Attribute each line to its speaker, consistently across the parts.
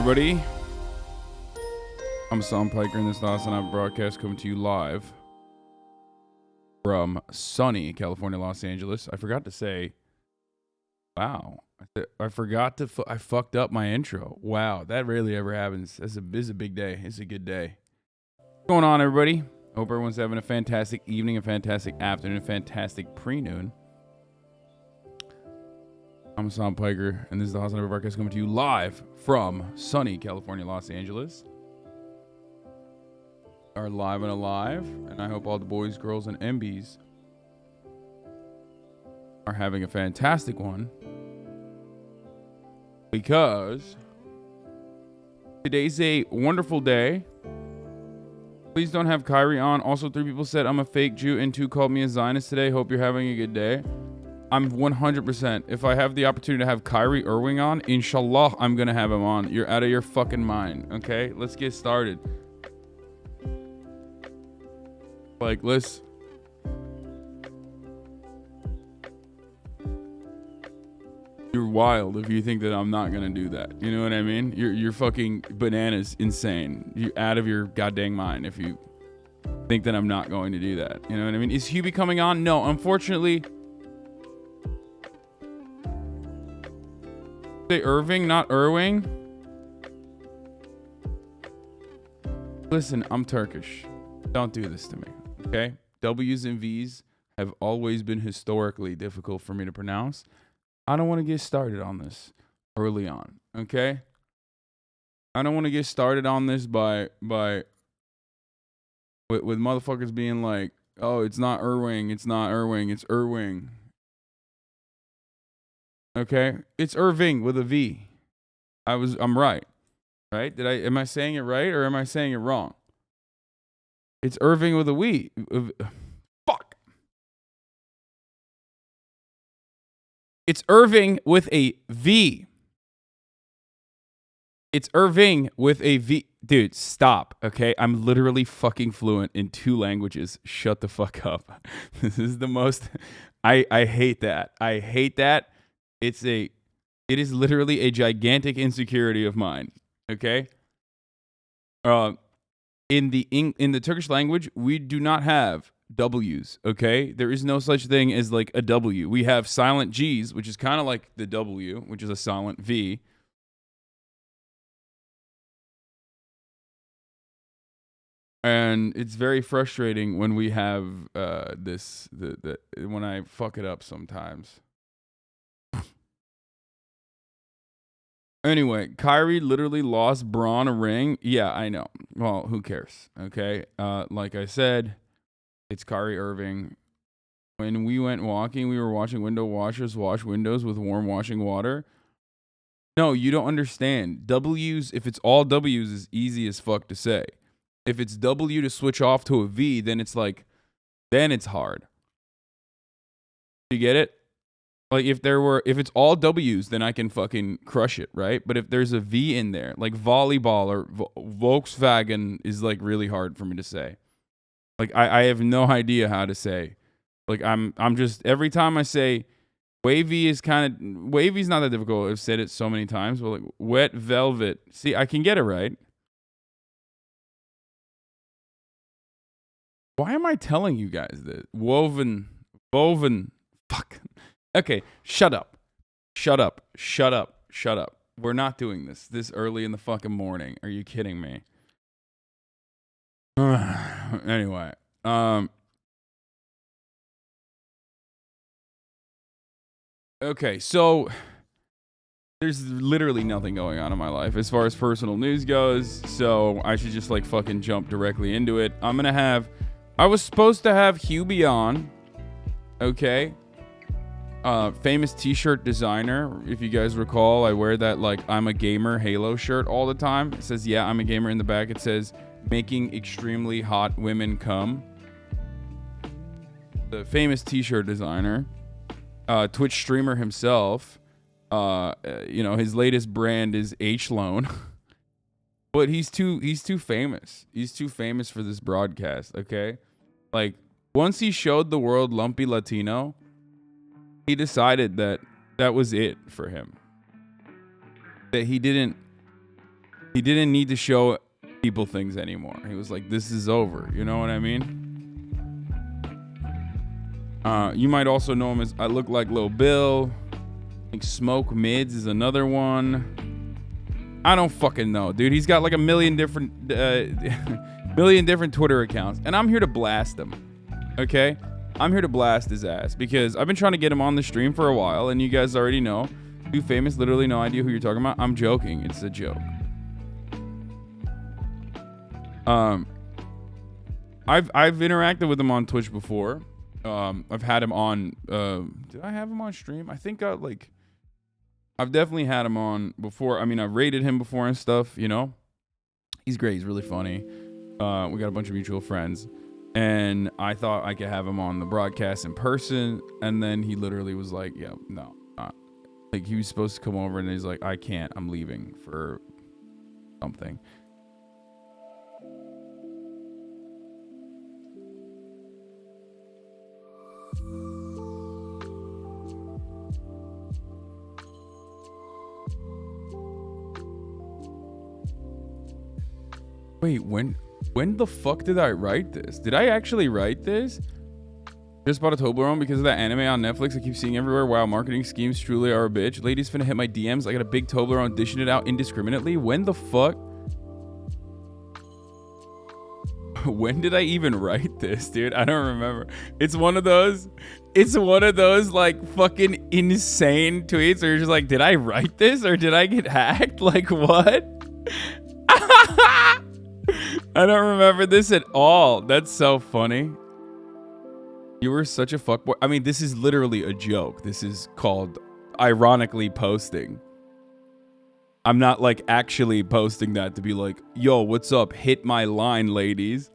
Speaker 1: everybody. I'm Sam Piker, and this is the HasanAbi broadcast coming to you live from sunny California, Los Angeles. I forgot to say, wow. I forgot to, I fucked up my intro. Wow, that rarely ever happens. This is a big day. It's a good day. What's going on, everybody? Hope everyone's having a fantastic evening, a fantastic afternoon, a fantastic pre-noon. I'm Sam Piker, and this is the HasanAbi broadcast coming to you live from sunny California, Los Angeles. Are live and alive, and I hope all the boys, girls, and MBs are having a fantastic one, because today's a wonderful day. Please don't have KYRIE on. Also, 3 people said I'm a fake Jew, and 2 called me a Zionist today. Hope you're having a good day. I'm 100%. If I have the opportunity to have KYRIE Irving on, inshallah, I'm going to have him on. You're out of your fucking mind, okay? Let's get started. Like, let's... You're wild if you think that I'm not going to do that. You know what I mean? You're fucking bananas insane. You're out of your goddamn mind if you think that I'm not going to do that. You know what I mean? Is Hubie coming on? No, unfortunately... Say Irving, not Irving. Listen, I'm Turkish. Don't do this to me, okay? W's and V's have always been historically difficult for me to pronounce. I don't want to get started on this early on, okay? I don't want to get started on this with motherfuckers being like, oh, it's not Irving, it's not Irving, it's Irving. Okay, it's Irving with a V. I'm right? Am I saying it right or am I saying it wrong? It's Irving with a V. Fuck. It's Irving with a V. It's Irving with a V. Dude, stop, okay? I'm literally fucking fluent in 2 languages. Shut the fuck up. This is the most... I hate that. I hate that. It is literally a gigantic insecurity of mine. Okay. In the Turkish language, we do not have W's. Okay, there is no such thing as like a W. We have silent G's, which is kind of like the W, which is a silent V. And it's very frustrating when we have when I fuck it up sometimes. Anyway, KYRIE literally lost Braun a ring. Yeah, I know. Well, who cares? Okay. Like I said, it's Kyrie Irving. When we went walking, we were watching window washers wash windows with warm washing water. No, you don't understand. W's, if it's all W's, is easy as fuck to say. If it's W to switch off to a V, then it's hard. You get it? Like if it's all W's, then I can fucking crush it, right? But if there's a V in there, like volleyball or Volkswagen is like really hard for me to say. Like I have no idea how to say. Like I'm just, every time I say wavy's not that difficult. I've said it so many times, but like wet velvet. See, I can get it right. Why am I telling you guys this? Woven, fuck. Okay, shut up. We're not doing this early in the fucking morning. Are you kidding me? Anyway, okay, so there's literally nothing going on in my life as far as personal news goes, so I should just like fucking jump directly into it. I was supposed to have Hubie on, okay? Famous t-shirt designer. If you guys recall, I wear that like I'm a gamer Halo shirt all the time. It says, yeah, I'm a gamer. In the back it says, making extremely hot women come. The famous t-shirt designer, Twitch streamer himself. His latest brand is H-Loan. But he's too famous. He's too famous for this broadcast, okay? Like, once he showed the world Lumpy Latino, he decided that was it for him. That he didn't He didn't need to show people things anymore. He was like, this is over. You know what I mean? You might also know him as I Look Like Lil Bill. I think Smoke Mids is another one. I don't fucking know, dude. He's got like a million different Twitter accounts, and I'm here to blast him. Okay? I'm here to blast his ass because I've been trying to get him on the stream for a while, and you guys already know. Too famous, literally no idea who you're talking about. I'm joking. It's a joke. I've interacted with him on Twitch before. I've had him on. Did I have him on stream? I think I've definitely had him on before. I mean, I've rated him before and stuff. You know, he's great. He's really funny. We got a bunch of mutual friends, and I thought I could have him on the broadcast in person. And then he literally was like, "Yeah, no, not." Like he was supposed to come over, and he's like, "I can't. I'm leaving for something." Wait, when the fuck did I write this? Did I actually write this? Just bought a Toblerone because of that anime on Netflix I keep seeing everywhere. Wow, marketing schemes truly are a bitch. Ladies finna hit my DMs. I got a big Toblerone dishing it out indiscriminately. When the fuck? When did I even write this, dude? I don't remember. It's one of those like fucking insane tweets where you're just like, did I write this or did I get hacked? Like what? I don't remember this at all. That's so funny. You were such a fuckboy. I mean, this is literally a joke. This is called ironically posting. I'm not like actually posting that to be like, yo, what's up? Hit my line, ladies.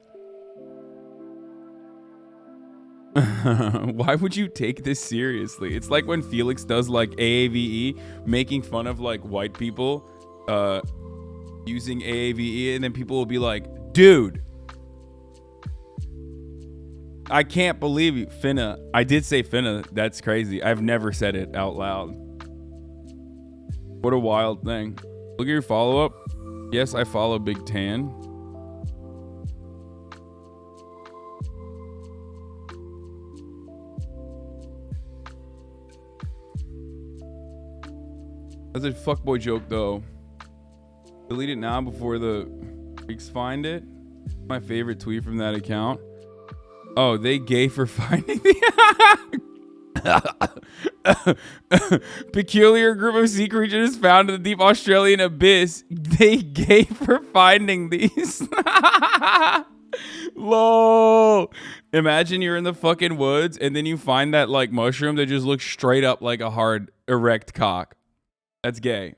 Speaker 1: Why would you take this seriously? It's like when Felix does like AAVE, making fun of like white people using AAVE, and then people will be like, dude, I can't believe you. Finna. I did say finna. That's crazy. I've never said it out loud. What a wild thing. Look at your follow-up. Yes, I follow Big Tan. That's a fuckboy joke, though. Delete it now before the freaks find it. My favorite tweet from that account. Oh, they gay for finding the peculiar group of sea creatures found in the deep Australian abyss. They gay for finding these. Lol. Imagine you're in the fucking woods and then you find that like mushroom that just looks straight up like a hard erect cock. That's gay.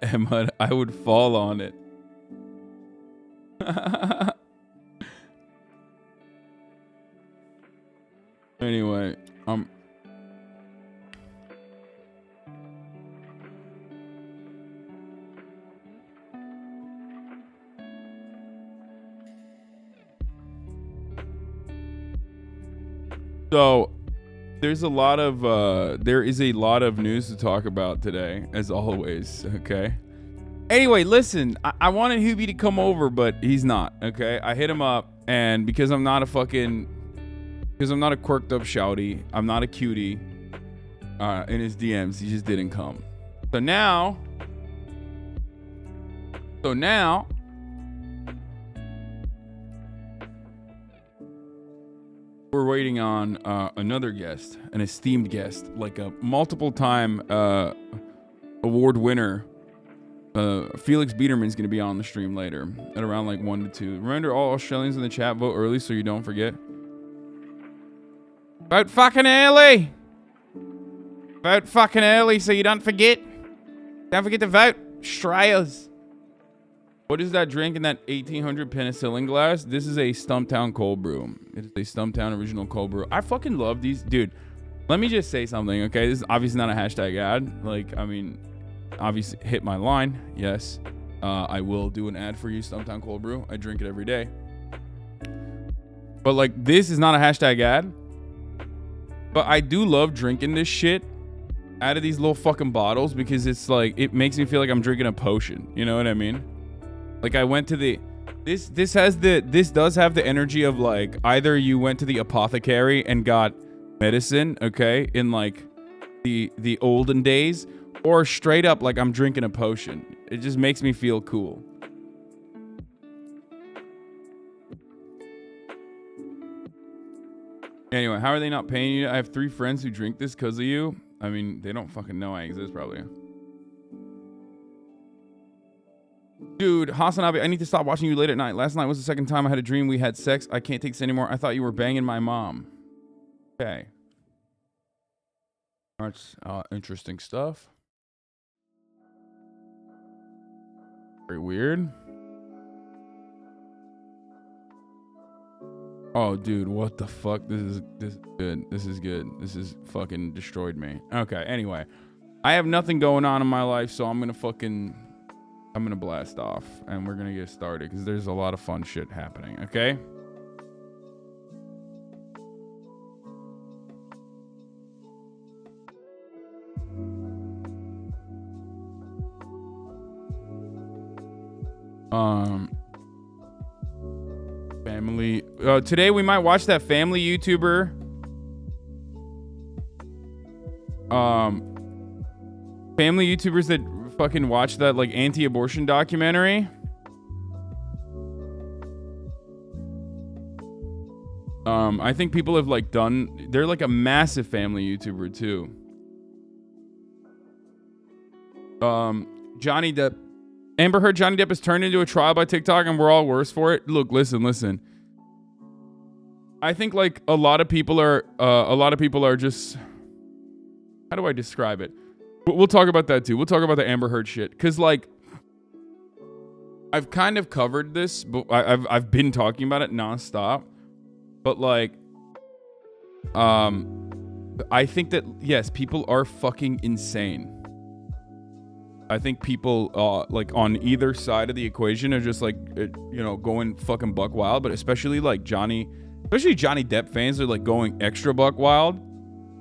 Speaker 1: Emma, I would fall on it. Anyway, so there is a lot of news to talk about today, as always. Okay. Anyway, listen, I wanted Hubie to come over, but he's not. Okay, I hit him up, and because I'm not a quirked up shouty, I'm not a cutie. In his DMs, he just didn't come. So now. We're waiting on another guest, an esteemed guest, like a multiple-time award winner. Felix Biederman's going to be on the stream later at around like 1 to 2. Remember, all Australians in the chat, vote early so you don't forget. Vote fucking early. Vote fucking early so you don't forget. Don't forget to vote. Australians. What is that drink in that 1800 penicillin glass? This is a Stumptown cold brew. It is a Stumptown original cold brew. I fucking love these. Dude, let me just say something, okay? This is obviously not a hashtag ad. Like, I mean, obviously hit my line. Yes. I will do an ad for you, Stumptown cold brew. I drink it every day. But like, this is not a hashtag ad. But I do love drinking this shit out of these little fucking bottles because it's like, it makes me feel like I'm drinking a potion. You know what I mean? Like I went to the, this does have the energy of like, either you went to the apothecary and got medicine, okay, in like the olden days, or straight up like I'm drinking a potion. It just makes me feel cool. Anyway, how are they not paying you? I have 3 friends who drink this because of you. I mean, they don't fucking know I exist, probably. Dude, HasanAbi, I need to stop watching you late at night. Last night was the second time I had a dream we had sex. I can't take this anymore. I thought you were banging my mom. Okay. That's interesting stuff. Very weird. Oh, dude, what the fuck? This is good. This is good. This is fucking destroyed me. Okay, anyway. I have nothing going on in my life, so I'm gonna blast off, and we're gonna get started, because there's a lot of fun shit happening, okay? Family. Today we might watch that family YouTuber. Family YouTubers that fucking watch that like anti-abortion documentary. I think people have like done. They're like a massive family YouTuber too. Johnny Depp. Amber Heard, Johnny Depp is turned into a trial by TikTok, and we're all worse for it. Look, listen. I think like a lot of people are just. How do I describe it? We'll talk about that too. We'll talk about the Amber Heard shit, because like I've kind of covered this, but I've been talking about it nonstop. But like, I think that yes, people are fucking insane. I think people like on either side of the equation are just like going fucking buck wild, but especially Johnny Depp fans are like going extra buck wild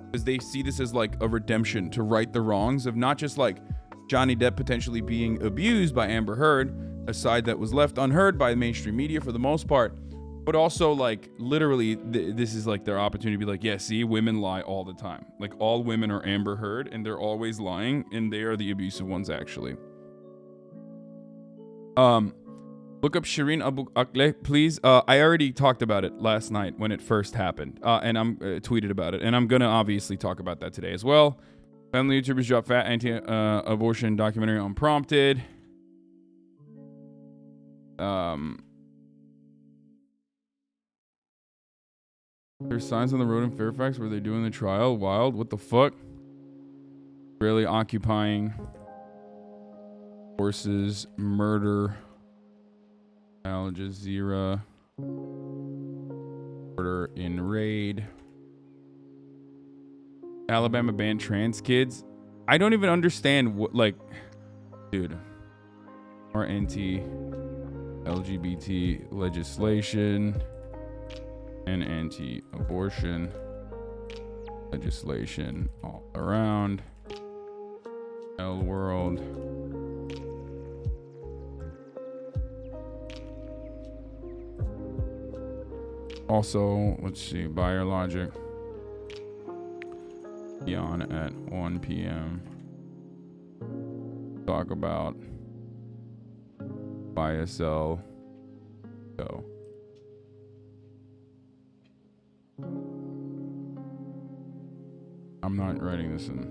Speaker 1: because they see this as like a redemption to right the wrongs of not just like Johnny Depp potentially being abused by Amber Heard, a side that was left unheard by the mainstream media for the most part, but also like literally this is like their opportunity to be like, yeah, see, women lie all the time. Like all women are Amber Heard and they're always lying, and they are the abusive ones actually. Look up Shireen Abu Akleh, please. I already talked about it last night when it first happened, and I'm tweeted about it, and I'm gonna obviously talk about that today as well. Family YouTubers drop fat anti-abortion documentary unprompted. There's signs on the road in Fairfax where they're doing the trial. Wild. What the fuck? Really occupying horses. Murder. Al Jazeera. Murder in raid. Alabama banned trans kids. I don't even understand what, like, dude. Or anti-LGBT legislation. And anti-abortion legislation all around. L world. Also, let's see, buyer logic. On at 1 p.m. Talk about buy a sell. Go. I'm not writing this in.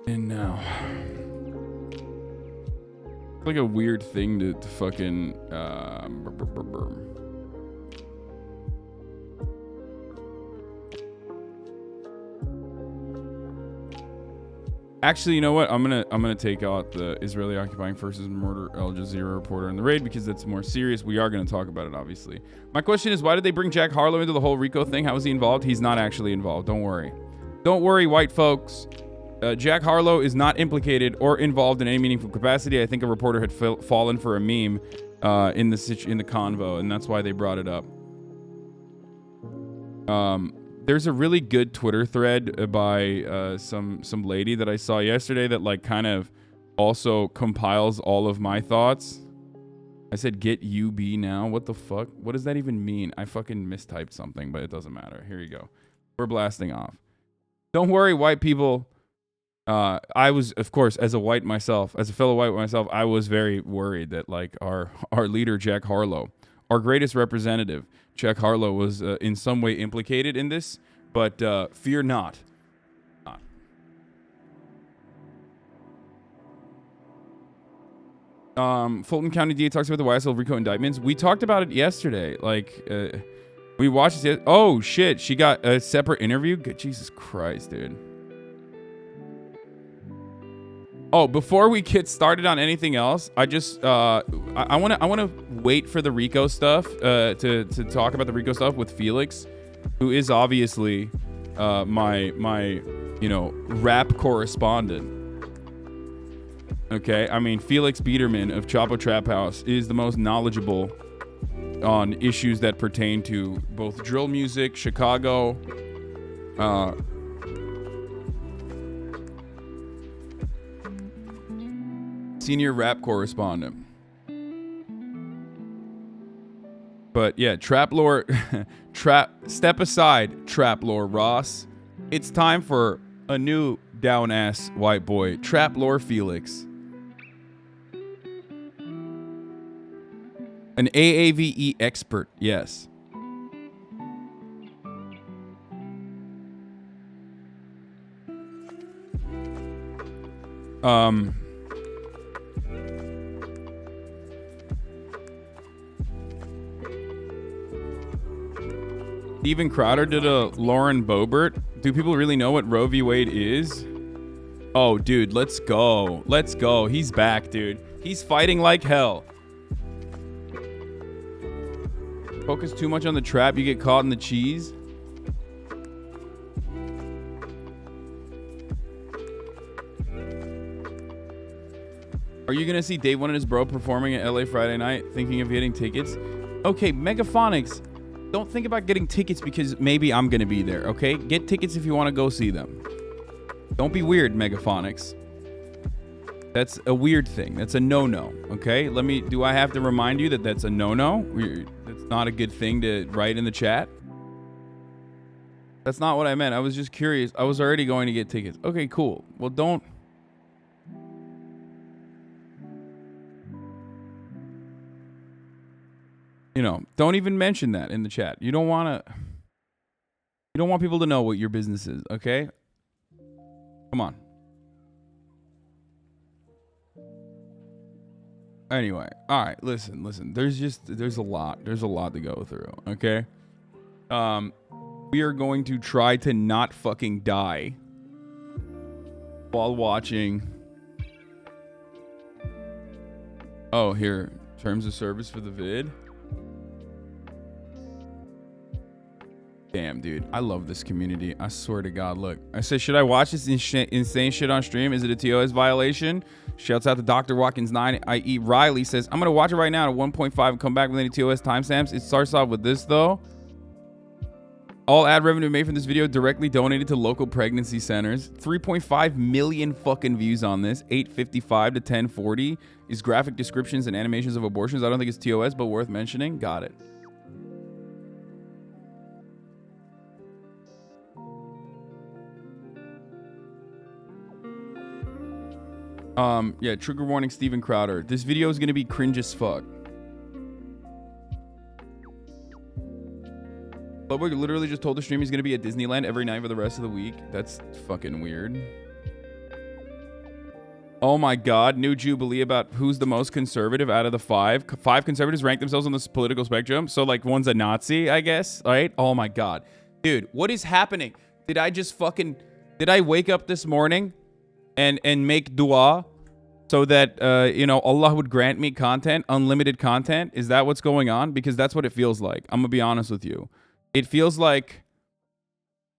Speaker 1: And now, it's like a weird thing to fucking Actually, you know what? I'm gonna take out the Israeli occupying forces murder Al Jazeera reporter in the raid because that's more serious. We are gonna talk about it, obviously. My question is, why did they bring Jack Harlow into the whole RICO thing? How was he involved? He's not actually involved. Don't worry. Don't worry, white folks. Jack Harlow is not implicated or involved in any meaningful capacity. I think a reporter had fallen for a meme in the convo, and that's why they brought it up. There's a really good Twitter thread by some lady that I saw yesterday that like kind of also compiles all of my thoughts. I said get UB now. What the fuck? What does that even mean? I fucking mistyped something, but it doesn't matter. Here you go. We're blasting off. Don't worry, white people. I was, of course, as a fellow white myself, I was very worried that like our leader, Jack Harlow, our greatest representative, Jack Harlow, was in some way implicated in this, but fear not. Fulton County DA talks about the YSL RICO indictments. We talked about it yesterday. Like, we watched it. Oh, shit. She got a separate interview? Good Jesus Christ, dude. Oh, before we get started on anything else, I just I want to wait for the RICO stuff to talk about the RICO stuff with Felix, who is obviously my rap correspondent. Okay, I mean Felix Biederman of Chapo Trap House is the most knowledgeable on issues that pertain to both drill music, Chicago, senior rap correspondent. But yeah, trap lore, step aside, trap lore Ross. It's time for a new down ass white boy, trap lore Felix. An AAVE expert, yes. Steven Crowder did a Lauren Boebert. Do people really know what Roe v. Wade is? Oh, dude, let's go. Let's go. He's back, dude. He's fighting like hell. Focus too much on the trap, you get caught in the cheese. Are you gonna see Dave One and his bro performing at LA Friday night? Thinking of getting tickets? Okay, Megaphonics, don't think about getting tickets because maybe I'm gonna be there, okay? Get tickets if you want to go see them. Don't be weird, Megaphonics. That's a weird thing. That's a no-no, okay? Do I have to remind you that that's a no-no? That's not a good thing to write in the chat? That's not what I meant. I was just curious. I was already going to get tickets. Okay, cool. Well, don't even mention that in the chat. You don't want people to know what your business is, okay? Come on. Anyway, all right, listen. There's a lot to go through, okay? We are going to try to not fucking die while watching. Oh, here, terms of service for the vid. Damn, dude, I love this community. I swear to God. Look, I said, should I watch this insane shit on stream? Is it a TOS violation? Shouts out to Dr. Watkins 9, i.e. Riley says, I'm going to watch it right now at 1.5 and come back with any TOS timestamps. It starts off with this, though. All ad revenue made from this video directly donated to local pregnancy centers. 3.5 million fucking views on this. 855 to 1040 is graphic descriptions and animations of abortions. I don't think it's TOS, but worth mentioning. Got it. Yeah, trigger warning, Steven Crowder. This video is going to be cringe as fuck. Bubba literally just told the stream he's going to be at Disneyland every night for the rest of the week. That's fucking weird. Oh my God, new Jubilee about who's the most conservative out of the five. Five conservatives rank themselves on this political spectrum. So like one's a Nazi, I guess, right? Oh my God. Dude, what is happening? Did I wake up this morning and make dua so that you know, Allah would grant me content, unlimited content? Is that what's going on? Because that's what it feels like. I'm gonna be honest with you. It feels like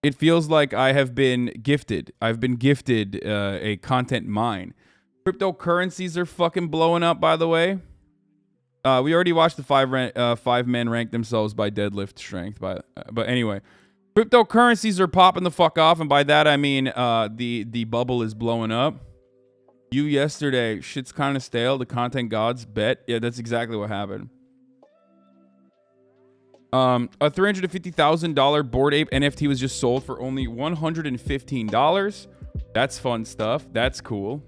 Speaker 1: I have been gifted. I've been gifted a content mine. Cryptocurrencies are fucking blowing up, by the way. We already watched the five men rank themselves by deadlift strength. But anyway, cryptocurrencies are popping the fuck off, and by that I mean the bubble is blowing up. You yesterday, shit's kind of stale. The content gods bet. Yeah, that's exactly what happened. A $350,000 Bored Ape NFT was just sold for only $115. That's fun stuff. That's cool.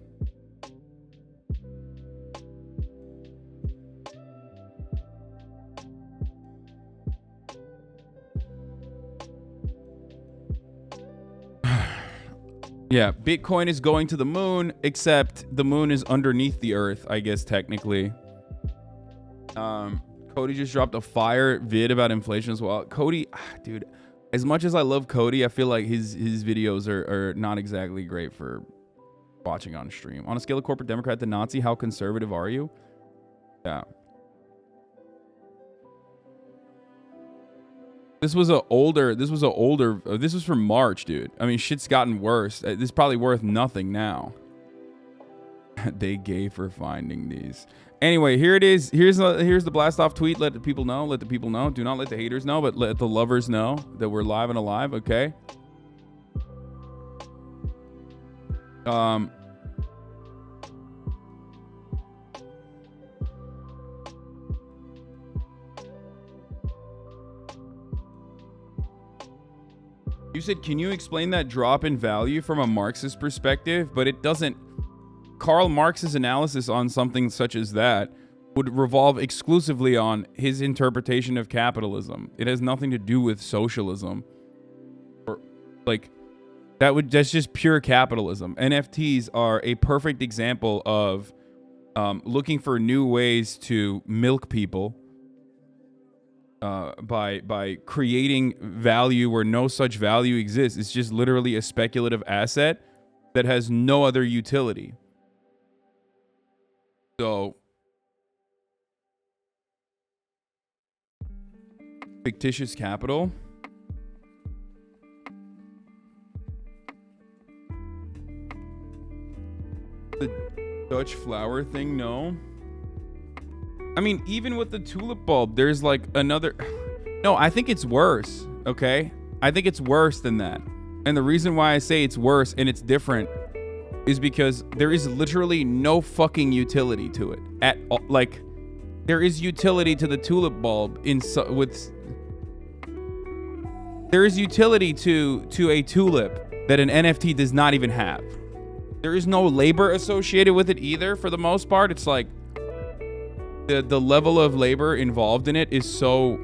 Speaker 1: Yeah, Bitcoin is going to the moon, except the moon is underneath the earth, I guess, technically. Cody just dropped a fire vid about inflation as well. Cody, dude, as much as I love Cody, I feel like his videos are not exactly great for watching on stream. On a scale of corporate Democrat to Nazi, how conservative are you? Yeah. This was from March, dude. I mean, shit's gotten worse. This is probably worth nothing now. They gay for finding these. Anyway, here it is. Here's the blast off tweet. Let the people know. Let the people know. Do not let the haters know, but let the lovers know that we're live and alive. Okay. You said, can you explain that drop in value from a Marxist perspective? But it doesn't. Karl Marx's analysis on something such as that would revolve exclusively on his interpretation of capitalism. It has nothing to do with socialism. Or like that's just pure capitalism. NFTs are a perfect example of looking for new ways to milk people. By creating value where no such value exists. It's just literally a speculative asset that has no other utility. So, fictitious capital. The Dutch flower thing, no. I mean, even with the tulip bulb, there's like another... No, I think it's worse, okay? I think it's worse than that. And the reason why I say it's worse and it's different is because there is literally no fucking utility to it at all. Like, there is utility to the tulip bulb there is utility to a tulip that an NFT does not even have. There is no labor associated with it either. For the most part, it's like the level of labor involved in it is so...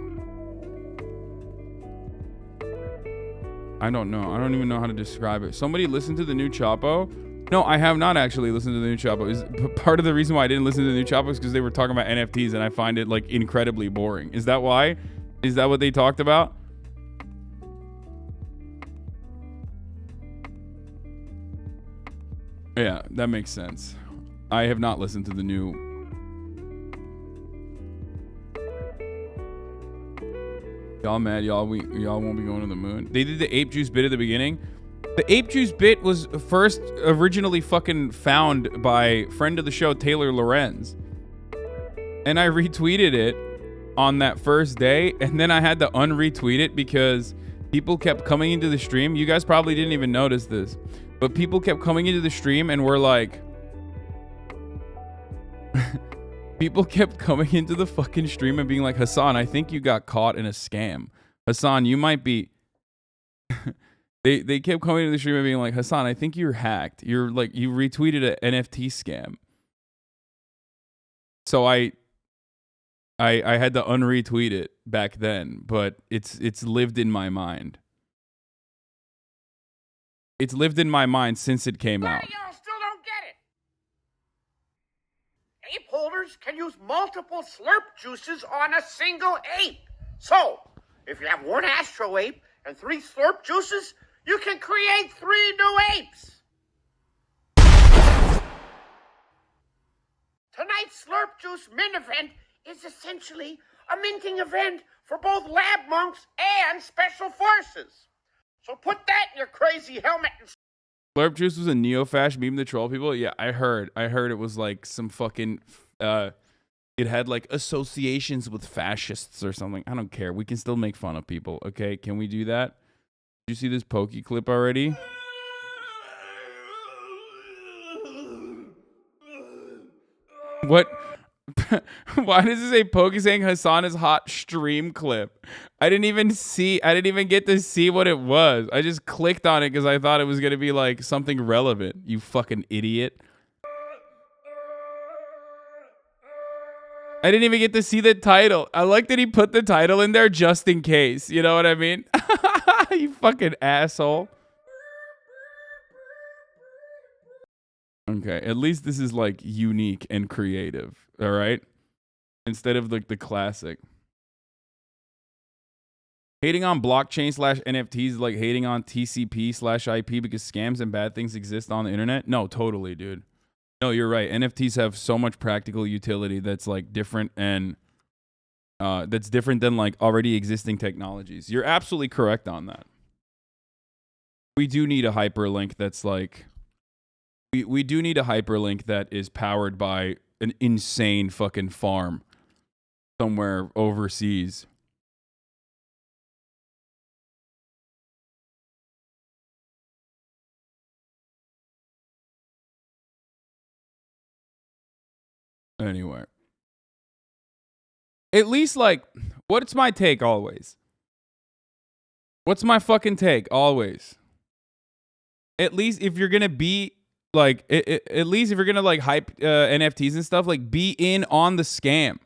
Speaker 1: I don't know. I don't even know how to describe it. Somebody listened to the new Chapo? No, I have not actually listened to the new Chapo. Part of the reason why I didn't listen to the new Chapo is because they were talking about NFTs and I find it like incredibly boring. Is that why? Is that what they talked about? Yeah, that makes sense. I have not listened to the new... Y'all mad? Y'all won't be going to the moon. They did the ape juice bit at the beginning. The ape juice bit was first originally fucking found by friend of the show Taylor Lorenz, and I retweeted it on that first day, and then I had to unretweet it because people kept coming into the stream. You guys probably didn't even notice this, but people kept coming into the stream and were like, people kept coming into the fucking stream and being like, Hasan, I think you got caught in a scam. Hasan, you might be... They kept coming to the stream and being like, Hasan, I think you're hacked. You're like, you retweeted an NFT scam. So I had to unretweet it back then, but it's lived in my mind. It's lived in my mind since it came out.
Speaker 2: Y'all still don't get it. Ape holders can use multiple slurp juices on a single ape. So, if you have one Astro ape and 3 slurp juices, you can create 3 new apes. Tonight's Slurp Juice Mint event is essentially a minting event for both lab monks and special forces. So put that in your crazy helmet and...
Speaker 1: Slurp Juice was a neo-fash meme to troll people? Yeah, I heard it was like some fucking... it had like associations with fascists or something. I don't care. We can still make fun of people, okay? Can we do that? Did you see this Pokey clip already? What? Why does it say Pokey saying Hasan is hot stream clip? I didn't even get to see what it was. I just clicked on it because I thought it was going to be like something relevant. You fucking idiot. I didn't even get to see the title. I like that he put the title in there just in case. You know what I mean? You fucking asshole. Okay, at least this is like unique and creative, all right? Instead of like the classic. Hating on blockchain / NFTs is like hating on TCP / IP because scams and bad things exist on the internet. No, totally, dude. No, you're right. NFTs have so much practical utility that's like different and that's different than like already existing technologies. You're absolutely correct on that. We do need a hyperlink that's like we do need a hyperlink that is powered by an insane fucking farm somewhere overseas. Anyway. At least like, what's my take always? What's my fucking take always? At least if you're gonna be like, at least if you're gonna like hype NFTs and stuff, like be in on the scam.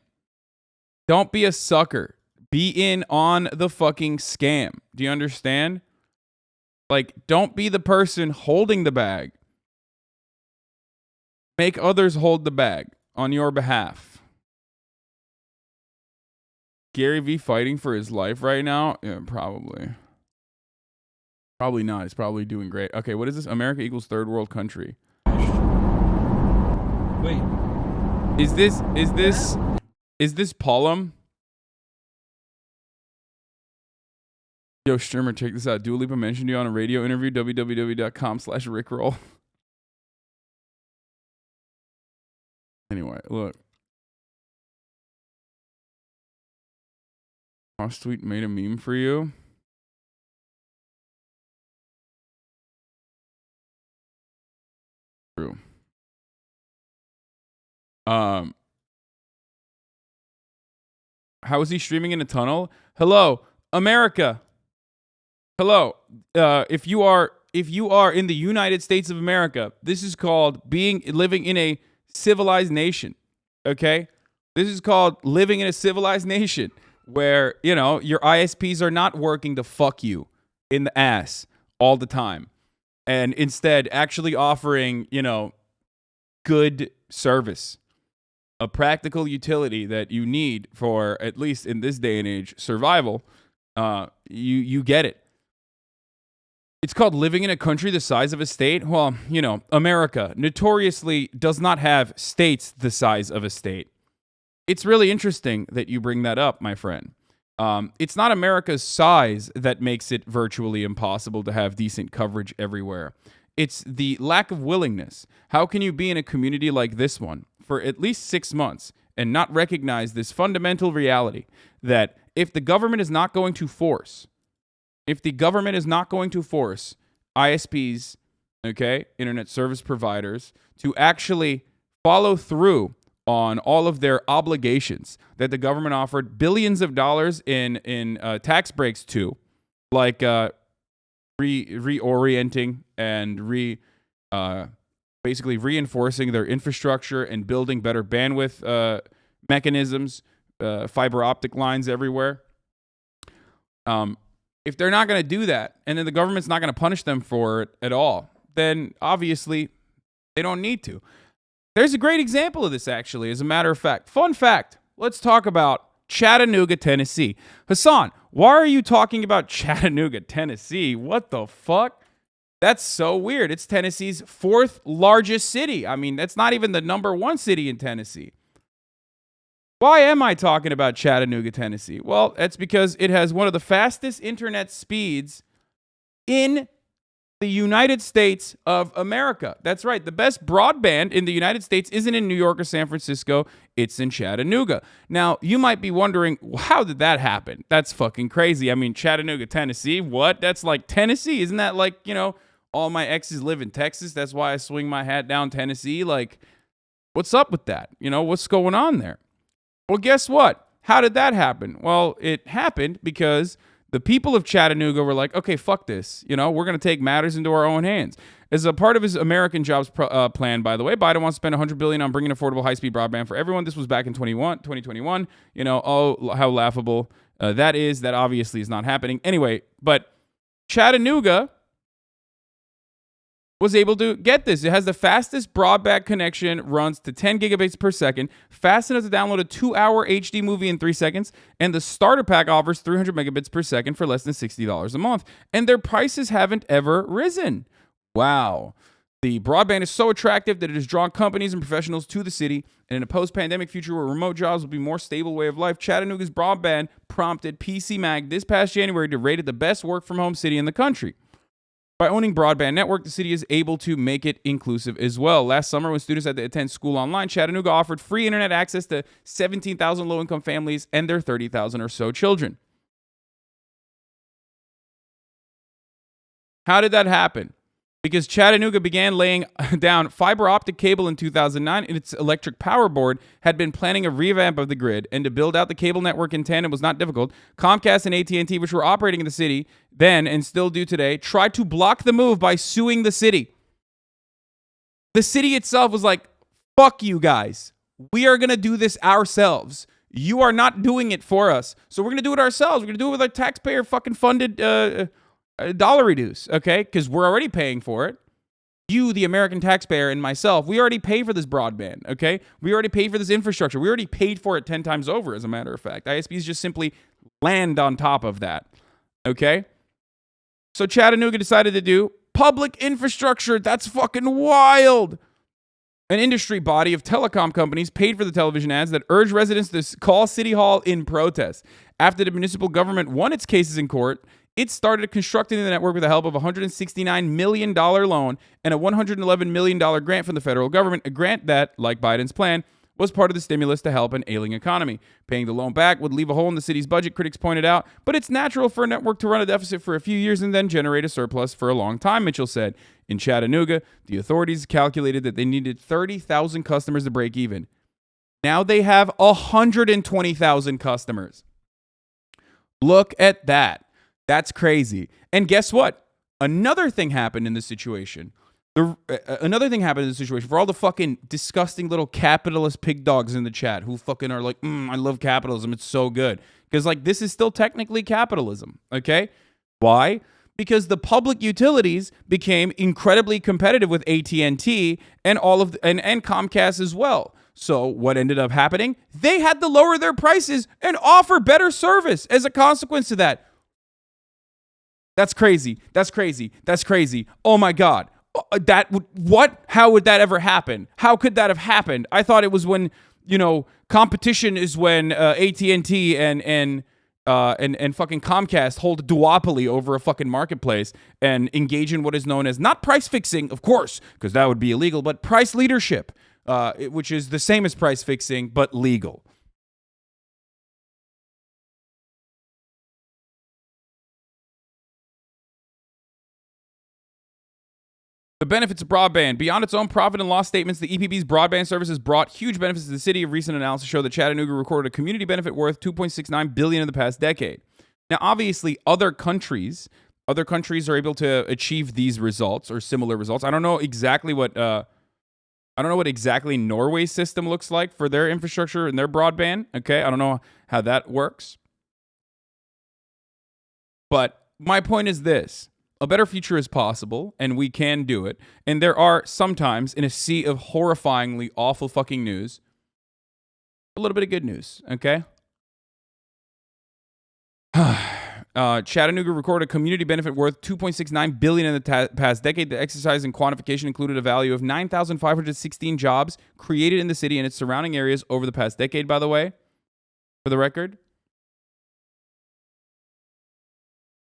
Speaker 1: Don't be a sucker. Be in on the fucking scam. Do you understand? Like, don't be the person holding the bag. Make others hold the bag on your behalf. Gary V fighting for his life right now? Yeah, probably. Probably not. He's probably doing great. Okay, what is this? America equals third world country.
Speaker 3: Wait.
Speaker 1: Is this Pollum? Yo, streamer, check this out. Dua Lipa mentioned you on a radio interview. www.com/rickroll. Anyway, look. Ross Tweet made a meme for you. True. How is he streaming in a tunnel? Hello, America. Hello. If you are in the United States of America, this is called living in a civilized nation. Okay? This is called living in a civilized nation where, you know, your ISPs are not working to fuck you in the ass all the time. And instead actually offering, you know, good service. A practical utility that you need for, at least in this day and age, survival. You get it. It's called living in a country the size of a state. Well, you know, America notoriously does not have states the size of a state. It's really interesting that you bring that up, my friend. It's not America's size that makes it virtually impossible to have decent coverage everywhere. It's the lack of willingness. How can you be in a community like this one for at least 6 months and not recognize this fundamental reality that if the government is not going to force ISPs, okay, internet service providers, to actually follow through on all of their obligations that the government offered billions of dollars in tax breaks to, like reorienting and basically reinforcing their infrastructure and building better bandwidth mechanisms, fiber optic lines everywhere. If they're not going to do that, and then the government's not going to punish them for it at all, then obviously they don't need to. There's a great example of this, actually, as a matter of fact. Fun fact. Let's talk about Chattanooga, Tennessee. Hasan, why are you talking about Chattanooga, Tennessee? What the fuck? That's so weird. It's Tennessee's 4th largest city. I mean, that's not even the number 1 city in Tennessee. Why am I talking about Chattanooga, Tennessee? Well, that's because it has one of the fastest internet speeds in the United States of America. That's right. The best broadband in the United States isn't in New York or San Francisco. It's in Chattanooga. Now, you might be wondering, how did that happen? That's fucking crazy. I mean, Chattanooga, Tennessee, what? That's like Tennessee. Isn't that like, all my exes live in Texas? That's why I swing my hat down Tennessee. Like, what's up with that? What's going on there? Well, guess what? How did that happen? Well, it happened because the people of Chattanooga were like, okay, fuck this. We're going to take matters into our own hands. As a part of his American Jobs plan, by the way, Biden wants to spend $100 billion on bringing affordable high-speed broadband for everyone. This was back in 2021. Oh, how laughable that is. That obviously is not happening. Anyway, but Chattanooga was able to get this. It has the fastest broadband connection, runs to 10 gigabytes per second, fast enough to download a 2-hour HD movie in 3 seconds, and the starter pack offers 300 megabits per second for less than $60 a month. And their prices haven't ever risen. Wow. The broadband is so attractive that it has drawn companies and professionals to the city, and in a post-pandemic future where remote jobs will be a more stable way of life, Chattanooga's broadband prompted PC Mag this past January to rate it the best work-from-home city in the country. By owning broadband network, the city is able to make it inclusive as well. Last summer, when students had to attend school online, Chattanooga offered free internet access to 17,000 low-income families and their 30,000 or so children. How did that happen? Because Chattanooga began laying down fiber optic cable in 2009, and its electric power board had been planning a revamp of the grid, and to build out the cable network in tandem was not difficult. Comcast and AT&T, which were operating in the city then and still do today, tried to block the move by suing the city. The city itself was like, fuck you guys. We are going to do this ourselves. You are not doing it for us. So we're going to do it ourselves. We're going to do it with our taxpayer fucking funded dollar reduce, okay? Because we're already paying for it. You, the American taxpayer, and myself, we already pay for this broadband, okay? We already paid for this infrastructure. We already paid for it 10 times over, as a matter of fact. ISPs just simply land on top of that, okay? So Chattanooga decided to do public infrastructure. That's fucking wild. An industry body of telecom companies paid for the television ads that urged residents to call City Hall in protest. After the municipal government won its cases in court, it started constructing the network with the help of a $169 million loan and a $111 million grant from the federal government, a grant that, like Biden's plan, was part of the stimulus to help an ailing economy. Paying the loan back would leave a hole in the city's budget, critics pointed out, but it's natural for a network to run a deficit for a few years and then generate a surplus for a long time, Mitchell said. In Chattanooga, the authorities calculated that they needed 30,000 customers to break even. Now they have 120,000 customers. Look at that. That's crazy. And guess what? Another thing happened in this situation. For all the fucking disgusting little capitalist pig dogs in the chat who fucking are like, I love capitalism. It's so good. Because this is still technically capitalism. Okay? Why? Because the public utilities became incredibly competitive with AT&T and and Comcast as well. So what ended up happening? They had to lower their prices and offer better service as a consequence of that. That's crazy. That's crazy. That's crazy. Oh my God. What? How would that ever happen? How could that have happened? I thought it was when, competition is when AT&T and fucking Comcast hold a duopoly over a fucking marketplace and engage in what is known as not price fixing, of course, because that would be illegal, but price leadership, which is the same as price fixing, but legal. The benefits of broadband. Beyond its own profit and loss statements, the EPB's broadband services brought huge benefits to the city. A recent analysis showed that Chattanooga recorded a community benefit worth $2.69 billion in the past decade. Now, obviously, other countries are able to achieve these results or similar results. I don't know exactly what Norway's system looks like for their infrastructure and their broadband. Okay, I don't know how that works. But my point is this. A better future is possible, and we can do it. And there are sometimes, in a sea of horrifyingly awful fucking news, a little bit of good news, okay? Chattanooga recorded a community benefit worth $2.69 billion in the past decade. The exercise and quantification included a value of 9,516 jobs created in the city and its surrounding areas over the past decade, by the way, for the record.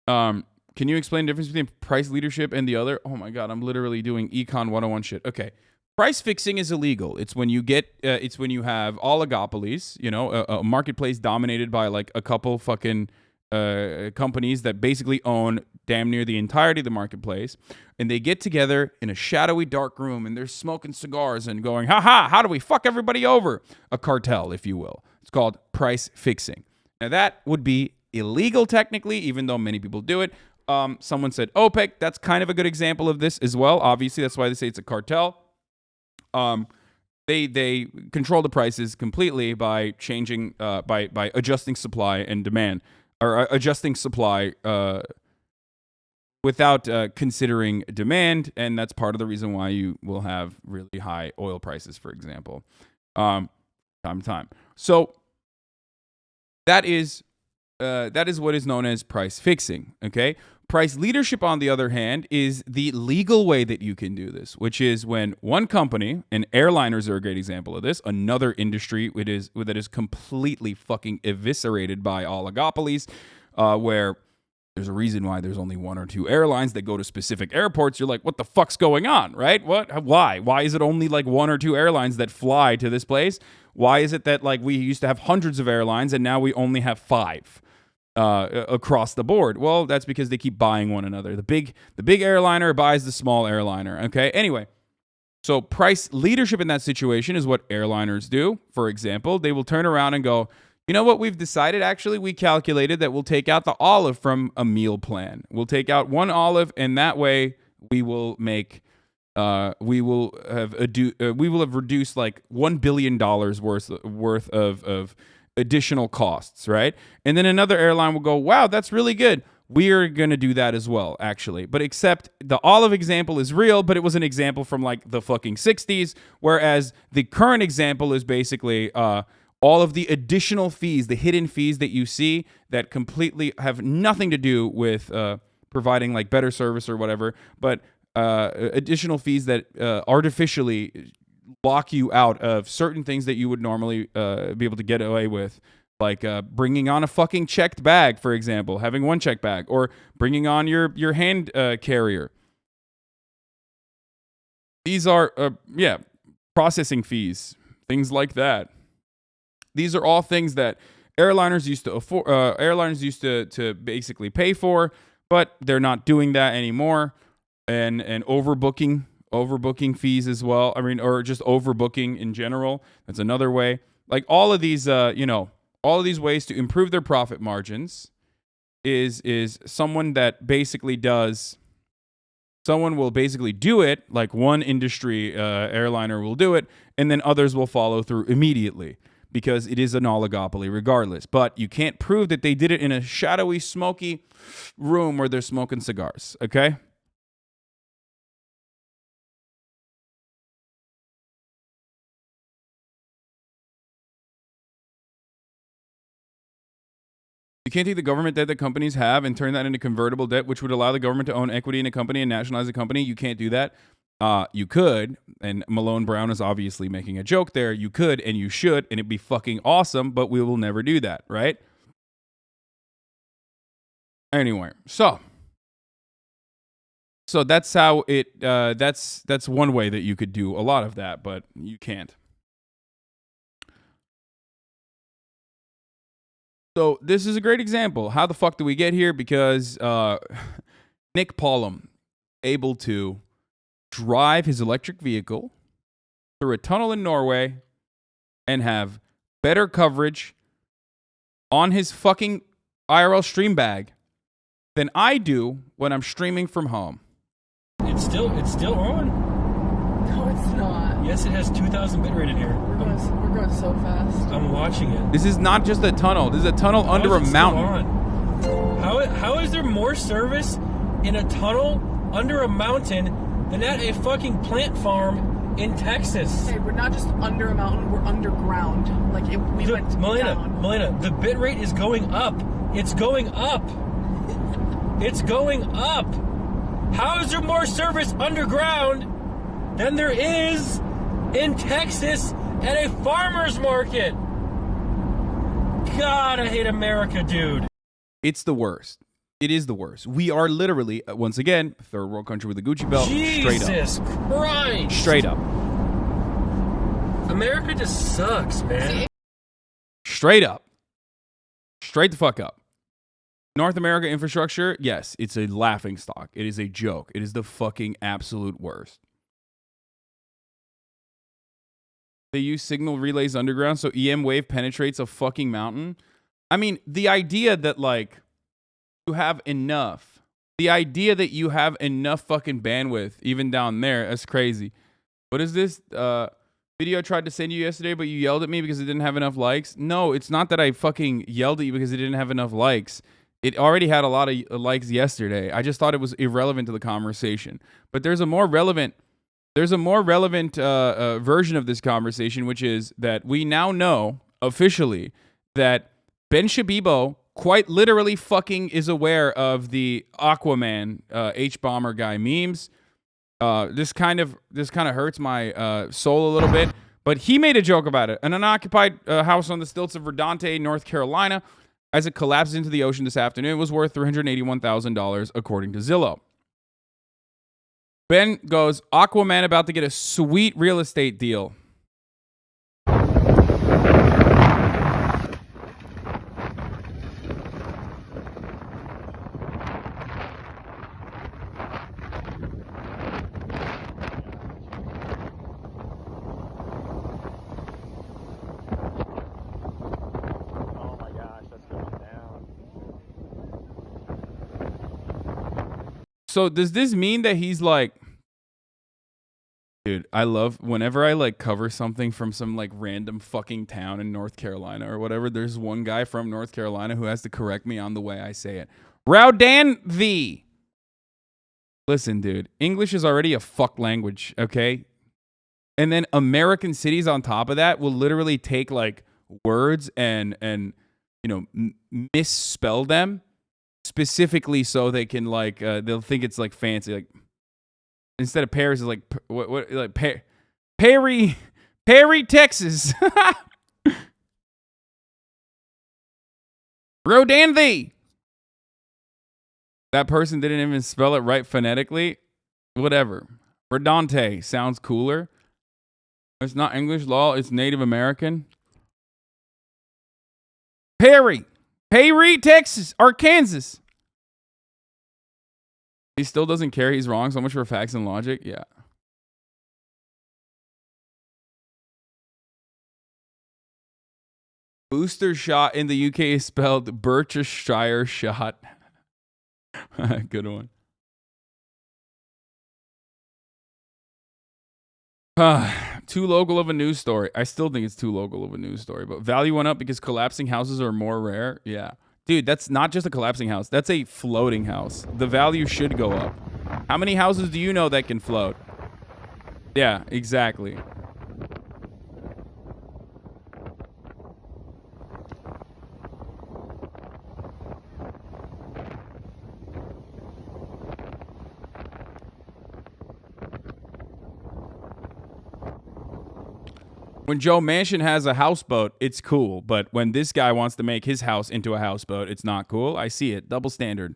Speaker 1: Can you explain the difference between price leadership and the other? Oh my God, I'm literally doing Econ 101 shit. Okay. Price fixing is illegal. It's when you get, it's when you have oligopolies, you know, a marketplace dominated by like a couple fucking companies that basically own damn near the entirety of the marketplace, and they get together in a shadowy dark room and they're smoking cigars and going, ha, how do we fuck everybody over? A cartel, if you will. It's called price fixing. Now that would be illegal technically, even though many people do it. Someone said OPEC. That's kind of a good example of this as well. Obviously, that's why they say it's a cartel. They control the prices completely by changing, by adjusting supply and demand, or adjusting supply without considering demand, and that's part of the reason why you will have really high oil prices, for example, time to time. So that is what is known as price fixing. Okay. Price leadership, on the other hand, is the legal way that you can do this, which is when one company, and airliners are a great example of this, another industry that is completely fucking eviscerated by oligopolies, where there's a reason why there's only one or two airlines that go to specific airports. You're like, what the fuck's going on, right? What? Why? Why is it only like one or two airlines that fly to this place? Why is it that like we used to have hundreds of airlines and now we only have 5? Across the board? Well, that's because they keep buying one another. The big airliner buys the small airliner. Okay. Anyway, so price leadership in that situation is what airliners do. For example, they will turn around and go, you know what we've decided? Actually, we calculated that we'll take out the olive from a meal plan. We'll take out one olive, and that way we will make. We will have reduced like $1 billion worth of additional costs, right? And then another airline will go, wow, that's really good. We are going to do that as well, actually. But except the olive example is real, but it was an example from like the fucking 60s, whereas the current example is basically all of the additional fees, the hidden fees that you see that completely have nothing to do with providing like better service or whatever, but additional fees that artificially lock you out of certain things that you would normally be able to get away with, like bringing on a fucking checked bag, for example, having one checked bag, or bringing on your hand carrier. These are, processing fees, things like that. These are all things that airliners used to afford, airlines used to basically pay for, but they're not doing that anymore, and overbooking fees as well. I mean, or just overbooking in general. That's another way. Like all of these, all of these ways to improve their profit margins is someone that basically does. Someone will basically do it. Like one industry airliner will do it, and then others will follow through immediately because it is an oligopoly regardless. But you can't prove that they did it in a shadowy, smoky room where they're smoking cigars. Okay. You can't take the government debt that companies have and turn that into convertible debt, which would allow the government to own equity in a company and nationalize a company. You can't do that. You could, and Malone Brown is obviously making a joke there. You could and you should, and it'd be fucking awesome, but we will never do that, right? Anyway, so that's how it. That's one way that you could do a lot of that, but you can't. So this is a great example. How the fuck do we get here? Because Nick Pollum able to drive his electric vehicle through a tunnel in Norway and have better coverage on his fucking IRL stream bag than I do when I'm streaming from home.
Speaker 3: It's still on.
Speaker 4: No, it's not.
Speaker 3: Yes, it has 2,000 bitrate in here.
Speaker 4: We're going so fast.
Speaker 3: I'm watching it.
Speaker 1: This is not just a tunnel. This is a tunnel under a mountain.
Speaker 3: How is there more service in a tunnel under a mountain than at a fucking plant farm in Texas?
Speaker 4: Hey, we're not just under a mountain. We're underground. Like we went down.
Speaker 3: Melina, the bitrate is going up. It's going up. It's going up. How is there more service underground than there is in Texas at a farmer's market? God, I hate America, dude.
Speaker 1: It's the worst. It is the worst. We are literally, once again, third world country with a Gucci belt.
Speaker 3: Jesus Christ.
Speaker 1: Straight up.
Speaker 3: America just sucks, man.
Speaker 1: Straight up. Straight the fuck up. North America infrastructure, yes, it's a laughing stock. It is a joke. It is the fucking absolute worst. They use signal relays underground so EM wave penetrates a fucking mountain. I mean, the idea that, like, you have enough. The idea that you have enough fucking bandwidth, even down there, that's crazy. What is this? Video I tried to send you yesterday, but you yelled at me because it didn't have enough likes? No, it's not that I fucking yelled at you because it didn't have enough likes. It already had a lot of likes yesterday. I just thought it was irrelevant to the conversation. But there's a more relevant version of this conversation, which is that we now know officially that Ben Shabibo quite literally fucking is aware of the Aquaman H-bomber guy memes. This kind of hurts my soul a little bit, but he made a joke about it. An unoccupied house on the stilts of Verdante, North Carolina, as it collapsed into the ocean this afternoon, was worth $381,000, according to Zillow. Ben goes, Aquaman about to get a sweet real estate deal. So does this mean that he's like, dude, I love whenever I like cover something from some like random fucking town in North Carolina or whatever, there's one guy from North Carolina who has to correct me on the way I say it. Rowdan thee. Listen, dude, English is already a fuck language, okay? And then American cities on top of that will literally take like words and you know, misspell them. Specifically so they can like they'll think it's like fancy, like instead of Paris is like what like Perry, Texas. Rodan thee. That person didn't even spell it right phonetically. Whatever. Redante sounds cooler. It's not English law, it's Native American. Perry, Texas, or Kansas. He still doesn't care. He's wrong. So much for facts and logic. Yeah. Booster shot in the UK is spelled Berkshire shot. Good one. Too local of a news story. I still think it's too local of a news story, but value went up because collapsing houses are more rare. Yeah. Dude, that's not just a collapsing house. That's a floating house. The value should go up. How many houses do you know that can float? Yeah, exactly. When Joe Manchin has a houseboat, it's cool. But when this guy wants to make his house into a houseboat, it's not cool. I see it. Double standard.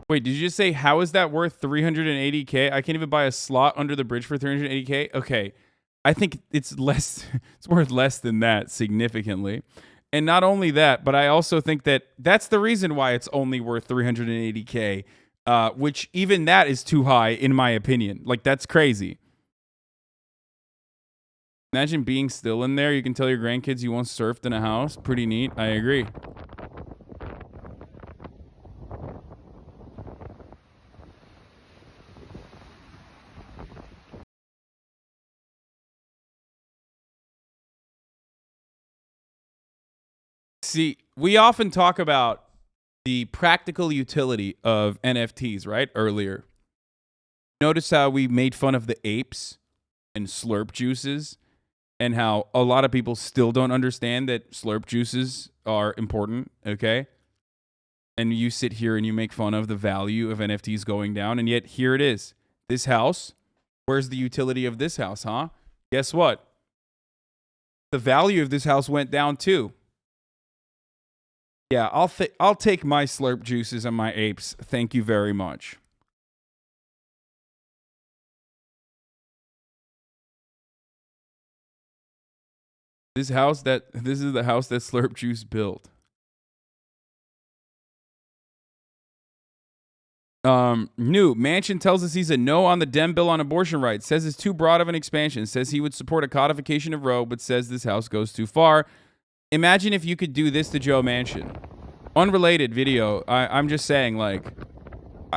Speaker 1: Wait, did you just say, how is that worth 380K? I can't even buy a slot under the bridge for 380K? Okay. I think it's less, it's worth less than that significantly. And not only that, but I also think that that's the reason why it's only worth 380K, which even that is too high in my opinion. Like, that's crazy. Imagine being still in there. You can tell your grandkids you once surfed in a house. Pretty neat. I agree. See, we often talk about the practical utility of NFTs, right? Earlier. Notice how we made fun of the apes and slurp juices and how a lot of people still don't understand that slurp juices are important, okay? And you sit here and you make fun of the value of NFTs going down, and yet here it is. This house, where's the utility of this house, huh? Guess what? The value of this house went down too. Yeah, I'll take my slurp juices and my apes. Thank you very much. This is the house that Slurp Juice built. New Manchin tells us he's a no on the Dem bill on abortion rights. Says it's too broad of an expansion. Says he would support a codification of Roe, but says this house goes too far. Imagine if you could do this to Joe Manchin. Unrelated video. I'm just saying, like,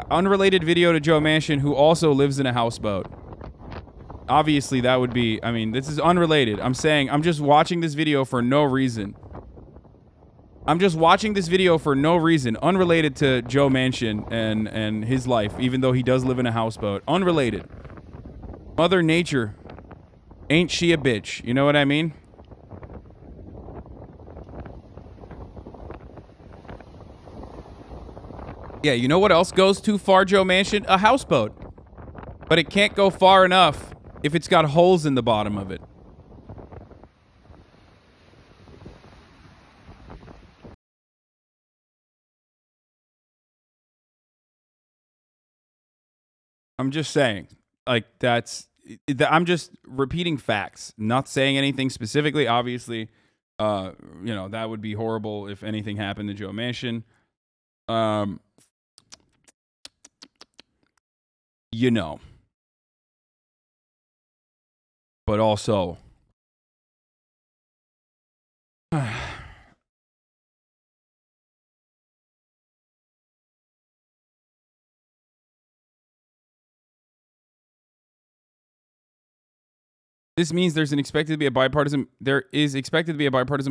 Speaker 1: unrelated video to Joe Manchin, who also lives in a houseboat. Obviously, that would be, I mean, this is unrelated. I'm saying, I'm just watching this video for no reason. Unrelated to Joe Manchin and his life, even though he does live in a houseboat. Unrelated. Mother Nature. Ain't she a bitch? You know what I mean? Yeah, you know what else goes too far, Joe Manchin? A houseboat. But it can't go far enough if it's got holes in the bottom of it. I'm just saying, like, I'm just repeating facts, not saying anything specifically. Obviously, that would be horrible if anything happened to Joe Manchin. But also, this means there is expected to be a bipartisan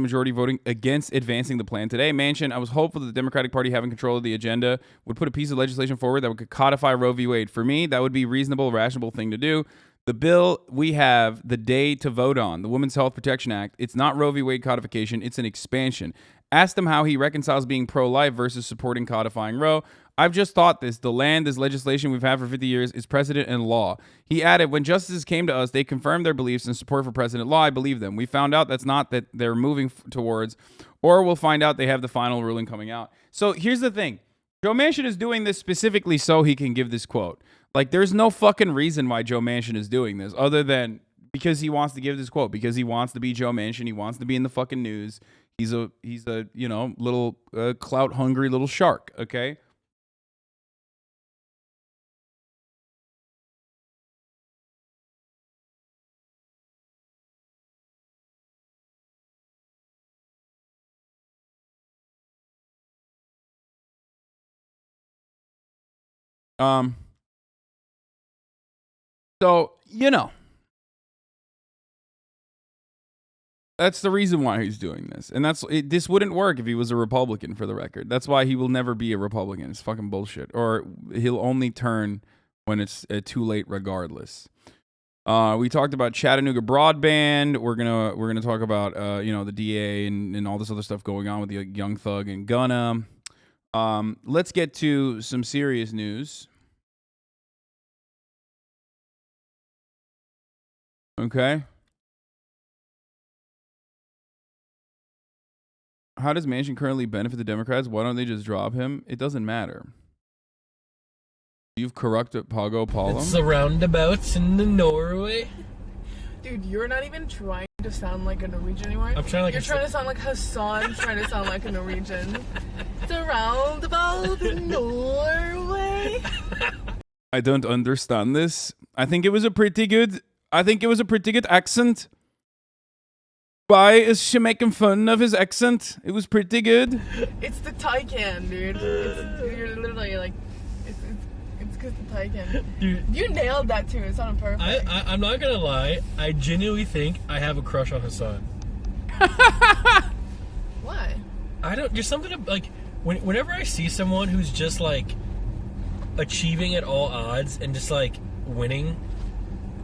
Speaker 1: majority voting against advancing the plan today. Manchin, I was hopeful that the Democratic Party having control of the agenda would put a piece of legislation forward that would codify Roe v. Wade. For me, that would be a reasonable, rational thing to do. The bill we have the day to vote on, the Women's Health Protection Act, it's not Roe v. Wade codification, it's an expansion. Ask him how he reconciles being pro-life versus supporting codifying Roe. I've just thought this. The land, this legislation we've had for 50 years is precedent and law. He added, when justices came to us, they confirmed their beliefs and support for precedent law. I believe them. We found out that's not that they're moving towards, or we'll find out they have the final ruling coming out. So here's the thing. Joe Manchin is doing this specifically so he can give this quote. Like, there's no fucking reason why Joe Manchin is doing this other than because he wants to give this quote, because he wants to be Joe Manchin. He wants to be in the fucking news. He's a little clout hungry little shark. Okay. So, that's the reason why he's doing this. And this wouldn't work if he was a Republican, for the record. That's why he will never be a Republican. It's fucking bullshit. Or he'll only turn when it's too late regardless. We talked about Chattanooga broadband. We're gonna talk about the DA and all this other stuff going on with the Young Thug and Gunna. Let's get to some serious news. Okay. How does Manchin currently benefit the Democrats? Why don't they just drop him? It doesn't matter. You've corrupted Pago Palom.
Speaker 3: It's the roundabouts in the Norway.
Speaker 4: Dude, you're not even trying to sound like a Norwegian anymore.
Speaker 3: I'm trying
Speaker 4: You're trying to sound like Hasan, trying to sound like a Norwegian. It's a roundabout in Norway.
Speaker 1: I don't understand this. I think it was a pretty good accent. Why is she making fun of his accent? It was pretty good.
Speaker 4: It's the Taycan, dude. You're literally like, it's because the Taycan. Dude, you nailed that too. It sounded perfect.
Speaker 3: I'm not gonna lie. I genuinely think I have a crush on Hasan.
Speaker 4: Why?
Speaker 3: I don't. There's something like whenever I see someone who's just like achieving at all odds and just like winning,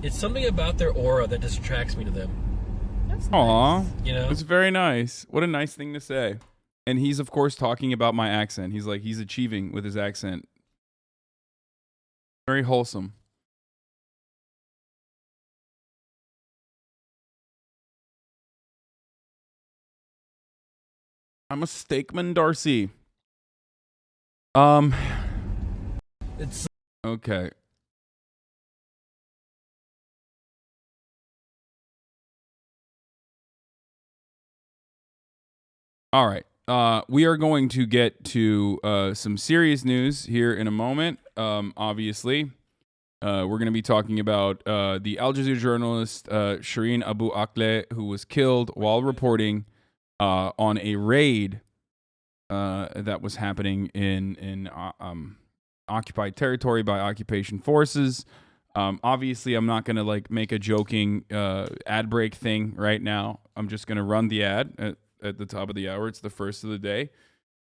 Speaker 3: it's something about their aura that just attracts me to them.
Speaker 4: That's
Speaker 1: Aw,
Speaker 4: nice.
Speaker 3: You know,
Speaker 1: it's very nice. What a nice thing to say. And he's of course talking about my accent. He's like he's achieving with his accent. Very wholesome. I'm a Steakman Darcy.
Speaker 3: it's
Speaker 1: Okay. All right. We are going to get to some serious news here in a moment. Obviously, we're going to be talking about the Al Jazeera journalist Shireen Abu Akleh, who was killed while reporting on a raid that was happening in occupied territory by occupation forces. Obviously, I'm not going to like make a joking ad break thing right now. I'm just going to run the ad at the top of the hour. It's the first of the day.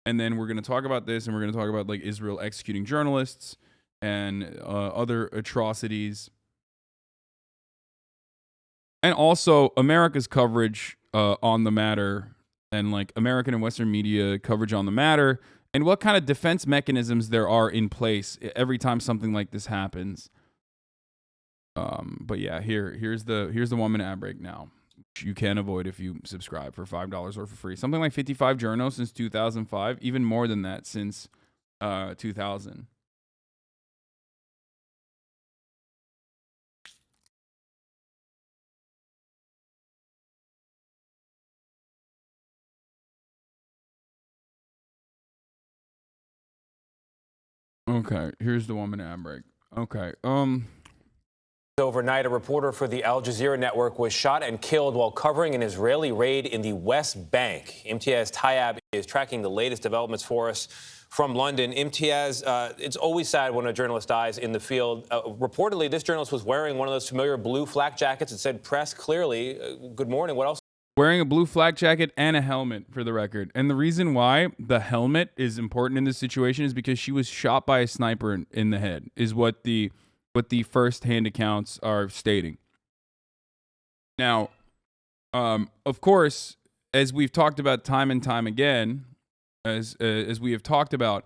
Speaker 1: And then we're going to talk about this, and we're going to talk about like Israel executing journalists and other atrocities. And also America's coverage on the matter, and like American and Western media coverage on the matter, and what kind of defense mechanisms there are in place every time something like this happens. But yeah, here's the 1 minute ad break now. You can avoid if you subscribe for $5 or for free. Something like 55 journos since 2005, even more than that since 2000. Okay, here's the 1 minute ad break. Okay,
Speaker 5: Overnight, a reporter for the Al Jazeera network was shot and killed while covering an Israeli raid in the West Bank. Imtiaz Tayyab is tracking the latest developments for us from London. Imtiaz, it's always sad when a journalist dies in the field. Reportedly, this journalist was wearing one of those familiar blue flak jackets. It said press clearly. Good morning. What else?
Speaker 1: wearing a blue flak jacket and a helmet, for the record. And the reason why the helmet is important in this situation is because she was shot by a sniper in the head, is what the first-hand accounts are stating. Now, of course, as we've talked about time and time again, as we have talked about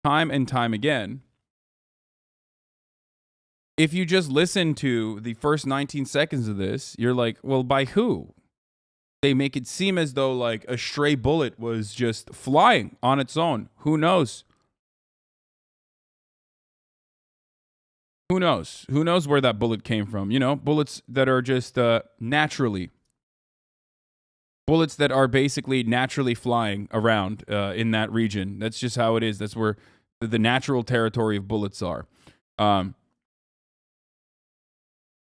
Speaker 1: time and time again, if you just listen to the first 19 seconds of this, you're like, well, by who? They make it seem as though like a stray bullet was just flying on its own. Who knows? Who knows? Who knows where that bullet came from? You know, bullets that are just bullets that are basically naturally flying around in that region. That's just how it is. That's where the natural territory of bullets are.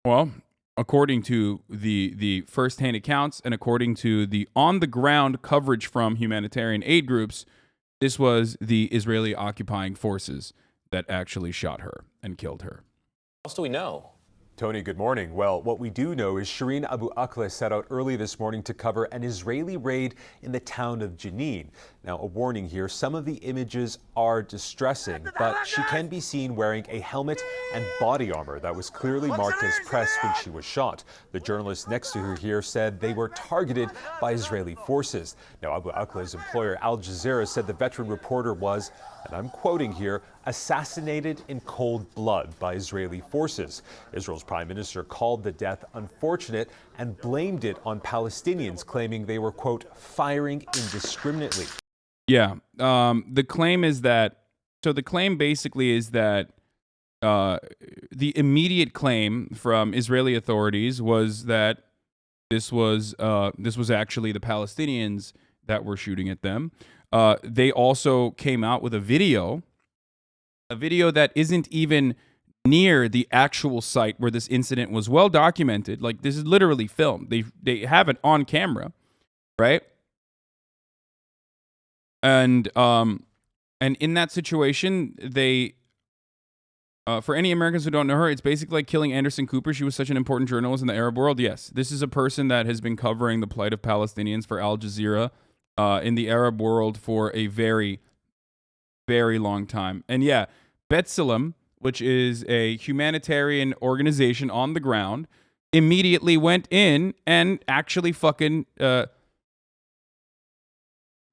Speaker 1: Well, according to the first-hand accounts and according to the on-the-ground coverage from humanitarian aid groups, this was the Israeli occupying forces that actually shot her and killed her.
Speaker 5: What else do we know?
Speaker 6: Tony, good morning. Well, what we do know is Shireen Abu Akleh set out early this morning to cover an Israeli raid in the town of Jenin. Now, a warning here, some of the images are distressing, but she can be seen wearing a helmet and body armor that was clearly marked as press when she was shot. The journalist next to her here said they were targeted by Israeli forces. Now, Abu Akleh's employer, Al Jazeera, said the veteran reporter was, and I'm quoting here, assassinated in cold blood by Israeli forces. Israel's prime minister called the death unfortunate and blamed it on Palestinians, claiming they were, quote, firing indiscriminately.
Speaker 1: Yeah. The claim is that, so the claim basically is that the immediate claim from Israeli authorities was that this was actually the Palestinians that were shooting at them. They also came out with a video that isn't even near the actual site where this incident was well documented. Like, this is literally filmed. They have it on camera, right? And in that situation, they for any Americans who don't know her, it's basically like killing Anderson Cooper. She was such an important journalist in the Arab world. Yes, this is a person that has been covering the plight of Palestinians for Al Jazeera in the Arab world for a very, very long time. And yeah, B'Tselem, which is a humanitarian organization on the ground, immediately went in and actually fucking the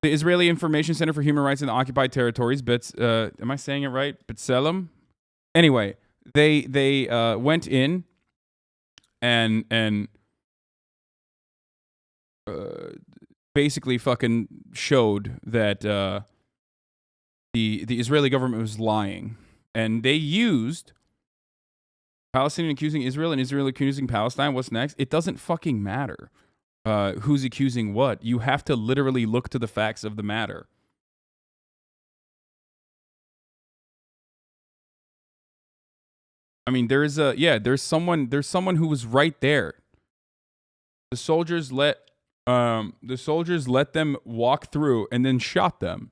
Speaker 1: Israeli Information Center for Human Rights in the Occupied Territories, am I saying it right? B'Tselem? Anyway, they went in and basically fucking showed that the Israeli government was lying. And they used Palestinian accusing Israel and Israel accusing Palestine. What's next? It doesn't fucking matter who's accusing what. You have to literally look to the facts of the matter. I mean, there's someone who was right there. The soldiers let them walk through and then shot them.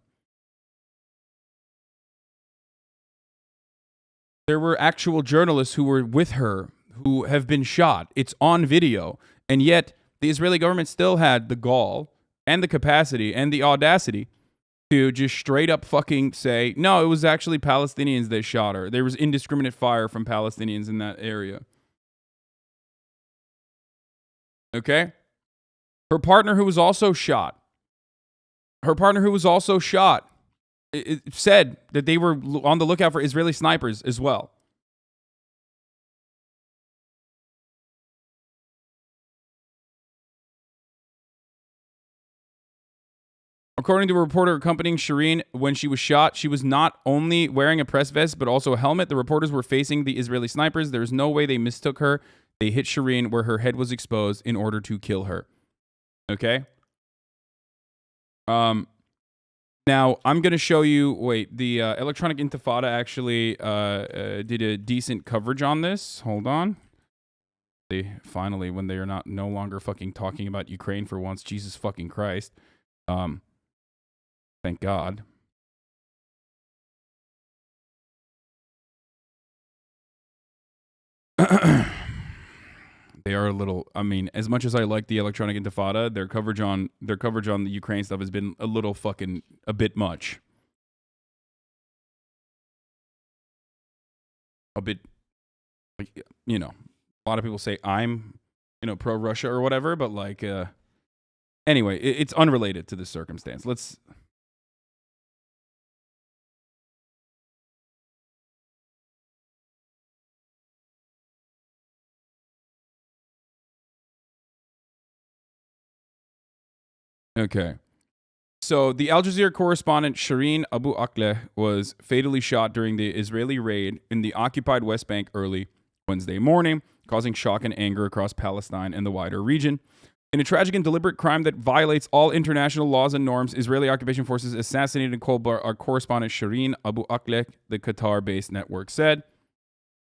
Speaker 1: There were actual journalists who were with her who have been shot. It's on video. And yet the Israeli government still had the gall and the capacity and the audacity to just straight up fucking say, no, it was actually Palestinians that shot her. There was indiscriminate fire from Palestinians in that area. Okay? Her partner who was also shot, it said that they were on the lookout for Israeli snipers as well. According to a reporter accompanying Shireen when she was shot, she was not only wearing a press vest, but also a helmet. The reporters were facing the Israeli snipers. There's no way they mistook her. They hit Shireen where her head was exposed in order to kill her. Okay? Now, I'm going to show you, wait, the Electronic Intifada actually did a decent coverage on this. Hold on. They finally, when they are no longer fucking talking about Ukraine for once, Jesus fucking Christ. Thank God. They are a little, I mean, as much as I like the Electronic Intifada, their coverage on the Ukraine stuff has been a little fucking a bit much. A bit, like, you know, a lot of people say I'm, pro Russia or whatever, but like anyway, it's unrelated to this circumstance. Let's Okay. So the Al Jazeera correspondent Shireen Abu Akleh was fatally shot during the Israeli raid in the occupied West Bank early Wednesday morning, causing shock and anger across Palestine and the wider region. In a tragic and deliberate crime that violates all international laws and norms, Israeli occupation forces assassinated our correspondent Shireen Abu Akleh, the Qatar-based network said.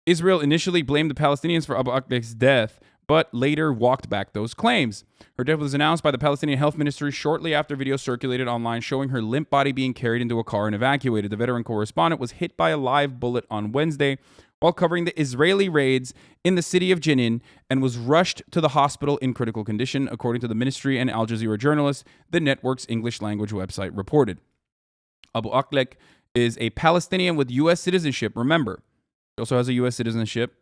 Speaker 1: Israel initially blamed the Palestinians for Abu Akleh's death, but later walked back those claims. Her death was announced by the Palestinian Health Ministry shortly after video circulated online showing her limp body being carried into a car and evacuated. The veteran correspondent was hit by a live bullet on Wednesday while covering the Israeli raids in the city of Jenin and was rushed to the hospital in critical condition, according to the ministry and Al Jazeera journalists, the network's English language website reported. Abu Akleh is a Palestinian with U.S. citizenship. Remember, she also has a U.S. citizenship.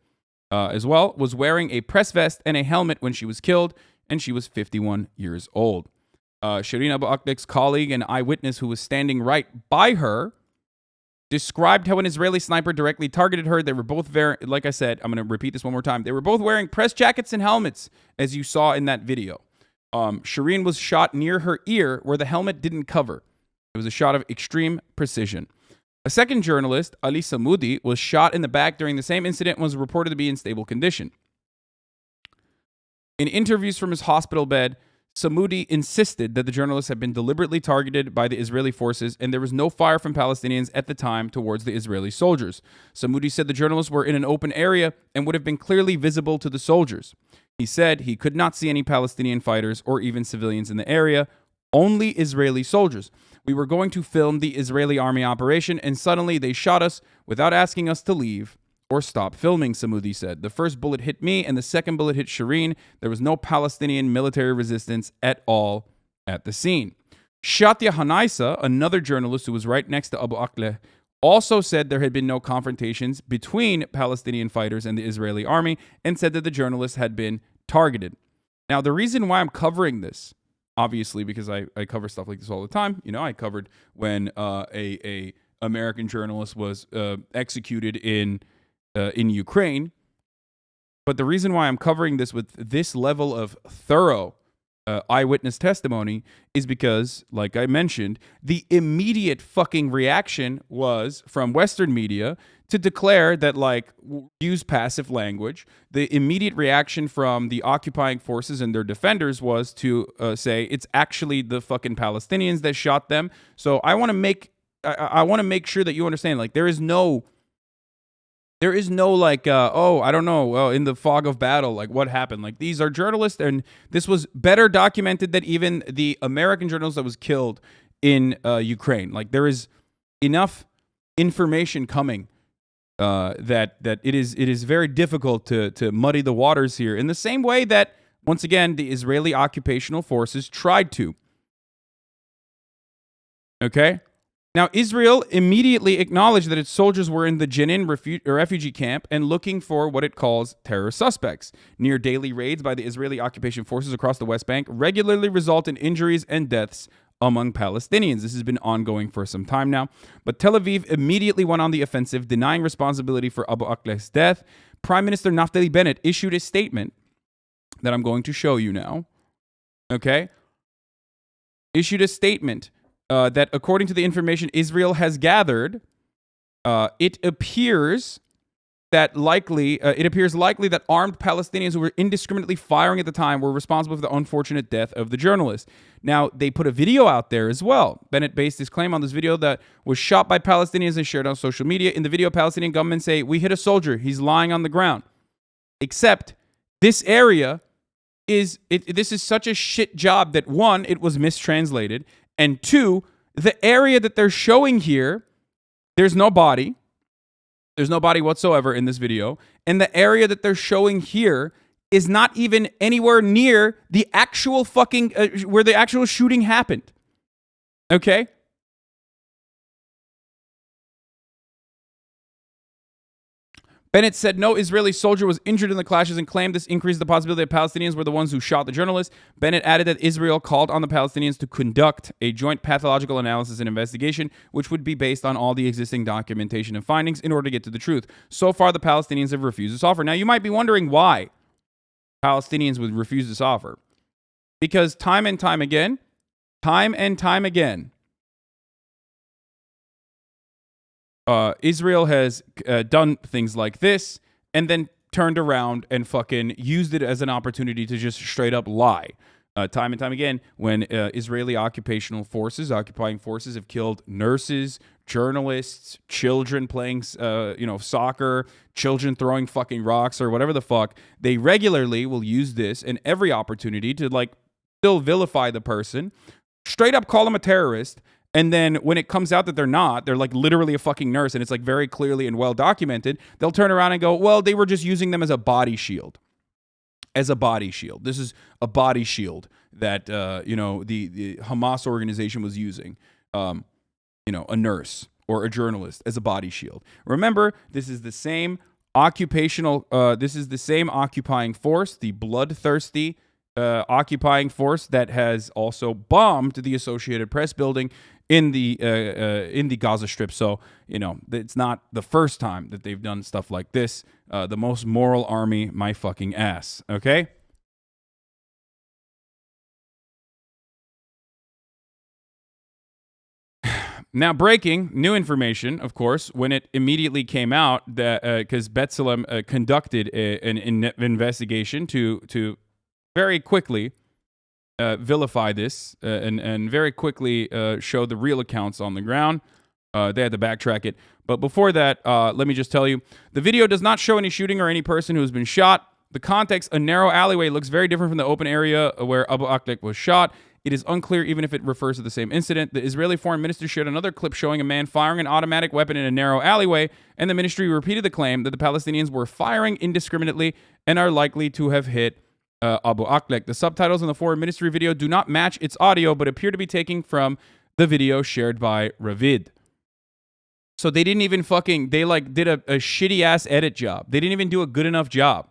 Speaker 1: As well, was wearing a press vest and a helmet when she was killed, and she was 51 years old. Shireen Abu Akleh's colleague and eyewitness who was standing right by her described how an Israeli sniper directly targeted her. They were both like I said, I'm going to repeat this one more time. They were both wearing press jackets and helmets, as you saw in that video. Shireen was shot near her ear where the helmet didn't cover. It was a shot of extreme precision. A second journalist, Ali Samoudi, was shot in the back during the same incident and was reported to be in stable condition. In interviews from his hospital bed, Samoudi insisted that the journalist had been deliberately targeted by the Israeli forces and there was no fire from Palestinians at the time towards the Israeli soldiers. Samoudi said the journalists were in an open area and would have been clearly visible to the soldiers. He said he could not see any Palestinian fighters or even civilians in the area, only Israeli soldiers. We were going to film the Israeli army operation, and suddenly they shot us without asking us to leave or stop filming, Samoudi said. The first bullet hit me, and the second bullet hit Shireen. There was no Palestinian military resistance at all at the scene. Shatia Hanaisa, another journalist who was right next to Abu Akleh, also said there had been no confrontations between Palestinian fighters and the Israeli army and said that the journalist had been targeted. Now, the reason why I'm covering this, obviously, because I cover stuff like this all the time. You know, I covered when a American journalist was executed in Ukraine. But the reason why I'm covering this with this level of thorough eyewitness testimony is because, like I mentioned, the immediate fucking reaction was from Western media to declare that, like, use passive language. The immediate reaction from the occupying forces and their defenders was to say it's actually the fucking Palestinians that shot them. So I want to make sure that you understand, like, there is no like, oh, I don't know, in the fog of battle, like what happened. Like, these are journalists, and this was better documented than even the American journalist that was killed in Ukraine. Like, there is enough information coming that it is very difficult to muddy the waters here, in the same way that, once again, the Israeli occupational forces tried to. Okay? Now, Israel immediately acknowledged that its soldiers were in the Jenin refugee camp and looking for what it calls terror suspects. Near daily raids by the Israeli occupation forces across the West Bank regularly result in injuries and deaths among Palestinians. This has been ongoing for some time now. But Tel Aviv immediately went on the offensive, denying responsibility for Abu Akleh's death. Prime Minister Naftali Bennett issued a statement that I'm going to show you now. Okay? Issued a statement that, according to the information Israel has gathered, it appears likely that armed Palestinians who were indiscriminately firing at the time were responsible for the unfortunate death of the journalist. Now, they put a video out there as well. Bennett based his claim on this video that was shot by Palestinians and shared on social media. In the video, Palestinian gunmen say, "We hit a soldier. He's lying on the ground." Except this area this is such a shit job that, one, it was mistranslated, and two, the area that they're showing here, there's no body. There's no body whatsoever in this video. And the area that they're showing here is not even anywhere near the actual fucking, where the actual shooting happened. Okay? Bennett said no Israeli soldier was injured in the clashes and claimed this increased the possibility that Palestinians were the ones who shot the journalist. Bennett added that Israel called on the Palestinians to conduct a joint pathological analysis and investigation, which would be based on all the existing documentation and findings in order to get to the truth. So far, the Palestinians have refused this offer. Now, you might be wondering why Palestinians would refuse this offer. Because time and time again, Israel has done things like this and then turned around and fucking used it as an opportunity to just straight up lie. Time and time again, when Israeli occupying forces have killed nurses, journalists, children playing, soccer, children throwing fucking rocks or whatever the fuck, they regularly will use this and every opportunity to, like, still vilify the person, straight up call them a terrorist. And then when it comes out that they're not, they're like literally a fucking nurse and it's like very clearly and well documented, they'll turn around and go, well, they were just using them as a body shield. As a body shield. This is a body shield that, the Hamas organization was using, a nurse or a journalist as a body shield. Remember, this is the same occupying force, the bloodthirsty occupying force that has also bombed the Associated Press building in the Gaza Strip. So, it's not the first time that they've done stuff like this. The most moral army, my fucking ass. Okay? Now, breaking new information, of course, when it immediately came out that because B'Tselem conducted an investigation to very quickly vilify this and very quickly show the real accounts on the ground. They had to backtrack it. But before that, let me just tell you, the video does not show any shooting or any person who's been shot. The context, a narrow alleyway, looks very different from the open area where Abu Akleh was shot. It is unclear even if it refers to the same incident. The Israeli foreign minister shared another clip showing a man firing an automatic weapon in a narrow alleyway, and the ministry repeated the claim that the Palestinians were firing indiscriminately and are likely to have hit Abu Akleh. The subtitles in the Foreign Ministry video do not match its audio, but appear to be taken from the video shared by Ravid. So they didn't even fucking, they like did a shitty ass edit job. They didn't even do a good enough job.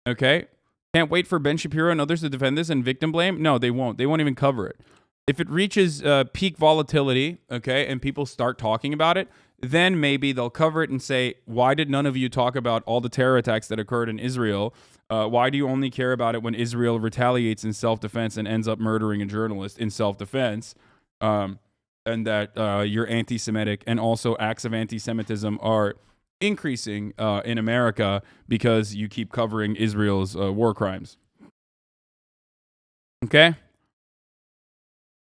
Speaker 1: Okay? Can't wait for Ben Shapiro and others to defend this and victim blame? No, they won't. They won't even cover it. If it reaches peak volatility, okay, and people start talking about it, then maybe they'll cover it and say, why did none of you talk about all the terror attacks that occurred in Israel? Why do you only care about it when Israel retaliates in self-defense and ends up murdering a journalist in self-defense? And that you're anti-Semitic, and also acts of anti-Semitism are increasing in America because you keep covering Israel's war crimes. Okay?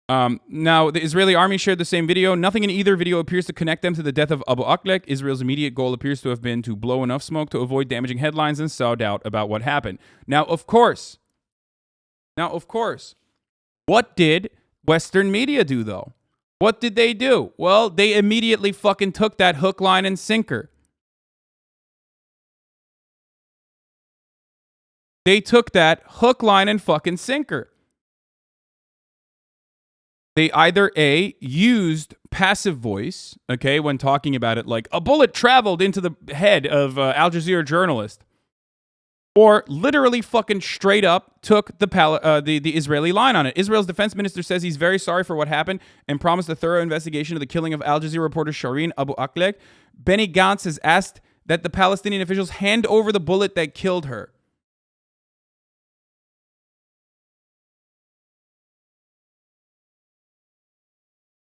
Speaker 1: Now, the Israeli army shared the same video. Nothing in either video appears to connect them to the death of Abu Akleh. Israel's immediate goal appears to have been to blow enough smoke to avoid damaging headlines and sow doubt about what happened. Now, of course, what did Western media do, though? What did they do? Well, they immediately fucking took that hook, line, and sinker. They took that hook, line, and fucking sinker. They either A, used passive voice, okay, when talking about it, like a bullet traveled into the head of Al Jazeera journalist, or literally fucking straight up took the Israeli line on it. Israel's defense minister says he's very sorry for what happened and promised a thorough investigation of the killing of Al Jazeera reporter Shireen Abu Akleh. Benny Gantz has asked that the Palestinian officials hand over the bullet that killed her.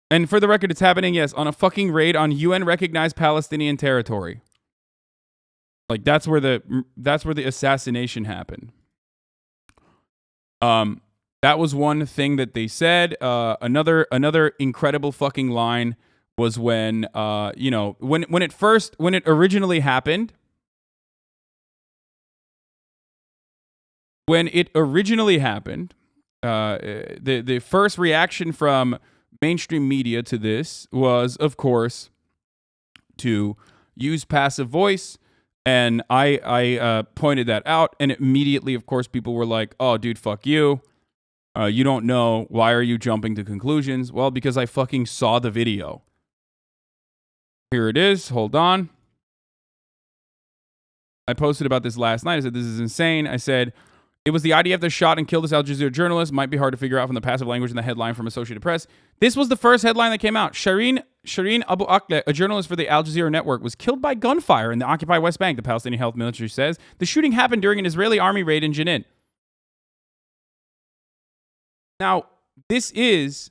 Speaker 1: And for the record, it's happening, yes, on a fucking raid on UN-recognized Palestinian territory. Like, that's where the assassination happened. That was one thing that they said. Another incredible fucking line was when when it originally happened. The first reaction from mainstream media to this was, of course, to use passive voice, and I pointed that out, and immediately, of course, people were like, "Oh, dude, fuck you. You don't know. Why are you jumping to conclusions?" Well, because I fucking saw the video. Here it is. Hold on. I posted about this last night. I said, this is insane. I said, it was the IDF that shot and killed this Al Jazeera journalist. Might be hard to figure out from the passive language in the headline from Associated Press. This was the first headline that came out. Shireen Abu Akleh, a journalist for the Al Jazeera network, was killed by gunfire in the occupied West Bank, the Palestinian Health Ministry says. The shooting happened during an Israeli army raid in Jenin. Now, this is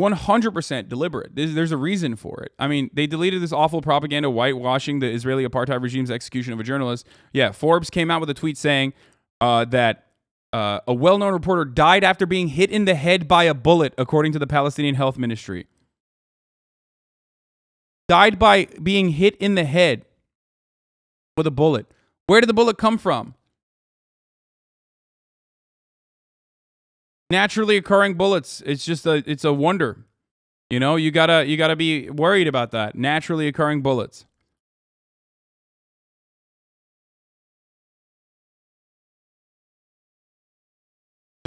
Speaker 1: 100% deliberate. There's a reason for it. I mean, they deleted this awful propaganda whitewashing the Israeli apartheid regime's execution of a journalist. Yeah, Forbes came out with a tweet saying that a well-known reporter died after being hit in the head by a bullet, according to the Palestinian Health Ministry. Died by being hit in the head with a bullet. Where did the bullet come from? Naturally occurring bullets. It's a wonder. You know, you gotta be worried about that. Naturally occurring bullets.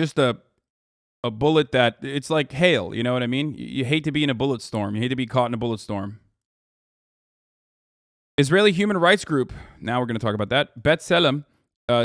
Speaker 1: Just a bullet that, it's like hail, you know what I mean? You hate to be in a bullet storm. You hate to be caught in a bullet storm. Israeli human rights group, now we're going to talk about that, Bet Selem,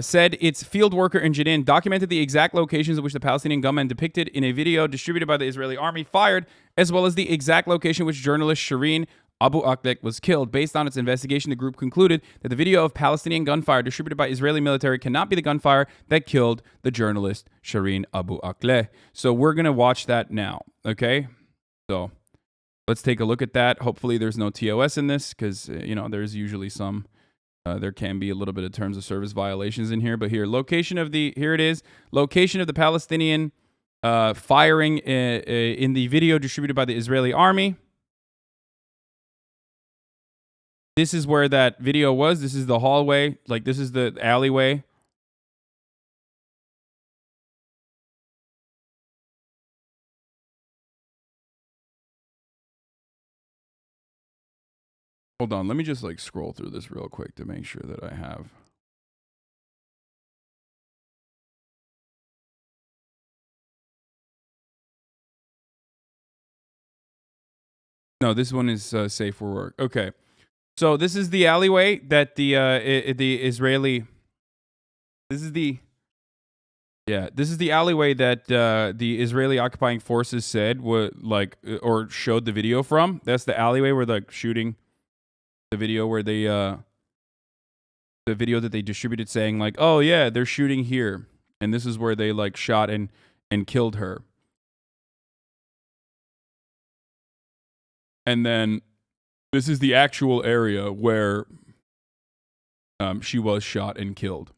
Speaker 1: said its field worker in Jenin documented the exact locations at which the Palestinian gunmen depicted in a video distributed by the Israeli army fired, as well as the exact location which journalist Shireen Abu Akleh was killed. Based on its investigation, the group concluded that the video of Palestinian gunfire distributed by Israeli military cannot be the gunfire that killed the journalist Shireen Abu Akleh. So we're going to watch that now, okay? So let's take a look at that. Hopefully there's no TOS in this because, there's usually some. There can be a little bit of terms of service violations in here. But here, here it is. Location of the Palestinian firing in the video distributed by the Israeli army. This is where that video was. This is the hallway. Like, this is the alleyway. Hold on. Let me just, scroll through this real quick to make sure that I have No, this one is safe for work. Okay. So this is the alleyway that the Israeli... This is the alleyway that the Israeli occupying forces said or showed the video from. That's the alleyway where the shooting, the video where they the video that they distributed saying like, oh yeah, they're shooting here, and this is where they like shot and killed her. And then this is the actual area where she was shot and killed.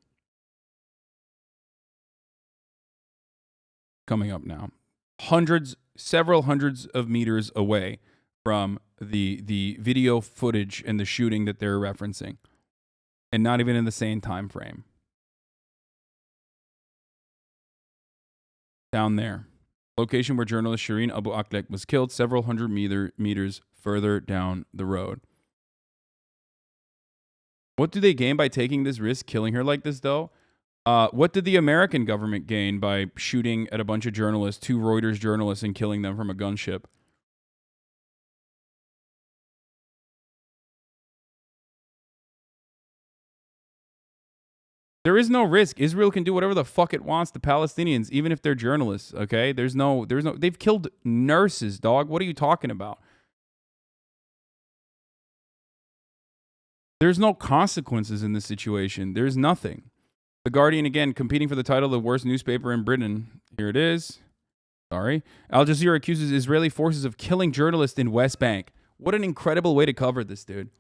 Speaker 1: Coming up now. Several hundreds of meters away from the video footage and the shooting that they're referencing. And not even in the same time frame. Down there. Location where journalist Shireen Abu Akleh was killed several hundred meters further down the road. What do they gain by taking this risk, killing her like this, though? What did the American government gain by shooting at a bunch of journalists, 2 Reuters journalists, and killing them from a gunship? There is no risk. Israel can do whatever the fuck it wants to Palestinians, even if they're journalists, okay? They've killed nurses, dog. What are you talking about? There's no consequences in this situation. There's nothing. The Guardian, again, competing for the title of the worst newspaper in Britain. Here it is. Sorry. Al Jazeera accuses Israeli forces of killing journalists in West Bank. What an incredible way to cover this, dude.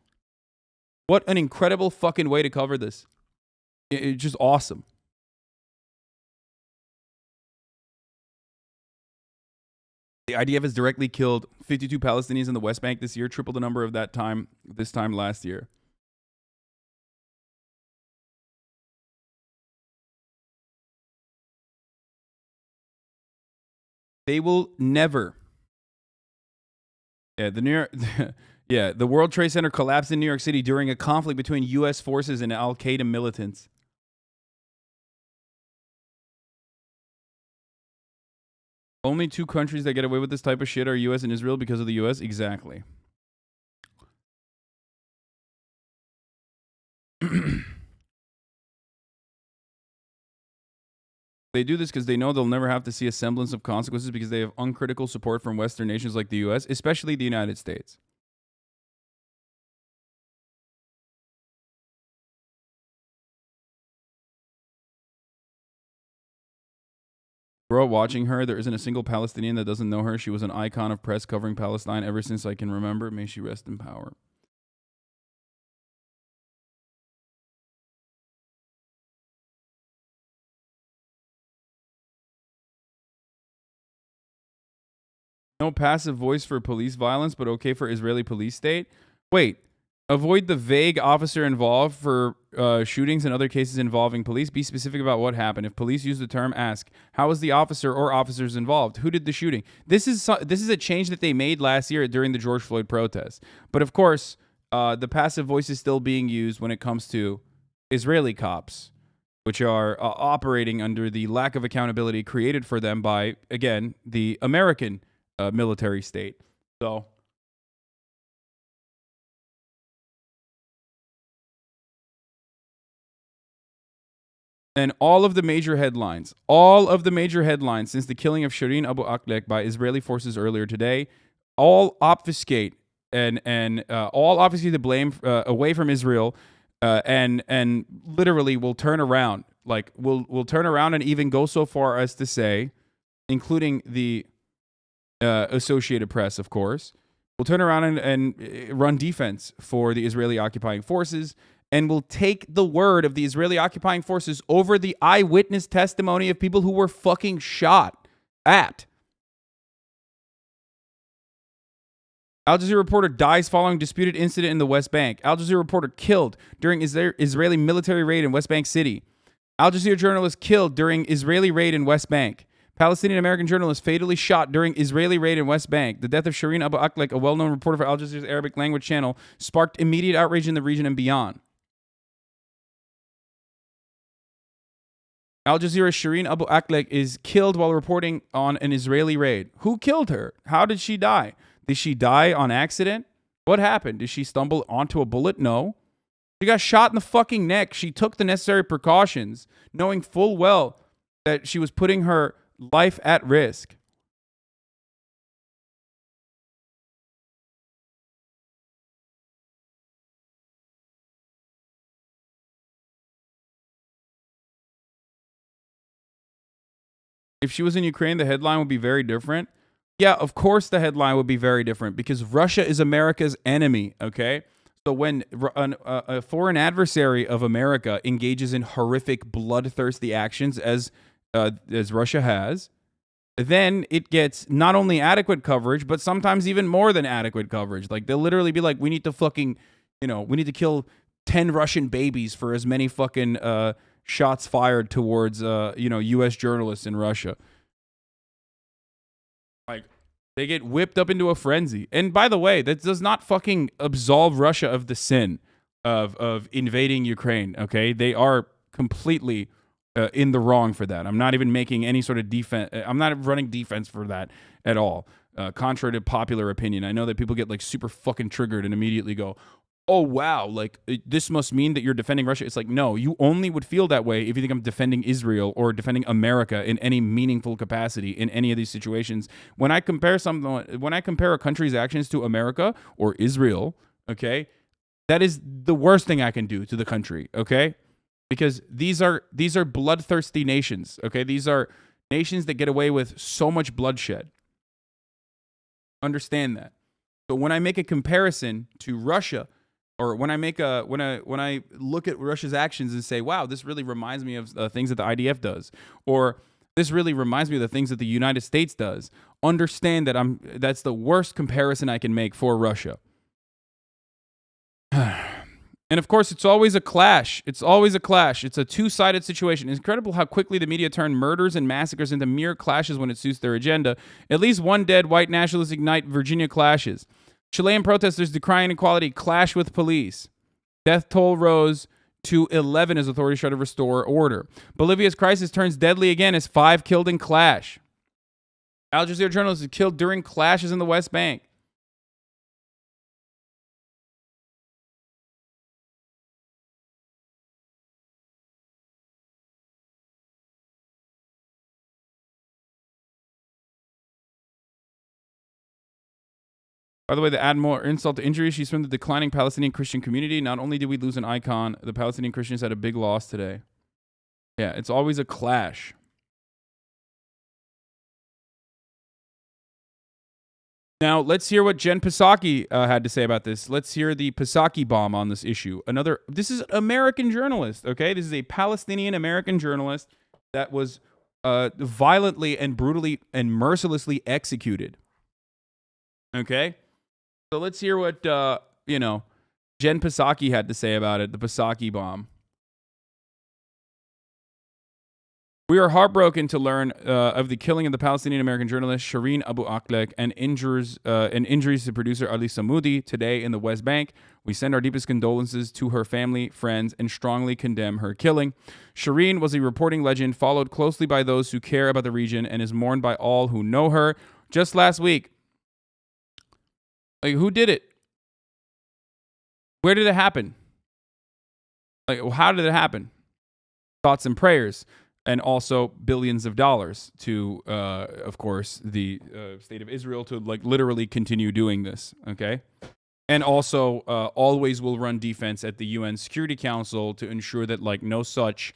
Speaker 1: What an incredible fucking way to cover this. It's just awesome. The IDF has directly killed 52 Palestinians in the West Bank this year, triple the number of this time last year. They will never. Yeah, the World Trade Center collapsed in New York City during a conflict between U.S. forces and Al-Qaeda militants. Only 2 countries that get away with this type of shit are U.S. and Israel because of the U.S.? Exactly. They do this because they know they'll never have to see a semblance of consequences because they have uncritical support from Western nations like the U.S., especially the United States. Bro, watching her, there isn't a single Palestinian that doesn't know her. She was an icon of press covering Palestine ever since I can remember. May she rest in power. No passive voice for police violence, but okay for Israeli police state? Wait. Avoid the vague officer involved for shootings and other cases involving police. Be specific about what happened. If police use the term, ask, how was the officer or officers involved? Who did the shooting? This is a change that they made last year during the George Floyd protests. But of course, the passive voice is still being used when it comes to Israeli cops, which are operating under the lack of accountability created for them by, again, the American military state. So... And all of the major headlines since the killing of Shireen Abu Akleh by Israeli forces earlier today, all obfuscate and all obfuscate the blame away from Israel, and literally will turn around. Like will turn around and even go so far as to say, including the Associated Press, of course, will turn around and run defense for the Israeli occupying forces. And will take the word of the Israeli occupying forces over the eyewitness testimony of people who were fucking shot at. Al Jazeera reporter dies following disputed incident in the West Bank. Al Jazeera reporter killed during Israeli military raid in West Bank City. Al Jazeera journalist killed during Israeli raid in West Bank. Palestinian-American journalist fatally shot during Israeli raid in West Bank. The death of Shireen Abu Akleh, a well-known reporter for Al Jazeera's Arabic language channel, sparked immediate outrage in the region and beyond. Al Jazeera's Shireen Abu Akleh is killed while reporting on an Israeli raid. Who killed her? How did she die? Did she die on accident? What happened? Did she stumble onto a bullet? No. She got shot in the fucking neck. She took the necessary precautions, knowing full well that she was putting her life at risk. If she was in Ukraine, the headline would be very different. Yeah, of course the headline would be very different because Russia is America's enemy, okay? So when a foreign adversary of America engages in horrific, bloodthirsty actions, as Russia has, then it gets not only adequate coverage, but sometimes even more than adequate coverage. Like, they'll literally be like, we need to fucking, we need to kill 10 Russian babies for as many fucking shots fired towards, U.S. journalists in Russia. Like, they get whipped up into a frenzy. And by the way, that does not fucking absolve Russia of the sin of invading Ukraine, okay? They are completely in the wrong for that. I'm not even making any sort of defense. I'm not running defense for that at all. Contrary to popular opinion. I know that people get like super fucking triggered and immediately go, oh, wow, like this must mean that you're defending Russia. It's like, no, you only would feel that way if you think I'm defending Israel or defending America in any meaningful capacity in any of these situations. When I compare a country's actions to America or Israel, okay, that is the worst thing I can do to the country, okay? Because these are bloodthirsty nations, okay? These are nations that get away with so much bloodshed. Understand that. But when I make a comparison to Russia, or when I look at Russia's actions and say, wow, this really reminds me of things that the IDF does, or this really reminds me of the things that the United States does, understand that that's the worst comparison I can make for Russia. And of course, it's always a clash. It's always a clash. It's a two-sided situation. It's incredible how quickly the media turn murders and massacres into mere clashes when it suits their agenda. At least one dead white nationalists ignite Virginia clashes. Chilean protesters decrying inequality clash with police. Death toll rose to 11 as authorities try to restore order. Bolivia's crisis turns deadly again as 5 killed in clash. Al Jazeera journalists are killed during clashes in the West Bank. By the way, to add more insult to injury, she's from the declining Palestinian Christian community. Not only did we lose an icon, the Palestinian Christians had a big loss today. Yeah, it's always a clash. Now, let's hear what Jen Psaki had to say about this. Let's hear the Psaki bomb on this issue. This is an American journalist, okay? This is a Palestinian American journalist that was violently and brutally and mercilessly executed. Okay? So let's hear what, Jen Psaki had to say about it, the Psaki bomb. We are heartbroken to learn of the killing of the Palestinian-American journalist Shireen Abu Akleh and injuries to producer Ali Samoudi today in the West Bank. We send our deepest condolences to her family, friends, and strongly condemn her killing. Shireen was a reporting legend followed closely by those who care about the region and is mourned by all who know her. Just last week, like, who did it? Where did it happen? Like, how did it happen? Thoughts and prayers. And also billions of dollars to, of course, the state of Israel to, like, literally continue doing this, okay? And also always will run defense at the UN Security Council to ensure that, like, no such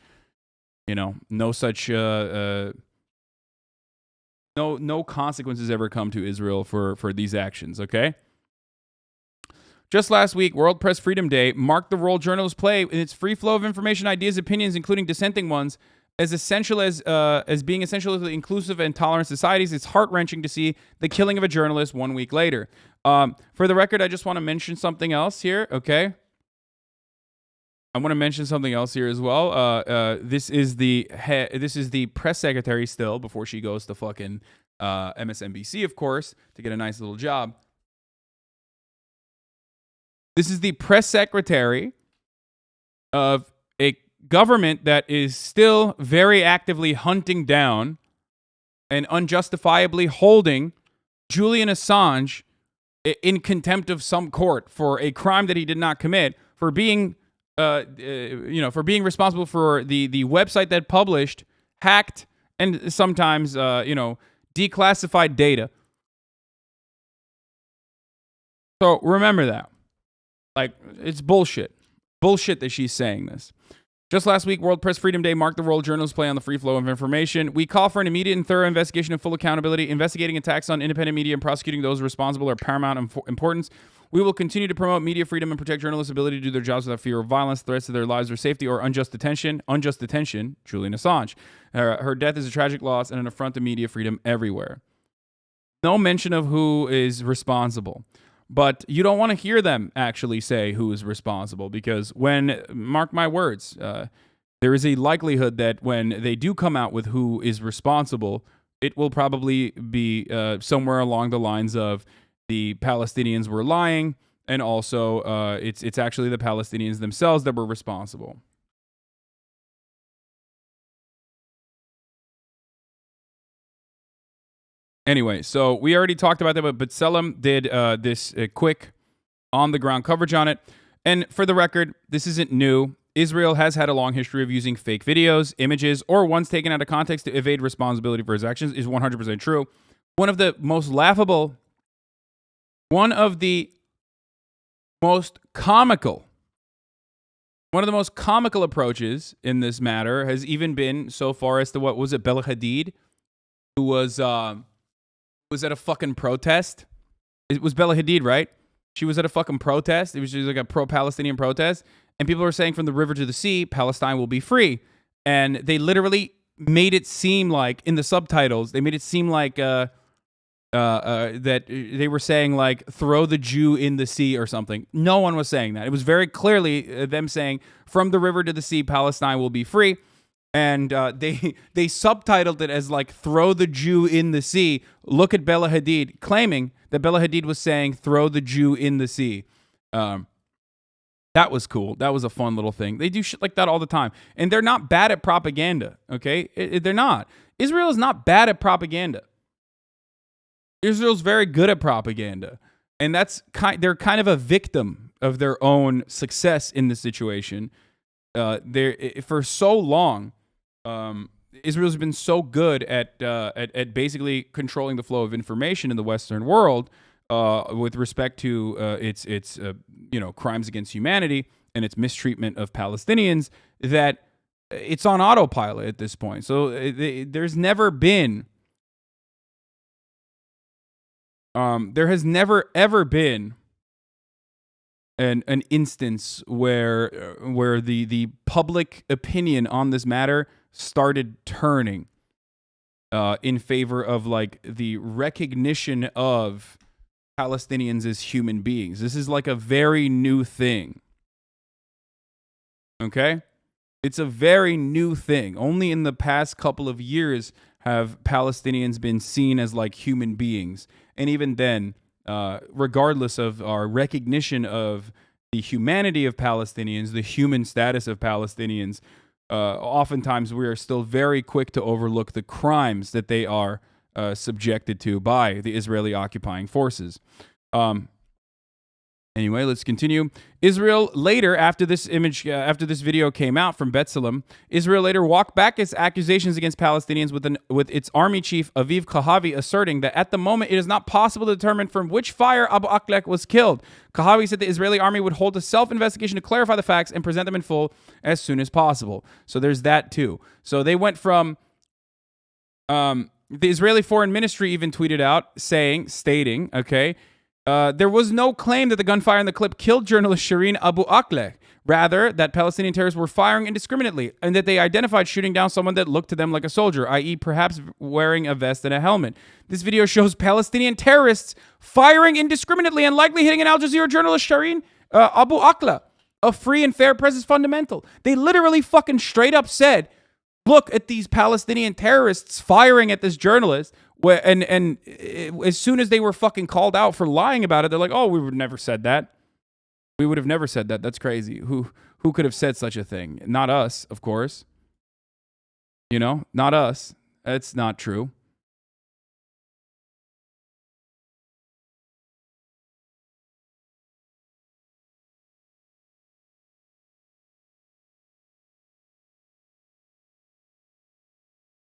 Speaker 1: consequences ever come to Israel for these actions, okay? Just last week, World Press Freedom Day marked the role journalists play in its free flow of information, ideas, opinions, including dissenting ones, as essential as being essential to inclusive and tolerant societies. It's heart-wrenching to see the killing of a journalist 1 week later. For the record, I just want to mention something else here, okay? I want to mention something else here as well. This is the press secretary still, before she goes to fucking MSNBC, of course, to get a nice little job. This is the press secretary of a government that is still very actively hunting down and unjustifiably holding Julian Assange in contempt of some court for a crime that he did not commit, for being, for being responsible for the website that published hacked and sometimes, declassified data. So remember that. Like, it's bullshit. Bullshit that she's saying this. Just last week, World Press Freedom Day marked the role journalists play on the free flow of information. We call for an immediate and thorough investigation and full accountability. Investigating attacks on independent media and prosecuting those responsible are paramount importance. We will continue to promote media freedom and protect journalists' ability to do their jobs without fear of violence, threats to their lives or safety, or unjust detention. Unjust detention, Julian Assange. Her death is a tragic loss and an affront to media freedom everywhere. No mention of who is responsible. But you don't want to hear them actually say who is responsible, because mark my words, there is a likelihood that when they do come out with who is responsible, it will probably be somewhere along the lines of the Palestinians were lying, and also it's actually the Palestinians themselves that were responsible. Anyway, so we already talked about that, but B'Tselem did this quick on-the-ground coverage on it. And for the record, this isn't new. Israel has had a long history of using fake videos, images, or ones taken out of context to evade responsibility for its actions. Is 100% true. One of the most comical approaches in this matter has even been so far as to, what was it, Bella Hadid, who was at a fucking protest. It was Bella Hadid, right? She was at a fucking protest. It was just like a pro-Palestinian protest. And people were saying, from the river to the sea, Palestine will be free. And they literally made it seem like, in the subtitles, they made it seem like that they were saying, like, throw the Jew in the sea or something. No one was saying that. It was very clearly them saying, from the river to the sea, Palestine will be free. And they subtitled it as, like, throw the Jew in the sea. Look at Bella Hadid, claiming that Bella Hadid was saying, throw the Jew in the sea. That was cool. That was a fun little thing. They do shit like that all the time. And they're not bad at propaganda, okay? They're not. Israel is not bad at propaganda. Israel's very good at propaganda. And they're kind of a victim of their own success in this situation. For so long, Israel's been so good at basically controlling the flow of information in the Western world with respect to its crimes against humanity and its mistreatment of Palestinians, that it's on autopilot at this point. So there's never been, there has never ever been an instance where the public opinion on this matter started turning in favor of, like, the recognition of Palestinians as human beings. This is like a very new thing. Okay? It's a very new thing. Only in the past couple of years have Palestinians been seen as, like, human beings. And even then, regardless of our recognition of the humanity of Palestinians, the human status of Palestinians, oftentimes we are still very quick to overlook the crimes that they are subjected to by the Israeli occupying forces. Anyway, let's continue. Israel later, after this video came out from B'Tselem, Israel later walked back its accusations against Palestinians with its army chief Aviv Kohavi asserting that at the moment it is not possible to determine from which fire Abu Akleh was killed. Kohavi said the Israeli army would hold a self-investigation to clarify the facts and present them in full as soon as possible. So there's that too. So they went from the Israeli Foreign Ministry even tweeted out stating, okay, there was no claim that the gunfire in the clip killed journalist Shireen Abu Akleh. Rather, that Palestinian terrorists were firing indiscriminately and that they identified shooting down someone that looked to them like a soldier, i.e. perhaps wearing a vest and a helmet. This video shows Palestinian terrorists firing indiscriminately and likely hitting an Al Jazeera journalist, Shireen Abu Akleh. A free and fair press is fundamental. They literally fucking straight up said, look at these Palestinian terrorists firing at this journalist. And as soon as they were fucking called out for lying about it, they're like, oh, we would have never said that. We would have never said that. That's crazy. Who could have said such a thing? Not us, of course. You know, not us. That's not true.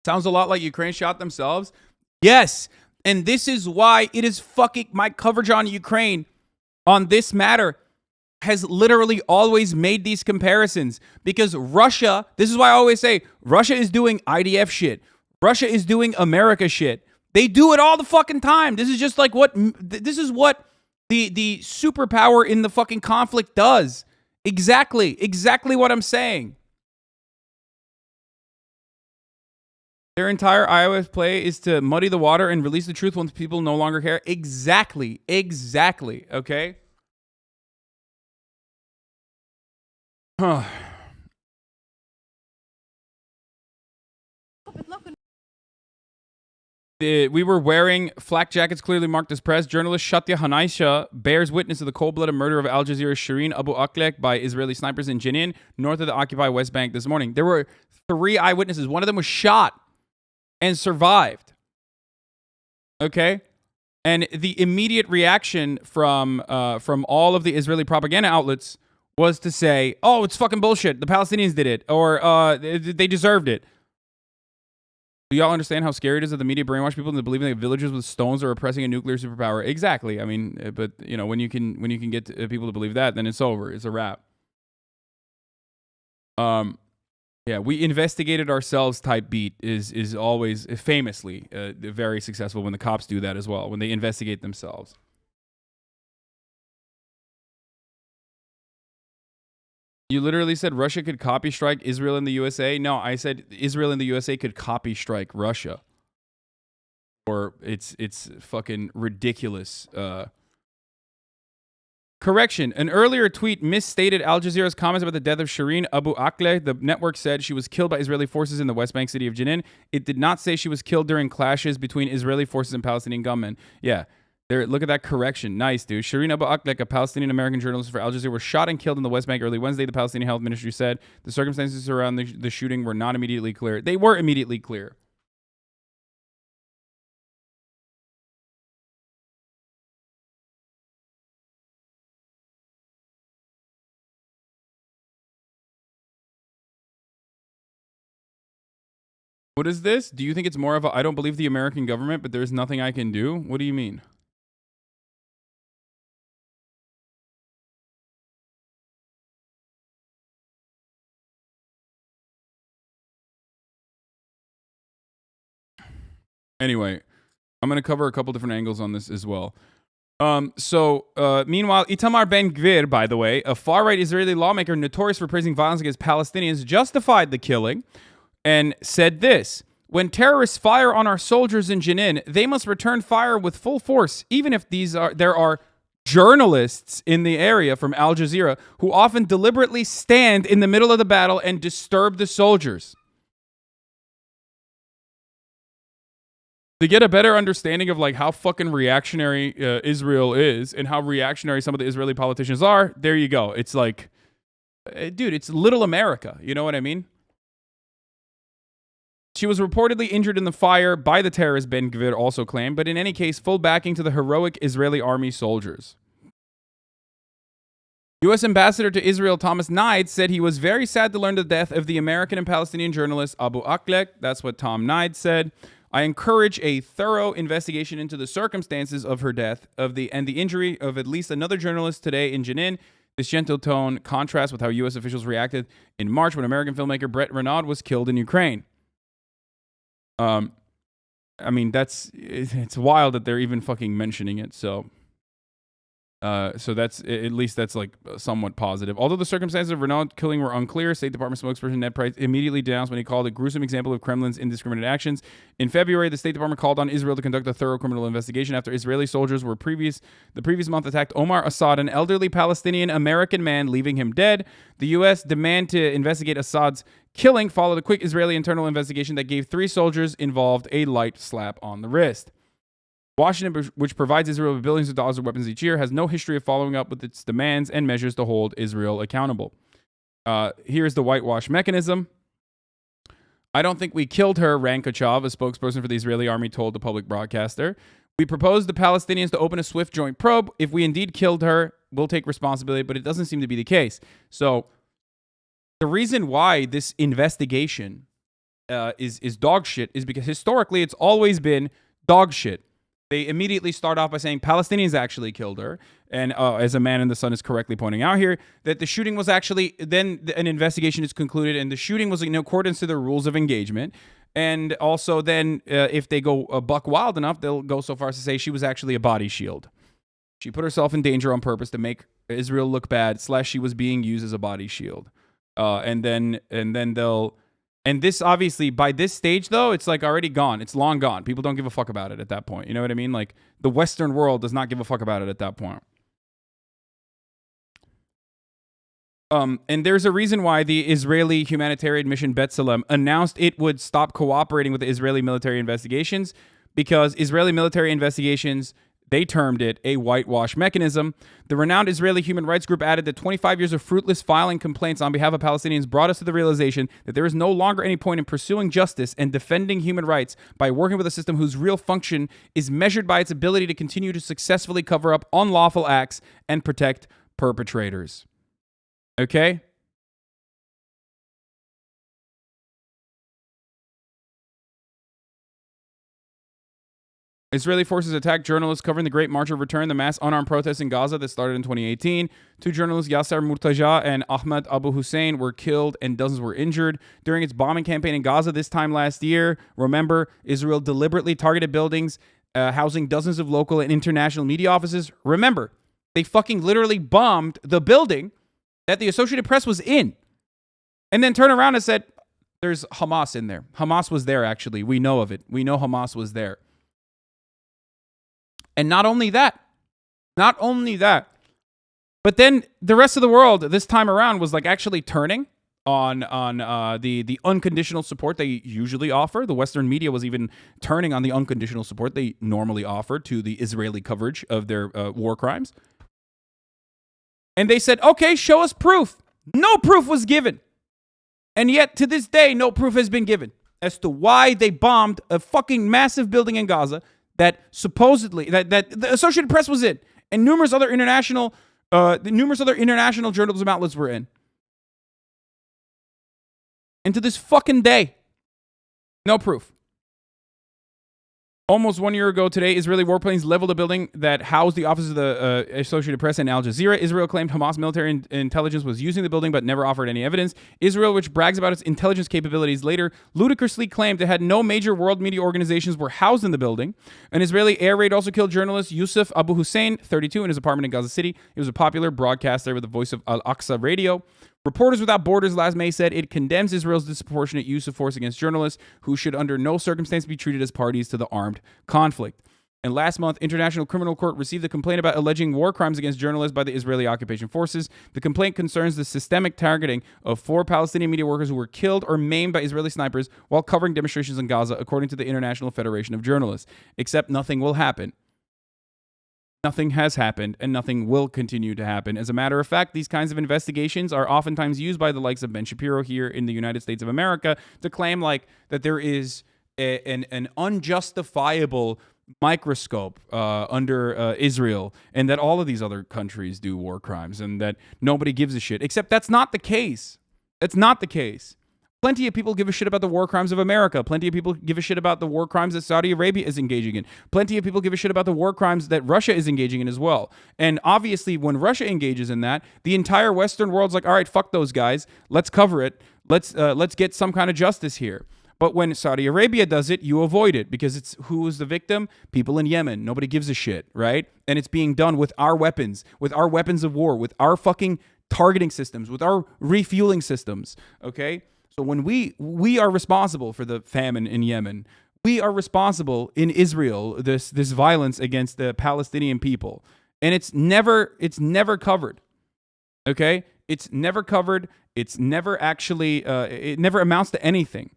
Speaker 1: Sounds a lot like Ukraine shot themselves. Yes. And this is why it is fucking my coverage on Ukraine on this matter has literally always made these comparisons, because Russia, this is why I always say Russia is doing IDF shit. Russia is doing America shit. They do it all the fucking time. This is just like this is what the superpower in the fucking conflict does. Exactly what I'm saying. Their entire iOS play is to muddy the water and release the truth once people no longer care. Exactly. Okay? We were wearing flak jackets clearly marked as press. Journalist Shatya Hanaisha bears witness to the cold-blooded murder of Al Jazeera's Shireen Abu Akleh by Israeli snipers in Jenin, north of the occupied West Bank this morning. There were 3 eyewitnesses. One of them was shot and survived. Okay? And the immediate reaction from all of the Israeli propaganda outlets was to say, oh, it's fucking bullshit. The Palestinians did it. Or they deserved it. Do y'all understand how scary it is that the media brainwash people into believing that villagers with stones are oppressing a nuclear superpower? Exactly. I mean, but you know, when you can get people to believe that, then it's over. It's a wrap. Yeah, we investigated ourselves type beat is always famously very successful when the cops do that as well, when they investigate themselves. You literally said Russia could copy strike Israel and the USA? No, I said Israel and the USA could copy strike Russia. Or it's fucking ridiculous. Correction, an earlier tweet misstated Al Jazeera's comments about the death of Shireen Abu Akleh. The network said she was killed by Israeli forces in the West Bank city of Jenin. It did not say she was killed during clashes between Israeli forces and Palestinian gunmen. Yeah. There, look at that correction. Nice, dude. Shireen Abu Akleh, a Palestinian-American journalist for Al Jazeera, was shot and killed in the West Bank early Wednesday, the Palestinian Health Ministry said. The circumstances around the shooting were not immediately clear. They were immediately clear. What is this? Do you think it's more of a, I don't believe the American government, but there's nothing I can do? What do you mean? Anyway, I'm going to cover a couple different angles on this as well. Meanwhile, Itamar Ben-Gvir, by the way, a far-right Israeli lawmaker notorious for praising violence against Palestinians, justified the killing and said this: when terrorists fire on our soldiers in Jenin, they must return fire with full force, even if there are journalists in the area from Al Jazeera who often deliberately stand in the middle of the battle and disturb the soldiers. To get a better understanding of like how fucking reactionary Israel is and how reactionary some of the Israeli politicians are, there you go. It's like, dude, it's little America. You know what I mean? She was reportedly injured in the fire by the terrorist, Ben-Gvir also claimed, but in any case, full backing to the heroic Israeli army soldiers. U.S. Ambassador to Israel Thomas Nides said he was very sad to learn the death of the American and Palestinian journalist Abu Akleh. That's what Tom Nides said. I encourage a thorough investigation into the circumstances of her death and the injury of at least another journalist today in Jenin. This gentle tone contrasts with how U.S. officials reacted in March when American filmmaker Brett Renaud was killed in Ukraine. I mean, it's wild that they're even fucking mentioning it. So that's at least that's like somewhat positive. Although the circumstances of Renaud killing were unclear, State Department spokesperson Ned Price immediately denounced when he called it a gruesome example of Kremlin's indiscriminate actions. In February, the State Department called on Israel to conduct a thorough criminal investigation after Israeli soldiers were the previous month attacked Omar Assad, an elderly Palestinian American man, leaving him dead. The U.S. demand to investigate Assad's killing followed a quick Israeli internal investigation that gave 3 soldiers involved a light slap on the wrist. Washington, which provides Israel with billions of dollars of weapons each year, has no history of following up with its demands and measures to hold Israel accountable. Here's the whitewash mechanism. I don't think we killed her, Rankachav, a spokesperson for the Israeli army, told the public broadcaster. We proposed the Palestinians to open a swift joint probe. If we indeed killed her, we'll take responsibility, but it doesn't seem to be the case. So the reason why this investigation is dog shit is because historically it's always been dog shit. They immediately start off by saying Palestinians actually killed her. And as a man in the sun is correctly pointing out here, that the shooting was actually, then an investigation is concluded and the shooting was in accordance to the rules of engagement. And also then if they go buck wild enough, they'll go so far as to say she was actually a body shield. She put herself in danger on purpose to make Israel look bad, / she was being used as a body shield. And then they'll... And this, obviously, by this stage, though, it's like already gone. It's long gone. People don't give a fuck about it at that point. You know what I mean? Like, the Western world does not give a fuck about it at that point. And there's a reason why the Israeli humanitarian mission B'Tselem announced it would stop cooperating with the Israeli military investigations because Israeli military investigations... They termed it a whitewash mechanism. The renowned Israeli human rights group added that 25 years of fruitless filing complaints on behalf of Palestinians brought us to the realization that there is no longer any point in pursuing justice and defending human rights by working with a system whose real function is measured by its ability to continue to successfully cover up unlawful acts and protect perpetrators. Okay? Israeli forces attacked journalists covering the Great March of Return, the mass unarmed protests in Gaza that started in 2018. 2 journalists, Yasser Murtaja and Ahmed Abu Hussein, were killed and dozens were injured during its bombing campaign in Gaza this time last year. Remember, Israel deliberately targeted buildings housing dozens of local and international media offices. Remember, they fucking literally bombed the building that the Associated Press was in. And then turned around and said, there's Hamas in there. Hamas was there, actually. We know of it. We know Hamas was there. And not only that, but then the rest of the world this time around was like actually turning on the unconditional support they usually offer. The Western media was even turning on the unconditional support they normally offer to the Israeli coverage of their war crimes. And they said, okay, show us proof. No proof was given. And yet to this day, no proof has been given as to why they bombed a fucking massive building in Gaza that supposedly that the Associated Press was in, and numerous other international journalism outlets were in. And to this fucking day, no proof. Almost 1 year ago today, Israeli warplanes leveled a building that housed the offices of the Associated Press and Al Jazeera. Israel claimed Hamas military intelligence was using the building but never offered any evidence. Israel, which brags about its intelligence capabilities, later ludicrously claimed it had no major world media organizations were housed in the building. An Israeli air raid also killed journalist Yusuf Abu Hussein, 32, in his apartment in Gaza City. He was a popular broadcaster with the voice of Al-Aqsa Radio. Reporters Without Borders last May said it condemns Israel's disproportionate use of force against journalists who should under no circumstance be treated as parties to the armed conflict. And last month, International Criminal Court received a complaint about alleging war crimes against journalists by the Israeli occupation forces. The complaint concerns the systemic targeting of 4 Palestinian media workers who were killed or maimed by Israeli snipers while covering demonstrations in Gaza, according to the International Federation of Journalists. Except nothing will happen. Nothing has happened, and nothing will continue to happen. As a matter of fact, these kinds of investigations are oftentimes used by the likes of Ben Shapiro here in the United States of America to claim like that there is an unjustifiable microscope under Israel, and that all of these other countries do war crimes, and that nobody gives a shit. Except that's not the case. That's not the case. Plenty of people give a shit about the war crimes of America. Plenty of people give a shit about the war crimes that Saudi Arabia is engaging in. Plenty of people give a shit about the war crimes that Russia is engaging in as well. And obviously, when Russia engages in that, the entire Western world's like, all right, fuck those guys. Let's cover it. Let's get some kind of justice here. But when Saudi Arabia does it, you avoid it because it's who is the victim? People in Yemen. Nobody gives a shit, right? And it's being done with our weapons of war, with our fucking targeting systems, with our refueling systems, okay? So when we are responsible for the famine in Yemen, we are responsible in Israel, this violence against the Palestinian people. And it's never covered. Okay? It's never covered. It's never actually it never amounts to anything.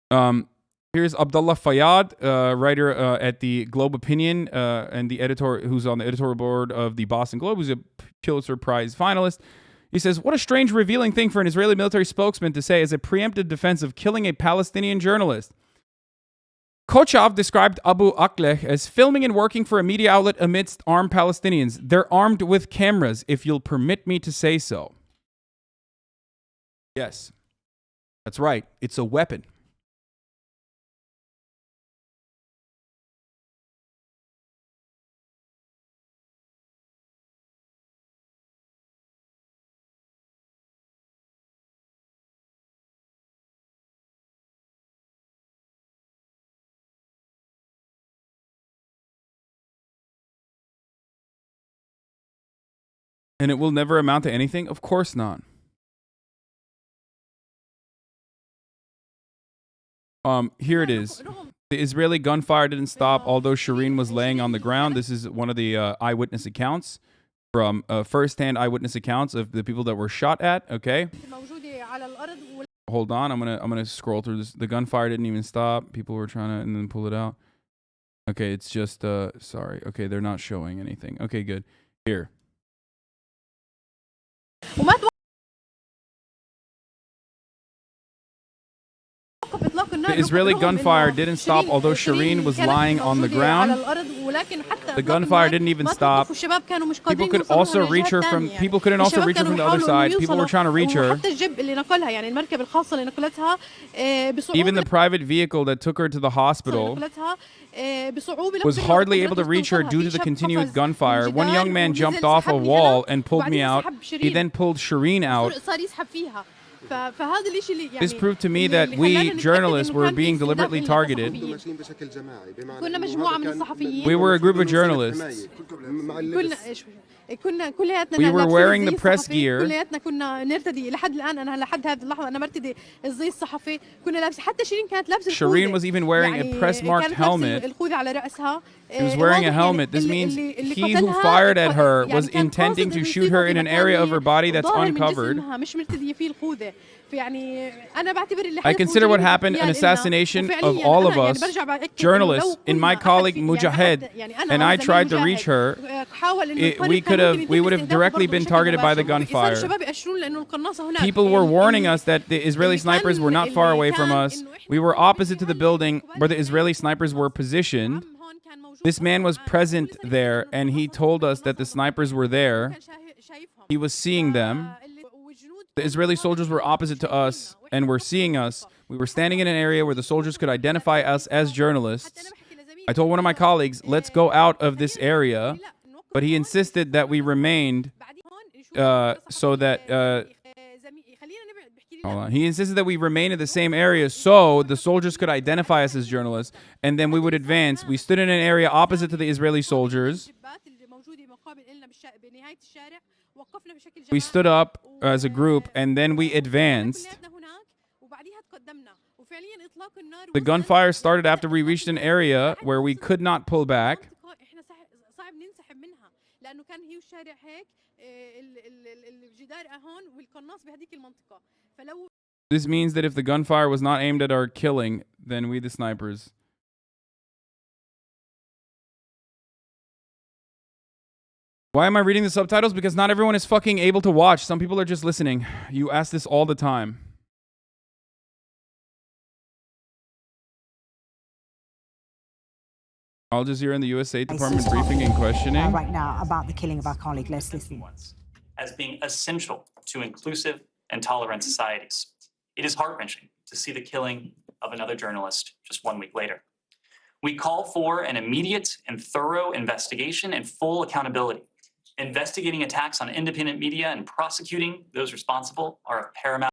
Speaker 1: Here's Abdullah Fayyad, writer at the Globe Opinion and the editor who's on the editorial board of the Boston Globe, who's a Pulitzer Prize finalist. He says, what a strange, revealing thing for an Israeli military spokesman to say as a preemptive defense of killing a Palestinian journalist. Kochav described Abu Akleh as filming and working for a media outlet amidst armed Palestinians. They're armed with cameras, if you'll permit me to say so. Yes. That's right. It's a weapon. And it will never amount to anything? Of course not. Here it is. The Israeli gunfire didn't stop, although Shireen was laying on the ground. This is one of the eyewitness accounts from first-hand eyewitness accounts of the people that were shot at. Okay. Hold on, I'm gonna scroll through this. The gunfire didn't even stop. People were trying to and then pull it out. Okay, it's just sorry. Okay, they're not showing anything. Okay, good. Here. The Israeli gunfire didn't stop, although Shireen was lying on the ground. The gunfire didn't even stop. People could also reach her from. People couldn't also reach her from the other side. People were trying to reach her. Even the private vehicle that took her to the hospital was hardly able to reach her due to the continued gunfire. One young man jumped off a wall and pulled me out. He then pulled Shireen out. This proved to me that we journalists were being deliberately targeted. We were a group of journalists. We were wearing the press gear. Shireen was even wearing a press-marked helmet. She was wearing a helmet. This means he who fired at her was intending to shoot her in an area of her body that's uncovered. I consider what happened an assassination of all of us, journalists, and my colleague Mujahid, and I tried to reach her. We would have directly been targeted by the gunfire. People were warning us that the Israeli snipers were not far away from us. We were opposite to the building where the Israeli snipers were positioned. This man was present there, and he told us that the snipers were there. He was seeing them. The Israeli soldiers were opposite to us and were seeing us. We were standing in an area where the soldiers could identify us as journalists. I told one of my colleagues, let's go out of this area, but he insisted that we remained He insisted that we remain in the same area so the soldiers could identify us as journalists, and then we would advance. We stood in an area opposite to the Israeli soldiers. We stood up as a group, and then we advanced. The gunfire started after we reached an area where we could not pull back. This means that if the gunfire was not aimed at our killing, then we, the snipers. Why am I reading the subtitles? Because not everyone is fucking able to watch. Some people are just listening. You ask this all the time. Al Jazeera and the USA Department briefing and questioning.
Speaker 7: Right now about the killing of our colleague. Let's listen.
Speaker 8: As being essential to inclusive and tolerant societies. It is heart-wrenching to see the killing of another journalist just 1 week later. We call for an immediate and thorough investigation and full accountability. Investigating attacks on independent media and prosecuting those responsible are of paramount.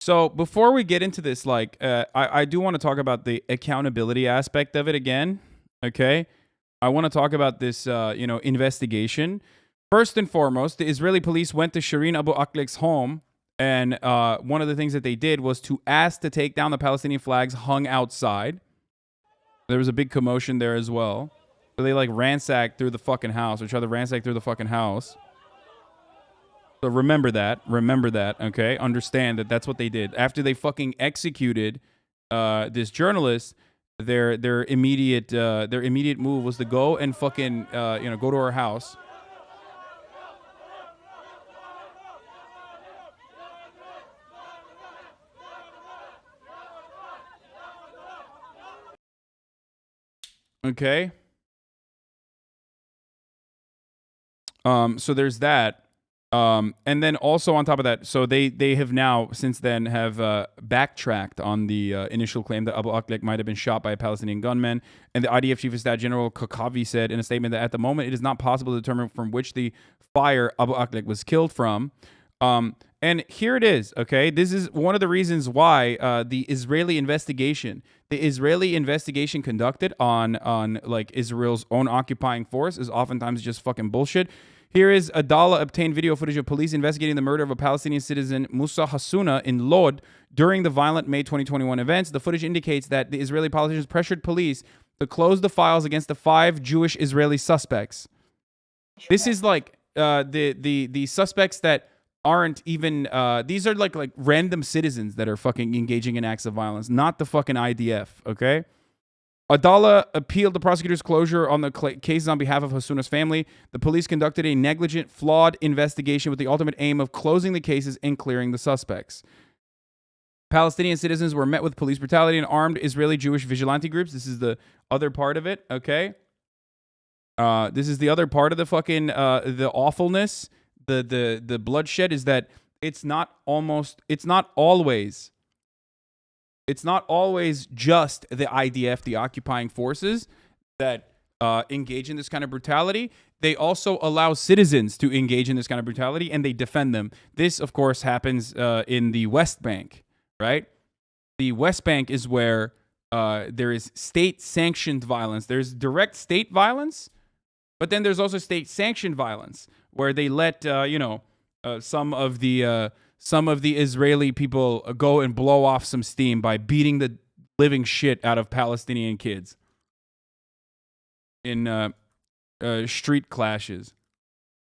Speaker 1: So before we get into this, I do want to talk about the accountability aspect of it again. Okay, I want to talk about this, investigation. First and foremost, the Israeli police went to Shireen Abu Akleh's home, and one of the things that they did was to ask to take down the Palestinian flags hung outside. There was a big commotion there as well. So they ransacked through the fucking house, or tried to ransack through the fucking house. So remember that, okay? Understand that that's what they did. After they fucking executed this journalist, their immediate move was to go and fucking go to her house. Okay. So there's that. And then also on top of that, so they have now since then have backtracked on the initial claim that Abu Akleh might have been shot by a Palestinian gunman. And the IDF Chief of Staff General Kokavi said in a statement that at the moment it is not possible to determine from which the fire Abu Akleh was killed from. And here it is, okay? This is one of the reasons why the Israeli investigation conducted on like Israel's own occupying force is oftentimes just fucking bullshit. Here is Adala obtained video footage of police investigating the murder of a Palestinian citizen, Musa Hasuna, in Lod during the violent May 2021 events. The footage indicates that the Israeli politicians pressured police to close the files against the 5 Jewish Israeli suspects. This is like the suspects that aren't even these are like random citizens that are fucking engaging in acts of violence, not the fucking IDF, okay? Adala appealed the prosecutor's closure on the cases on behalf of Hasuna's family. The police conducted a negligent, flawed investigation with the ultimate aim of closing the cases and clearing the suspects. Palestinian citizens were met with police brutality and armed Israeli Jewish vigilante groups. This is the other part of it, okay? This is the other part of the fucking the awfulness, the bloodshed is that it's not always just the IDF, the occupying forces, that engage in this kind of brutality. They also allow citizens to engage in this kind of brutality, and they defend them. This, of course, happens in the West Bank, right? The West Bank is where there is state-sanctioned violence. There's direct state violence, but then there's also state-sanctioned violence, where they let, some of the Israeli people go and blow off some steam by beating the living shit out of Palestinian kids in street clashes.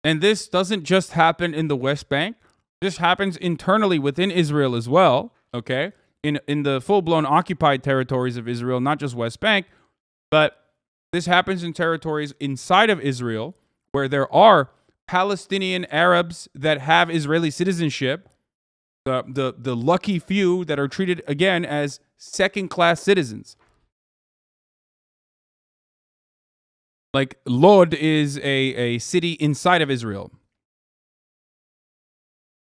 Speaker 1: And this doesn't just happen in the West Bank. This happens internally within Israel as well, okay? In the full-blown occupied territories of Israel, not just West Bank, but this happens in territories inside of Israel where there are Palestinian Arabs that have Israeli citizenship, the lucky few that are treated, again, as second-class citizens. Like, Lod is a city inside of Israel.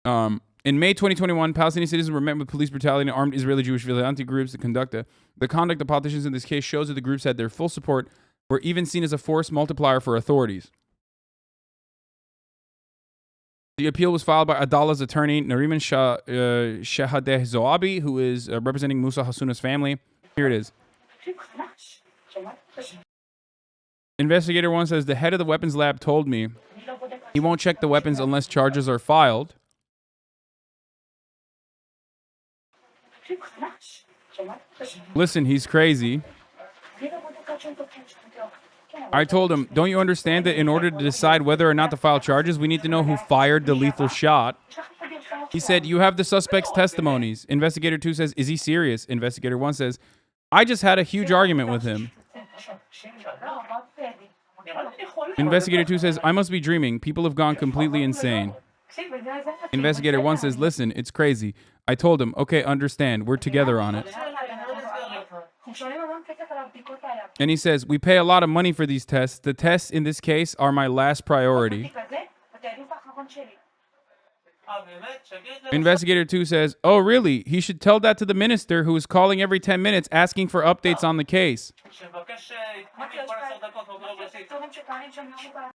Speaker 1: In May 2021, Palestinian citizens were met with police brutality and armed Israeli Jewish vigilante groups to conduct the conduct of politicians in this case shows that the groups had their full support, were even seen as a force multiplier for authorities. The appeal was filed by Adala's attorney, Nariman Shahadeh Zoabi, who is representing Musa Hasuna's family. Here it is. Investigator 1 says, the head of the weapons lab told me he won't check the weapons unless charges are filed. Listen, he's crazy. I told him, don't you understand that in order to decide whether or not to file charges, we need to know who fired the lethal shot? He said, you have the suspect's testimonies. Investigator 2 says, is he serious? Investigator 1 says, I just had a huge argument with him. Investigator 2 says, I must be dreaming. People have gone completely insane. Investigator 1 says, listen, it's crazy. I told him, okay, understand. We're together on it. And he says, we pay a lot of money for these tests. The tests in this case are my last priority. Investigator 2 says, oh, really? He should tell that to the minister who is calling every 10 minutes asking for updates on the case.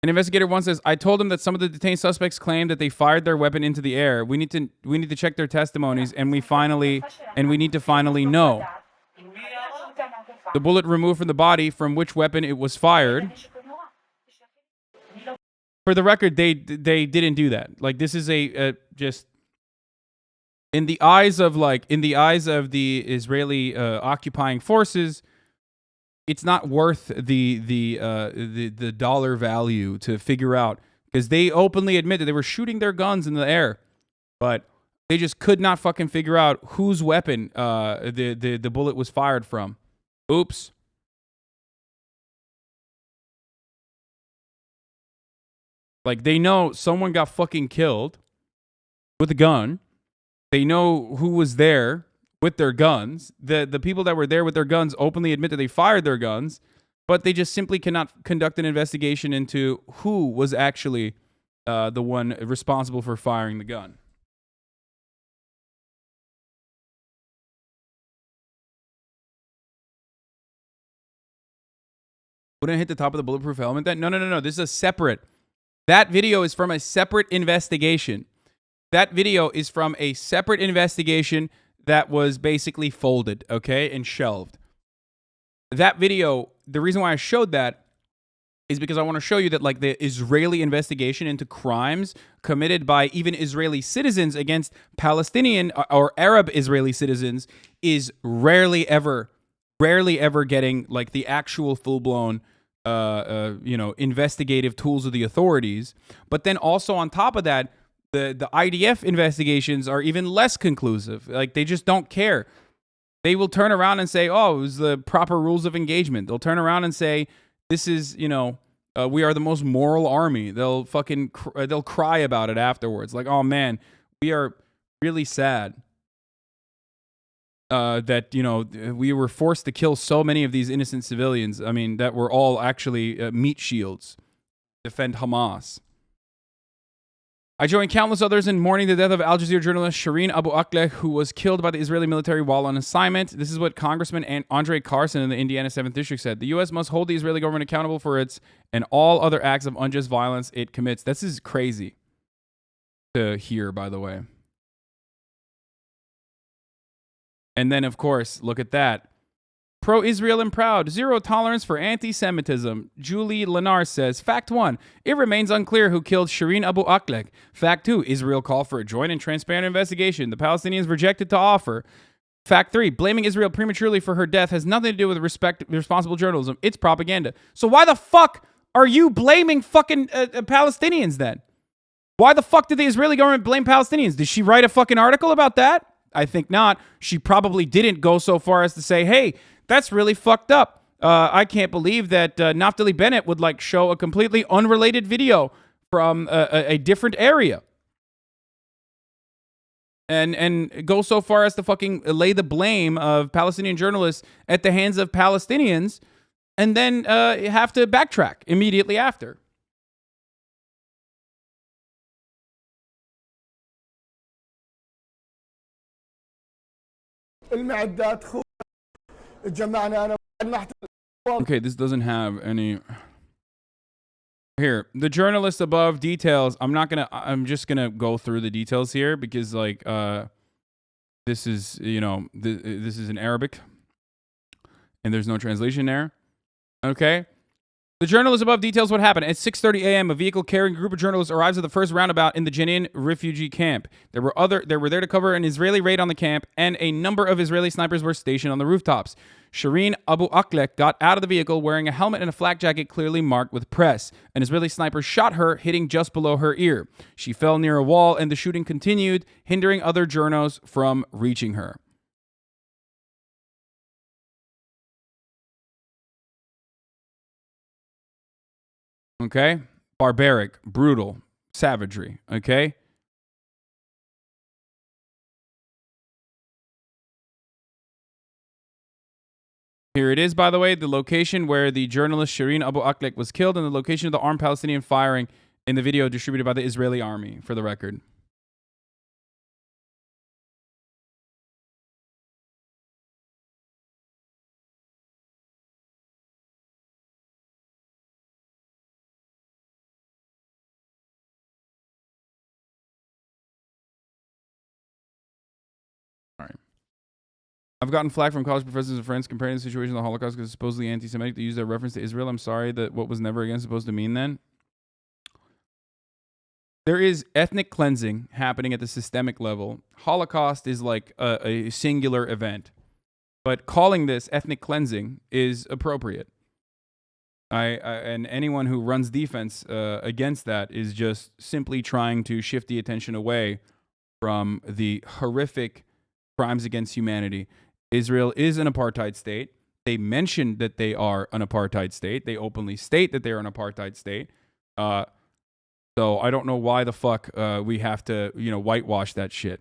Speaker 1: And Investigator 1 says, I told him that some of the detained suspects claimed that they fired their weapon into the air. We need to check their testimonies, and we need to finally know. The bullet removed from the body from which weapon it was fired. For the record, they didn't do that. Like, this is just in the eyes of the Israeli occupying forces, it's not worth the dollar value to figure out, because they openly admit that they were shooting their guns in the air, but they just could not fucking figure out whose weapon the bullet was fired from. Oops. Like, they know someone got fucking killed with a gun. They know who was there with their guns. The people that were there with their guns openly admit that they fired their guns, but they just simply cannot conduct an investigation into who was actually the one responsible for firing the gun. Wouldn't it hit the top of the bulletproof helmet then? No. This is a separate. That video is from a separate investigation. That video is from a separate investigation that was basically folded, okay, and shelved. That video, the reason why I showed that is because I want to show you that, like, the Israeli investigation into crimes committed by even Israeli citizens against Palestinian or Arab Israeli citizens is rarely ever getting, like, the actual full-blown, investigative tools of the authorities. But then also on top of that, the IDF investigations are even less conclusive. Like, they just don't care. They will turn around and say, oh, it was the proper rules of engagement. They'll turn around and say, this is, we are the most moral army. They'll they'll cry about it afterwards. Like, oh man, we are really sad that, we were forced to kill so many of these innocent civilians. I mean, that were all actually meat shields, defend Hamas. I joined countless others in mourning the death of Al Jazeera journalist Shireen Abu Akleh, who was killed by the Israeli military while on assignment. This is what Congressman Andre Carson in the Indiana 7th District said. The U.S. must hold the Israeli government accountable for its and all other acts of unjust violence it commits. This is crazy to hear, by the way. And then, of course, look at that. Pro-Israel and proud. Zero tolerance for anti-Semitism. Julie Lenar says, Fact 1. It remains unclear who killed Shireen Abu Akleh. Fact 2. Israel called for a joint and transparent investigation. The Palestinians rejected to offer. Fact 3. Blaming Israel prematurely for her death has nothing to do with responsible journalism. It's propaganda. So why the fuck are you blaming fucking Palestinians then? Why the fuck did the Israeli government blame Palestinians? Did she write a fucking article about that? I think not. She probably didn't go so far as to say, hey, that's really fucked up. I can't believe that Naftali Bennett would like show a completely unrelated video from a different area. And go so far as to fucking lay the blame of Palestinian journalists at the hands of Palestinians and then have to backtrack immediately after. Okay, this doesn't have any. Here, the journalist above details. I'm just gonna go through the details here because, like, this is, this is in Arabic, and there's no translation there. Okay. The journalist above details what happened. At 6:30 a.m., a vehicle carrying a group of journalists arrives at the first roundabout in the Jenin refugee camp. They were there to cover an Israeli raid on the camp, and a number of Israeli snipers were stationed on the rooftops. Shireen Abu Akleh got out of the vehicle wearing a helmet and a flak jacket clearly marked with press. An Israeli sniper shot her, hitting just below her ear. She fell near a wall, and the shooting continued, hindering other journos from reaching her. Okay? Barbaric, brutal, savagery. Okay? Here it is, by the way, the location where the journalist Shireen Abu Akleh was killed and the location of the armed Palestinian firing in the video distributed by the Israeli army, for the record. I've gotten flack from college professors and friends comparing the situation to the Holocaust because it's supposedly anti-Semitic. They use that reference to Israel. I'm sorry, that what was never again supposed to mean then. There is ethnic cleansing happening at the systemic level. Holocaust is like a singular event. But calling this ethnic cleansing is appropriate. And anyone who runs defense against that is just simply trying to shift the attention away from the horrific crimes against humanity. Israel is an apartheid state. They mention that they are an apartheid state. They openly state that they are an apartheid state. So I don't know why the fuck we have to, whitewash that shit.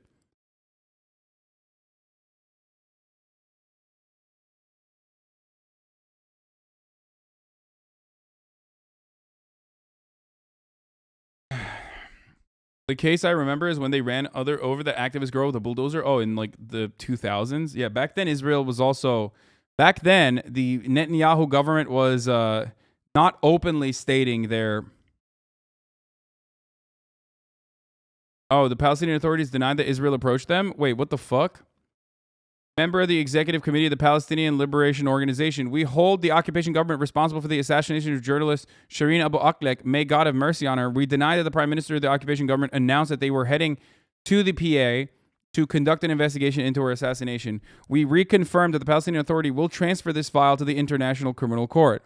Speaker 1: The case I remember is when they ran over the activist girl with a bulldozer. Oh, in like the 2000s. Yeah, back then Israel was also... Back then, the Netanyahu government was not openly stating their... Oh, the Palestinian Authorities denied that Israel approached them? Wait, what the fuck? Member of the Executive Committee of the Palestinian Liberation Organization. We hold the occupation government responsible for the assassination of journalist Shireen Abu Akleh. May God have mercy on her. We deny that the Prime Minister of the occupation government announced that they were heading to the PA to conduct an investigation into her assassination. We reconfirm that the Palestinian Authority will transfer this file to the International Criminal Court.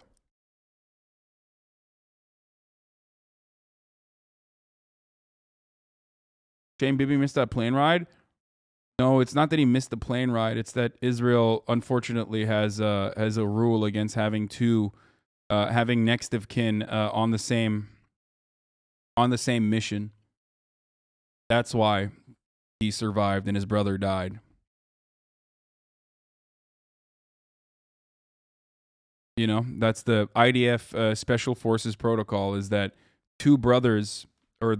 Speaker 1: Shane Bibi missed that plane ride? No, it's not that he missed the plane ride. It's that Israel, unfortunately, has a rule against having next of kin on the same mission. That's why he survived and his brother died. You know, that's the IDF Special Forces protocol, is that two brothers or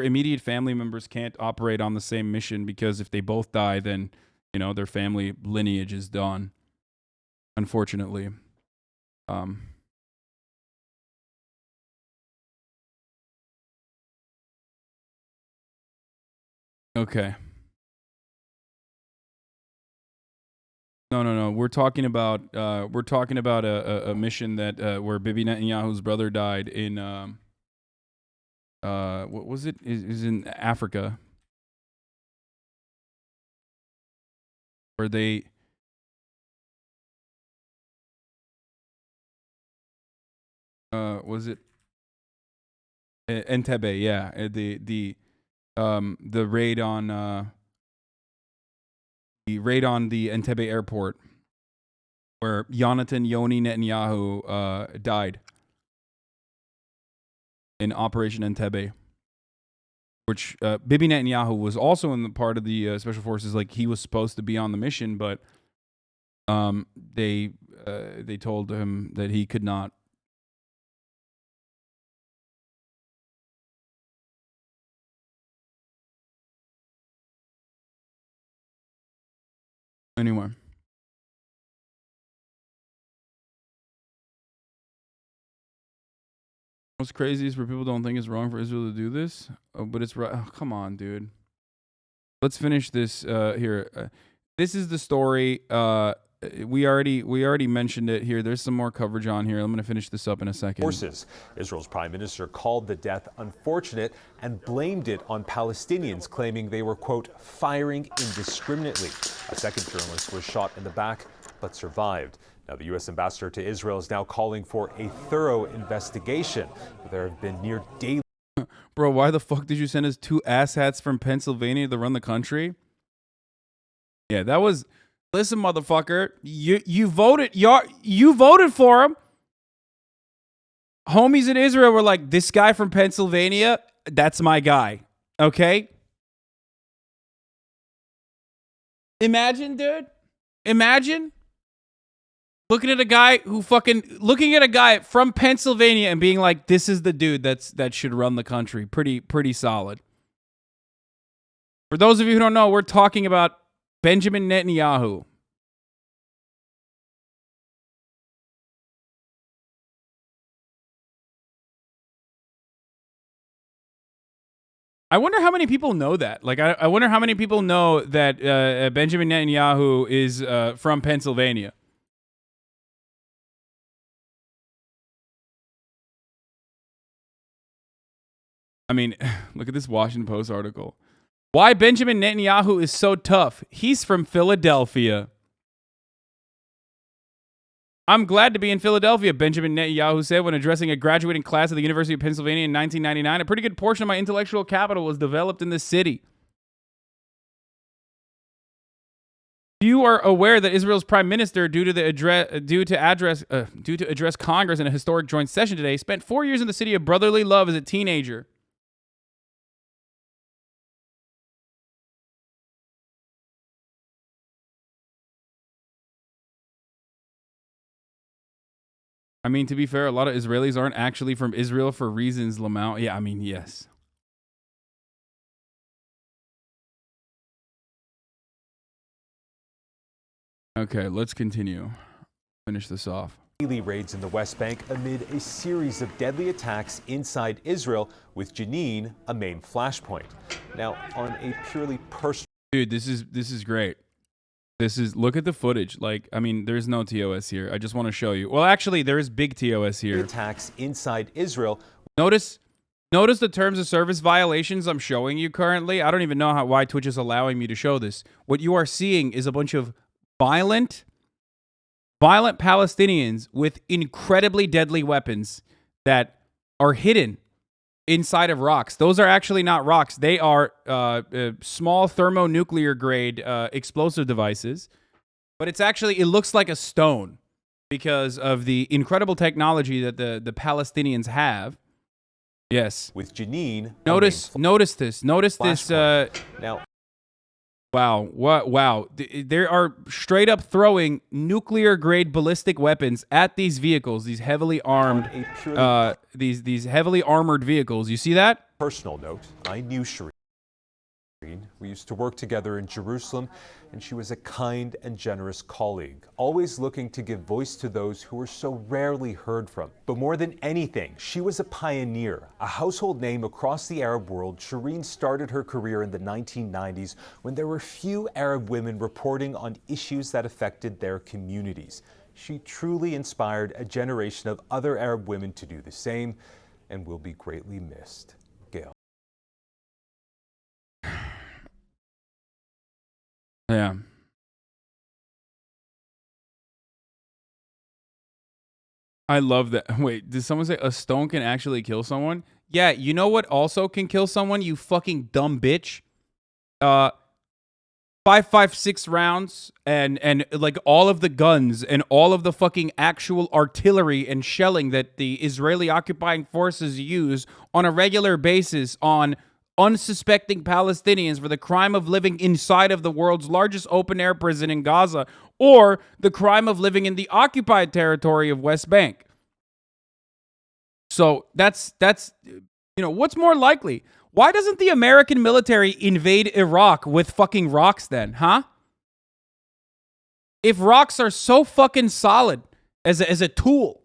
Speaker 1: immediate family members can't operate on the same mission, because if they both die, then, you know, their family lineage is done. Unfortunately. Okay. No. We're talking about a mission that where Bibi Netanyahu's brother died in what was it? It was in Africa, where they was it Entebbe? Yeah, the raid on the Entebbe airport, where Yonatan Yoni Netanyahu died in Operation Entebbe, which Bibi Netanyahu was also in the part of the special forces. Like, he was supposed to be on the mission, but they told him that he could not. Anyway. What's crazy is where people don't think it's wrong for Israel to do this, but it's right. Oh, come on, dude. Let's finish this here. This is the story. We already mentioned it here. There's some more coverage on here. I'm going to finish this up in a second.
Speaker 6: Forces. Israel's prime minister called the death unfortunate and blamed it on Palestinians, claiming they were, quote, firing indiscriminately. A second journalist was shot in the back but survived. Now, the U.S. ambassador to Israel is now calling for a thorough investigation. There have been near daily...
Speaker 1: Bro, why the fuck did you send us two asshats from Pennsylvania to run the country? Yeah, that was... Listen, motherfucker, you voted for him. Homies in Israel were like, this guy from Pennsylvania, that's my guy. Okay? Imagine, dude. Imagine looking at a guy from Pennsylvania and being like, this is the dude that should run the country. Pretty solid. For those of you who don't know, we're talking about Benjamin Netanyahu. I wonder how many people know that. Like, I wonder how many people know that Benjamin Netanyahu is from Pennsylvania. I mean, look at this Washington Post article. Why Benjamin Netanyahu is so tough. He's from Philadelphia. I'm glad to be in Philadelphia, Benjamin Netanyahu said when addressing a graduating class at the University of Pennsylvania in 1999. A pretty good portion of my intellectual capital was developed in this city. You are aware that Israel's prime minister, due to address Congress in a historic joint session today, spent 4 years in the city of brotherly love as a teenager. I mean, to be fair, a lot of Israelis aren't actually from Israel for reasons Lamau. Yeah, I mean, yes. Okay, let's continue. Finish this off.
Speaker 6: Daily raids in the West Bank amid a series of deadly attacks inside Israel, with Jenin a main flashpoint. Now, on a purely personal...
Speaker 1: Dude, this is great. Look at the footage. Like, I mean, there's no TOS here. I just want to show you. Well, actually, there is big TOS here.
Speaker 6: Attacks inside Israel.
Speaker 1: Notice the terms of service violations I'm showing you currently. I don't even know why Twitch is allowing me to show this. What you are seeing is a bunch of violent Palestinians with incredibly deadly weapons that are hidden inside of rocks. Those are actually not rocks. They are small thermonuclear grade explosive devices. But it looks like a stone because of the incredible technology that the Palestinians have. Yes.
Speaker 6: With Jenin.
Speaker 1: Notice this. Notice this.
Speaker 6: Now.
Speaker 1: Wow. Wow. They are straight up throwing nuclear grade ballistic weapons at these vehicles, these heavily armed, these heavily armored vehicles. You see that?
Speaker 6: Personal note, I knew Shireen. We used to work together in Jerusalem, and she was a kind and generous colleague, always looking to give voice to those who were so rarely heard from. But more than anything, she was a pioneer, a household name across the Arab world. Shireen started her career in the 1990s when there were few Arab women reporting on issues that affected their communities. She truly inspired a generation of other Arab women to do the same, and will be greatly missed. Gail.
Speaker 1: Yeah. I love that. Wait, did someone say a stone can actually kill someone? Yeah, you know what also can kill someone, you fucking dumb bitch? 5.56 rounds and like all of the guns and all of the fucking actual artillery and shelling that the Israeli occupying forces use on a regular basis on unsuspecting Palestinians for the crime of living inside of the world's largest open-air prison in Gaza, or the crime of living in the occupied territory of West Bank. So that's what's more likely? Why doesn't the American military invade Iraq with fucking rocks then, huh? If rocks are so fucking solid as a tool,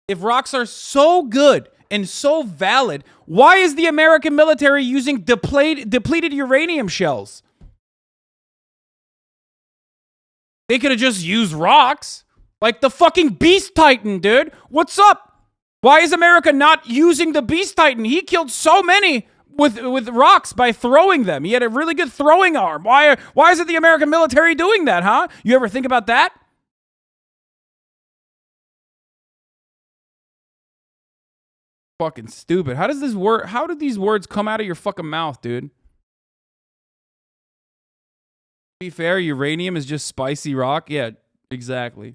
Speaker 1: if rocks are so good and so valid, why is the American military using depleted uranium shells? They could have just used rocks. Like the fucking Beast Titan, dude. What's up? Why is America not using the Beast Titan? He killed so many with rocks by throwing them. He had a really good throwing arm. Why isn't the American military doing that, huh? You ever think about that? Fucking stupid. How do these words come out of your fucking mouth, dude? To be fair, uranium is just spicy rock. Yeah, exactly.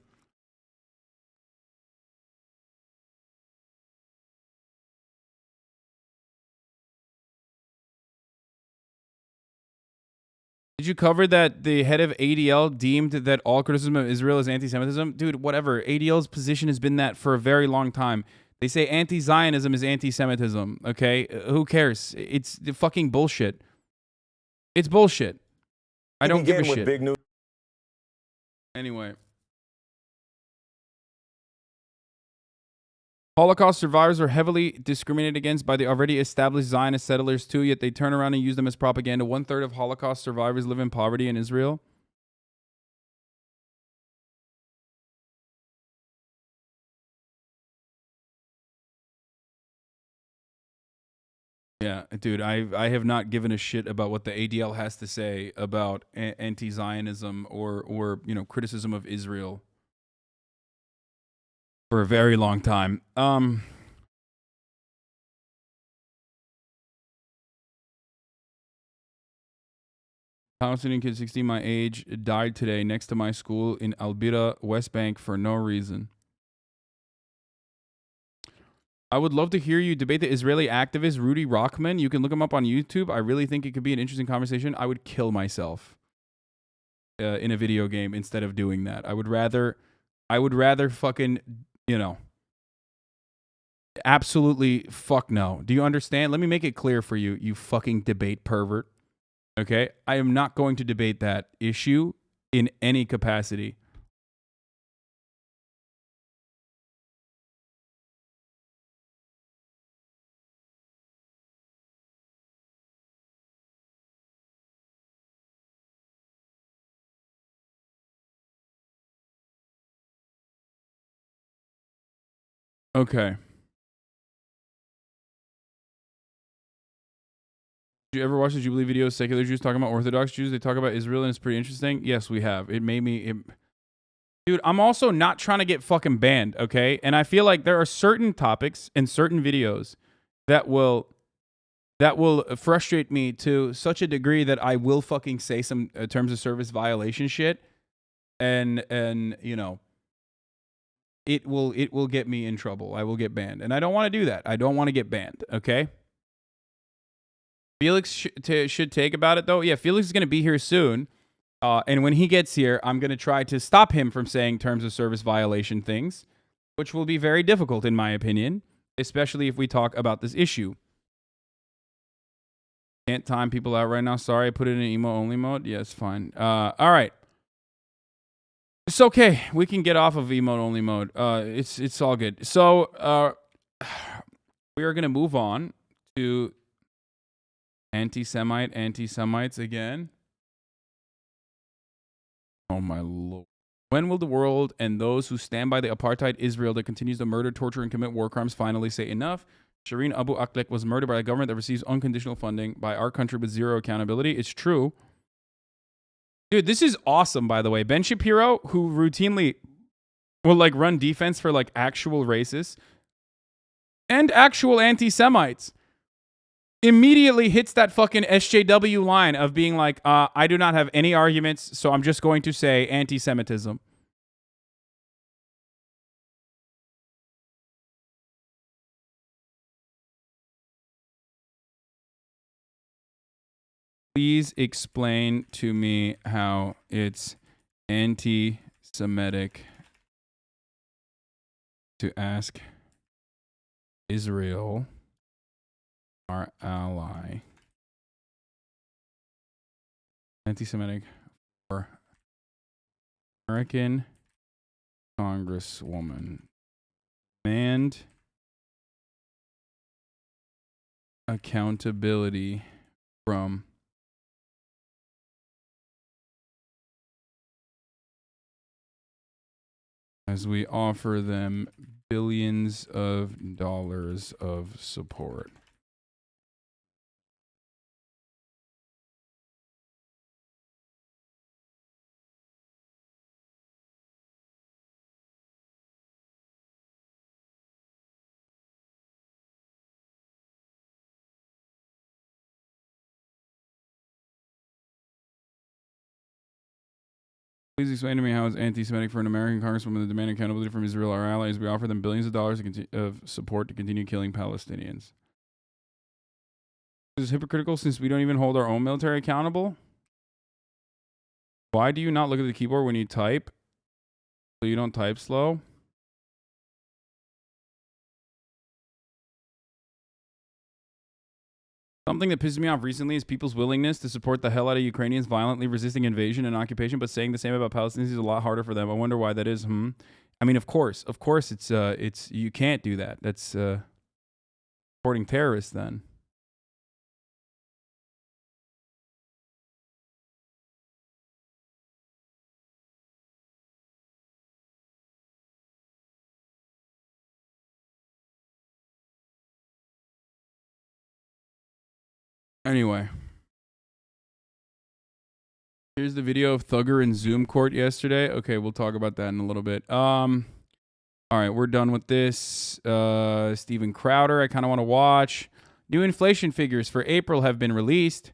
Speaker 1: Did you cover that the head of ADL deemed that all criticism of Israel is anti-Semitism? Dude, whatever. ADL's position has been that for a very long time. They say anti-Zionism is anti-Semitism, okay? Who cares? It's the fucking bullshit. It's bullshit. I don't give a shit.
Speaker 9: Big news.
Speaker 1: Anyway. Holocaust survivors are heavily discriminated against by the already established Zionist settlers too, yet they turn around and use them as propaganda. 1/3 of Holocaust survivors live in poverty in Israel. Yeah, dude, I have not given a shit about what the ADL has to say about anti-Zionism or criticism of Israel for a very long time. Palestinian kid 16 my age died today next to my school in Albira, West Bank for no reason. I would love to hear you debate the Israeli activist Rudy Rockman. You can look him up on YouTube. I really think it could be an interesting conversation. I would kill myself in a video game instead of doing that. I would rather fucking, absolutely fuck no. Do you understand? Let me make it clear for you, you fucking debate pervert. Okay? I am not going to debate that issue in any capacity. Okay. Did you ever watch the Jubilee videos? Secular Jews talking about Orthodox Jews. They talk about Israel, and it's pretty interesting. Yes, we have. It made me. Dude, I'm also not trying to get fucking banned, okay? And I feel like there are certain topics and certain videos that will frustrate me to such a degree that I will fucking say some terms of service violation shit, and you know, it will get me in trouble. I will get banned, and I don't want to do that. I don't want to get banned, okay? Felix should take about it, though. Yeah, Felix is going to be here soon. And when he gets here, I'm going to try to stop him from saying terms of service violation things, which will be very difficult, in my opinion, especially if we talk about this issue. Can't time people out right now. Sorry, I put it in emo-only mode. Yeah, it's fine. All right. It's okay. We can get off of emote-only mode. It's all good. So we are going to move on to anti-Semites again. Oh, my Lord. When will the world and those who stand by the apartheid Israel that continues to murder, torture, and commit war crimes finally say enough? Shireen Abu Akleh was murdered by a government that receives unconditional funding by our country with zero accountability. It's true. Dude, this is awesome, by the way. Ben Shapiro, who routinely will like run defense for like actual racists and actual anti-Semites, immediately hits that fucking SJW line of being like, I do not have any arguments, so I'm just going to say anti-Semitism. Please explain to me how it's anti-Semitic to ask Israel, our ally, anti-Semitic for American Congresswoman. Demand accountability from as we offer them billions of dollars of support. Please explain to me how it's anti-Semitic for an American congresswoman to demand accountability from Israel, our allies. We offer them billions of dollars of support to continue killing Palestinians. This is hypocritical since we don't even hold our own military accountable. Why do you not look at the keyboard when you type? So you don't type slow? Something that pisses me off recently is people's willingness to support the hell out of Ukrainians violently resisting invasion and occupation, but saying the same about Palestinians is a lot harder for them. I wonder why that is. I mean, of course, it's you can't do that. That's supporting terrorists then. Anyway. Here's the video of Thugger in Zoom court yesterday. Okay, we'll talk about that in a little bit. All right, we're done with this. Steven Crowder, I kind of want to watch. New inflation figures for April have been released,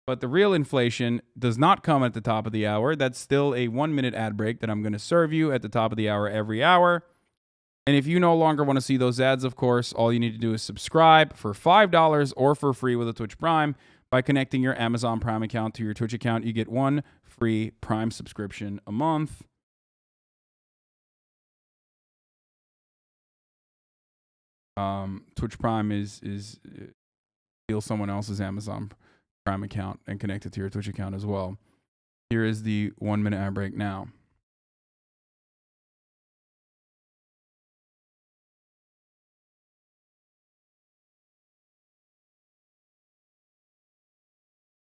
Speaker 1: but the real inflation does not come at the top of the hour. That's still a 1-minute ad break that I'm going to serve you at the top of the hour every hour. And if you no longer want to see those ads, of course, all you need to do is subscribe for $5 or for free with a Twitch Prime. By connecting your Amazon Prime account to your Twitch account, you get 1 free Prime subscription a month. Twitch Prime is steal someone else's Amazon Prime account and connect it to your Twitch account as well. Here is the 1-minute ad break now.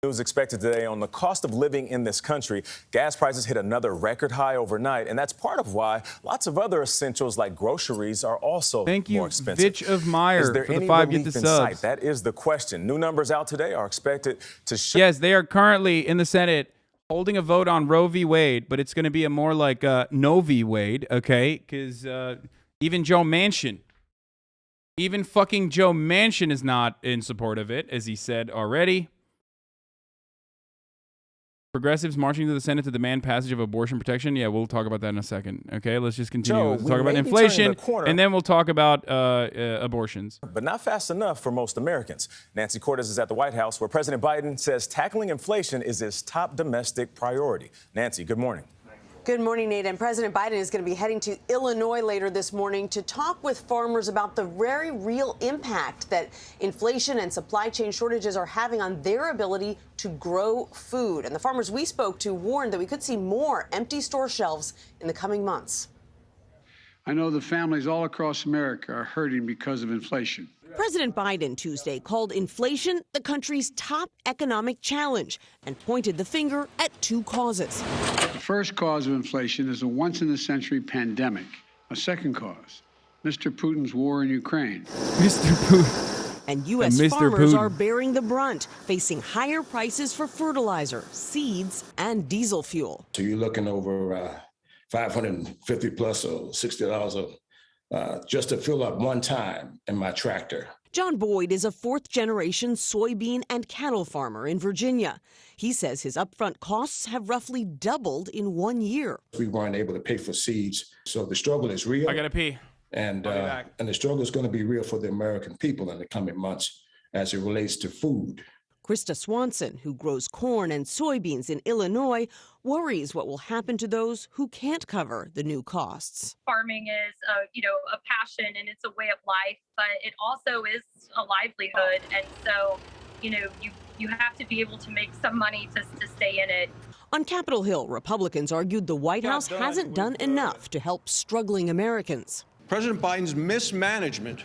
Speaker 9: News expected today on the cost of living in this country. Gas prices hit another record high overnight, and that's part of why lots of other essentials like groceries are also more expensive.
Speaker 1: Vitch of Meyer,
Speaker 9: is there
Speaker 1: for
Speaker 9: any
Speaker 1: the 5
Speaker 9: relief
Speaker 1: get the
Speaker 9: in
Speaker 1: subs.
Speaker 9: sight? That is the question. New numbers out today are expected to show.
Speaker 1: Yes, they are currently in the Senate holding a vote on Roe v. Wade, but it's going to be a more like no v. Wade, okay? Because even Joe Manchin, even fucking Joe Manchin is not in support of it, as he said already. Progressives marching to the Senate to demand passage of abortion protection. Yeah, we'll talk about that in a second. Okay, let's just continue.
Speaker 9: Joe,
Speaker 1: Let's
Speaker 9: we
Speaker 1: talk about
Speaker 9: may be
Speaker 1: inflation,
Speaker 9: turning the corner,
Speaker 1: and then we'll talk about abortions.
Speaker 9: But not fast enough for most Americans. Nancy Cortez is at the White House, where President Biden says tackling inflation is his top domestic priority. Nancy, good morning.
Speaker 10: Good morning, Nate. And President Biden is going to be heading to Illinois later this morning to talk with farmers about the very real impact that inflation and supply chain shortages are having on their ability to grow food. And the farmers we spoke to warned that we could see more empty store shelves in the coming months.
Speaker 11: I know the families all across America are hurting because of inflation.
Speaker 10: President Biden Tuesday called inflation the country's top economic challenge and pointed the finger at two causes.
Speaker 11: The first cause of inflation is a once-in-a-century pandemic. A second cause, Mr. Putin's war in Ukraine.
Speaker 1: Mr. Putin.
Speaker 10: And U.S. farmers are bearing the brunt, facing higher prices for fertilizer, seeds, and diesel fuel.
Speaker 12: So you're looking over $550 plus or $60 just to fill up one time in my tractor.
Speaker 10: John Boyd is a fourth-generation soybean and cattle farmer in Virginia. He says his upfront costs have roughly doubled in 1 year.
Speaker 12: We weren't able to pay for seeds, so the struggle is real.
Speaker 1: I gotta pee.
Speaker 12: And the struggle is going to be real for the American people in the coming months as it relates to food.
Speaker 10: Krista Swanson, who grows corn and soybeans in Illinois, worries what will happen to those who can't cover the new costs.
Speaker 13: Farming is, a passion and it's a way of life, but it also is a livelihood. And so, you have to be able to make some money to stay in it.
Speaker 10: On Capitol Hill, Republicans argued the White House hasn't done enough to help struggling Americans.
Speaker 14: President Biden's mismanagement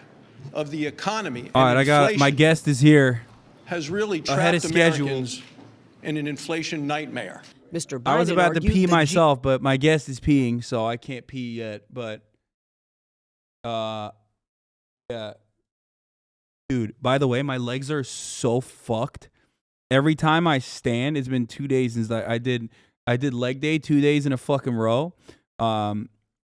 Speaker 14: of the economy
Speaker 1: All right, I got my guest is here.
Speaker 14: Has really
Speaker 1: ahead of
Speaker 14: trapped
Speaker 1: schedule.
Speaker 14: Americans in an inflation nightmare.
Speaker 10: Mr. Biden
Speaker 1: I was about to pee myself, but my guest is peeing, so I can't pee yet. But, yeah. Dude, by the way, my legs are so fucked. Every time I stand, it's been 2 days since I did leg day 2 days in a fucking row.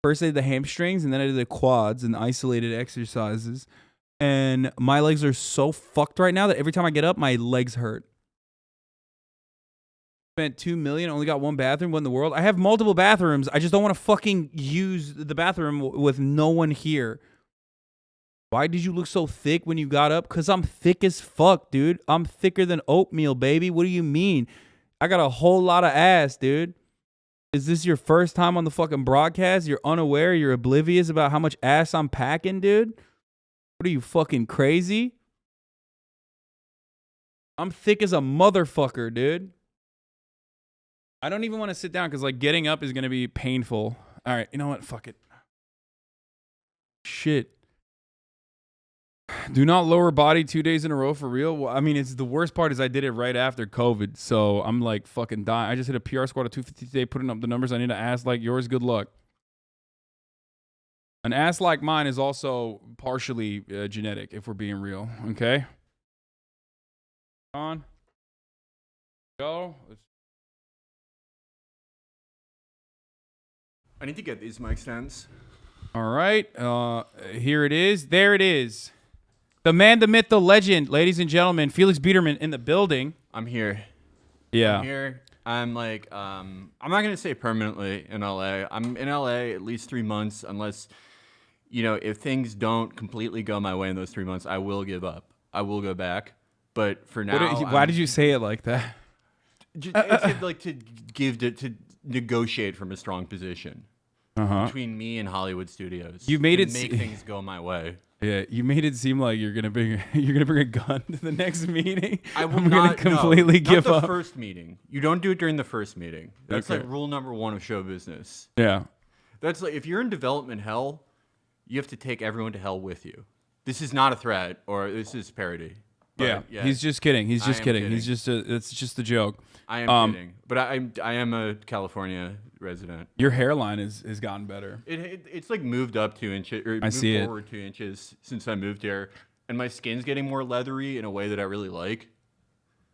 Speaker 1: First I did the hamstrings, and then I did the quads and isolated exercises. And my legs are so fucked right now that every time I get up, my legs hurt. Spent $2 million, only got one bathroom, one in the world. I have multiple bathrooms. I just don't want to fucking use the bathroom with no one here. Why did you look so thick when you got up? Because I'm thick as fuck, dude. I'm thicker than oatmeal, baby. What do you mean? I got a whole lot of ass, dude. Is this your first time on the fucking broadcast? You're unaware? You're oblivious about how much ass I'm packing, dude? What are you, fucking crazy? I'm thick as a motherfucker, dude. I don't even want to sit down because, like, getting up is going to be painful. All right, you know what? Fuck it. Shit. Do not lower body 2 days in a row for real. Well, I mean, it's the worst part is I did it right after COVID, so I'm, like, fucking dying. I just hit a PR squat of 250 today, putting up the numbers. I need an ass like yours. Good luck. An ass like mine is also partially genetic, if we're being real. Okay? On. Go.
Speaker 15: I need to get these mic stands.
Speaker 1: All right. Here it is. There it is. The man, the myth, the legend, ladies and gentlemen, Felix Biederman in the building.
Speaker 15: I'm here.
Speaker 1: Yeah.
Speaker 15: I'm here. I'm like, I'm not going to say permanently in LA. I'm in LA at least 3 months unless... if things don't completely go my way in those 3 months, I will give up. I will go back. But for now,
Speaker 1: why did you say it like that?
Speaker 15: To negotiate from a strong position between me and Hollywood studios.
Speaker 1: You made it
Speaker 15: make things go my way.
Speaker 1: Yeah, you made it seem like you're gonna bring a gun to the next meeting.
Speaker 15: I'm not
Speaker 1: completely give
Speaker 15: not
Speaker 1: up.
Speaker 15: The first meeting. You don't do it during the first meeting. That's
Speaker 1: Okay.
Speaker 15: like rule number 1 of show business.
Speaker 1: Yeah.
Speaker 15: That's like if you're in development hell, you have to take everyone to hell with you. This is not a threat, or this is parody.
Speaker 1: Yeah, he's just kidding. He's just kidding. He's just it's just a joke.
Speaker 15: I am kidding. But I am a California resident.
Speaker 1: Your hairline has gotten better.
Speaker 15: It's like moved up 2 inches, or
Speaker 1: I see
Speaker 15: moved forward 2 inches since I moved here, and my skin's getting more leathery in a way that I really like.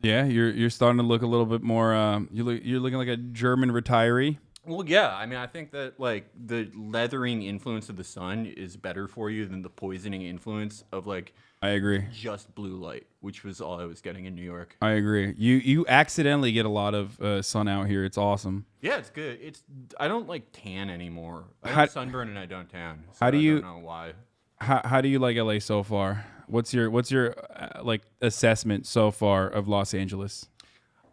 Speaker 1: Yeah, you're starting to look a little bit more. You're looking like a German retiree.
Speaker 15: Well, yeah. I mean, I think that like the leathering influence of the sun is better for you than the poisoning influence of like.
Speaker 1: I agree.
Speaker 15: Just blue light, which was all I was getting in New York.
Speaker 1: I agree. You accidentally get a lot of sun out here. It's awesome.
Speaker 15: Yeah, it's good. I don't like tan anymore. I have sunburn and I don't tan. So
Speaker 1: how do you?
Speaker 15: I don't know why.
Speaker 1: How do you like LA so far? What's your like assessment so far of Los Angeles?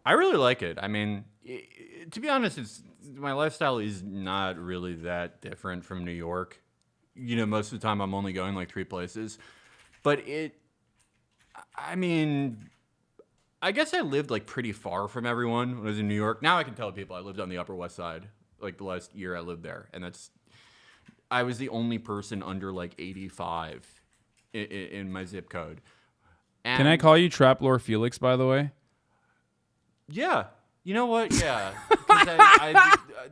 Speaker 15: I really like it. I mean, to be honest, my lifestyle is not really that different from New York. You know, most of the time I'm only going like 3 places. But I mean, I guess I lived like pretty far from everyone when I was in New York. Now I can tell people I lived on the Upper West Side, like the last year I lived there. And I was the only person under like 85 in my zip code. And
Speaker 1: can I call you Trap Lore Felix, by the way?
Speaker 15: Yeah. You know what? Yeah.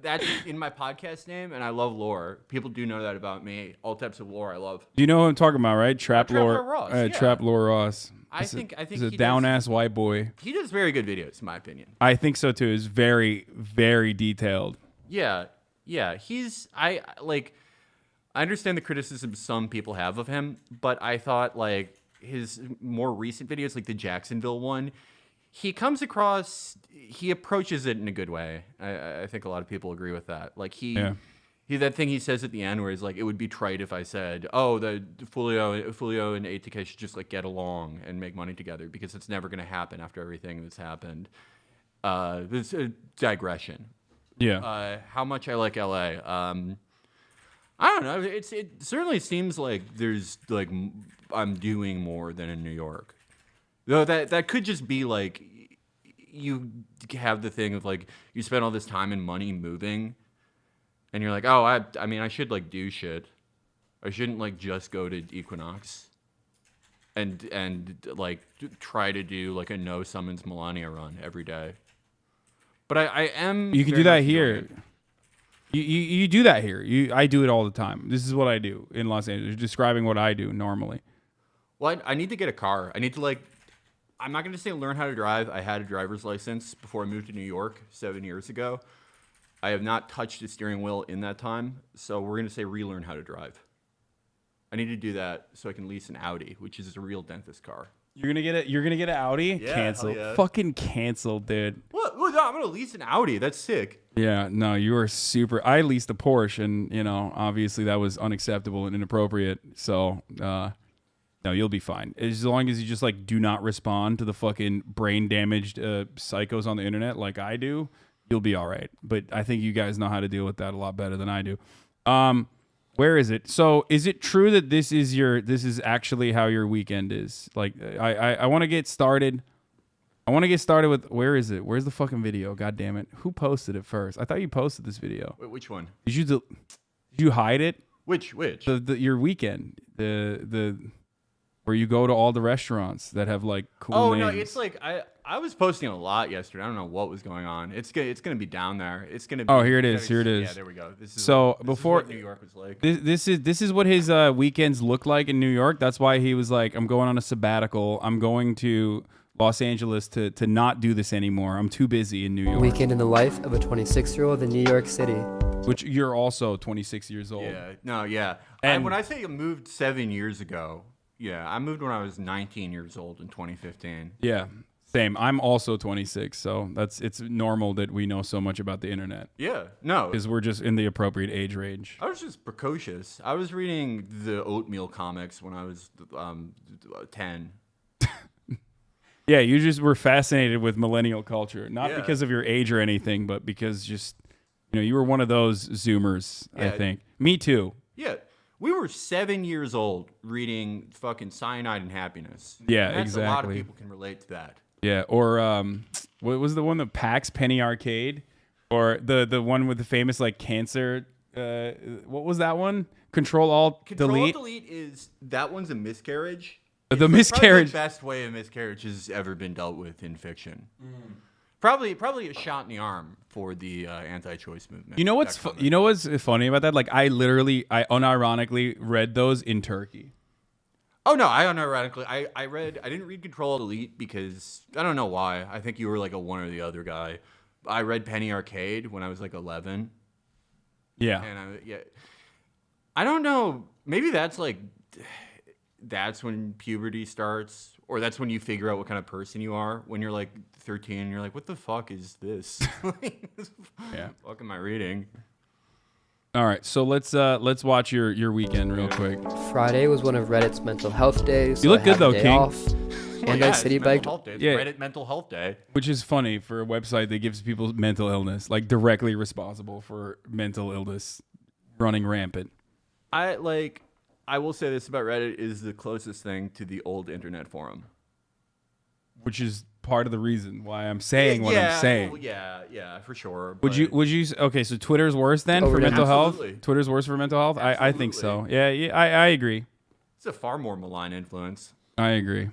Speaker 15: That's in my podcast name, and I love lore. People do know that about me. All types of lore I love.
Speaker 1: Do you know what I'm talking about, right? Trap Lore
Speaker 15: Ross. Yeah.
Speaker 1: Trap Lore Ross.
Speaker 15: I think
Speaker 1: he's a down-ass white boy.
Speaker 15: He does very good videos, in my opinion.
Speaker 1: I think so, too. He's very, very detailed.
Speaker 15: Yeah. Yeah. I understand the criticism some people have of him, but I thought, like, his more recent videos, like the Jacksonville one, he comes across, he approaches it in a good way. I think a lot of people agree with that. Like that thing he says at the end where he's like, it would be trite if I said, oh, the Fulio and ATK should just like get along and make money together because it's never going to happen after everything that's happened. This is a digression.
Speaker 1: Yeah.
Speaker 15: How much I like LA. I don't know. It certainly seems like there's like I'm doing more than in New York. Though that could just be like you have the thing of like you spend all this time and money moving, and you're like, oh, I mean, I should like do shit. I shouldn't like just go to Equinox and like try to do like a no summons Melania run every day. But I am.
Speaker 1: You can do that here. You do that here. I do it all the time. This is what I do in Los Angeles. You're describing what I do normally.
Speaker 15: Well, I need to get a car. I need to like. I'm not going to say learn how to drive. I had a driver's license before I moved to New York 7 years ago. I have not touched the steering wheel in that time, so we're going to say relearn how to drive. I need to do that so I can lease an Audi, which is a real dentist car.
Speaker 1: You're gonna get it. You're gonna get an Audi.
Speaker 15: Yeah,
Speaker 1: cancel.
Speaker 15: yeah.
Speaker 1: Fucking cancel, dude.
Speaker 15: What? No, I'm gonna lease an Audi. That's sick.
Speaker 1: Yeah. No, you are super. I leased a Porsche, and obviously that was unacceptable and inappropriate. So. No, you'll be fine. As long as you just like do not respond to the fucking brain damaged psychos on the internet like I do, you'll be all right. But I think you guys know how to deal with that a lot better than I do. Where is it? So is it true that this is actually how your weekend is? Like I want to get started. I want to get started with where is it? Where's the fucking video? God damn it. Who posted it first? I thought you posted this video.
Speaker 15: Wait, which one?
Speaker 1: Did you hide it?
Speaker 15: Which?
Speaker 1: Your weekend. The where you go to all the restaurants that have like cool names.
Speaker 15: No, it's like I was posting a lot yesterday. I don't know what was going on. It's gonna be down there. It's gonna be.
Speaker 1: Oh, here it is. Here it is.
Speaker 15: Yeah, there we go. This is
Speaker 1: before
Speaker 15: what New York was like.
Speaker 1: This is what his weekends look like in New York. That's why he was like, I'm going on a sabbatical. I'm going to Los Angeles to not do this anymore. I'm too busy in New York.
Speaker 16: Weekend in the life of a 26-year-old in New York City.
Speaker 1: Which you're also 26 years old.
Speaker 15: Yeah. No. Yeah.
Speaker 1: And
Speaker 15: when I say I moved 7 years ago. Yeah, I moved when I was 19 years old in 2015.
Speaker 1: Yeah, same. I'm also 26, so it's normal that we know so much about the internet.
Speaker 15: Yeah, no.
Speaker 1: Because we're just in the appropriate age range.
Speaker 15: I was just precocious. I was reading the Oatmeal comics when I was 10.
Speaker 1: Yeah, you just were fascinated with millennial culture. Not because of your age or anything, but because just, you were one of those Zoomers, I think. Me too.
Speaker 15: Yeah. We were 7 years old reading fucking Cyanide and Happiness.
Speaker 1: Yeah,
Speaker 15: and
Speaker 1: exactly.
Speaker 15: A lot of people can relate to that.
Speaker 1: Yeah, or what was the one, the PAX Penny Arcade? Or the one with the famous like cancer, what was that one? Control Alt Delete?
Speaker 15: Control Delete that one's a miscarriage.
Speaker 1: The miscarriage.
Speaker 15: The best way a miscarriage has ever been dealt with in fiction. Probably a shot in the arm for the anti-choice movement.
Speaker 1: You know what's funny about that? Like I unironically read those in Turkey.
Speaker 15: Oh no, I didn't read Control Delete because I don't know why. I think you were like a one or the other guy. I read Penny Arcade when I was like 11.
Speaker 1: Yeah.
Speaker 15: And I don't know. Maybe that's when puberty starts, or that's when you figure out what kind of person you are. When you're like 13, and you're like, what the fuck is this?
Speaker 1: Yeah.
Speaker 15: What am I reading?
Speaker 1: All right, so let's watch your weekend real quick.
Speaker 16: Friday was one of Reddit's mental health days.
Speaker 1: You look good though,
Speaker 16: day
Speaker 1: King.
Speaker 16: Off, and I city biked.
Speaker 1: Yeah.
Speaker 15: Reddit Mental Health Day.
Speaker 1: Which is funny for a website that gives people mental illness, like directly responsible for mental illness running rampant.
Speaker 15: I will say this about Reddit is the closest thing to the old internet forum.
Speaker 1: Which is part of the reason why I'm saying what I'm saying.
Speaker 15: Well, yeah, for sure.
Speaker 1: Would you okay, so Twitter's worse then for mental
Speaker 15: absolutely.
Speaker 1: health? Twitter's worse for mental health? I think so. Yeah, I agree.
Speaker 15: It's a far more malign influence.
Speaker 1: I agree.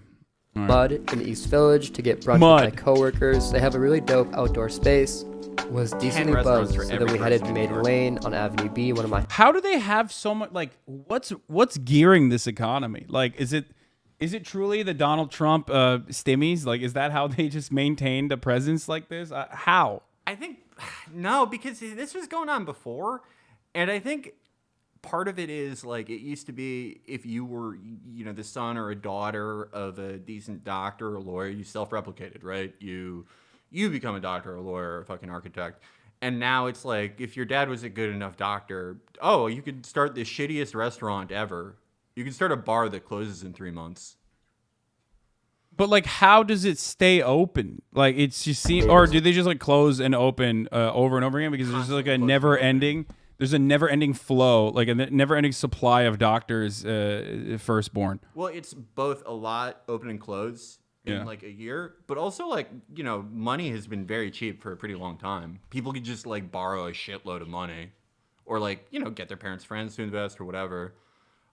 Speaker 1: All right.
Speaker 16: Mud in East Village to get brunch with my coworkers. They have a really dope outdoor space. Was decently buzzed, so then we headed to Maiden Lane on Avenue B. One of my.
Speaker 1: How do they have so much? Like, what's gearing this economy? Like, is it truly the Donald Trump stimmies? Like, is that how they just maintained a presence like this? How?
Speaker 15: I think no, because this was going on before, and I think part of it is like it used to be if you were, the son or a daughter of a decent doctor or lawyer, you self-replicated, right? You become a doctor or a lawyer or a fucking architect. And now it's like if your dad was a good enough doctor, you could start the shittiest restaurant ever. You can start a bar that closes in 3 months.
Speaker 1: But like, how does it stay open? Like, it's just or do they just like close and open over and over again? Because there's like a never-ending flow, like a never-ending supply of doctors firstborn.
Speaker 15: Well, it's both a lot open and close in like a year, but also like money has been very cheap for a pretty long time. People could just like borrow a shitload of money, or like get their parents' friends to invest or whatever.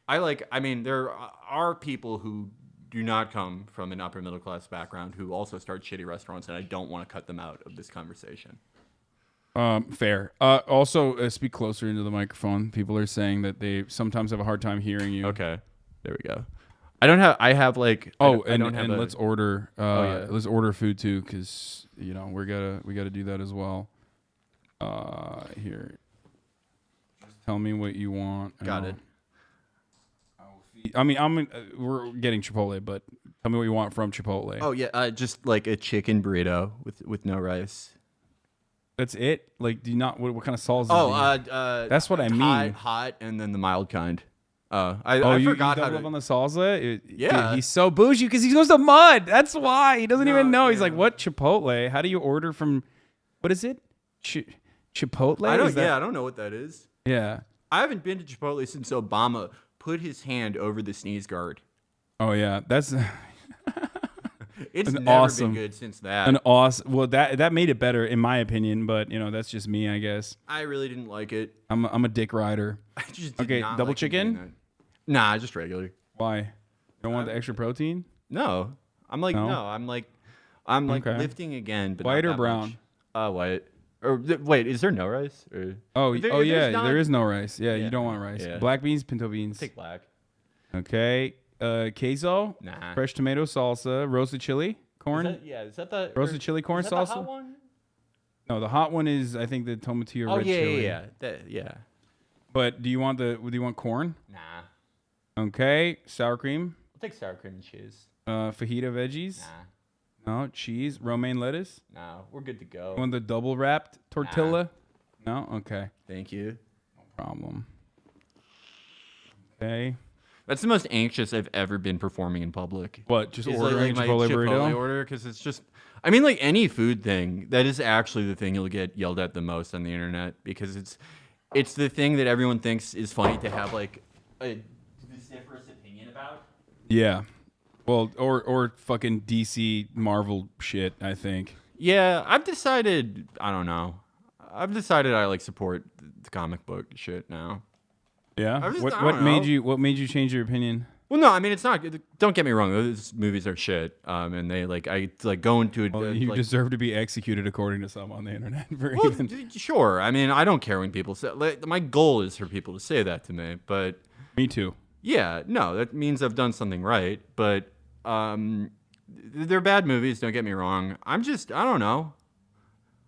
Speaker 15: There are people who do not come from an upper middle class background who also start shitty restaurants, and I don't want to cut them out of this conversation.
Speaker 1: Fair. Also, speak closer into the microphone. People are saying that they sometimes have a hard time hearing you.
Speaker 15: Okay, there we go.
Speaker 1: Let's order. Let's order food too, because we gotta do that as well. Here, just tell me what you want.
Speaker 15: Got it.
Speaker 1: We're getting Chipotle, but tell me what you want from Chipotle.
Speaker 15: Oh yeah, just like a chicken burrito with no rice.
Speaker 1: That's it. Like, do you not? What kind of sauce? That's what I mean.
Speaker 15: Hot, and then the mild kind.
Speaker 1: I forgot how to live on the salsa.
Speaker 15: Yeah,
Speaker 1: dude, he's so bougie because he goes to Mud. That's why he doesn't even know. Yeah. He's like, what Chipotle? How do you order from? What is it? Chipotle?
Speaker 15: I don't know what that is.
Speaker 1: Yeah,
Speaker 15: I haven't been to Chipotle since Obama put his hand over the sneeze guard.
Speaker 1: Oh yeah, that's.
Speaker 15: It's never been good since that.
Speaker 1: Well, that made it better in my opinion, but that's just me, I guess.
Speaker 15: I really didn't like it.
Speaker 1: I'm a dick rider.
Speaker 15: I just did not
Speaker 1: double
Speaker 15: like
Speaker 1: chicken.
Speaker 15: Nah, just regular.
Speaker 1: Why? You don't want the extra protein?
Speaker 15: No, I'm like okay. Lifting again, but
Speaker 1: white
Speaker 15: not
Speaker 1: or
Speaker 15: that
Speaker 1: brown?
Speaker 15: Much. White. Or wait, is there no rice? Or,
Speaker 1: there is no rice. Yeah, you don't want rice. Yeah. Black beans, pinto beans.
Speaker 15: Take black.
Speaker 1: Okay. Queso.
Speaker 15: Nah.
Speaker 1: Fresh tomato salsa. Roasted chili corn.
Speaker 15: Is that the
Speaker 1: roasted chili corn
Speaker 15: salsa?
Speaker 1: The
Speaker 15: hot one?
Speaker 1: No, the hot one is I think the tomatillo red chili.
Speaker 15: Yeah.
Speaker 1: But do you want corn?
Speaker 15: Nah.
Speaker 1: Okay. Sour cream.
Speaker 15: I'll take sour cream and cheese.
Speaker 1: Fajita veggies.
Speaker 15: Nah.
Speaker 1: No. Cheese. Romaine lettuce.
Speaker 15: No, we're good to go.
Speaker 1: You want the double wrapped tortilla? Nah. No. Okay.
Speaker 15: Thank you.
Speaker 1: No problem. Okay.
Speaker 15: That's the most anxious I've ever been performing in public.
Speaker 1: What? Just ordering
Speaker 15: my
Speaker 1: Chipotle burrito?
Speaker 15: Order, because it's just, like any food thing, that is actually the thing you'll get yelled at the most on the internet, because it's the thing that everyone thinks is funny to have like a vociferous opinion about.
Speaker 1: Yeah. Well, or fucking DC Marvel shit, I think.
Speaker 15: Yeah, I've decided I like support the comic book shit now.
Speaker 1: Yeah. What made you change your opinion?
Speaker 15: Well, no, I mean, it's not. Don't get me wrong. Those movies are shit. And they I go into it.
Speaker 1: Well, you deserve to be executed, according to some on the internet.
Speaker 15: Sure. I mean, I don't care when people say. My goal is for people to say that to me. But
Speaker 1: me too.
Speaker 15: Yeah. No, that means I've done something right. But they're bad movies. Don't get me wrong. I don't know.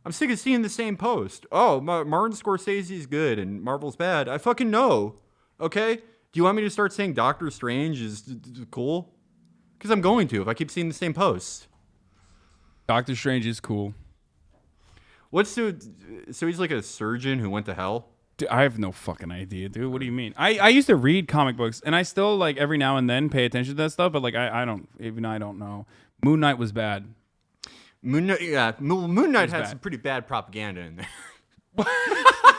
Speaker 15: I'm sick of seeing the same post. Oh, Martin Scorsese's good and Marvel's bad. I fucking know. Okay. Do you want me to start saying Doctor Strange is cool? Because I'm going to if I keep seeing the same posts.
Speaker 1: Doctor Strange is cool.
Speaker 15: So he's like a surgeon who went to hell?
Speaker 1: Dude, I have no fucking idea, dude. What do you mean? I used to read comic books, and I still every now and then pay attention to that stuff, but I don't know. Moon Knight was bad.
Speaker 15: Moon Knight had some pretty bad propaganda in there.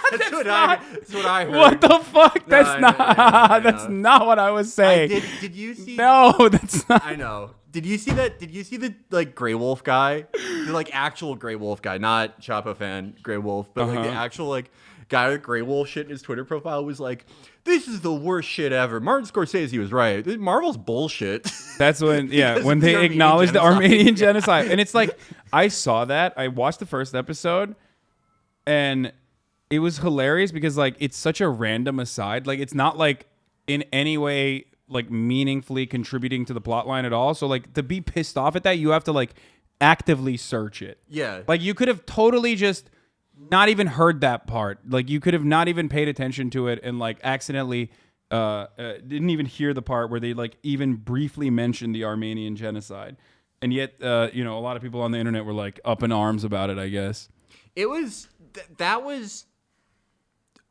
Speaker 15: That's what I heard.
Speaker 1: What the fuck? That's not what I was saying.
Speaker 15: Did you see?
Speaker 1: No, that's not.
Speaker 15: I know. Did you see that? Did you see the Grey Wolf guy? The actual Grey Wolf guy, not Chapo fan Grey Wolf, but the actual guy with Grey Wolf shit in his Twitter profile was like, "This is the worst shit ever." Martin Scorsese was right. Marvel's bullshit.
Speaker 1: That's when when they acknowledged the Armenian genocide, and it's I saw that. I watched the first episode, and it was hilarious because it's such a random aside. It's not in any way meaningfully contributing to the plot line at all. So to be pissed off at that, you have to actively search it.
Speaker 15: Yeah.
Speaker 1: You could have totally just not even heard that part. You could have not even paid attention to it and accidentally didn't even hear the part where they even briefly mentioned the Armenian genocide. And yet, a lot of people on the internet were up in arms about it, I guess.
Speaker 15: It was, that was,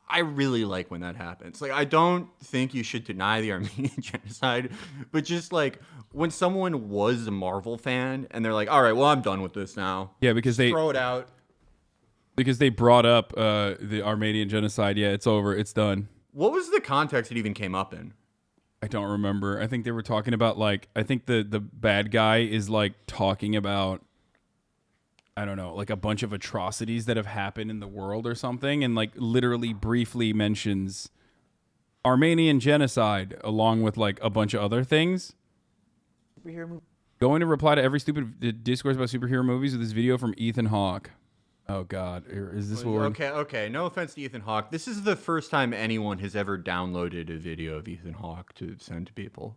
Speaker 15: I really like when that happens. I don't think you should deny the Armenian genocide, but just when someone was a Marvel fan and they're like, all right, well, I'm done with this now.
Speaker 1: Yeah, because
Speaker 15: just throw it out.
Speaker 1: Because they brought up the Armenian genocide. Yeah, it's over. It's done.
Speaker 15: What was the context it even came up in?
Speaker 1: I don't remember. I think they were talking about I think the bad guy is talking about, I don't know, a bunch of atrocities that have happened in the world or something, and literally briefly mentions Armenian genocide along with a bunch of other things. Going to reply to every stupid discourse about superhero movies with this video from Ethan Hawke. Oh God, is this what we're...
Speaker 15: Okay. No offense to Ethan Hawke. This is the first time anyone has ever downloaded a video of Ethan Hawke to send to people.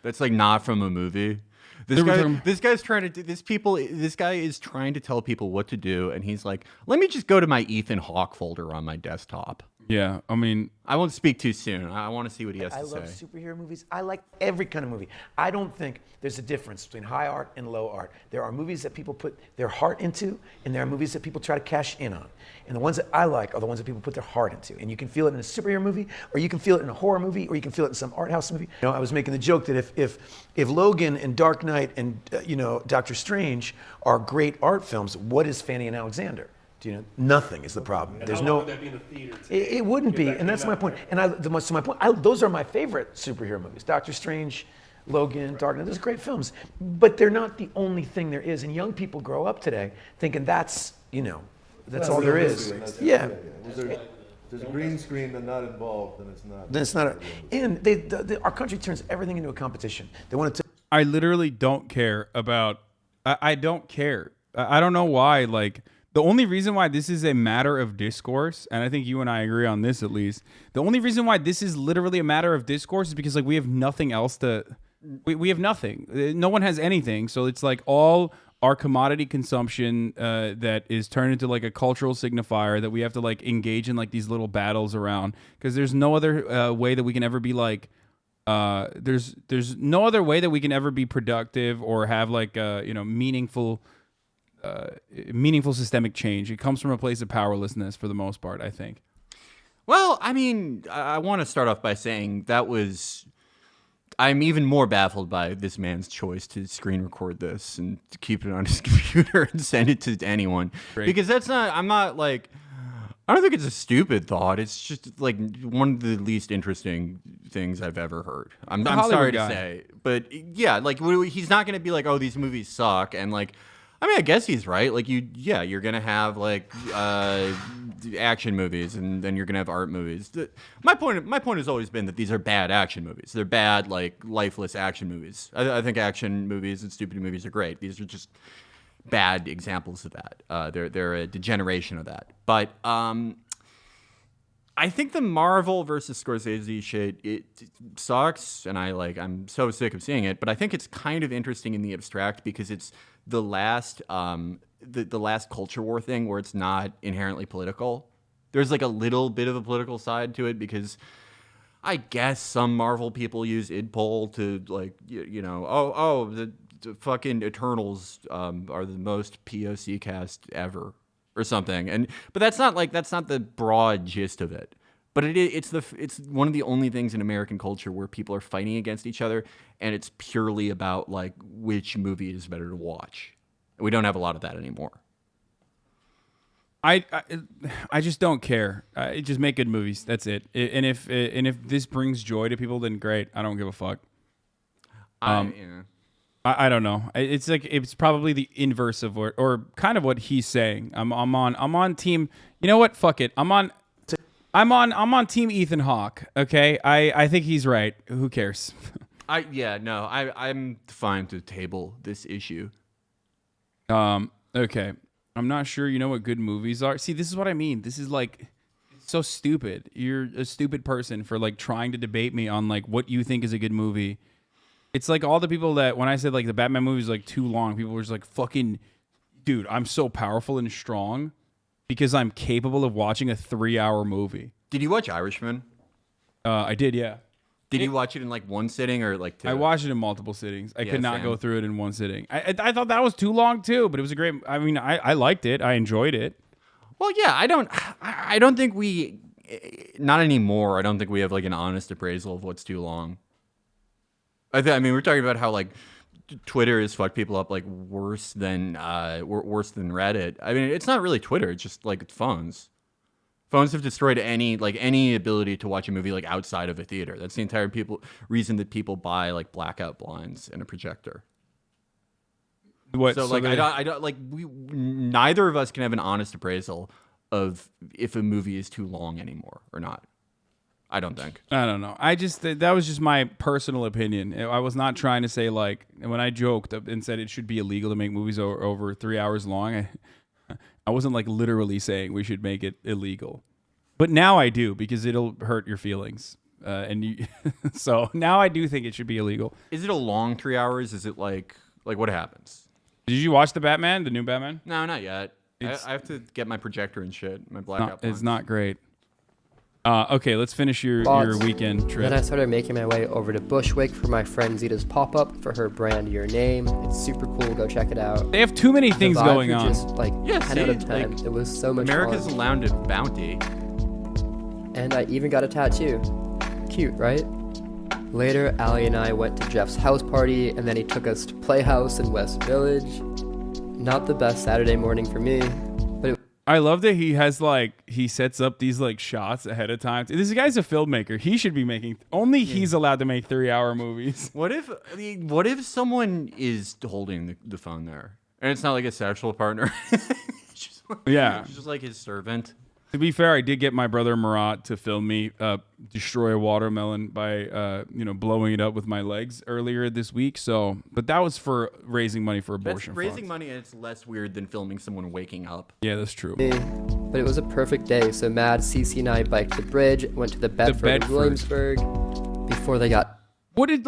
Speaker 15: That's not from a movie. This guy is trying to tell people what to do, and he's like, let me just go to my Ethan Hawke folder on my desktop.
Speaker 1: Yeah, I mean,
Speaker 15: I won't speak too soon. I want to see what he has to say.
Speaker 17: I love superhero movies. I like every kind of movie. I don't think there's a difference between high art and low art. There are movies that people put their heart into, and there are movies that people try to cash in on. And the ones that I like are the ones that people put their heart into. And you can feel it in a superhero movie, or you can feel it in a horror movie, or you can feel it in some art house movie. I was making the joke that if Logan and Dark Knight and Doctor Strange are great art films, what is Fanny and Alexander? Nothing is the problem. There's no. Would that be in the theater it wouldn't be, and that's my point. And those are my favorite superhero movies: Doctor Strange, Logan, Dark Knight. Those are great films, but they're not the only thing there is. And young people grow up today thinking that's all there is. Yeah.
Speaker 18: There's a green screen and not involved, then it's not.
Speaker 17: Then it's not. And our country turns everything into a competition. They want to.
Speaker 1: I literally don't care about. I don't care. I don't know why. The only reason why this is a matter of discourse, and I think you and I agree on this at least, the only reason why this is literally a matter of discourse is because we have nothing else to, we have nothing. No one has anything. So it's all our commodity consumption that is turned into a cultural signifier that we have to engage in these little battles around, because there's no other way that we can ever be there's no other way that we can ever be productive or have meaningful systemic change. It comes from a place of powerlessness for the most part, I think.
Speaker 15: Well, I mean, I want to start off by saying I'm even more baffled by this man's choice to screen record this and to keep it on his computer and send it to anyone. Great. Because I don't think it's a stupid thought. It's just one of the least interesting things I've ever heard. I'm sorry to say, but yeah, he's not going to be oh, these movies suck, and I mean, I guess he's right. Like you're gonna have like action movies, and then you're gonna have art movies. My point has always been that these are bad action movies. They're bad, like lifeless action movies. I think action movies and stupid movies are great. These are just bad examples of that. They're a degeneration of that. But I think the Marvel versus Scorsese shit, it sucks, and I'm so sick of seeing it. But I think it's kind of interesting in the abstract because it's the last the last culture war thing where it's not inherently political. There's like a little bit of a political side to it because I guess some Marvel people use idpol to like the fucking Eternals are the most POC cast ever or something. But that's not the broad gist of it. But it's one of the only things in American culture where people are fighting against each other, and it's purely about like which movie is better to watch. We don't have a lot of that anymore.
Speaker 1: I just don't care. Just make good movies. That's it. And if this brings joy to people, then great. I don't give a fuck. I don't know. It's probably the inverse of or kind of what he's saying. I'm on team. You know what? Fuck it. I'm on team Ethan Hawke. Okay. I think he's right. Who cares?
Speaker 15: I'm fine to table this issue.
Speaker 1: Okay. I'm not sure you know what good movies are. See, this is what I mean. This is like so stupid. You're a stupid person for like trying to debate me on like what you think is a good movie. It's like all the people that when I said like the Batman movie is like too long, people were just like, fucking dude, I'm so powerful and strong because I'm capable of watching a 3-hour movie.
Speaker 15: Did you watch Irishman?
Speaker 1: I did, yeah.
Speaker 15: Did you watch it in like one sitting or like two?
Speaker 1: I watched it in multiple sittings. I could not
Speaker 15: same.
Speaker 1: go through it in one sitting. I thought that was too long too, but it was a great. I mean, I liked it. I enjoyed it.
Speaker 15: Well, yeah, I don't think we, not anymore. I don't think we have like an honest appraisal of what's too long. I mean, we're talking about how like Twitter has fucked people up like worse than Reddit. I mean, it's not really Twitter. It's just like phones. Phones have destroyed any ability to watch a movie like outside of a theater. That's the entire reason that people buy like blackout blinds and a projector. Neither of us can have an honest appraisal of if a movie is too long anymore or not. I don't think.
Speaker 1: I don't know. That was just my personal opinion. I was not trying to say like when I joked and said it should be illegal to make movies over 3 hours long. I wasn't like literally saying we should make it illegal, but now I do because it'll hurt your feelings. So now I do think it should be illegal.
Speaker 15: Is it a long 3 hours? Is it like what happens?
Speaker 1: Did you watch the new Batman?
Speaker 15: No, not yet. I have to get my projector and shit. My blackout.
Speaker 1: It's not great. Okay, let's finish your weekend trip.
Speaker 16: Then I started making my way over to Bushwick for my friend Zita's pop-up for her brand Your Name. It's super cool. Go check it out.
Speaker 1: They have too many things going on.
Speaker 16: Just like 10 out of 10. It was so much
Speaker 15: America's
Speaker 16: fun.
Speaker 15: land of bounty.
Speaker 16: And I even got a tattoo. Cute, right? Later, Allie and I went to Jeff's house party, and then he took us to Playhouse in West Village. Not the best Saturday morning for me.
Speaker 1: I love that he sets up these like shots ahead of time. This guy's a filmmaker. He should be he's allowed to make 3-hour movies.
Speaker 15: What if someone is holding the phone there and it's not like a sexual partner?
Speaker 1: Yeah.
Speaker 15: It's just like his servant.
Speaker 1: To be fair, I did get my brother Marat to film me destroy a watermelon by blowing it up with my legs earlier this week. But that was for raising money for abortion.
Speaker 15: That's raising money, and it's less weird than filming someone waking up.
Speaker 1: Yeah, that's true.
Speaker 16: But it was a perfect day. So Mad, Cece, and I biked the bridge, went to the Bedford in Williamsburg before they got.
Speaker 1: What is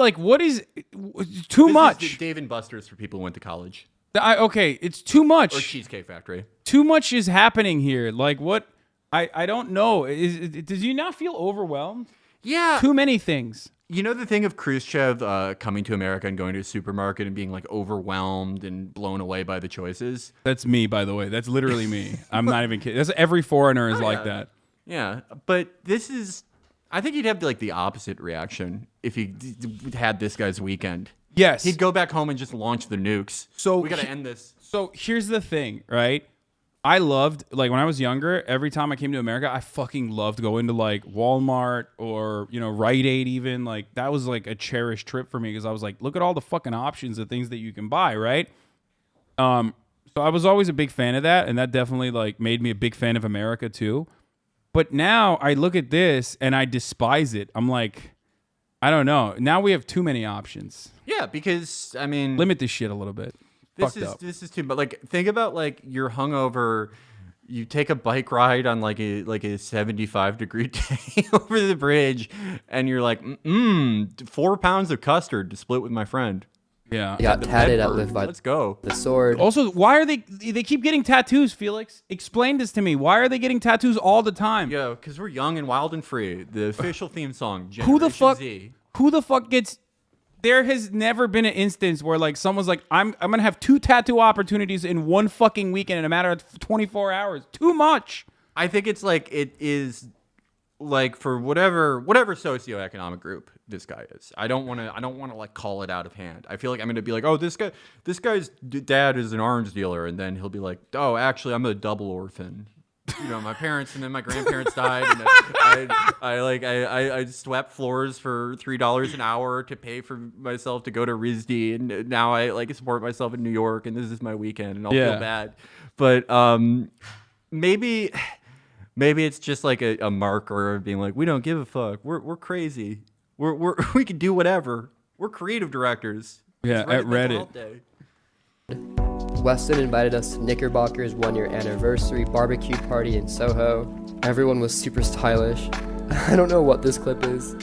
Speaker 1: too much?
Speaker 15: This is Dave and Buster's for people who went to college.
Speaker 1: Okay, it's too much.
Speaker 15: Or Cheesecake Factory.
Speaker 1: Too much is happening here. Like what? I don't know. Did you not feel overwhelmed?
Speaker 15: Yeah.
Speaker 1: Too many things.
Speaker 15: You know the thing of Khrushchev coming to America and going to a supermarket and being like overwhelmed and blown away by the choices?
Speaker 1: That's me, by the way. That's literally me. I'm not even kidding. That's every foreigner is like that.
Speaker 15: Yeah, but I think he'd have like the opposite reaction if he had this guy's weekend.
Speaker 1: Yes.
Speaker 15: He'd go back home and just launch the nukes.
Speaker 1: So
Speaker 15: we got to end this.
Speaker 1: So here's the thing, right? I loved, like when I was younger, every time I came to America, I fucking loved going to like Walmart or, Rite Aid even. Like that was like a cherished trip for me because I was like, look at all the fucking options of things that you can buy, right? So I was always a big fan of that, and that definitely like made me a big fan of America too. But now I look at this and I despise it. I'm like, I don't know. Now we have too many options.
Speaker 15: Yeah, because I mean,
Speaker 1: limit this shit a little bit.
Speaker 15: This is too. But like, think about like you're hungover. You take a bike ride on like a 75-degree day over the bridge, and you're like, 4 pounds of custard to split with my friend.
Speaker 1: Yeah,
Speaker 16: He got tatted at Live by
Speaker 15: Let's go.
Speaker 16: the Sword.
Speaker 1: Also, why are they keep getting tattoos, Felix? Explain this to me. Why are they getting tattoos all the time?
Speaker 15: Yo, because we're young and wild and free. The official theme song,
Speaker 1: Who the fuck?
Speaker 15: Z.
Speaker 1: Who the fuck gets? There has never been an instance where like someone's like, I'm gonna have 2 tattoo opportunities in one fucking weekend in a matter of 24 hours. Too much.
Speaker 15: I think it's like it is like for whatever socioeconomic group this guy is. I don't want to like call it out of hand. I feel like I'm going to be like, "Oh, this guy's dad is an orange dealer," and then he'll be like, "Oh, actually I'm a double orphan." You know, my parents and then my grandparents died, and I swept floors for $3 an hour to pay for myself to go to RISD, and now I like support myself in New York, and this is my weekend, and I'll feel bad. But maybe it's just like a marker of being like, we don't give a fuck. We're crazy. We can do whatever. We're creative directors.
Speaker 1: Yeah, at Reddit.
Speaker 16: Weston invited us to Knickerbocker's 1-year anniversary barbecue party in Soho. Everyone was super stylish. I don't know what this clip is.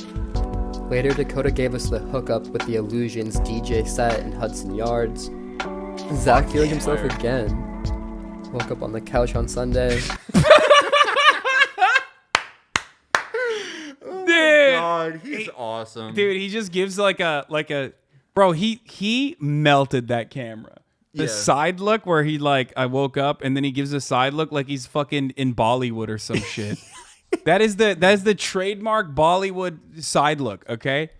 Speaker 16: Later, Dakota gave us the hookup with the Illusions DJ set in Hudson Yards. Zach feeling himself again. Woke up on the couch on Sunday.
Speaker 15: God, he's awesome.
Speaker 1: Dude, he just gives like a bro, he melted that camera. The side look where he like, I woke up and then he gives a side look like he's fucking in Bollywood or some shit. That is the trademark Bollywood side look, okay?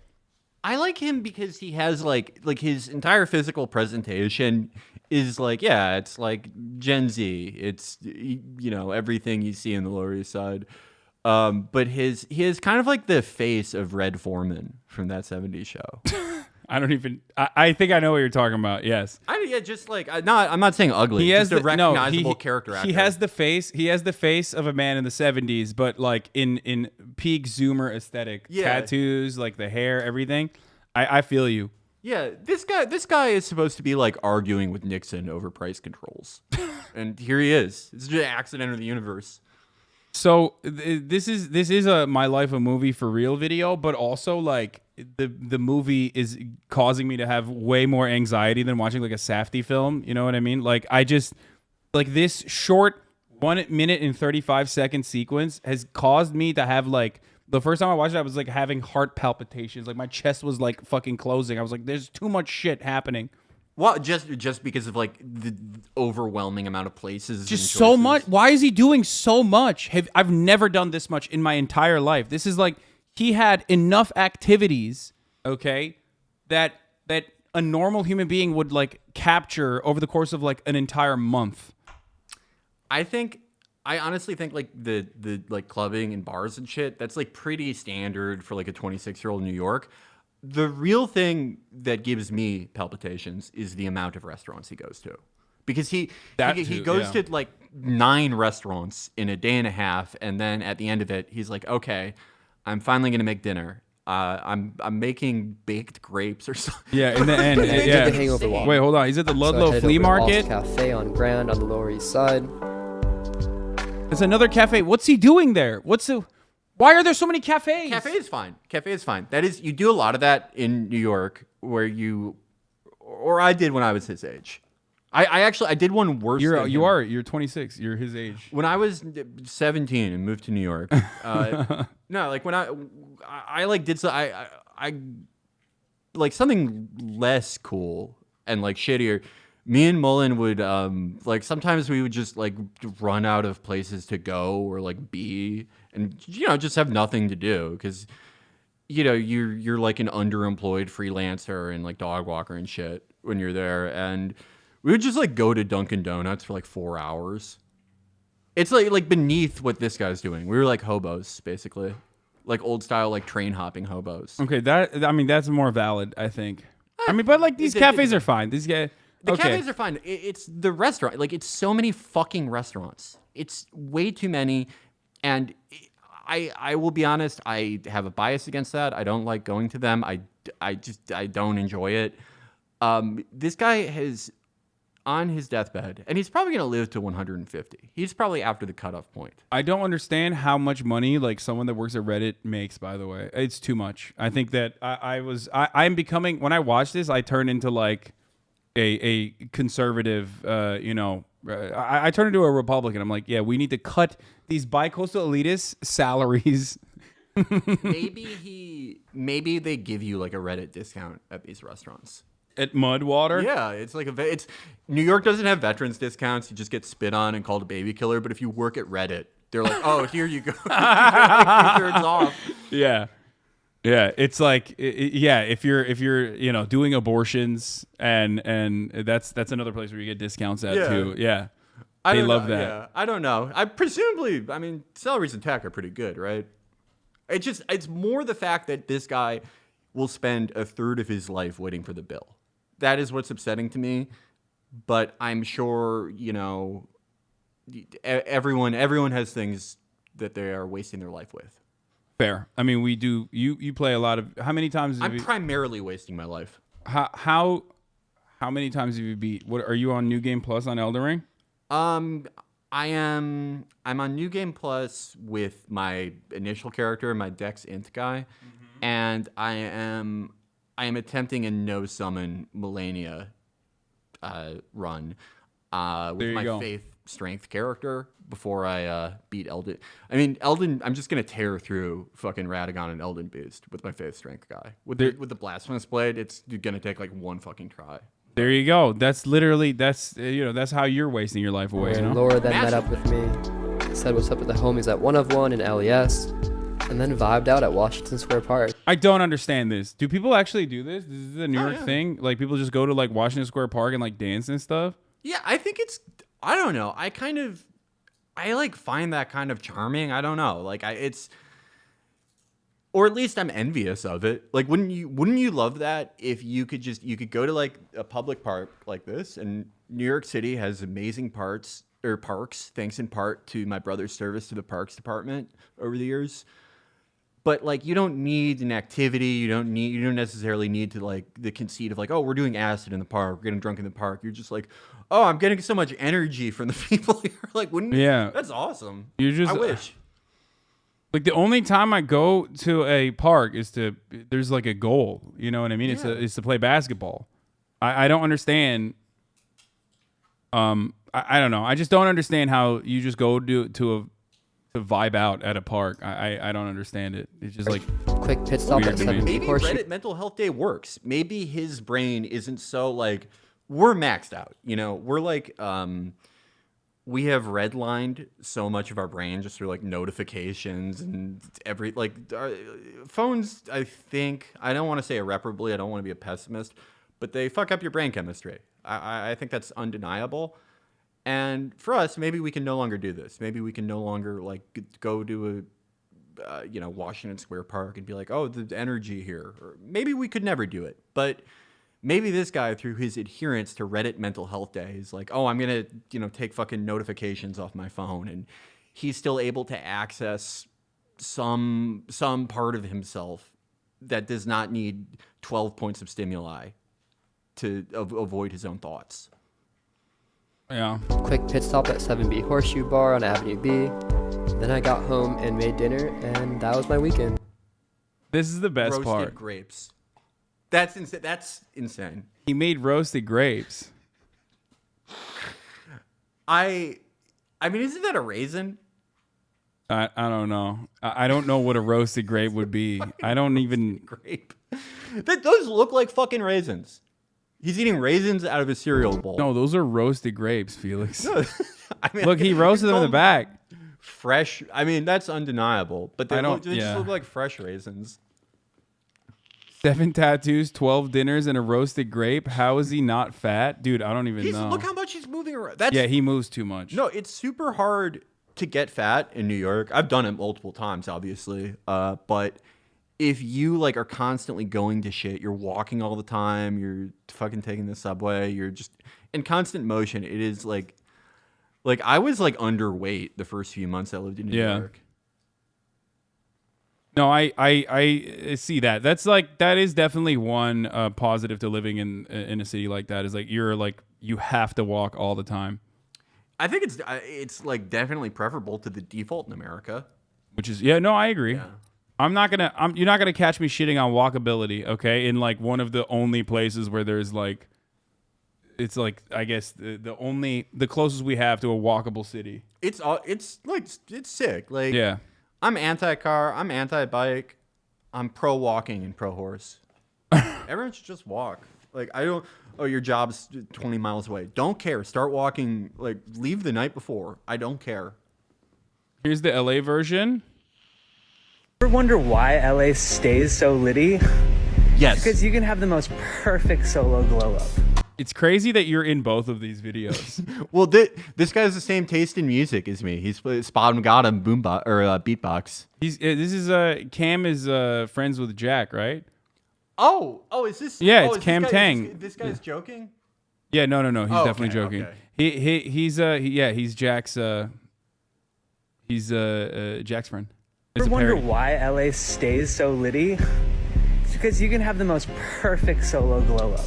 Speaker 15: I like him because he has like his entire physical presentation is like, yeah, it's like Gen Z. It's, you know, everything you see in the Lower East Side. But he is kind of like the face of Red Foreman from that 70s show.
Speaker 1: I think I know what you're talking about. Yes.
Speaker 15: I'm not saying ugly. He has just a recognizable character actor.
Speaker 1: He has the face of a man in the 70s, but like in peak Zoomer aesthetic.
Speaker 15: Yeah.
Speaker 1: Tattoos, like the hair, everything. I feel you.
Speaker 15: Yeah, this guy is supposed to be like arguing with Nixon over price controls. And here he is. It's just an accident of the universe.
Speaker 1: So this is a My Life a Movie for Real video, but also like the movie is causing me to have way more anxiety than watching like a Safdie film. You know what I mean? Like I just like this short 1 minute and 35-second sequence has caused me to have like the first time I watched it, I was like having heart palpitations. Like my chest was like fucking closing. I was like, there's too much shit happening.
Speaker 15: Well, just because of like the overwhelming amount of places.
Speaker 1: Just so much. Why is he doing so much? I've never done this much in my entire life. This is like he had enough activities, okay, that a normal human being would like capture over the course of like an entire month.
Speaker 15: I honestly think like the like clubbing and bars and shit, that's like pretty standard for like a 26-year-old in New York. The real thing that gives me palpitations is the amount of restaurants he goes to. Because he goes to like 9 restaurants in a day and a half, and then at the end of it, he's like, okay, I'm finally going to make dinner. I'm making baked grapes or something.
Speaker 1: Yeah, in the end. Yeah.
Speaker 16: The Hangover Walk.
Speaker 1: Wait, hold on. He's at the Ludlow
Speaker 16: I
Speaker 1: Flea
Speaker 16: headed over to
Speaker 1: Market.
Speaker 16: Lost Cafe on Grand on the Lower East Side.
Speaker 1: There's another cafe. What's he doing there? Why are there so many cafes?
Speaker 15: Cafe is fine. That is, you do a lot of that in New York where or I did when I was his age. I did one worse.
Speaker 1: You're 26. You're his age.
Speaker 15: When I was 17 and moved to New York, no, like when I like did so, I like something less cool and like shittier. Me and Mullen would like sometimes we would just like run out of places to go or like be, and you know, just have nothing to do because you know you're like an underemployed freelancer and like dog walker and shit when you're there, and we would just like go to Dunkin' Donuts for like 4 hours. It's like beneath what this guy's doing. We were like hobos basically, like old style like train hopping hobos.
Speaker 1: Okay, that's more valid, I think. I mean, but like these cafes are fine. These guys.
Speaker 15: The
Speaker 1: Okay.
Speaker 15: cafes are fine. It's the restaurant. Like, it's so many fucking restaurants. It's way too many. And I will be honest, I have a bias against that. I don't like going to them. I don't enjoy it. This guy has, on his deathbed, and he's probably going to live to 150. He's probably after the cutoff point.
Speaker 1: I don't understand how much money like someone that works at Reddit makes, by the way. It's too much. I think that I'm becoming, when I watch this, I turn into like a conservative, I turn into a Republican. I'm like, yeah, we need to cut these bi-coastal elitists' salaries.
Speaker 15: Maybe they give you like a Reddit discount at these restaurants.
Speaker 1: At Mudwater?
Speaker 15: Yeah, it's like it's New York doesn't have veterans discounts. You just get spit on and called a baby killer. But if you work at Reddit, they're like, oh, here you go. Like 2/3 off.
Speaker 1: Yeah. Yeah, it's like if you're doing abortions and that's another place where you get discounts at too. Yeah. They love that.
Speaker 15: Yeah, I don't know. I mean, salaries in tech are pretty good, right? It's more the fact that this guy will spend a third of his life waiting for the bill. That is what's upsetting to me. But I'm sure, everyone has things that they are wasting their life with.
Speaker 1: Fair. I mean, we do. You play a lot of. How many times?
Speaker 15: I'm primarily wasting my life.
Speaker 1: How many times have you beat? What are you on New Game Plus on Elden Ring?
Speaker 15: I'm on New Game Plus with my initial character, my Dex Int guy, and I am attempting a no summon Melania run with my faith strength character before I beat Elden. I mean, Elden, I'm just gonna tear through fucking Radagon and Elden Beast with my faith strength guy. With the Blasphemous Blade, it's gonna take like one fucking try.
Speaker 1: There you go. That's literally that's how you're wasting your life away.
Speaker 16: Laura then met up with me, said what's up with the homies at 1 of 1 and LES, and then vibed out at Washington Square Park.
Speaker 1: I don't understand this. Do people actually do this? This is a New York thing. Like people just go to like Washington Square Park and like dance and stuff.
Speaker 15: Yeah, I think I don't know. I like find that kind of charming. I don't know. Like or at least I'm envious of it. Like, wouldn't you love that if you could go to like a public park like this? And New York City has amazing parks, thanks in part to my brother's service to the parks department over the years. But like, you don't need an activity. You don't necessarily need to like the conceit of like, oh, we're doing acid in the park, we're getting drunk in the park. You're just like, oh, I'm getting so much energy from the people here. Like, wouldn't you?
Speaker 1: Yeah,
Speaker 15: that's awesome.
Speaker 1: I
Speaker 15: wish.
Speaker 1: Like the only time I go to a park is there's like a goal, you know what I mean? Yeah. It's to play basketball. I don't understand. I don't know. I just don't understand how you just go to vibe out at a park. I don't understand it. It's just like
Speaker 16: quick pit stop at 7.
Speaker 15: Maybe Reddit Mental Health Day works. Maybe his brain isn't so like we're maxed out. We're like we have redlined so much of our brain just through like notifications and our phones. I think, I don't want to say irreparably, I don't want to be a pessimist, but they fuck up your brain chemistry. I think that's undeniable. And for us, maybe we can no longer do this. Maybe we can no longer like go to a Washington Square Park and be like, oh, the energy here. Or maybe we could never do it, but maybe this guy, through his adherence to Reddit Mental Health Day, is like, oh, I'm going to, take fucking notifications off my phone. And he's still able to access some part of himself that does not need 12 points of stimuli to avoid his own thoughts.
Speaker 1: Yeah.
Speaker 16: Quick pit stop at 7B Horseshoe Bar on Avenue B. Then I got home and made dinner, and that was my weekend.
Speaker 1: This is the best part.
Speaker 15: Roasted grapes. That's insane.
Speaker 1: He made roasted grapes.
Speaker 15: I mean, isn't that a raisin?
Speaker 1: I don't know. I don't know what a roasted grape would be. I don't even
Speaker 15: grape. Those look like fucking raisins. He's eating raisins out of a cereal bowl.
Speaker 1: No, those are roasted grapes, Felix. No, look, he roasted them in the back.
Speaker 15: Fresh. I mean, that's undeniable. But they just look like fresh raisins.
Speaker 1: 7 tattoos, 12 dinners, and a roasted grape. How is he not fat? Dude, I don't even know.
Speaker 15: Look how much he's moving around.
Speaker 1: He moves too much.
Speaker 15: No, it's super hard to get fat in New York. I've done it multiple times, obviously. But if you like are constantly going to shit, you're walking all the time, you're fucking taking the subway, you're just in constant motion. It is like I was like underweight the first few months I lived in New York.
Speaker 1: No, I see that. That is definitely one positive to living in a city like that, is like you have to walk all the time.
Speaker 15: I think it's like definitely preferable to the default in America.
Speaker 1: Which is I agree. Yeah. You're not gonna catch me shitting on walkability, okay? In like one of the only places where there's like, it's like I guess the closest we have to a walkable city.
Speaker 15: It's sick. Like
Speaker 1: yeah.
Speaker 15: I'm anti-car, I'm anti-bike, I'm pro-walking and pro-horse. Everyone should just walk. Like your job's 20 miles away. Don't care. Start walking. Like leave the night before. I don't care.
Speaker 1: Here's the LA version.
Speaker 19: Ever wonder why LA stays so litty?
Speaker 15: Yes.
Speaker 19: Because you can have the most perfect solo glow up.
Speaker 1: It's crazy that you're in both of these videos.
Speaker 15: Well, this guy has the same taste in music as me. He's spot got him beatbox.
Speaker 1: Cam is friends with Jack, right?
Speaker 15: Oh, is this?
Speaker 1: Yeah,
Speaker 15: it's
Speaker 1: Cam Tang.
Speaker 15: This guy's joking?
Speaker 1: Yeah, no. He's definitely joking.
Speaker 15: Okay.
Speaker 1: He's Jack's. He's Jack's friend.
Speaker 19: Ever wonder why LA stays so litty? It's because you can have the most perfect solo glow up.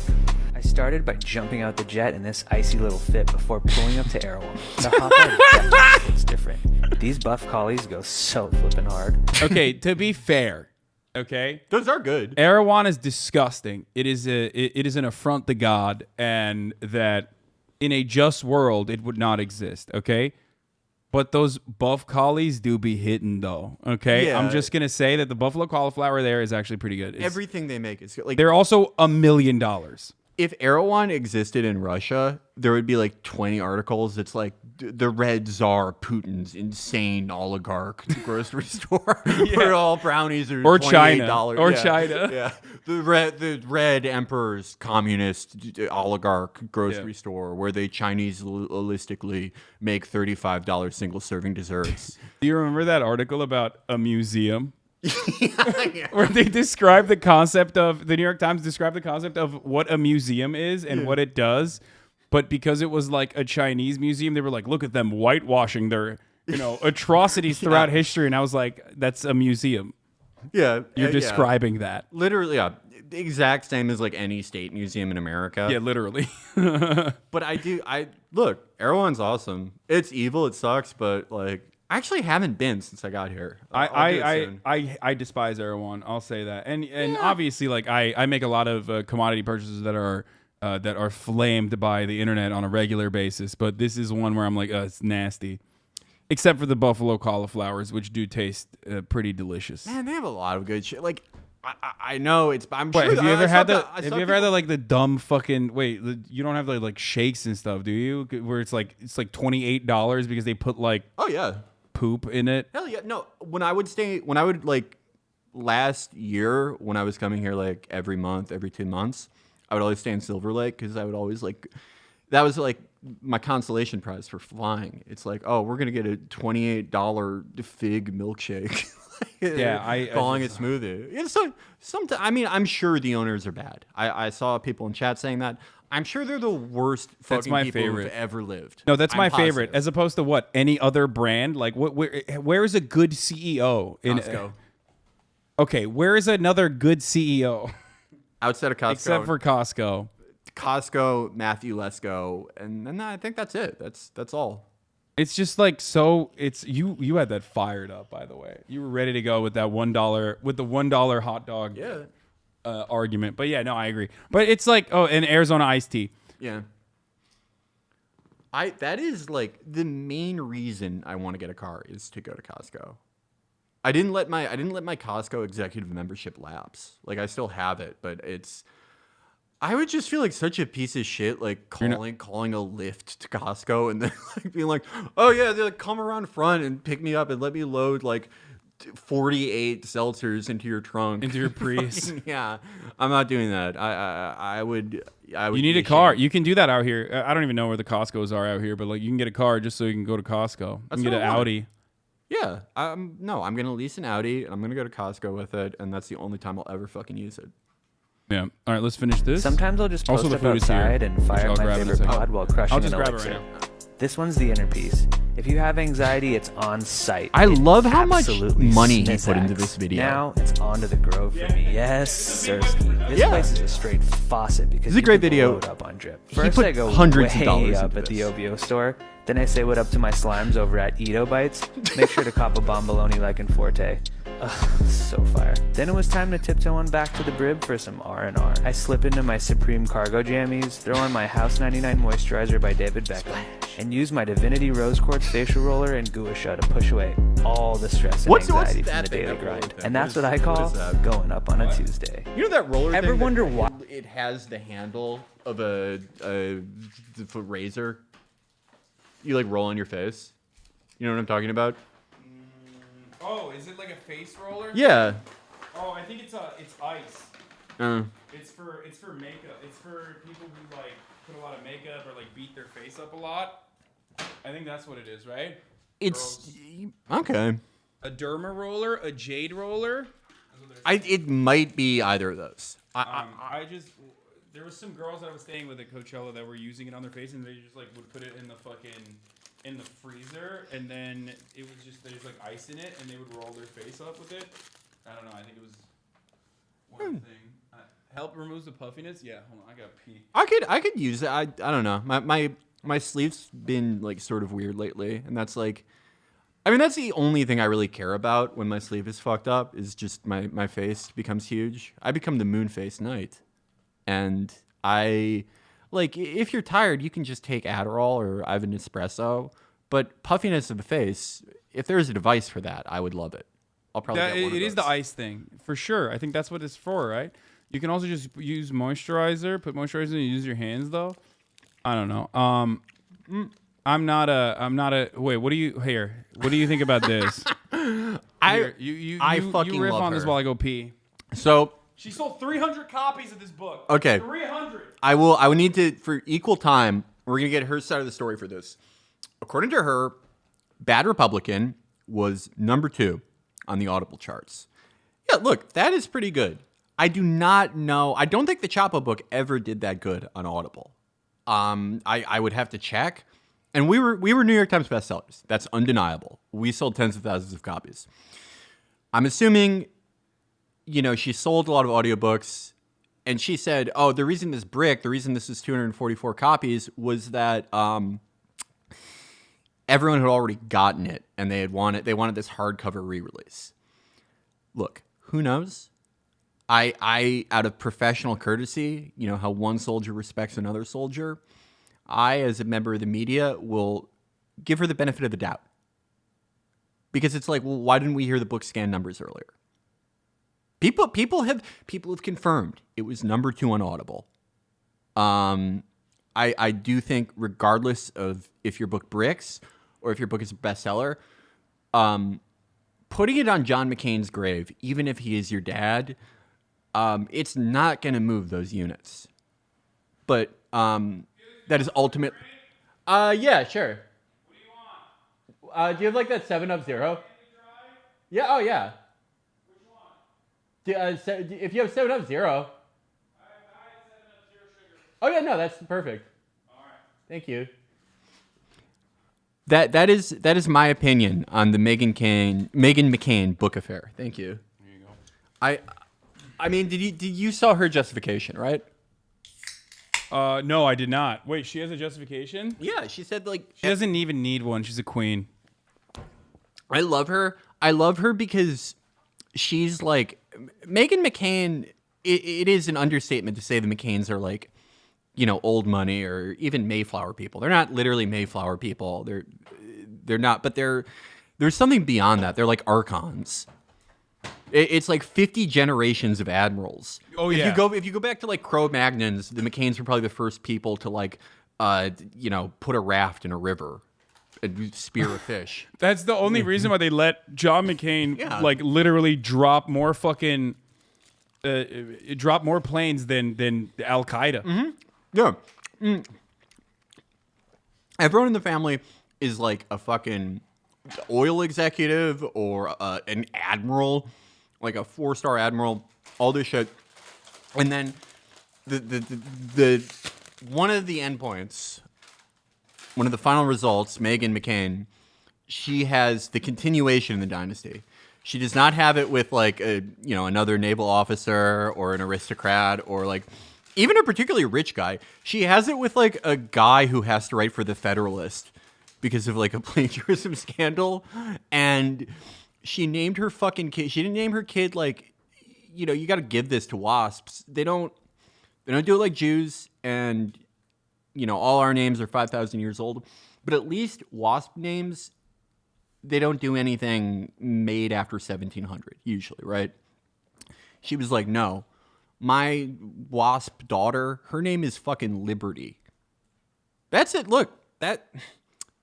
Speaker 19: I started by jumping out the jet in this icy little fit before pulling up to Erewhon. The hot definitely feels different. These buff collies go so flippin' hard.
Speaker 1: Okay, to be fair, okay,
Speaker 15: those are good.
Speaker 1: Erewhon is disgusting. It is an affront to God, and that in a just world it would not exist. Okay. But those buff collies do be hitting though. Okay,
Speaker 15: Yeah.
Speaker 1: I'm just gonna say that the buffalo cauliflower there is actually pretty good.
Speaker 15: Everything they make is good. Like
Speaker 1: they're also $1 million.
Speaker 15: If Erewhon existed in Russia, there would be like 20 articles. It's like the Red Tsar Putin's insane oligarch grocery store, where all brownies are
Speaker 1: Or
Speaker 15: $28.
Speaker 1: China. Or
Speaker 15: Yeah.
Speaker 1: China.
Speaker 15: Yeah, the Red Emperor's communist oligarch grocery store, where they Chinese-listically make $35 single serving desserts.
Speaker 1: Do you remember that article about a museum? Where they describe the concept of, the New York Times described the concept of what a museum is and what it does, but because it was like a Chinese museum, they were like, look at them whitewashing their atrocities throughout history, and I was like, that's a museum.
Speaker 15: Yeah,
Speaker 1: You're describing that.
Speaker 15: Literally, yeah, the exact same as like any state museum in America.
Speaker 1: Yeah, literally.
Speaker 15: But look, Erewhon's awesome. It's evil, it sucks, but like I actually haven't been since I got here.
Speaker 1: I despise Erewhon. I'll say that, and obviously, like I make a lot of commodity purchases that are flamed by the internet on a regular basis. But this is one where I'm like, it's nasty. Except for the buffalo cauliflowers, which do taste pretty delicious.
Speaker 15: Man, they have a lot of good shit. Like I know it's. I'm
Speaker 1: Wait,
Speaker 15: sure.
Speaker 1: have you ever had the dumb fucking you don't have like shakes and stuff, do you? Where it's like $28 because they put like poop in it.
Speaker 15: Hell yeah. No, when I would like last year when I was coming here like every month, every 2 months, I would always stay in Silver Lake because I would always like, that was like my consolation prize for flying. It's like, oh, we're going to get a $28 fig milkshake.
Speaker 1: Yeah,
Speaker 15: calling it smoothie. It's sometimes, I mean, I'm sure the owners are bad. I saw people in chat saying that. I'm sure they're the worst fucking people who've ever lived.
Speaker 1: No, that's my
Speaker 15: positive.
Speaker 1: favorite. As opposed to what? Any other brand? Like, where is a good CEO?
Speaker 15: Costco.
Speaker 1: Okay, where is another good CEO?
Speaker 15: Outside of Costco.
Speaker 1: Except for Costco.
Speaker 15: Costco, Matthew Lesko, and then I think that's it. That's all.
Speaker 1: It's just like it's you had that fired up, by the way. You were ready to go with that $1 hot dog argument. But yeah, no, I agree. But it's like, and Arizona iced tea.
Speaker 15: Yeah. That is like the main reason I want to get a car is to go to Costco. I didn't let my Costco executive membership lapse. Like I still have it, but I would just feel like such a piece of shit, like calling a Lyft to Costco and then like being like, oh yeah, they're like, come around front and pick me up and let me load like 48 seltzers into your trunk,
Speaker 1: into your Prius.
Speaker 15: Yeah, I'm not doing that. I would.
Speaker 1: You need a car. You can do that out here. I don't even know where the Costco's are out here, but like you can get a car just so you can go to Costco. You can get an Audi.
Speaker 15: Yeah. No, I'm gonna lease an Audi and I'm gonna go to Costco with it, and that's the only time I'll ever fucking use it.
Speaker 1: Yeah. All right, let's finish this.
Speaker 19: Sometimes I'll just post
Speaker 1: also, the
Speaker 19: up
Speaker 1: food is here,
Speaker 19: outside and
Speaker 1: which
Speaker 19: fire
Speaker 1: I'll
Speaker 19: up my
Speaker 1: grab in a
Speaker 19: favorite
Speaker 1: second.
Speaker 19: pod while crushing
Speaker 1: I'll just
Speaker 19: an
Speaker 1: grab it
Speaker 19: elixir.
Speaker 1: right now.
Speaker 19: This one's the inner piece. If you have anxiety, it's on site.
Speaker 15: I
Speaker 19: It
Speaker 15: love how much
Speaker 19: absolutely
Speaker 15: money he put into
Speaker 19: snizzacks.
Speaker 15: this video.
Speaker 19: Now it's on to the Grove for me. Yes, Sirski. This
Speaker 15: Yeah.
Speaker 19: place is a straight faucet because
Speaker 15: It's a
Speaker 19: you
Speaker 15: great
Speaker 19: can
Speaker 15: video.
Speaker 19: load up on drip.
Speaker 15: He
Speaker 19: First
Speaker 15: put
Speaker 19: I go
Speaker 15: hundreds of
Speaker 19: way
Speaker 15: dollars
Speaker 19: up
Speaker 15: into
Speaker 19: at the
Speaker 15: this.
Speaker 19: OVO store. Then I say what up to my slimes over at Edo Bites. Make sure to cop a Bomboloni like in Forte. Ugh, so fire. Then it was time to tiptoe on back to the Brib for some R&R. I slip into my Supreme Cargo jammies, throw on my House 99 moisturizer by David Beckham, and use my Divinity Rose Quartz facial roller and gua sha to push away all the stress and anxiety from the daily grind. And that's what I call going up on a Tuesday.
Speaker 15: You know that roller
Speaker 19: Ever
Speaker 15: thing
Speaker 19: wonder
Speaker 15: that
Speaker 19: why?
Speaker 15: it has the handle of a razor? You like roll on your face. You know what I'm talking about?
Speaker 1: Oh, is it like a face roller?
Speaker 15: Yeah.
Speaker 1: Oh, I think it's ice. It's for makeup. It's for people who like put a lot of makeup or like beat their face up a lot. I think that's what it is, right?
Speaker 15: It's okay.
Speaker 1: A derma roller, a jade roller.
Speaker 15: It might be either of those.
Speaker 1: There was some girls that I was staying with at Coachella that were using it on their face, and they just like would put it in the freezer, and then it was just there's like ice in it, and they would roll their face up with it. I don't know. I think it was one thing. Help removes the puffiness. Yeah, hold on. I gotta pee.
Speaker 15: I could use it. I don't know. My sleeve's been like sort of weird lately, and that's like, I mean, that's the only thing I really care about when my sleeve is fucked up is just my face becomes huge. I become the moon face knight, and I like if you're tired, you can just take Adderall or I have an espresso. But puffiness of the face, if there's a device for that, I would love it. I'll probably get one of
Speaker 1: It
Speaker 15: those.
Speaker 1: is the ice thing for sure. I think that's what it's for, right? You can also just use moisturizer. Put moisturizer and use your hands though. I don't know. I'm not a. Wait, what do you think about this?
Speaker 15: I
Speaker 1: you
Speaker 15: fucking
Speaker 1: riff
Speaker 15: love
Speaker 1: on this
Speaker 15: her.
Speaker 1: while I go pee.
Speaker 15: So
Speaker 1: She sold 300 copies of this book.
Speaker 15: okay,
Speaker 1: 300.
Speaker 15: I would need to, for equal time, we're gonna get her side of the story for this. According to her, Bad Republican was #2 on the Audible charts. Yeah, look, that is pretty good. I do not know. I don't think the Chapo book ever did that good on Audible. I would have to check. And we were New York Times bestsellers. That's undeniable. We sold tens of thousands of copies. I'm assuming, she sold a lot of audiobooks, and she said, oh, the reason this is 244 copies was that everyone had already gotten it, and they wanted this hardcover re-release. Look, who knows? I out of professional courtesy, how one soldier respects another soldier, I, as a member of the media, will give her the benefit of the doubt. Because it's like, well, why didn't we hear the book scan numbers earlier? People have confirmed it was #2 on Audible. I do think, regardless of if your book bricks or if your book is a bestseller, putting it on John McCain's grave, even if he is your dad, it's not going to move those units. But that is ultimate. Yeah, sure. What do you want? Do you have like that 7-Up Zero? Yeah. Oh yeah. Which one? If you have 7-Up Zero. Oh yeah, no, that's perfect. All right. Thank you. That is my opinion on the Meghan McCain book affair. Thank you. There you go. I mean, did you saw her justification, right?
Speaker 1: No, I did not. Wait, she has a justification?
Speaker 15: Yeah, she said
Speaker 1: she doesn't even need one. She's a queen.
Speaker 15: I love her. I love her because she's like Meghan McCain. It is an understatement to say the McCains are like, old money or even Mayflower people. They're not literally Mayflower people. They're not, but there's something beyond that. They're like archons. It's like 50 generations of admirals.
Speaker 1: Oh yeah.
Speaker 15: If you go back to like Cro-Magnons, the McCains were probably the first people to like, put a raft in a river and spear a fish.
Speaker 1: That's the only reason why they let John McCain like literally drop more fucking, drop more planes than Al Qaeda.
Speaker 15: Mm-hmm. Yeah. Everyone in the family is like a fucking oil executive or an admiral, like a 4-star admiral, all this shit. And then the one of the endpoints, one of the final results, Meghan McCain, she has the continuation in the dynasty. She does not have it with like another naval officer or an aristocrat or like even a particularly rich guy. She has it with like a guy who has to write for the Federalist because of like a plagiarism scandal. And she named her fucking kid. She didn't name her kid like, you got to give this to WASPs. They don't do it like Jews. And, all our names are 5,000 years old. But at least WASP names, they don't do anything made after 1700 usually, right? She was like, no, my WASP daughter, her name is fucking Liberty. That's it. Look,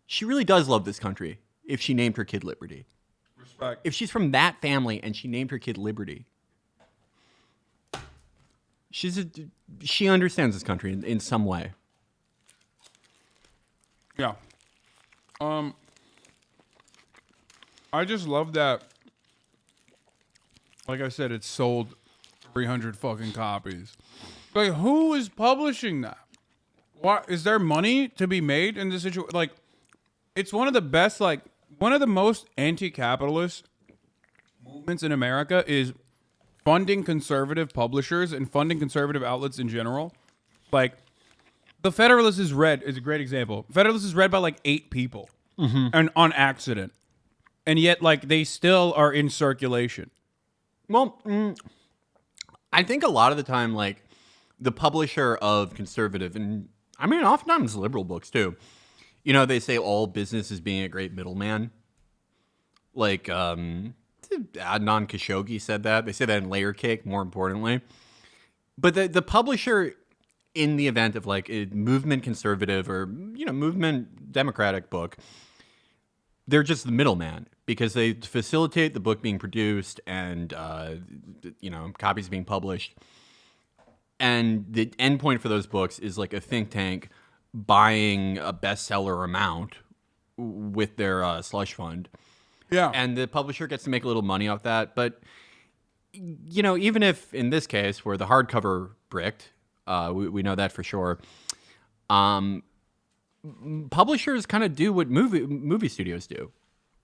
Speaker 15: she really does love this country if she named her kid Liberty.
Speaker 1: Respect.
Speaker 15: If she's from that family and she named her kid Liberty, she understands this country in some way.
Speaker 1: Yeah. I just love that. Like I said, it's sold 300 fucking copies. Like, who is publishing that? What is there money to be made in this situation? Like, it's one of the best, like one of the most anti-capitalist movements in America is funding conservative publishers and funding conservative outlets in general. Like, the Federalist is read is a great example. Federalist is read by like 8 people, and on accident, and yet like they still are in circulation.
Speaker 15: Well, I think a lot of the time, like the publisher of conservative, and I mean oftentimes liberal books too. They say all business is being a great middleman. Like Adnan Khashoggi said that. They say that in Layer Cake, more importantly. But the publisher, in the event of like a movement conservative or movement democratic book, they're just the middleman because they facilitate the book being produced and copies being published. And the end point for those books is like a think tank buying a bestseller amount with their slush fund.
Speaker 1: Yeah.
Speaker 15: And the publisher gets to make a little money off that. But, even if in this case where the hardcover bricked, we know that for sure, publishers kind of do what movie studios do,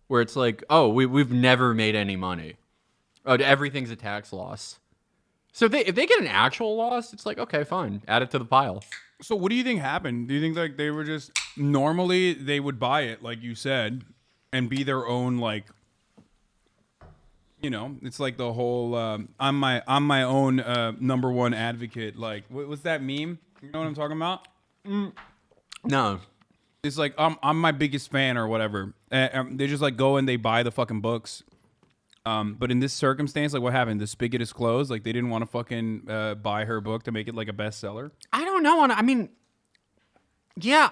Speaker 15: where it's like, oh, we've never made any money. Oh, everything's a tax loss. So if they get an actual loss, it's like, okay, fine, add it to the pile.
Speaker 1: So what do you think happened? Do you think like they were just normally they would buy it, like you said, and be their own like, it's like the whole I'm my own number one advocate. Like what's that meme? You know what I'm talking about?
Speaker 15: No.
Speaker 1: It's like I'm my biggest fan or whatever. They just like go and they buy the fucking books. But in this circumstance, like what happened? The spigot is closed. Like they didn't want to fucking buy her book to make it like a bestseller.
Speaker 15: I don't know. I mean, yeah,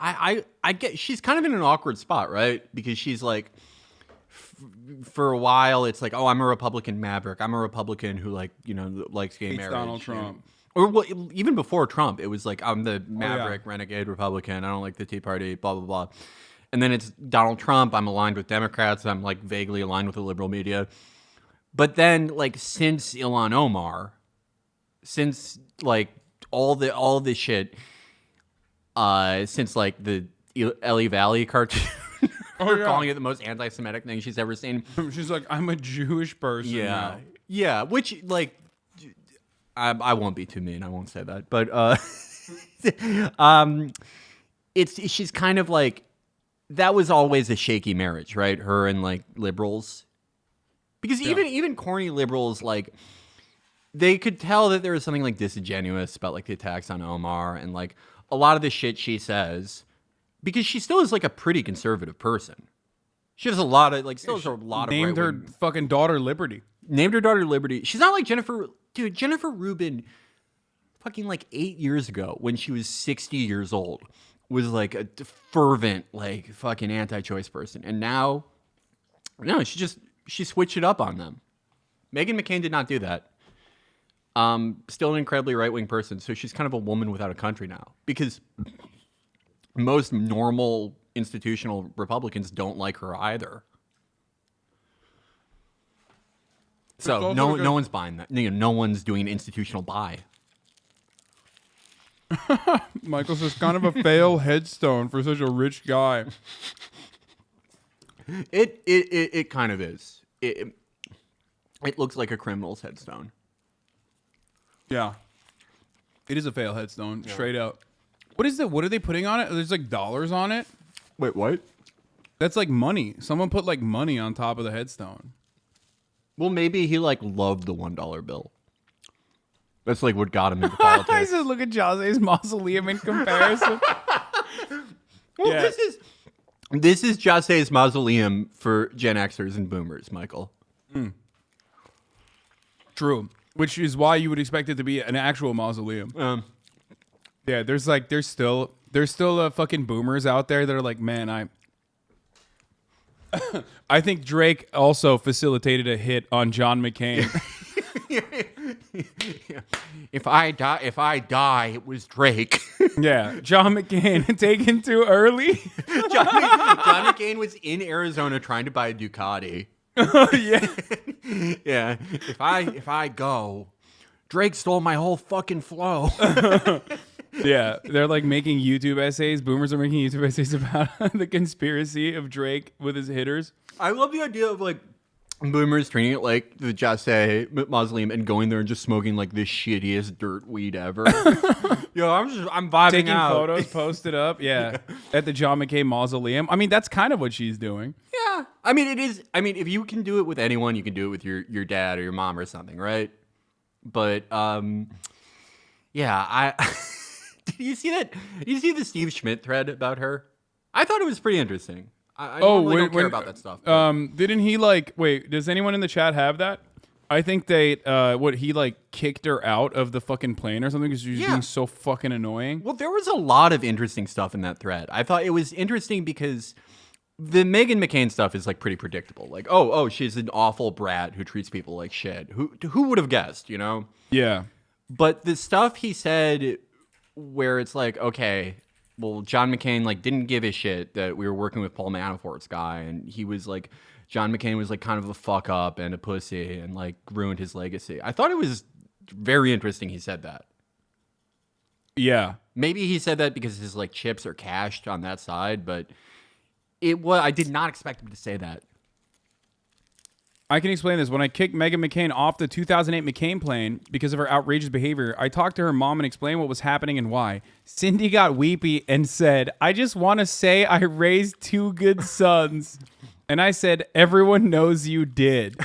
Speaker 15: I get she's kind of in an awkward spot, right? Because she's like, for a while, it's like, oh, I'm a Republican maverick. I'm a Republican who like likes gay marriage.
Speaker 1: Donald Trump.
Speaker 15: Or well, even before Trump, it was like, I'm the maverick, renegade Republican. I don't like the Tea Party, blah, blah, blah. And then it's Donald Trump. I'm aligned with Democrats. I'm like vaguely aligned with the liberal media. But then like since Ilhan Omar, since like all this shit, since like the Ellie Valley cartoon, calling it the most anti-Semitic thing she's ever seen.
Speaker 1: She's like, I'm a Jewish person now.
Speaker 15: Yeah, which like, I won't be too mean. I won't say that. But she's kind of like, that was always a shaky marriage, right? Her and like liberals. Because even corny liberals, like, they could tell that there was something like disingenuous about like the attacks on Omar and like a lot of the shit she says, because she still is like a pretty conservative person. She has a lot of like, still has a lot of
Speaker 1: named her fucking daughter Liberty.
Speaker 15: Named her daughter Liberty. She's not like Jennifer. Dude, Jennifer Rubin, fucking like 8 years ago when she was 60 years old, was like a fervent like fucking anti-choice person, and now, no, she switched it up on them. Meghan McCain did not do that. Still an incredibly right-wing person, so she's kind of a woman without a country now, because most normal institutional Republicans don't like her either. So no one's buying that. No one's doing an institutional buy.
Speaker 1: Michael says, kind of a fail headstone for such a rich guy.
Speaker 15: It kind of is. It looks like a criminal's headstone.
Speaker 1: Yeah. It is a fail headstone, straight up. What are they putting on it? There's like dollars on it?
Speaker 15: Wait, what?
Speaker 1: That's like money. Someone put like money on top of the headstone.
Speaker 15: Well, maybe he like loved the $1 bill. That's like what got him into politics.
Speaker 1: I said, look at Jazeera's mausoleum in comparison.
Speaker 15: Well,
Speaker 1: Yeah.
Speaker 15: this is Jazeera's mausoleum for Gen Xers and Boomers, Michael.
Speaker 1: True. Which is why you would expect it to be an actual mausoleum. Yeah, there's still fucking boomers out there that are like, man, I think Drake also facilitated a hit on John McCain.
Speaker 15: If I die, it was Drake.
Speaker 1: Yeah, John McCain taken too early.
Speaker 15: John McCain was in Arizona trying to buy a Ducati.
Speaker 1: Yeah.
Speaker 15: Yeah. If I go, Drake stole my whole fucking flow.
Speaker 1: Yeah, they're like making YouTube essays. Boomers are making YouTube essays about the conspiracy of Drake with his hitters.
Speaker 15: I love the idea of like boomers treating it like the Jazeera mausoleum and going there and just smoking like the shittiest dirt weed ever. Yo, I'm vibing
Speaker 1: Taking
Speaker 15: out.
Speaker 1: photos, posted up, yeah, at the John McCain mausoleum. I mean, that's kind of what she's doing.
Speaker 15: Yeah, I mean, it is. I mean, if you can do it with anyone, you can do it with your dad or your mom or something, right? But yeah, did you see that? Did you see the Steve Schmidt thread about her? I thought it was pretty interesting. I normally don't care about that stuff.
Speaker 1: Didn't he like? Wait, does anyone in the chat have that? I think they he like kicked her out of the fucking plane or something because she was being so fucking annoying.
Speaker 15: Well, there was a lot of interesting stuff in that thread. I thought it was interesting because the Meghan McCain stuff is like pretty predictable. Like, oh, she's an awful brat who treats people like shit. Who would have guessed? You know?
Speaker 1: Yeah.
Speaker 15: But the stuff he said, where it's like, okay, well, John McCain like didn't give a shit that we were working with Paul Manafort's guy, and he was like, John McCain was like kind of a fuck up and a pussy and like ruined his legacy. I thought it was very interesting he said that.
Speaker 1: Yeah.
Speaker 15: Maybe he said that because his like chips are cashed on that side, but I did not expect him to say that.
Speaker 1: I can explain this. When I kicked Meghan McCain off the 2008 McCain plane because of her outrageous behavior, I talked to her mom and explained what was happening and why. Cindy got weepy and said, I just want to say I raised 2 good sons. And I said, everyone knows you did.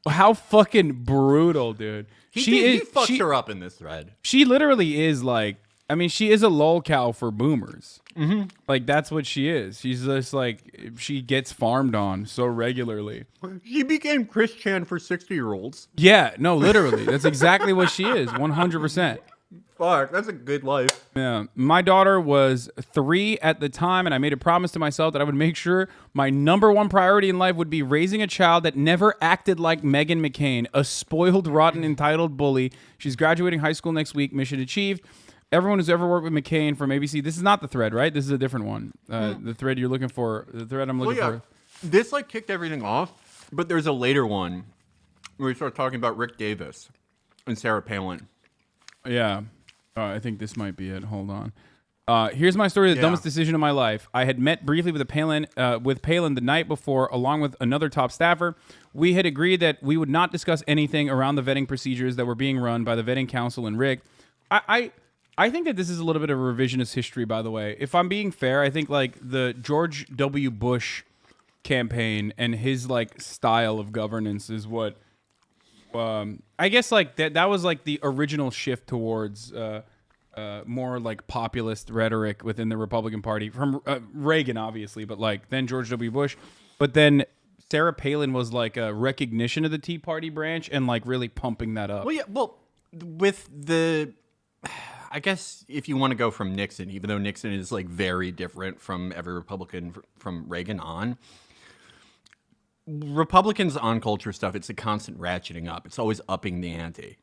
Speaker 1: How fucking brutal, dude.
Speaker 15: He fucked her up in this thread.
Speaker 1: She literally is like, I mean, she is a lolcow for boomers.
Speaker 15: Mm-hmm.
Speaker 1: Like, that's what she is. She's just like, she gets farmed on so regularly.
Speaker 15: She became Chris Chan for 60-year-olds.
Speaker 1: Yeah, no, literally. That's exactly what she is, 100%.
Speaker 15: Fuck, that's a good life.
Speaker 1: Yeah. My daughter was 3 at the time, and I made a promise to myself that I would make sure my #1 priority in life would be raising a child that never acted like Meghan McCain, a spoiled, rotten, entitled bully. She's graduating high school next week. Mission achieved. Everyone who's ever worked with McCain from ABC, this is not the thread, right? This is a different one. The thread you're looking for, the thread I'm looking for.
Speaker 15: This like kicked everything off, but there's a later one where we start talking about Rick Davis and Sarah Palin.
Speaker 1: Yeah. I think this might be it. Hold on. Here's my story, the dumbest decision of my life. I had met briefly with Palin the night before, along with another top staffer. We had agreed that we would not discuss anything around the vetting procedures that were being run by the vetting council and Rick. I think that this is a little bit of revisionist history, by the way. If I'm being fair, I think like the George W. Bush campaign and his like style of governance is what I guess like that was like the original shift towards more like populist rhetoric within the Republican Party from Reagan, obviously, but like then George W. Bush. But then Sarah Palin was like a recognition of the Tea Party branch and like really pumping that up.
Speaker 15: Well, yeah, with the... I guess if you want to go from Nixon, even though Nixon is like very different from every Republican from Reagan on, Republicans on culture stuff, it's a constant ratcheting up. It's always upping the ante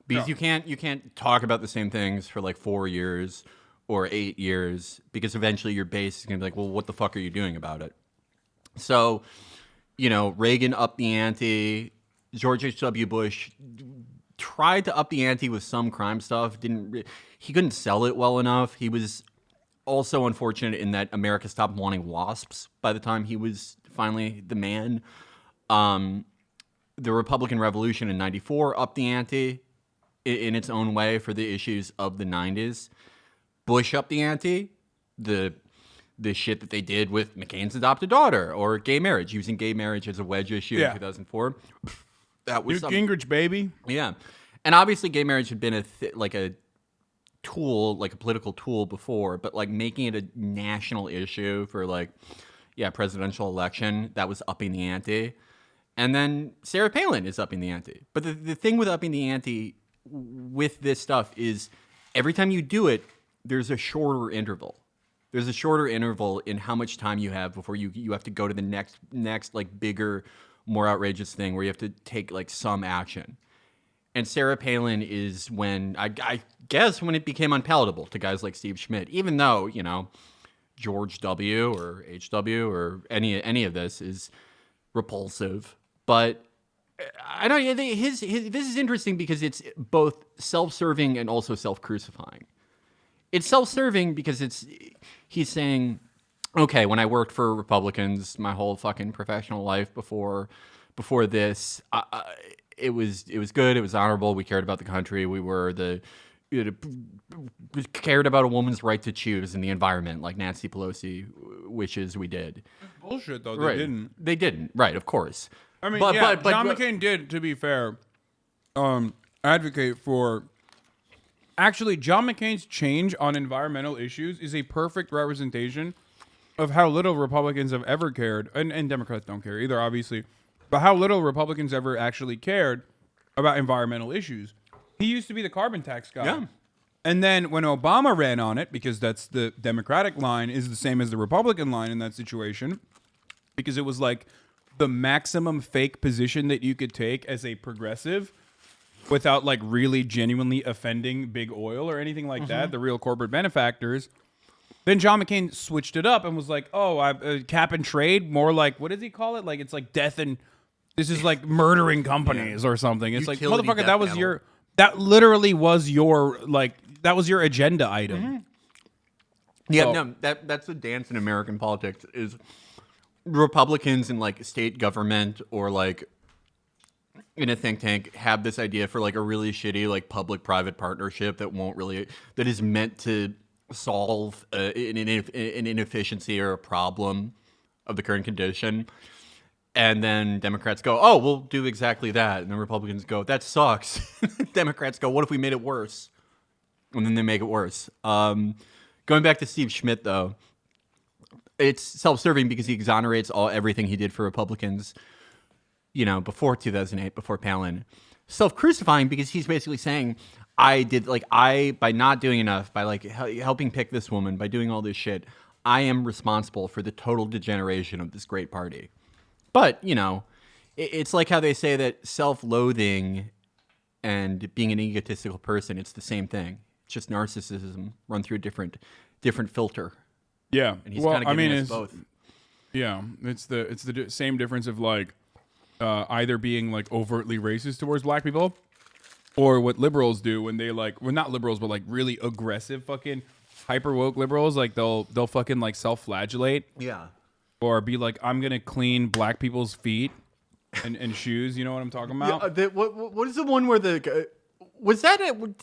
Speaker 15: because you can't talk about the same things for like 4 years or 8 years because eventually your base is gonna be like, well, what the fuck are you doing about it? So, you know, Reagan upped the ante, George H.W. Bush tried to up the ante with some crime stuff. He couldn't sell it well enough. He was also unfortunate in that America stopped wanting WASPs by the time he was finally the man. The Republican Revolution in '94 upped the ante in its own way for the issues of the 90s. Bush upped the ante, the shit that they did with McCain's adopted daughter or gay marriage, using gay marriage as a wedge issue in 2004. That was
Speaker 1: Newt Gingrich, baby.
Speaker 15: Yeah. And obviously gay marriage had been a tool, like a political tool before, but like making it a national issue for presidential election, that was upping the ante. And then Sarah Palin is upping the ante. But the thing with upping the ante with this stuff is every time you do it, there's a shorter interval. There's a shorter interval in how much time you have before you have to go to the next like bigger, more outrageous thing where you have to take like some action. And Sarah Palin is when, I guess, when it became unpalatable to guys like Steve Schmidt, even though, George W. or H.W. or any of this is repulsive. But I don't know, this is interesting because it's both self-serving and also self-crucifying. It's self-serving because he's saying, okay, when I worked for Republicans my whole fucking professional life before this, it was good, it was honorable, we cared about the country, we cared about a woman's right to choose in the environment like Nancy Pelosi wishes we did.
Speaker 1: Bullshit, though.
Speaker 15: They didn't, right, of course.
Speaker 1: I mean, John McCain did, to be fair, advocate for... Actually, John McCain's change on environmental issues is a perfect representation of how little Republicans have ever cared, and Democrats don't care either, obviously, but how little Republicans ever actually cared about environmental issues. He used to be the carbon tax guy.
Speaker 15: Yeah.
Speaker 1: And then when Obama ran on it, because that's the Democratic line is the same as the Republican line in that situation, because it was like the maximum fake position that you could take as a progressive without like really genuinely offending big oil or anything like that, the real corporate benefactors. Then John McCain switched it up and was like, cap and trade, more like, what does he call it? Like, it's like death and this is like murdering companies or something. It's
Speaker 15: Utility
Speaker 1: like, motherfucker,
Speaker 15: death
Speaker 1: that literally was your, like, that was your agenda item.
Speaker 15: Yeah,
Speaker 1: So-
Speaker 15: no, that's the dance in American politics is Republicans in like state government or like in a think tank have this idea for like a really shitty like public-private partnership that is meant to solve an inefficiency or a problem of the current condition. And then Democrats go, oh, we'll do exactly that. And then Republicans go, that sucks. Democrats go, what if we made it worse? And then they make it worse. Going back to Steve Schmidt, though, it's self-serving because he exonerates everything he did for Republicans, before 2008, before Palin. Self-crucifying because he's basically saying, by not doing enough, by like helping pick this woman, by doing all this shit, I am responsible for the total degeneration of this great party. But, it's like how they say that self-loathing and being an egotistical person, it's the same thing. It's just narcissism run through a different filter.
Speaker 1: Yeah.
Speaker 15: And he's kind of giving us both.
Speaker 1: Yeah. It's the same difference of like either being like overtly racist towards black people or what liberals do when they like, well, not liberals, but like really aggressive fucking hyper woke liberals. Like they'll fucking like self-flagellate.
Speaker 15: Yeah.
Speaker 1: Or be like, I'm going to clean black people's feet and shoes. You know what I'm talking about?
Speaker 15: Yeah, what is the one where was that it?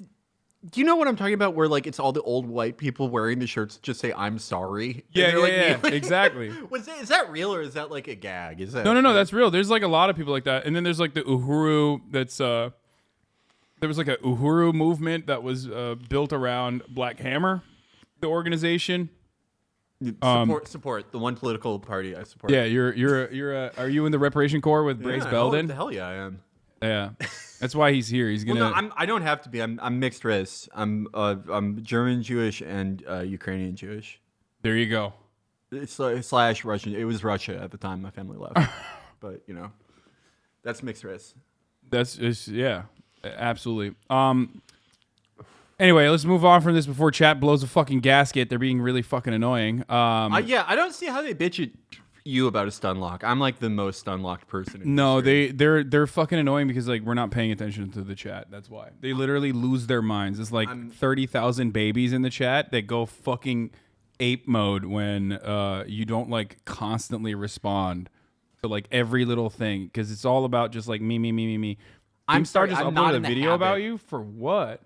Speaker 15: Do you know what I'm talking about? Where like it's all the old white people wearing the shirts that just say "I'm sorry."
Speaker 1: Yeah, exactly.
Speaker 15: Is that real or is that like a gag? Is that
Speaker 1: No, that's real. There's like a lot of people like that, and then there's like the Uhuru. There was like a Uhuru movement that was built around Black Hammer, the organization.
Speaker 15: Support the one political party I support.
Speaker 1: Yeah, are you in the Reparation Corps with Brace Belden?
Speaker 15: Hell yeah, I am.
Speaker 1: Yeah, that's why he's here. He's gonna.
Speaker 15: Well, no, I don't have to be. I'm mixed race. I'm German Jewish and Ukrainian Jewish.
Speaker 1: There you go.
Speaker 15: It's slash Russian. It was Russia at the time my family left, but that's mixed race.
Speaker 1: That's just absolutely. Anyway, let's move on from this before chat blows a fucking gasket. They're being really fucking annoying.
Speaker 15: I don't see how they bitch at you about a stun lock. I'm like the most stun locked person. In
Speaker 1: No,
Speaker 15: history.
Speaker 1: they're fucking annoying because like we're not paying attention to the chat. That's why they literally lose their minds. It's like 30,000 babies in the chat that go fucking ape mode when you don't like constantly respond to like every little thing because it's all about just like me.
Speaker 15: I'm sorry,
Speaker 1: just
Speaker 15: I'm not
Speaker 1: uploaded
Speaker 15: in
Speaker 1: a
Speaker 15: the
Speaker 1: video
Speaker 15: habit.
Speaker 1: about you for what?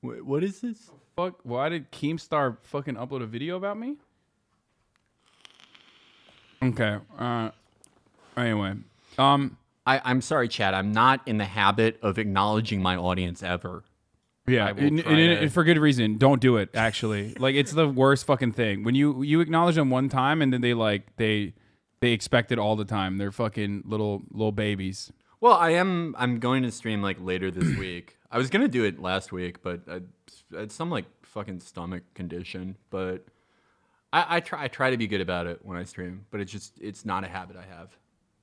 Speaker 15: Wait, what is this?
Speaker 1: Fuck! Why did Keemstar fucking upload a video about me? Okay. Anyway,
Speaker 15: I'm sorry, Chad. I'm not in the habit of acknowledging my audience ever.
Speaker 1: Yeah,
Speaker 15: I will try
Speaker 1: and for good reason. Don't do it. Actually, like it's the worst fucking thing when you acknowledge them one time and then they expect it all the time. They're fucking little babies.
Speaker 15: Well, I'm going to stream like later this week. I was gonna do it last week, but I had some like fucking stomach condition. But I try to be good about it when I stream, but it's not a habit I have.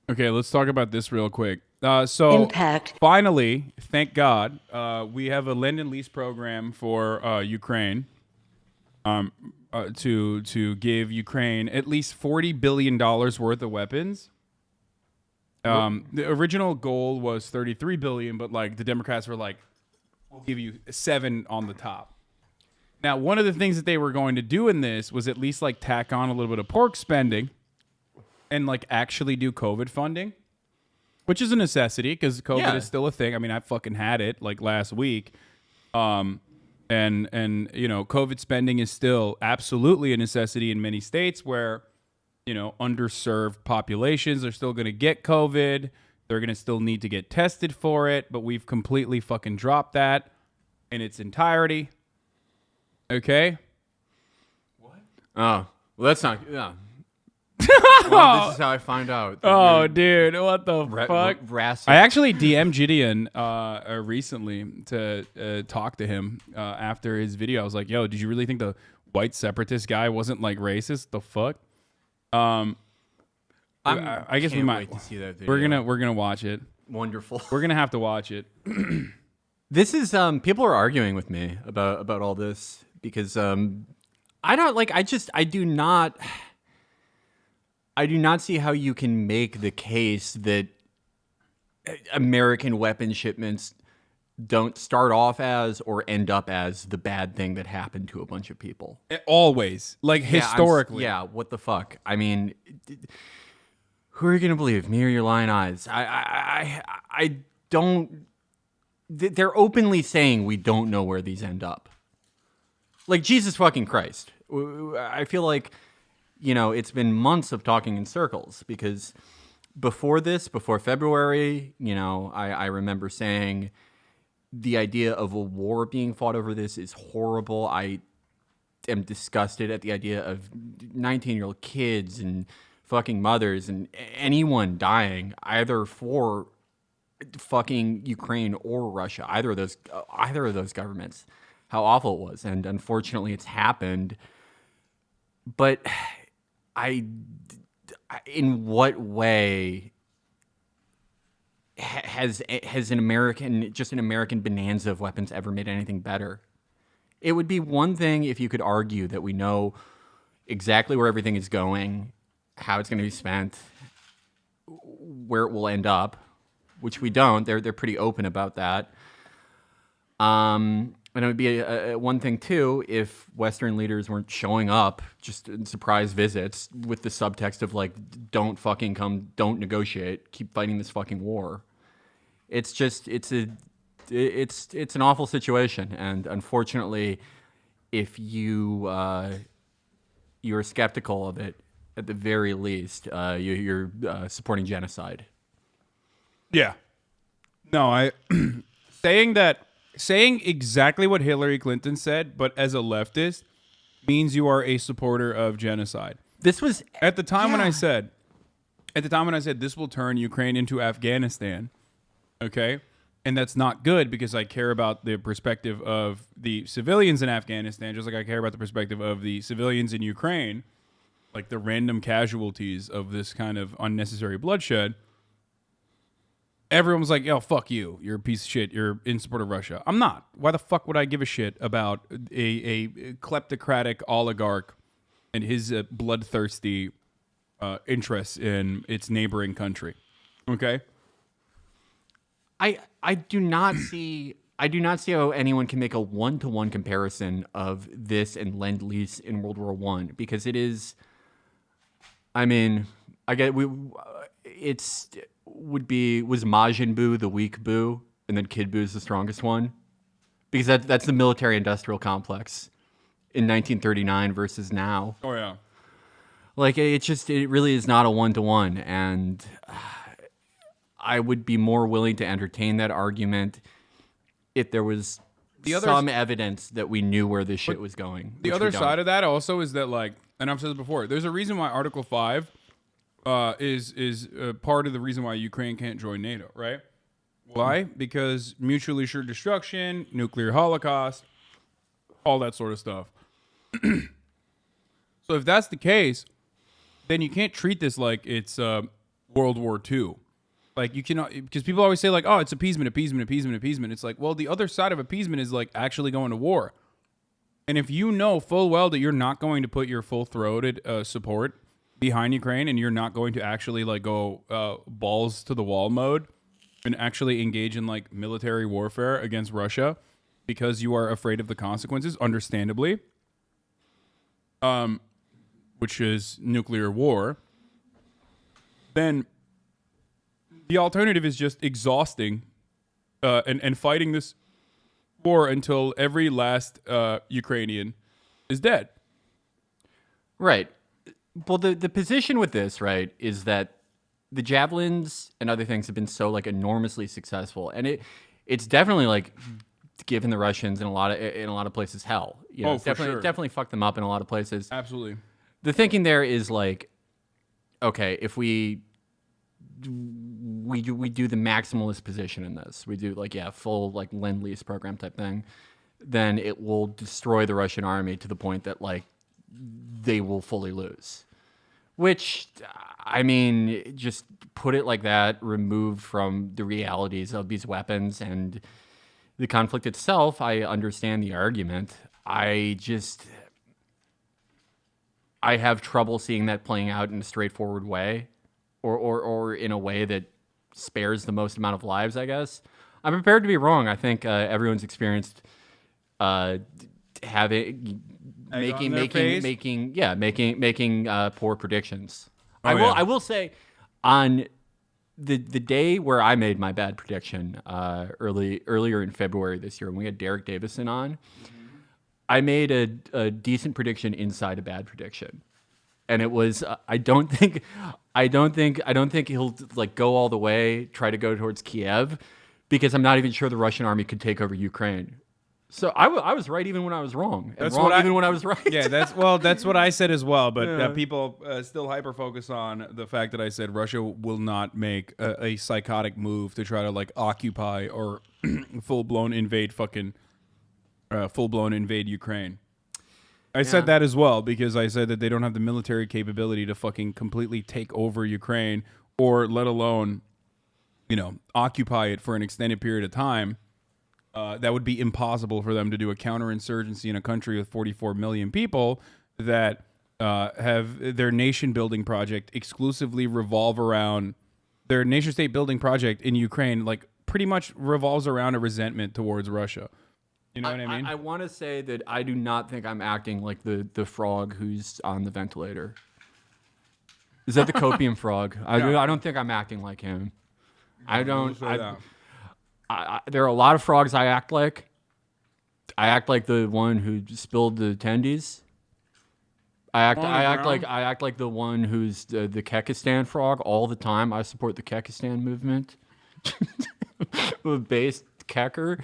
Speaker 1: Okay, let's talk about this real quick. So
Speaker 20: Impact.
Speaker 1: Finally, thank God, we have a lend and lease program for Ukraine. To give Ukraine at least $40 billion worth of weapons. The original goal was $33 billion, but like the Democrats were like, we'll give you 7 on the top. Now, one of the things that they were going to do in this was at least like tack on a little bit of pork spending and like actually do COVID funding, which is a necessity because COVID is still a thing. I mean, I fucking had it like last week. And you know, COVID spending is still absolutely a necessity in many states where, you know, underserved populations are still going to get COVID. They're going to still need to get tested for it, but we've completely fucking dropped that in its entirety. Okay?
Speaker 15: What? Oh, well, that's not. Yeah. Well, this is how I find out.
Speaker 1: Oh, dude, what the fuck? I actually DM'd JiDion recently to talk to him after his video. I was like, yo, did you really think the white separatist guy wasn't like racist? The fuck? I guess we might
Speaker 15: wait to see that video.
Speaker 1: We're gonna watch it.
Speaker 15: Wonderful.
Speaker 1: We're gonna have to watch it.
Speaker 15: This is people are arguing with me about all this because I do not see how you can make the case that American weapon shipments don't start off as or end up as the bad thing that happened to a bunch of people.
Speaker 1: Always, like historically.
Speaker 15: Yeah, what the fuck? I mean, who are you gonna believe, me or your lying eyes? I don't. They're openly saying we don't know where these end up. Like Jesus fucking Christ! I feel like, you know, it's been months of talking in circles because before February, you know, I remember saying the idea of a war being fought over this is horrible. I am disgusted at the idea of 19-year-old kids and fucking mothers and anyone dying either for fucking Ukraine or Russia, either of those governments. How awful it was, and unfortunately, it's happened. But in what way has an American bonanza of weapons ever made anything better? It would be one thing if you could argue that we know exactly where everything is going, how it's going to be spent, where it will end up, which we don't. They're pretty open about that. And it would be a one thing, too, if Western leaders weren't showing up just in surprise visits with the subtext of, like, don't fucking come, don't negotiate, keep fighting this fucking war. It's just, it's an awful situation. And unfortunately, if you're skeptical of it, at the very least, you're supporting genocide.
Speaker 1: Yeah. No, saying exactly what Hillary Clinton said, but as a leftist, means you are a supporter of genocide.
Speaker 15: This was
Speaker 1: at the time when I said this will turn Ukraine into Afghanistan. Okay. And that's not good because I care about the perspective of the civilians in Afghanistan, just like I care about the perspective of the civilians in Ukraine, like the random casualties of this kind of unnecessary bloodshed. Everyone was like, yo, fuck you. You're a piece of shit. You're in support of Russia. I'm not. Why the fuck would I give a shit about a kleptocratic oligarch and his bloodthirsty interests in its neighboring country. Okay.
Speaker 15: I do not see how anyone can make a one-to-one comparison of this and Lend-Lease in World War I, because it is. I mean, was Majin Buu the weak Buu, and then Kid Buu is the strongest one, because that's the military-industrial complex in 1939 versus now.
Speaker 1: Oh yeah.
Speaker 15: Like it really is not a one-to-one, and I would be more willing to entertain that argument if there was some evidence that we knew where this shit was going.
Speaker 1: The other side of that also is that, like, and I've said this before, there's a reason why Article 5 is part of the reason why Ukraine can't join NATO, right? Why? Because mutually assured destruction, nuclear holocaust, all that sort of stuff. So if that's the case, then you can't treat this like it's World War II. Like, you cannot, because people always say, like, oh, it's appeasement. It's like, well, the other side of appeasement is, like, actually going to war. And if you know full well that you're not going to put your full-throated support behind Ukraine, and you're not going to actually, like, go balls to the wall mode and actually engage in, like, military warfare against Russia because you are afraid of the consequences, understandably, which is nuclear war, then the alternative is just exhausting and fighting this war until every last Ukrainian is dead.
Speaker 15: Right. Well, the position with this, right, is that the javelins and other things have been so, like, enormously successful, and it's definitely, like, given the Russians in a lot of places hell. You know, definitely fucked them up in a lot of places.
Speaker 1: Absolutely.
Speaker 15: The thinking there is, like, okay, if we do the maximalist position in this, we do, like, full, like, Lend-Lease program type thing, then it will destroy the Russian army to the point that, like, they will fully lose. Which, I mean, just put it like that, removed from the realities of these weapons and the conflict itself, I understand the argument. I have trouble seeing that playing out in a straightforward way, or in a way that spares the most amount of lives, I guess. I'm prepared to be wrong. I think everyone's experienced making poor predictions. I will say, on the day where I made my bad prediction earlier in February this year, when we had Derek Davison on, I made a decent prediction inside a bad prediction, and it was I don't think he'll, like, go all the way, try to go towards Kiev, because I'm not even sure the Russian army could take over Ukraine. So I was right even when I was wrong. And even when I was right.
Speaker 1: Yeah, that's what I said as well. But people still hyper focus on the fact that I said Russia will not make a psychotic move to try to, like, occupy or full blown invade Ukraine. I said that as well, because I said that they don't have the military capability to fucking completely take over Ukraine, or let alone, you know, occupy it for an extended period of time. That would be impossible for them to do a counterinsurgency in a country with 44 million people that have their nation building project exclusively revolve around their nation state building project in Ukraine, like, pretty much revolves around a resentment towards Russia. You know what I mean?
Speaker 15: I want to say that I do not think I'm acting like the frog who's on the ventilator. Is that the copium frog? I don't think I'm acting like him. There are a lot of frogs I act like. I act like the one who spilled the tendies. I act like the one who's the Kekistan frog all the time. I support the Kekistan movement. Based Kecker.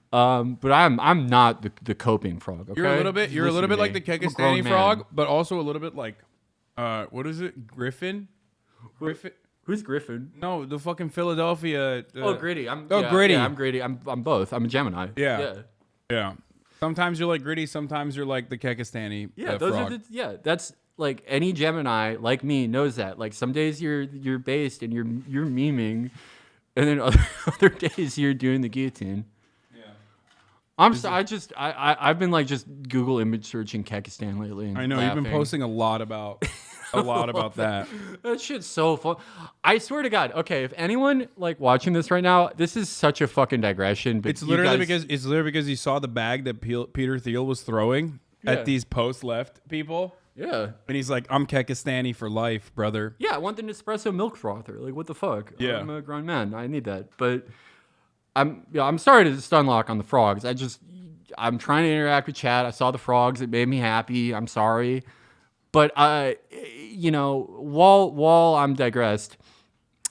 Speaker 15: But I'm not the coping frog. Okay?
Speaker 1: You're a little bit like the Kekistani frog, but also a little bit like what is it? Griffin?
Speaker 15: Who's Griffin?
Speaker 1: No, the fucking Philadelphia.
Speaker 15: Gritty.
Speaker 1: Gritty.
Speaker 15: Yeah, I'm Gritty. I'm both. I'm a Gemini.
Speaker 1: Yeah. Sometimes you're like Gritty. Sometimes you're like the Kekistani.
Speaker 15: Frog. That's like any Gemini like me knows that. Like, some days you're based and you're memeing, and then other days you're doing the guillotine. I've been like just Google image searching Kekistan lately. And
Speaker 1: I know
Speaker 15: laughing.
Speaker 1: you've been posting a lot about that.
Speaker 15: That shit's so fun. I swear to God. Okay, if anyone like watching this right now, this is such a fucking digression. But
Speaker 1: It's literally because you saw the bag that Peter Thiel was throwing at these post-left people.
Speaker 15: Yeah,
Speaker 1: and he's like, "I'm Kekistani for life, brother."
Speaker 15: Yeah, I want an espresso milk frother. Like, what the fuck?
Speaker 1: Yeah.
Speaker 15: I'm a grown man. I need that. But I'm sorry to stun lock on the frogs. I'm trying to interact with chat. I saw the frogs. It made me happy. I'm sorry. But while I'm digressed,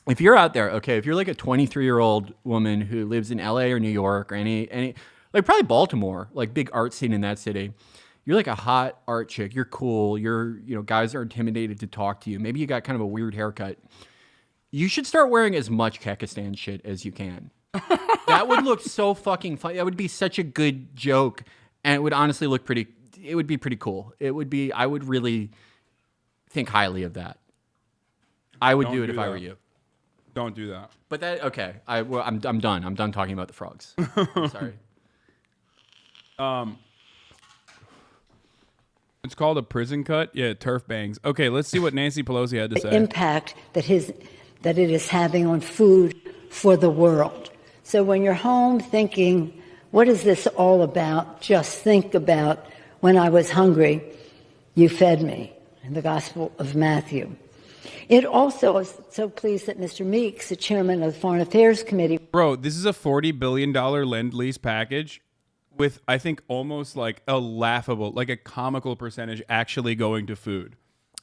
Speaker 15: if you're out there, okay, if you're like a 23-year-old woman who lives in LA or New York or any like probably Baltimore, like big art scene in that city, you're like a hot art chick. You're cool. Guys are intimidated to talk to you. Maybe you got kind of a weird haircut. You should start wearing as much Kekistan shit as you can. That would look so fucking funny. That would be such a good joke. And it would honestly look it would be pretty cool. I would really think highly of that. I would do it if I were you.
Speaker 1: Don't do that.
Speaker 15: But okay. I'm done. I'm done talking about the frogs. I'm sorry.
Speaker 1: It's called a prison cut. Yeah, turf bangs. Okay, let's see what Nancy Pelosi had to say.
Speaker 20: The impact that it is having on food for the world. So when you're home thinking, what is this all about? Just think about when I was hungry, you fed me, in the Gospel of Matthew. It also is so pleased that Mr. Meeks, the chairman of the Foreign Affairs Committee.
Speaker 1: Bro, this is a $40 billion Lend-Lease package with, I think, almost like a laughable, like a comical percentage actually going to food.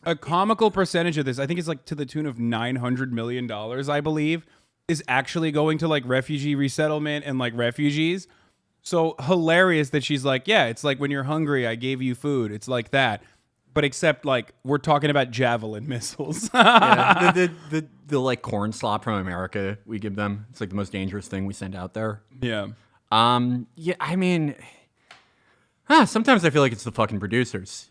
Speaker 1: A comical percentage of this, I think it's like to the tune of $900 million, I believe, is actually going to like refugee resettlement and like refugees. So hilarious that she's like, yeah, it's like when you're hungry, I gave you food. It's like that. But except like we're talking about javelin missiles.
Speaker 15: Yeah, the like corn slop from America we give them. It's like the most dangerous thing we send out there.
Speaker 1: Yeah.
Speaker 15: Yeah, I mean, sometimes I feel like it's the fucking producers.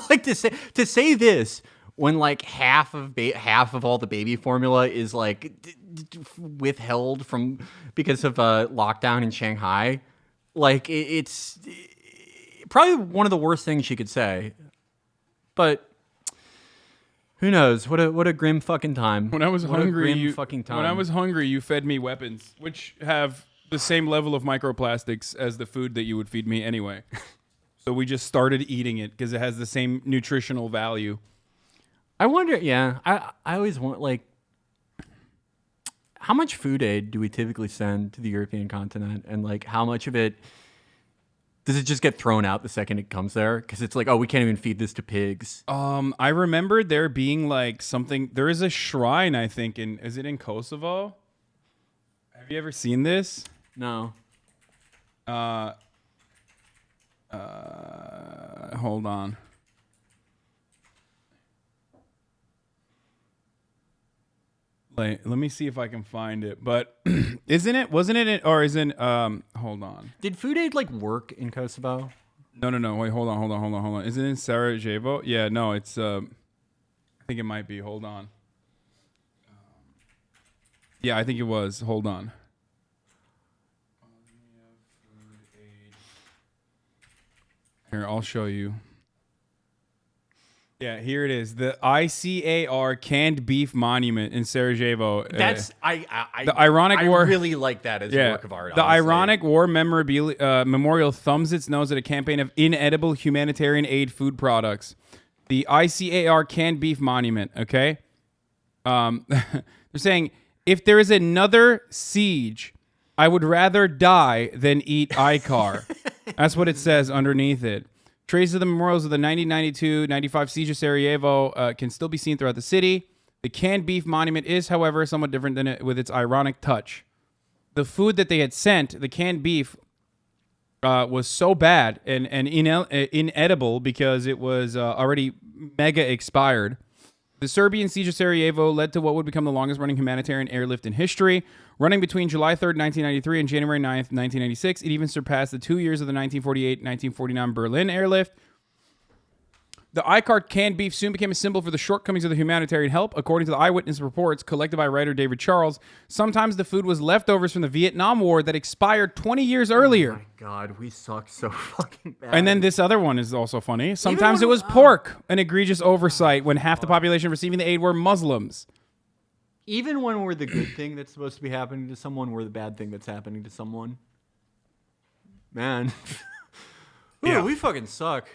Speaker 15: Like to say this when like half of all the baby formula is like withheld from because of lockdown in Shanghai, like it's probably one of the worst things she could say. But who knows? What a grim fucking time.
Speaker 1: When I was hungry, you fed me weapons, which have the same level of microplastics as the food that you would feed me anyway. So we just started eating it because it has the same nutritional value.
Speaker 15: I wonder, I always want, like, how much food aid do we typically send to the European continent? And, like, how much of it, does it just get thrown out the second it comes there? Because it's like, oh, we can't even feed this to pigs.
Speaker 1: I remember there being, like, something, there is a shrine, I think, is it in Kosovo? Have you ever seen this?
Speaker 15: No.
Speaker 1: Hold on. Let me see if I can find it. But wasn't it, or isn't, hold on.
Speaker 15: Did food aid like work in Kosovo?
Speaker 1: No. Wait, hold on. Is it in Sarajevo? Yeah, no, it's, I think it might be. Hold on. Yeah, I think it was. Hold on. Here, I'll show you. Yeah, here it is. The ICAR Canned Beef Monument in Sarajevo.
Speaker 15: That's
Speaker 1: the ironic war.
Speaker 15: I really like that as a work of art.
Speaker 1: The
Speaker 15: honestly.
Speaker 1: ironic war memorial thumbs its nose at a campaign of inedible humanitarian aid food products. The ICAR Canned Beef Monument. Okay, they're saying if there is another siege, I would rather die than eat ICAR. That's what it says underneath it. Traces of the memorials of the 1992-95 siege of Sarajevo can still be seen throughout the city. The canned beef monument is, however, somewhat different than it with its ironic touch. The food that they had sent, the canned beef, was so bad and inedible because it was already mega expired. The Serbian siege of Sarajevo led to what would become the longest-running humanitarian airlift in history. Running between July 3rd, 1993 and January 9th, 1996, it even surpassed the 2 years of the 1948-1949 Berlin airlift. The I-cart canned beef soon became a symbol for the shortcomings of the humanitarian help. According to the eyewitness reports collected by writer David Charles, sometimes the food was leftovers from the Vietnam War that expired 20 years earlier.
Speaker 15: Oh my God, we suck so fucking bad.
Speaker 1: And then this other one is also funny. Sometimes it was pork, an egregious oversight when half the population receiving the aid were Muslims.
Speaker 15: Even when we're the good thing that's supposed to be happening to someone, we're the bad thing that's happening to someone. Man. Ooh, we fucking suck.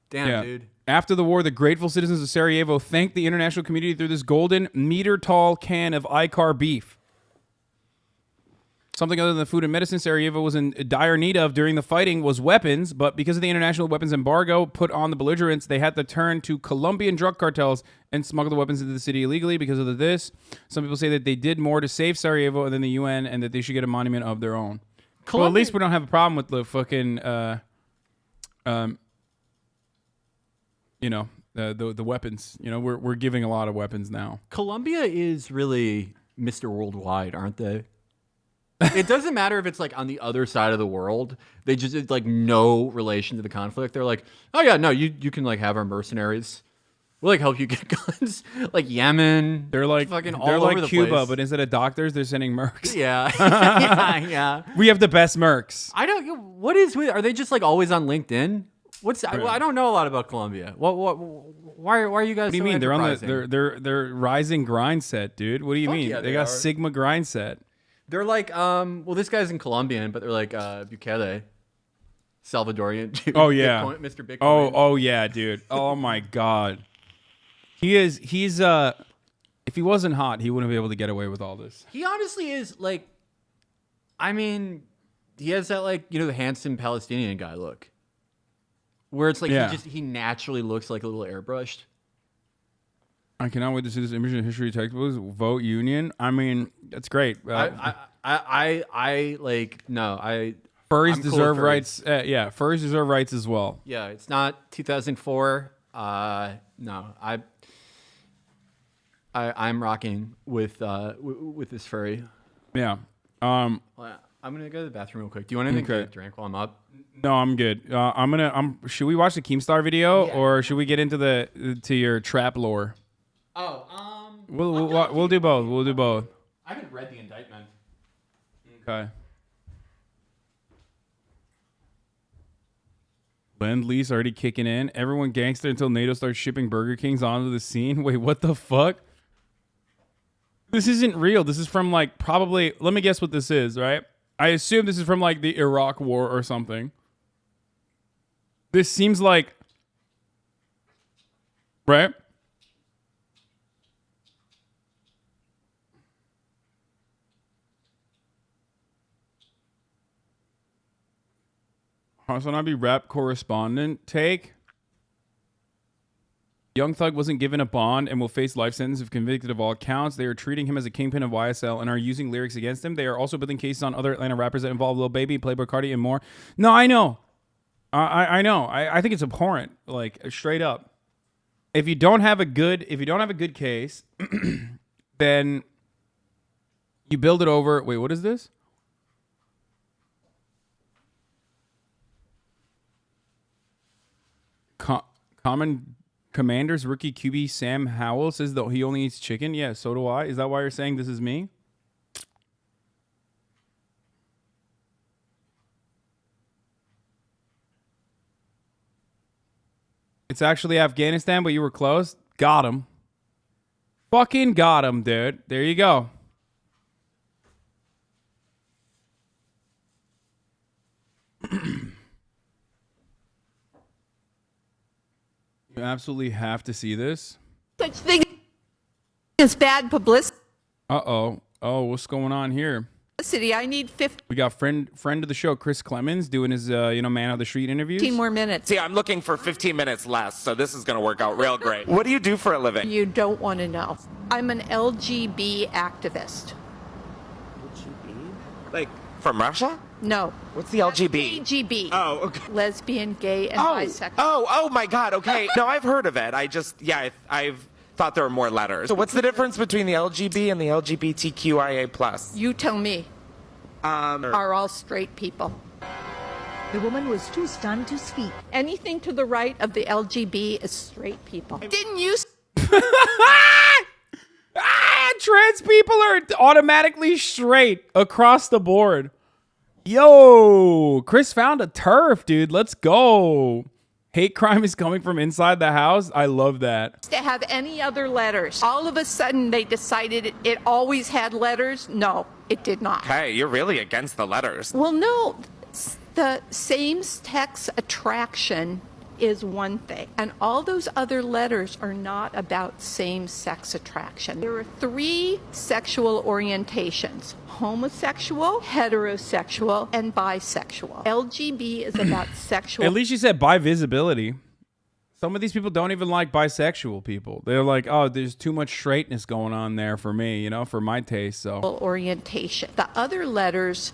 Speaker 15: Damn, dude.
Speaker 1: After the war, the grateful citizens of Sarajevo thanked the international community through this golden meter-tall can of ICAR beef. Something other than the food and medicine Sarajevo was in dire need of during the fighting was weapons, but because of the international weapons embargo put on the belligerents, they had to turn to Colombian drug cartels and smuggle the weapons into the city illegally because of this. Some people say that they did more to save Sarajevo than the UN and that they should get a monument of their own. Well, at least we don't have a problem with the fucking... you know, the weapons. You know, we're giving a lot of weapons now.
Speaker 15: Colombia is really Mr. Worldwide, aren't they? It doesn't matter if it's like on the other side of the world. They just, it's like no relation to the conflict. They're like, oh yeah, no, you can like have our mercenaries. We'll like help you get guns. Like Yemen.
Speaker 1: They're like
Speaker 15: fucking all
Speaker 1: they're
Speaker 15: over
Speaker 1: like
Speaker 15: the
Speaker 1: Cuba,
Speaker 15: place.
Speaker 1: but instead of doctors, they're sending mercs.
Speaker 15: Yeah. yeah.
Speaker 1: We have the best mercs.
Speaker 15: I don't. What is with? Are they just like always on LinkedIn? I don't know a lot about Colombia. Why are you guys?
Speaker 1: What do you
Speaker 15: so
Speaker 1: mean? They're on
Speaker 15: enterprising?
Speaker 1: they're rising grind set, dude. What do you mean?
Speaker 15: yeah,
Speaker 1: they
Speaker 15: they
Speaker 1: got
Speaker 15: are.
Speaker 1: Sigma grind set.
Speaker 15: They're like, well, this guy's in Colombian, but they're like Bukele, Salvadorian dude.
Speaker 1: Oh yeah,
Speaker 15: Bitcoin, Mr. Bitcoin.
Speaker 1: Oh yeah, dude. Oh my god. He's if he wasn't hot, he wouldn't be able to get away with all this.
Speaker 15: He honestly is like, I mean, he has that like, you know, the handsome Palestinian guy look. Where it's like he naturally looks like a little airbrushed.
Speaker 1: I cannot wait to see this image in history textbooks. Vote Union. I mean, that's great.
Speaker 15: I like no.
Speaker 1: Furries
Speaker 15: I'm cool
Speaker 1: deserve
Speaker 15: with furries.
Speaker 1: rights. Yeah, furries deserve rights as well.
Speaker 15: Yeah, it's not 2004. No, I'm rocking with this furry.
Speaker 1: Yeah.
Speaker 15: Well, I'm gonna go to the bathroom real quick. Do you want anything to drink while I'm up?
Speaker 1: No, I'm good. Should we watch the Keemstar video or should we get into to your trap lore?
Speaker 15: Oh,
Speaker 1: We'll do both. We'll do both.
Speaker 15: I haven't read the indictment.
Speaker 1: Okay. Lend-Lease already kicking in. Everyone gangster until NATO starts shipping Burger Kings onto the scene. Wait, what the fuck? This isn't real. This is from like probably, let me guess what this is, right? I assume this is from like the Iraq War or something. This seems like, right? HasanAbi rap correspondent take. Young Thug wasn't given a bond and will face life sentence if convicted of all counts. They are treating him as a kingpin of YSL and are using lyrics against him. They are also building cases on other Atlanta rappers that involve Lil Baby, Playboi Carti, and more. No, I know. I know. I think it's abhorrent. Like straight up. If you don't have a good case, then you build it over. Wait, what is this? Common Commanders rookie QB Sam Howell says that he only eats chicken. Yeah, so do I. Is that why you're saying this is me? It's actually Afghanistan, but you were close. Got him. Fucking got him, dude. There you go. You absolutely have to see this.
Speaker 21: Such thing as bad publicity.
Speaker 1: Uh-oh. Oh, what's going on here?
Speaker 21: I need 15
Speaker 1: We got friend of the show, Chris Clemens, doing his man on the street interviews.
Speaker 21: more minutes.
Speaker 2: See, I'm looking for 15 minutes less, so this is going to work out real great. What do you do for a living?
Speaker 21: You don't want to know. I'm an LGB activist.
Speaker 2: Like, from Russia?
Speaker 21: No.
Speaker 2: What's the LGB?
Speaker 21: AGB.
Speaker 2: Oh, okay.
Speaker 21: Lesbian, gay, and bisexual.
Speaker 2: Oh my God, okay. No, I've heard of it. I've thought there were more letters. So what's the difference between the LGB and the LGBTQIA+?
Speaker 21: You tell me. Are all straight people. The woman was too stunned to speak. Anything to the right of the LGB is straight people. Didn't you?
Speaker 1: Trans people are automatically straight across the board. Yo, Chris found a turf, dude. Let's go. Hate crime is coming from inside the house. I love that.
Speaker 21: To have any other letters. All of a sudden, they decided it always had letters. No, it did not.
Speaker 4: Hey, you're really against the letters.
Speaker 21: Well, no. The same-sex attraction is one thing, and all those other letters are not about same-sex attraction. There are 3 sexual orientations: homosexual, heterosexual, and bisexual. LGB is about sexual.
Speaker 1: At least you said bi visibility. Some of these people don't even like bisexual people. They're like, oh, there's too much straightness going on there for me, you know, for my taste. So
Speaker 21: Orientation. The other letters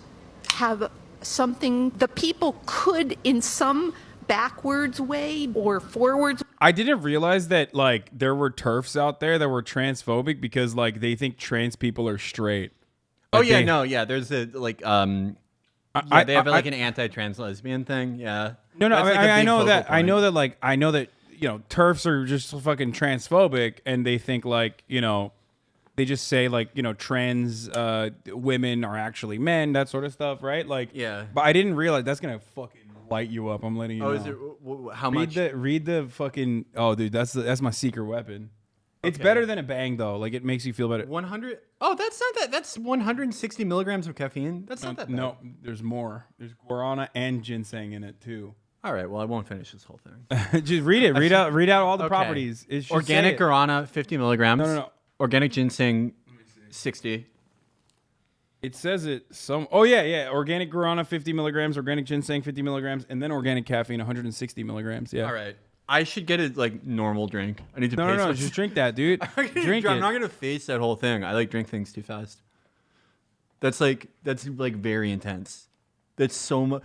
Speaker 21: have something the people could, in some backwards way or forwards.
Speaker 1: I didn't realize that like there were TERFs out there that were transphobic because like they think trans people are straight. Like,
Speaker 15: there's a like they have like an anti-trans lesbian thing. Yeah.
Speaker 1: No,
Speaker 15: That's, like, a
Speaker 1: I
Speaker 15: big
Speaker 1: know
Speaker 15: focal
Speaker 1: that. I
Speaker 15: point.
Speaker 1: know that you know TERFs are just fucking transphobic and they think like, you know, they just say like, you know, trans women are actually men, that sort of stuff, right? Like,
Speaker 15: yeah.
Speaker 1: But I didn't realize that's gonna fucking light you up. I'm letting you know.
Speaker 15: Is it how much?
Speaker 1: Read the fucking. Oh, dude, that's my secret weapon. It's better than a bang though. Like it makes you feel better.
Speaker 15: 100. Oh, that's not that. That's 160 milligrams of caffeine. That's not that bad.
Speaker 1: No, there's more. There's guarana and ginseng in it too.
Speaker 15: All right. Well, I won't finish this whole thing.
Speaker 1: Just read it. Read out all the properties. It should
Speaker 15: Organic
Speaker 1: say it.
Speaker 15: guarana, 50 milligrams.
Speaker 1: No.
Speaker 15: Organic ginseng, 60.
Speaker 1: It says it some. Oh yeah. Organic guarana 50 milligrams, organic ginseng 50 milligrams, and then organic caffeine 160 milligrams. Yeah.
Speaker 15: All right. I should get a like normal drink. I need to.
Speaker 1: No. Just drink that, dude. Drink it.
Speaker 15: I'm not gonna face that whole thing. I like drink things too fast. That's like very intense. That's so much.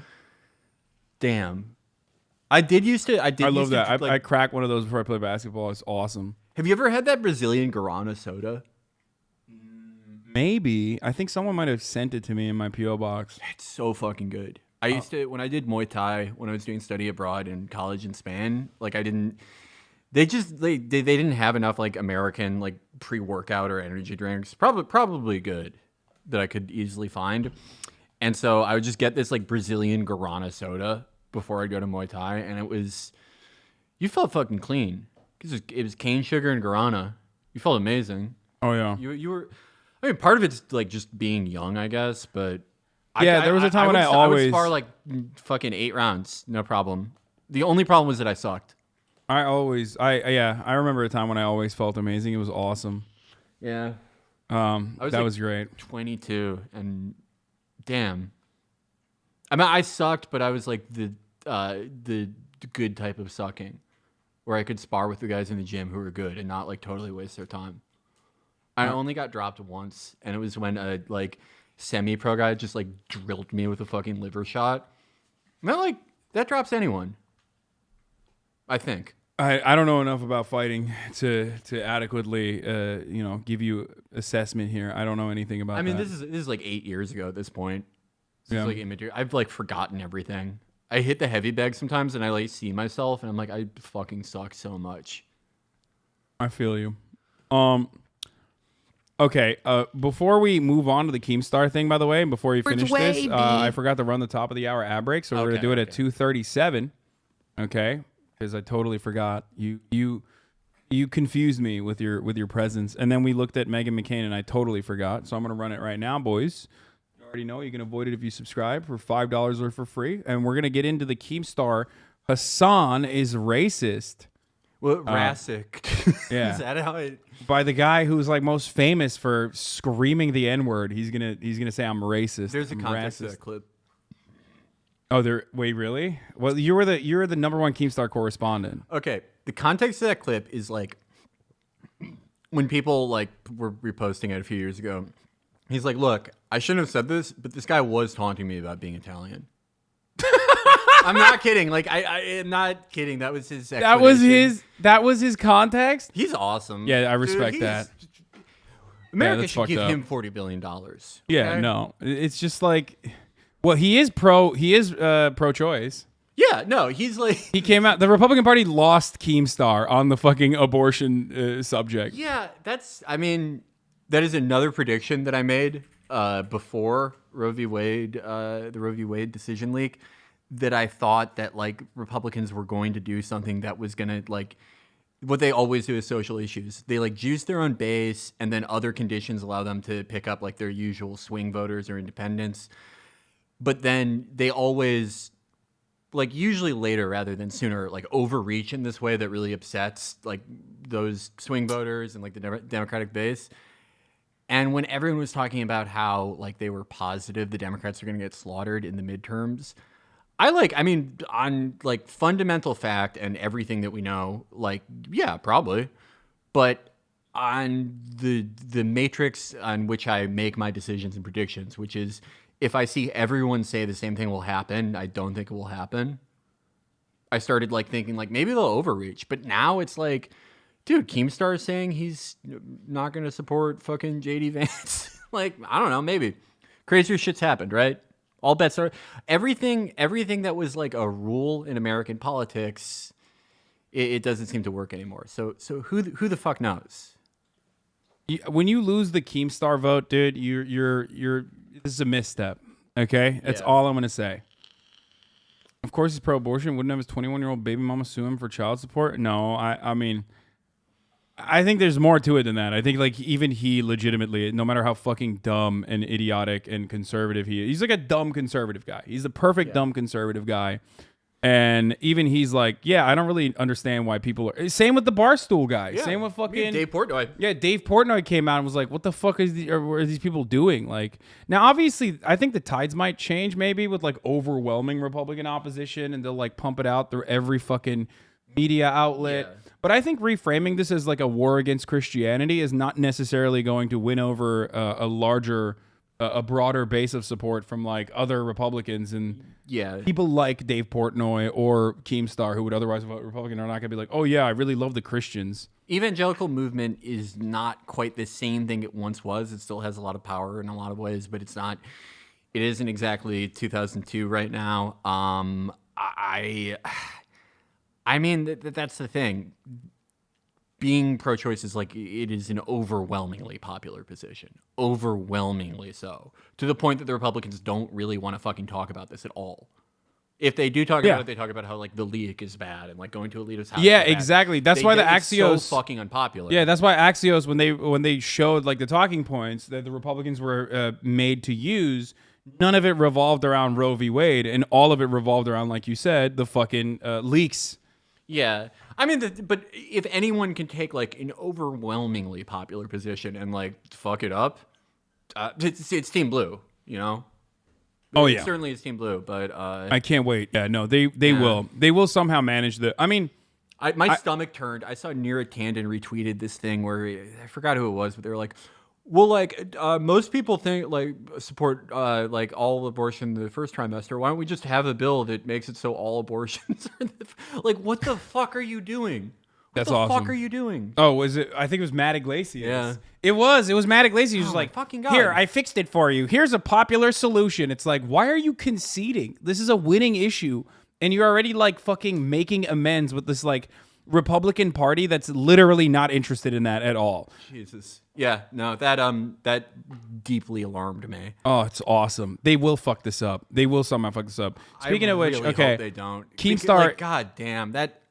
Speaker 15: Damn. I
Speaker 1: love that. I cracked one of those before I played basketball. It's awesome.
Speaker 15: Have you ever had that Brazilian guarana soda?
Speaker 1: Maybe. I think someone might have sent it to me in my PO box.
Speaker 15: It's so fucking good. I used to, when I did Muay Thai, when I was doing study abroad in college in Spain, like they didn't have enough like American like pre-workout or energy drinks. Probably good that I could easily find. And so I would just get this like Brazilian guarana soda before I'd go to Muay Thai. And you felt fucking clean. Because it was cane sugar and guarana. You felt amazing.
Speaker 1: Oh yeah.
Speaker 15: You were, I mean, part of it's like just being young, I guess, but
Speaker 1: yeah, there was a time when I
Speaker 15: would spar like fucking 8 rounds, no problem. The only problem was that I sucked.
Speaker 1: I remember a time when I always felt amazing. It was awesome.
Speaker 15: Yeah.
Speaker 1: That was great.
Speaker 15: 22 and damn. I mean, I sucked, but I was like the good type of sucking, where I could spar with the guys in the gym who were good and not like totally waste their time. I only got dropped once, and it was when a like semi-pro guy just like drilled me with a fucking liver shot. That drops anyone. I think.
Speaker 1: I don't know enough about fighting to adequately give you assessment here. I don't know anything about.
Speaker 15: I mean,
Speaker 1: that.
Speaker 15: this is like 8 years ago at this point. This is like immaterial. I've like forgotten everything. I hit the heavy bag sometimes, and I like see myself, and I'm like, I fucking suck so much.
Speaker 1: I feel you. Okay, before we move on to the Keemstar thing, by the way, before you finish this, I forgot to run the top of the hour ad break, so we're going to do it at 2:37, okay? Because I totally forgot. You confused me with your presence, and then we looked at Meghan McCain, and I totally forgot, so I'm going to run it right now, boys. You already know you can avoid it if you subscribe for $5 or for free, and we're going to get into the Keemstar. Hasan is racist.
Speaker 15: What Rasic?
Speaker 1: Yeah.
Speaker 15: Is that how it?
Speaker 1: By the guy who's like most famous for screaming the N-word. He's gonna say I'm racist.
Speaker 15: There's a context to that clip.
Speaker 1: Oh, wait, really? Well, you're the number one Keemstar correspondent.
Speaker 15: Okay, the context of that clip is like when people like were reposting it a few years ago. He's like, "Look, I shouldn't have said this, but this guy was taunting me about being Italian." I'm not kidding. Like I am not kidding. That was his.
Speaker 1: That was his context.
Speaker 15: He's awesome.
Speaker 1: Yeah, I respect that.
Speaker 15: America should give him $40 billion.
Speaker 1: Yeah, no, it's just like Well, he is pro-choice.
Speaker 15: Yeah, no, he's like
Speaker 1: he came out. The Republican Party lost Keemstar on the fucking abortion subject.
Speaker 15: Yeah, that is another prediction that I made before Roe v. Wade, the Roe v. Wade decision leak, that I thought that like Republicans were going to do something that was going to like what they always do with social issues. They like juice their own base, and then other conditions allow them to pick up like their usual swing voters or independents. But then they always, like usually later rather than sooner, like overreach in this way that really upsets like those swing voters and like the Democratic base. And when everyone was talking about how like they were positive the Democrats are going to get slaughtered in the midterms, on like fundamental fact and everything that we know, like, yeah, probably. But on the matrix on which I make my decisions and predictions, which is if I see everyone say the same thing will happen, I don't think it will happen. I started like thinking like maybe they'll overreach. But now it's like, dude, Keemstar is saying he's not going to support fucking JD Vance. Like, I don't know, maybe. Crazier shit's happened, right? All bets are everything that was like a rule in American politics, it doesn't seem to work anymore. So who the fuck knows?
Speaker 1: When you lose the Keemstar vote, dude, you're this is a misstep. Okay? That's all I'm going to say. Of course he's pro-abortion. Wouldn't have his 21-year-old baby mama sue him for child support? No, I mean, I think there's more to it than that. I think like even he legitimately, no matter how fucking dumb and idiotic and conservative he is, he's like a dumb conservative guy. He's the perfect dumb conservative guy. And even he's like, yeah, I don't really understand why people are. Same with the Barstool guy.
Speaker 15: Yeah.
Speaker 1: Same with fucking
Speaker 15: Dave Portnoy.
Speaker 1: Yeah, Dave Portnoy came out and was like, what the fuck are these people doing? Like, now obviously I think the tides might change maybe with like overwhelming Republican opposition, and they'll like pump it out through every fucking media outlet. Yeah. But I think reframing this as like a war against Christianity is not necessarily going to win over a broader base of support from like other Republicans, and people like Dave Portnoy or Keemstar who would otherwise vote Republican are not going to be like, oh yeah, I really love the Christians.
Speaker 15: Evangelical movement is not quite the same thing it once was. It still has a lot of power in a lot of ways, but it's not. It isn't exactly 2002 right now. I mean, that's the thing. Being pro-choice is like, it is an overwhelmingly popular position. Overwhelmingly so. To the point that the Republicans don't really want to fucking talk about this at all. If they do talk about it, they talk about how like the leak is bad and like going to Alito's house.
Speaker 1: Yeah, exactly. That's why the Axios
Speaker 15: so fucking unpopular.
Speaker 1: Yeah, that's why Axios, when they showed like the talking points that the Republicans were made to use, none of it revolved around Roe v. Wade, and all of it revolved around, like you said, the fucking leaks.
Speaker 15: Yeah. I mean, but if anyone can take like an overwhelmingly popular position and like fuck it up, it's Team Blue, you know?
Speaker 1: Oh yeah,
Speaker 15: certainly it's Team Blue, but
Speaker 1: I can't wait. Yeah, no, they will somehow manage the. I mean,
Speaker 15: my stomach turned. I saw Neera Tanden retweeted this thing where I forgot who it was, but they were like, well, like most people think like support like all abortion in the first trimester. Why don't we just have a bill that makes it so all abortions are like, what the fuck are you doing?
Speaker 1: That's
Speaker 15: what the
Speaker 1: awesome.
Speaker 15: fuck are you doing?
Speaker 1: Oh, was it? I think it was Matt Iglesias.
Speaker 15: Yeah.
Speaker 1: It was Matt Iglesias. He was like,
Speaker 15: fucking God.
Speaker 1: Here, I fixed it for you. Here's a popular solution. It's like, why are you conceding? This is a winning issue. And you're already like fucking making amends with this like Republican Party that's literally not interested in that at all.
Speaker 15: Jesus. Yeah, no, that deeply alarmed me.
Speaker 1: Oh, it's awesome. They will fuck this up. They will somehow fuck this up. Speaking of which,
Speaker 15: really
Speaker 1: okay,
Speaker 15: hope they don't.
Speaker 1: Keemstar,
Speaker 15: Like, God damn, that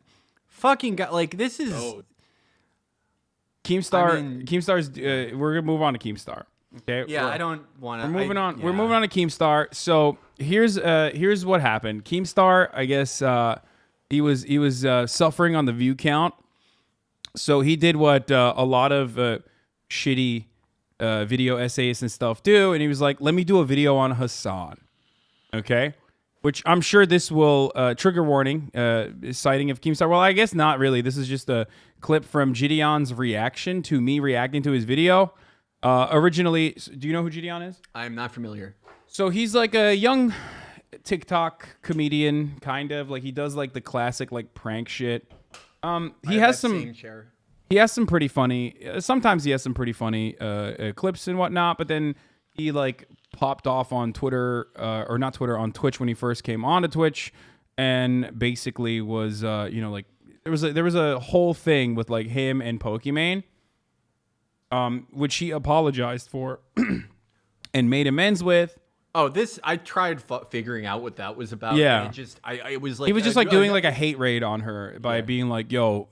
Speaker 15: fucking guy. Like, this is
Speaker 1: Keemstar.
Speaker 15: I mean,
Speaker 1: Keemstar's. We're gonna move on to Keemstar. Okay.
Speaker 15: Yeah, I don't want to.
Speaker 1: We're moving on. Yeah. We're moving on to Keemstar. So here's what happened. Keemstar, I guess, he was suffering on the view count. So he did what a lot of shitty video essayists and stuff do, and he was like, let me do a video on Hasan. Okay. Which I'm sure this will trigger warning, citing of Keemstar. Well, I guess not really. This is just a clip from JiDion's reaction to me reacting to his video. Originally, do you know who JiDion is?
Speaker 15: I'm not familiar.
Speaker 1: So he's like a young TikTok comedian, kind of like he does like the classic like prank shit. He has some pretty funny. Sometimes he has some pretty funny clips and whatnot, but then he like popped off on Twitter, or not Twitter, on Twitch when he first came onto Twitch, and basically was, like there was a whole thing with like him and Pokimane, which he apologized for and made amends with.
Speaker 15: Oh, I tried figuring out what that was about.
Speaker 1: Yeah,
Speaker 15: and it was like
Speaker 1: he was just like doing like a hate raid on her by being like, "Yo,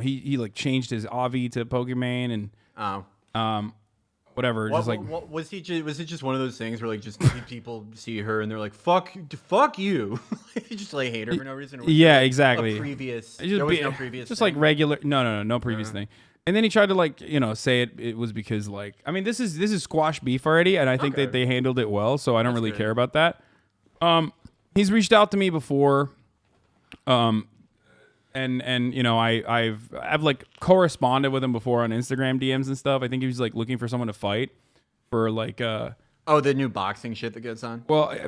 Speaker 1: he like changed his Avi to Pokimane and whatever." Just like,
Speaker 15: was it just one of those things where like just people see her and they're like, fuck you, you just like hate her for no reason?
Speaker 1: Yeah, exactly.
Speaker 15: There was no previous.
Speaker 1: Just
Speaker 15: thing?
Speaker 1: like regular. No previous thing. And then he tried to like say it was because like, I mean, this is squash beef already, and I think that they handled it well, so I don't really care about that. He's reached out to me before, and I've like corresponded with him before on Instagram DMs and stuff. I think he was like looking for someone to fight for like
Speaker 15: the new boxing shit that gets on.
Speaker 1: Well, I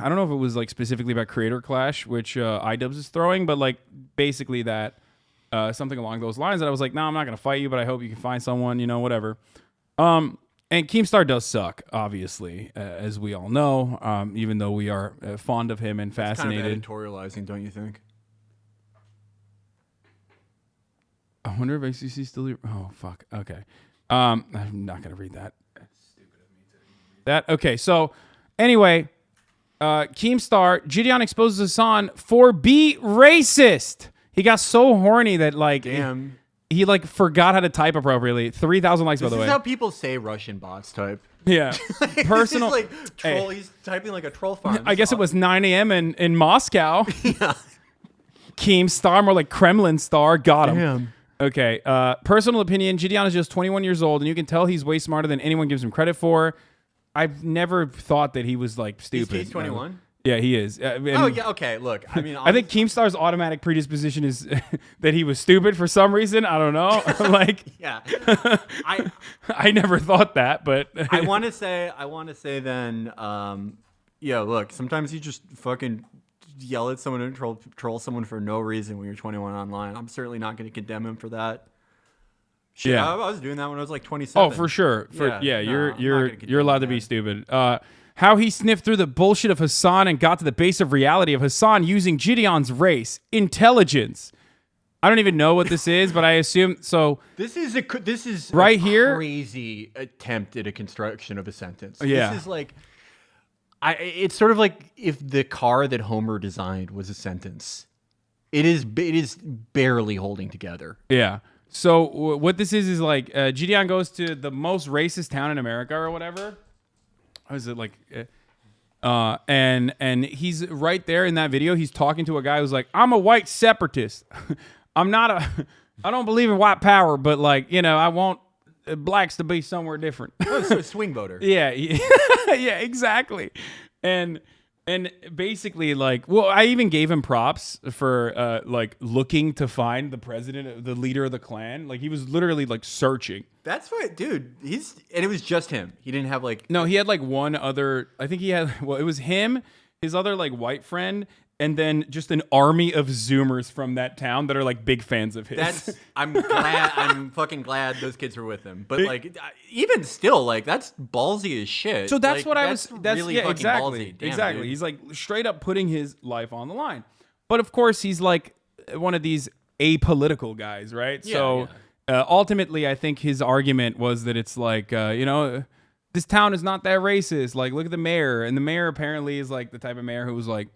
Speaker 1: don't know if it was like specifically about Creator Clash, which iDubbbz is throwing, but like basically that. Something along those lines that I was like, no, I'm not going to fight you, but I hope you can find someone, whatever. And Keemstar does suck, obviously, as we all know, even though we are fond of him and fascinated.
Speaker 15: It's kind of editorializing, don't you think?
Speaker 1: I wonder if ACC still... Oh, fuck. Okay. I'm not going to read that. That's stupid of me to read that. Okay, so anyway, Keemstar-JiDion exposes Hasan for be racist. He got so horny that like he like forgot how to type appropriately. 3,000 likes by the way.
Speaker 15: This is how people say Russian bots type.
Speaker 1: Yeah, personal.
Speaker 15: Like troll. He's typing like a troll farm.
Speaker 1: I guess it was 9 a.m. in Moscow. Yeah. Keemstar, more like Kremlin star. Got him. Damn. Okay. Personal opinion: JiDion is just 21 years old, and you can tell he's way smarter than anyone gives him credit for. I've never thought that he was like stupid.
Speaker 15: He's 21.
Speaker 1: Yeah, he is.
Speaker 15: Oh, yeah, okay, look, I mean...
Speaker 1: I think Keemstar's automatic predisposition is that he was stupid for some reason. I don't know. Like,
Speaker 15: yeah.
Speaker 1: I never thought that, but...
Speaker 15: I want to say then, look, sometimes you just fucking yell at someone and troll someone for no reason when you're 21 online. I'm certainly not going to condemn him for that. Shit, yeah. I was doing that when I was like 27.
Speaker 1: Oh, for sure. You're allowed to be stupid. How he sniffed through the bullshit of Hasan and got to the base of reality of Hasan using JiDion's race, intelligence. I don't even know what this is, but I assume so.
Speaker 15: This is
Speaker 1: right
Speaker 15: a
Speaker 1: here.
Speaker 15: Crazy attempt at a construction of a sentence.
Speaker 1: Yeah.
Speaker 15: This is like, it's sort of like if the car that Homer designed was a sentence. It is barely holding together.
Speaker 1: Yeah. So what this is like JiDion goes to the most racist town in America or whatever. How is it like? And he's right there in that video. He's talking to a guy who's like, "I'm a white separatist. I don't believe in white power, but like, I want blacks to be somewhere different."
Speaker 15: Oh, so a swing voter.
Speaker 1: Yeah, yeah, exactly. And basically, like, well, I even gave him props for like looking to find the president, the leader of the Klan. Like, he was literally like searching.
Speaker 15: That's right, dude. And it was just him. He didn't have like...
Speaker 1: No, he had like one other... I think he had... Well, it was him, his other like white friend, and then just an army of Zoomers from that town that are like big fans of his.
Speaker 15: I'm fucking glad those kids were with him. But like, even still, like, that's ballsy as shit.
Speaker 1: So that's
Speaker 15: like,
Speaker 1: what I was... That's
Speaker 15: really
Speaker 1: yeah,
Speaker 15: fucking
Speaker 1: exactly.
Speaker 15: ballsy. Damn,
Speaker 1: exactly.
Speaker 15: Dude.
Speaker 1: He's like straight up putting his life on the line. But of course, he's like one of these apolitical guys, right?
Speaker 15: Yeah,
Speaker 1: so...
Speaker 15: yeah.
Speaker 1: Ultimately, I think his argument was that it's like, this town is not that racist. Like, look at the mayor. And the mayor apparently is like the type of mayor who was like,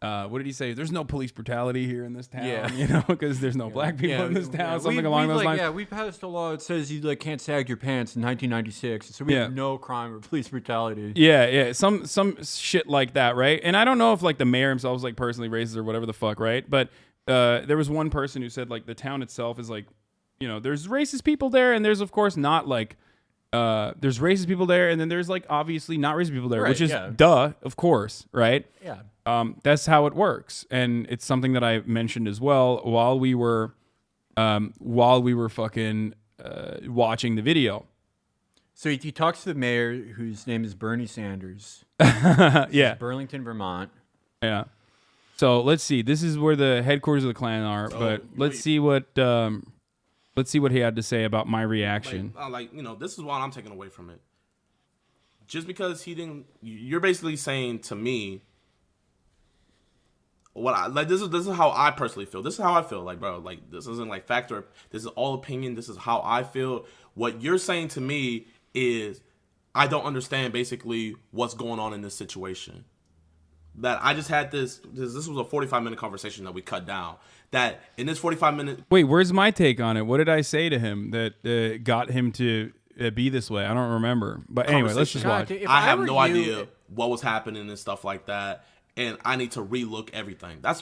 Speaker 1: what did he say? There's no police brutality here in this town, because there's no black people in this town, something along those lines.
Speaker 15: Yeah, we passed a law that says you like can't sag your pants in 1996. So we have no crime or police brutality.
Speaker 1: Yeah. Some shit like that, right? And I don't know if like the mayor himself was like personally racist or whatever the fuck, right? But there was one person who said like the town itself is like, there's racist people there, and there's of course not like, there's racist people there, and then there's like obviously not racist people there,
Speaker 15: right,
Speaker 1: which is duh, of course, right?
Speaker 15: Yeah.
Speaker 1: That's how it works, and it's something that I mentioned as well while we were fucking watching the video.
Speaker 15: So he talks to the mayor, whose name is Bernie Sanders.
Speaker 1: Yeah,
Speaker 15: Burlington, Vermont.
Speaker 1: Yeah. So let's see. This is where the headquarters of the Klan are, but let's see what he had to say about my reaction.
Speaker 3: This is what I'm taking away from it. just because he didn't, you're basically saying to me, this is how I personally feel. This is how I feel. Like, bro, like, this isn't like factor. This is all opinion. This is how I feel. What you're saying to me is, I don't understand basically what's going on in this situation. That I just had this was a 45-minute conversation that we cut down. That in this 45-minute.
Speaker 1: Wait, where's my take on it? What did I say to him that got him to be this way? I don't remember. But anyway, let's just watch.
Speaker 3: I have no idea what was happening and stuff like that. And I need to relook everything. That's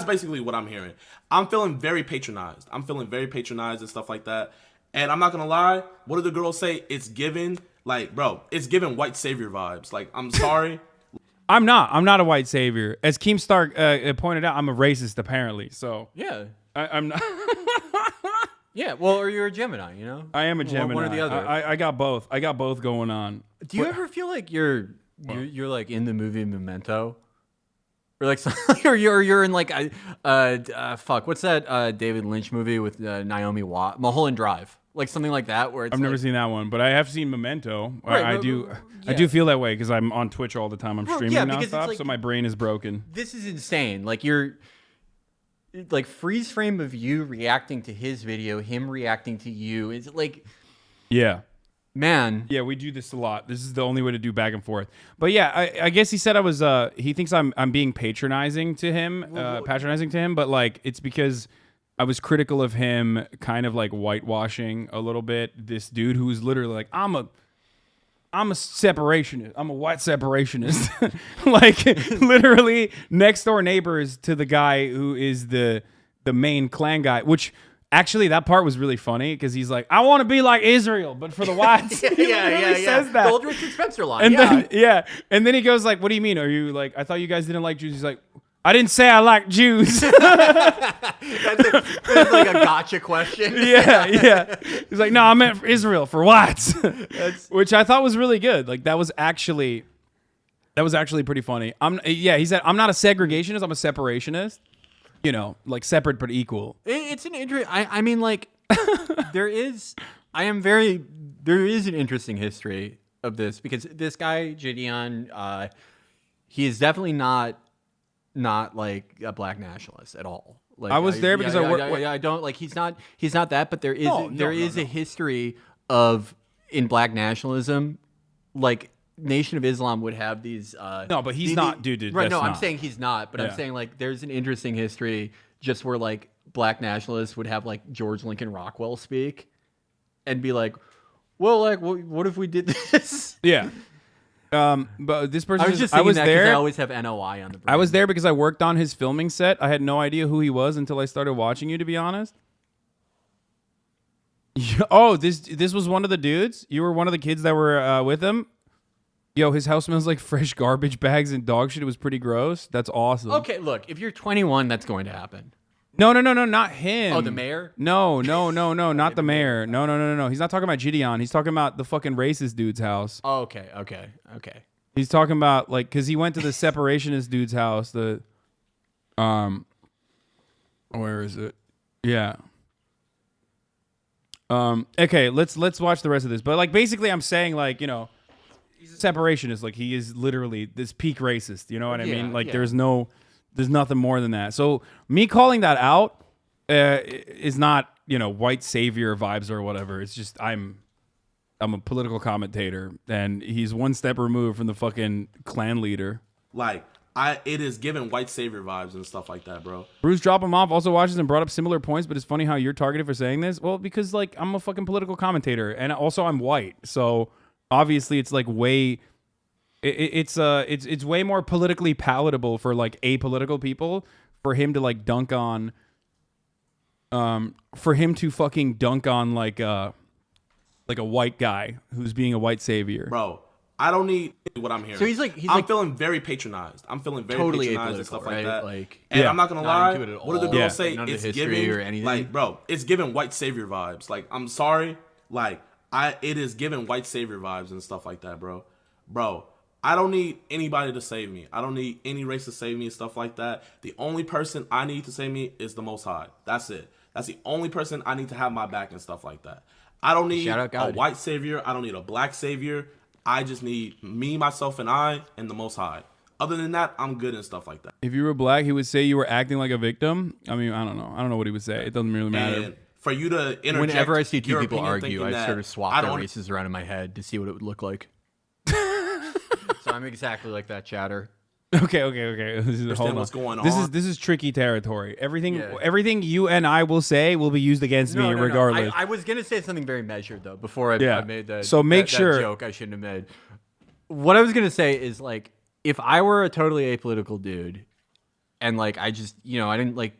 Speaker 3: basically what I'm hearing. I'm feeling very patronized. And stuff like that. And I'm not gonna lie. What did the girls say? It's given, like, bro, it's given white savior vibes. Like, I'm sorry.
Speaker 1: I'm not a white savior. As Keemstar pointed out, I'm a racist apparently. So
Speaker 15: yeah,
Speaker 1: I'm not.
Speaker 15: Yeah, well, or you're a Gemini, you know.
Speaker 1: I am a Gemini.
Speaker 15: One or the other.
Speaker 1: I got both. I got both going on.
Speaker 15: Do you ever feel like you're like in the movie Memento? Or like, or you're in like fuck, what's that David Lynch movie with Naomi Watts, Mulholland Drive, like something like that, where it's
Speaker 1: I've never seen that one, but I have seen Memento.
Speaker 15: Right,
Speaker 1: I do feel that way because I'm on Twitch all the time. I'm streaming nonstop,
Speaker 15: like,
Speaker 1: so my brain is broken.
Speaker 15: This is insane. Like you're like freeze frame of you reacting to his video, him reacting to you. It's like,
Speaker 1: yeah.
Speaker 15: Man.
Speaker 1: Yeah, we do this a lot. This is the only way to do back and forth. But yeah, I guess he said I was he thinks I'm being patronizing to him, but like it's because I was critical of him kind of like whitewashing a little bit this dude who's literally like, I'm a separationist. I'm a white separationist. Like literally next door neighbors to the guy who is the main clan guy, which actually, that part was really funny because he's like, I want to be like Israel, but for the whites.
Speaker 15: yeah.
Speaker 1: Says that.
Speaker 15: The old Richard Spencer line.
Speaker 1: And then, and then he goes like, what do you mean? Are you like, I thought you guys didn't like Jews. He's like, I didn't say I like Jews.
Speaker 15: That's like a gotcha question.
Speaker 1: Yeah. He's like, no, I meant for Israel, for whites. Which I thought was really good. Like that was actually pretty funny. He said, I'm not a segregationist, I'm a separationist. You know, like separate but equal.
Speaker 15: It's an interesting. I mean, like there is an interesting history of this because this guy JiDion, he is definitely not like a black nationalist at all. Like
Speaker 1: I was there because
Speaker 15: I don't like he's not that, but there is a history of in black nationalism, like Nation of Islam would have these
Speaker 1: no, but he's not, dude.
Speaker 15: Right, no, I'm saying he's not, but I'm saying like there's an interesting history just where like black nationalists would have like George Lincoln Rockwell speak and be like, well, like what if we did this?
Speaker 1: Yeah. But this person
Speaker 15: I was just
Speaker 1: I was
Speaker 15: that
Speaker 1: there.
Speaker 15: I always have NOI on the brain.
Speaker 1: I was there because I worked on his filming set. I had no idea who he was until I started watching you, to be honest. Oh, this was one of the dudes? You were one of the kids that were with him? Yo, his house smells like fresh garbage bags and dog shit. It was pretty gross. That's awesome.
Speaker 15: Okay, look, if you're 21, that's going to happen.
Speaker 1: No, not him.
Speaker 15: Oh, the mayor?
Speaker 1: No, not the mayor. No. He's not talking about JiDion. He's talking about the fucking racist dude's house.
Speaker 15: Oh, okay.
Speaker 1: He's talking about like because he went to the separationist dude's house. The where is it? Yeah. Okay, let's watch the rest of this. But like basically, I'm saying like he's a separationist. Like he is literally this peak racist. You know what I mean? Like there's nothing more than that. So me calling that out is not white savior vibes or whatever. It's just I'm a political commentator, and he's one step removed from the fucking clan leader.
Speaker 3: Like it is giving white savior vibes and stuff like that, bro.
Speaker 1: Bruce Drop Him Off also watches and brought up similar points, but it's funny how you're targeted for saying this. Well, because like I'm a fucking political commentator, and also I'm white, so obviously it's like way. It's way more politically palatable for like apolitical people for him to like dunk on. For him to fucking dunk on like a white guy who's being a white savior,
Speaker 3: bro. I don't need what I'm hearing.
Speaker 15: So I'm
Speaker 3: feeling very patronized. I'm feeling very
Speaker 15: totally
Speaker 3: patronized and stuff like that.
Speaker 15: Like,
Speaker 3: and I'm not gonna lie. What do the girls say?
Speaker 15: None
Speaker 3: It's
Speaker 15: of the history
Speaker 3: giving
Speaker 15: or anything.
Speaker 3: like, bro. It's giving white savior vibes. Like, I'm sorry. Like, it is giving white savior vibes and stuff like that, bro. Bro, I don't need anybody to save me. I don't need any race to save me and stuff like that. The only person I need to save me is the Most High. That's it. That's the only person I need to have my back and stuff like that. I don't need a white savior. I don't need a black savior. I just need me, myself, and I, and the Most High. Other than that, I'm good and stuff like that.
Speaker 1: If you were black, he would say you were acting like a victim. I mean, I don't know. I don't know what he would say. It doesn't really matter.
Speaker 3: And for you to interject,
Speaker 15: Whenever I see two
Speaker 3: your
Speaker 15: people
Speaker 3: opinion
Speaker 15: argue,
Speaker 3: thinking
Speaker 15: I
Speaker 3: that
Speaker 15: sort of swap
Speaker 3: I
Speaker 15: their
Speaker 3: don't-
Speaker 15: races around in my head to see what it would look like. So I'm exactly like that chatter.
Speaker 1: Okay.
Speaker 3: Understand
Speaker 1: Hold on.
Speaker 3: what's going
Speaker 1: This
Speaker 3: on.
Speaker 1: is tricky territory. Everything
Speaker 15: Yeah.
Speaker 1: everything you and I will say will be used against me
Speaker 15: No.
Speaker 1: regardless.
Speaker 15: I was gonna say something very measured though before I made that.
Speaker 1: So make
Speaker 15: that
Speaker 1: sure-
Speaker 15: joke I shouldn't have made. What I was gonna say is like, if I were a totally apolitical dude, and like I just I didn't like,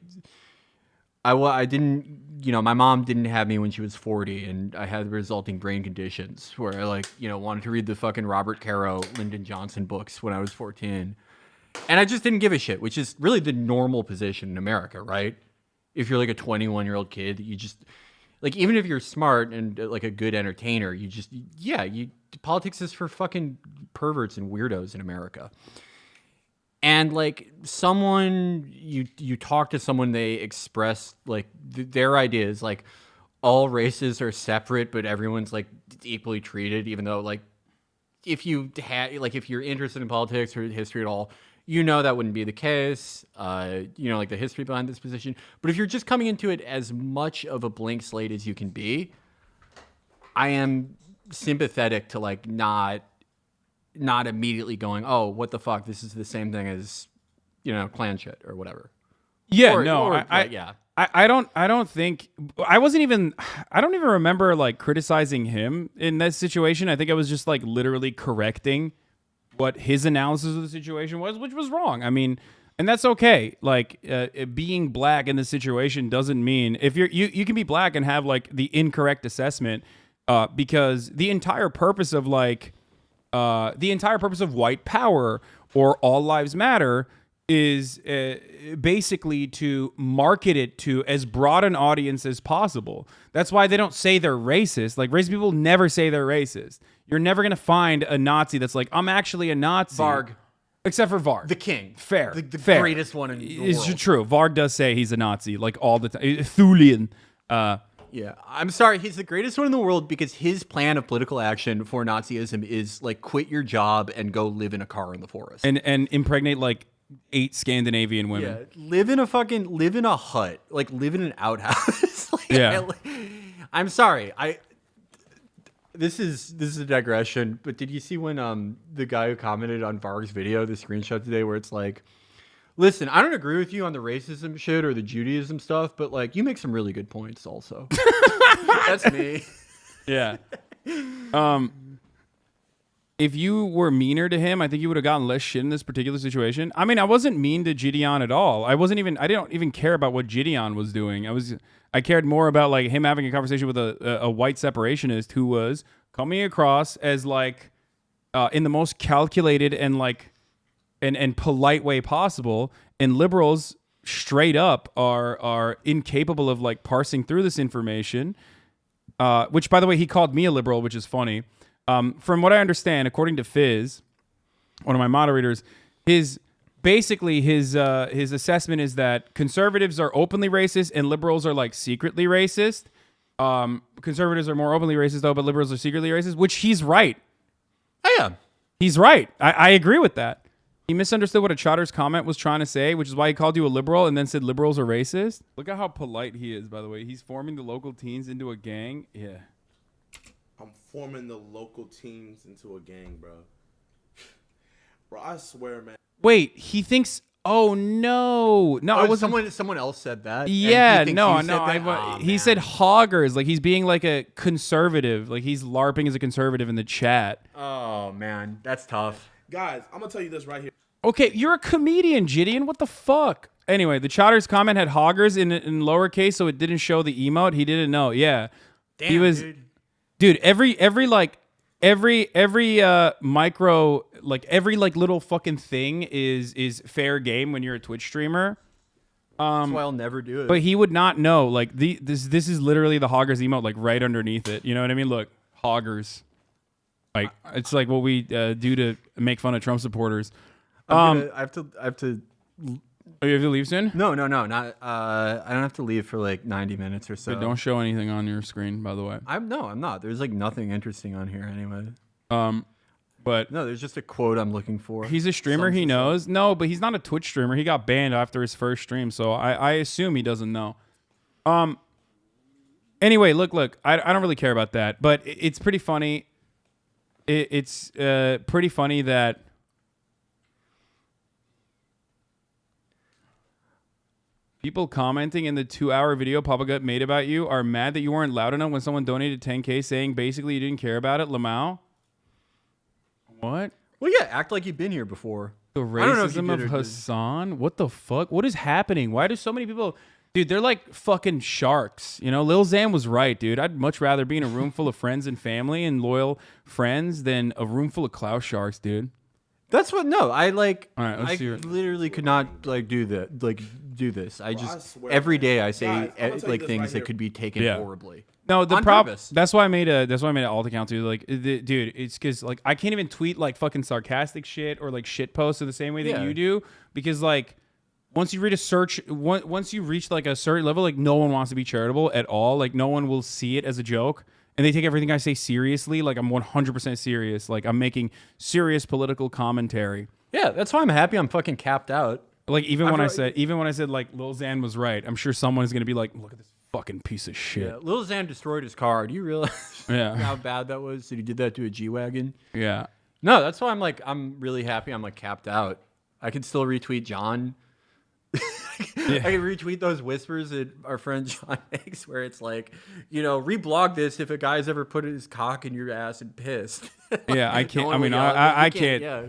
Speaker 15: I didn't my mom didn't have me when she was 40, and I had the resulting brain conditions where I like wanted to read the fucking Robert Caro, Lyndon Johnson books when I was 14. And I just didn't give a shit, which is really the normal position in America, right? If you're like a 21-year-old kid, you just like, even if you're smart and like a good entertainer, politics is for fucking perverts and weirdos in America. And like someone, you talk to someone, they express like their ideas, like all races are separate, but everyone's like equally treated, even though like if you're interested in politics or history at all, that wouldn't be the case, like the history behind this position. But if you're just coming into it as much of a blank slate as you can be, I am sympathetic to like not immediately going, oh, what the fuck? This is the same thing as, Klan shit or whatever.
Speaker 1: Yeah, I don't think I don't even remember like criticizing him in that situation. I think I was just like literally correcting what his analysis of the situation was, which was wrong. I mean, and that's okay. Like being black in this situation doesn't mean if you can be black and have like the incorrect assessment, because the entire purpose of white power or all lives matter is basically to market it to as broad an audience as possible. That's why they don't say they're racist. Like racist people never say they're racist. You're never going to find a Nazi that's like, I'm actually a Nazi.
Speaker 15: Varg.
Speaker 1: Except for Varg.
Speaker 15: The king.
Speaker 1: Fair.
Speaker 15: The
Speaker 1: fair.
Speaker 15: greatest one in the
Speaker 1: It's
Speaker 15: world.
Speaker 1: true. Varg does say he's a Nazi like all the time. Thulian.
Speaker 15: Yeah, I'm sorry. He's the greatest one in the world because his plan of political action for Nazism is like quit your job and go live in a car in the forest.
Speaker 1: And impregnate like 8 Scandinavian women.
Speaker 15: Yeah, live in a hut, like live in an outhouse. I'm sorry. This is a digression, but did you see when the guy who commented on Varg's video, the screenshot today, where it's like, listen, I don't agree with you on the racism shit or the Judaism stuff, but like you make some really good points also. That's me.
Speaker 1: Yeah. If you were meaner to him, I think you would have gotten less shit in this particular situation. I mean, I wasn't mean to JiDion at all. I didn't even care about what JiDion was doing. I cared more about like him having a conversation with a white separationist who was coming across as like in the most calculated and like and polite way possible. And liberals straight up are incapable of like parsing through this information. Which, by the way, he called me a liberal, which is funny. From what I understand, according to Fizz, one of my moderators, his assessment is that conservatives are openly racist and liberals are like secretly racist. Conservatives are more openly racist though, but liberals are secretly racist, which he's right.
Speaker 15: I am.
Speaker 1: He's right. I agree with that. He misunderstood what a Chotter's comment was trying to say, which is why he called you a liberal and then said liberals are racist. Look at how polite he is, by the way. He's forming the local teens into a gang. Yeah.
Speaker 3: I'm forming the local teams into a gang, bro. Bro, I swear, man.
Speaker 1: Wait, he thinks. Oh no,
Speaker 15: I was someone else said that.
Speaker 1: Yeah,
Speaker 15: he
Speaker 1: he said hoggers, like he's being like a conservative, like he's LARPing as a conservative in the chat.
Speaker 15: Oh man, that's tough.
Speaker 3: Guys, I'm gonna tell you this right here.
Speaker 1: Okay, you're a comedian, JiDion. What the fuck? Anyway, the Chotter's comment had hoggers in lowercase, so it didn't show the emote. He didn't know. Yeah,
Speaker 15: damn,
Speaker 1: he was, dude. Every micro, like every like little fucking thing is fair game when you're a Twitch streamer.
Speaker 15: That's why I'll never do it.
Speaker 1: But he would not know. Like this is literally the hoggers emote, like right underneath it. You know what I mean? Look, hoggers. Like it's like what we do to make fun of Trump supporters.
Speaker 15: I have to.
Speaker 1: Oh, you have to leave soon?
Speaker 15: No, not. I don't have to leave for like 90 minutes or so.
Speaker 1: But don't show anything on your screen, by the way.
Speaker 15: I'm not. There's like nothing interesting on here anyway.
Speaker 1: But
Speaker 15: no, there's just a quote I'm looking for.
Speaker 1: He's a streamer. He knows. No, but he's not a Twitch streamer. He got banned after his first stream, so I assume he doesn't know. Anyway, look. I don't really care about that, but it's pretty funny. It's pretty funny that people commenting in the 2-hour video Papa Gut made about you are mad that you weren't loud enough when someone donated $10K saying basically you didn't care about it, Lamau. What?
Speaker 15: Well, yeah, act like you've been here before.
Speaker 1: The racism of Hasan? What the fuck? What is happening? Why do so many people... Dude, they're like fucking sharks. You know, Lil Xan was right, dude. I'd much rather be in a room full of friends and family and loyal friends than a room full of clout sharks, dude.
Speaker 15: That's what. No, I like.
Speaker 1: All right, let's
Speaker 15: I
Speaker 1: see it.
Speaker 15: literally could not like do that. Like do this. I just every day I say like things that could be taken horribly.
Speaker 1: No, the
Speaker 15: On
Speaker 1: problem.
Speaker 15: purpose.
Speaker 1: That's why I made an alt account too. Like, dude, it's because like I can't even tweet like fucking sarcastic shit or like shit posts in the same way that you do because like. Once you read a search, once you reach like a certain level, like no one wants to be charitable at all. Like no one will see it as a joke, and they take everything I say seriously. Like I'm 100% serious. Like I'm making serious political commentary.
Speaker 15: Yeah, that's why I'm happy I'm fucking capped out.
Speaker 1: Like even when I said like Lil Xan was right, I'm sure someone is gonna be like, look at this fucking piece of shit.
Speaker 15: Yeah, Lil Xan destroyed his car. Do you realize how bad that was? That he did that to a G-Wagon?
Speaker 1: Yeah.
Speaker 15: No, that's why I'm really happy I'm like capped out. I can still retweet John. I can retweet those whispers that our friend John makes where it's like, you know, reblog this if a guy's ever put his cock in your ass and pissed.
Speaker 1: Yeah, I can't. I mean, I can't. Yeah.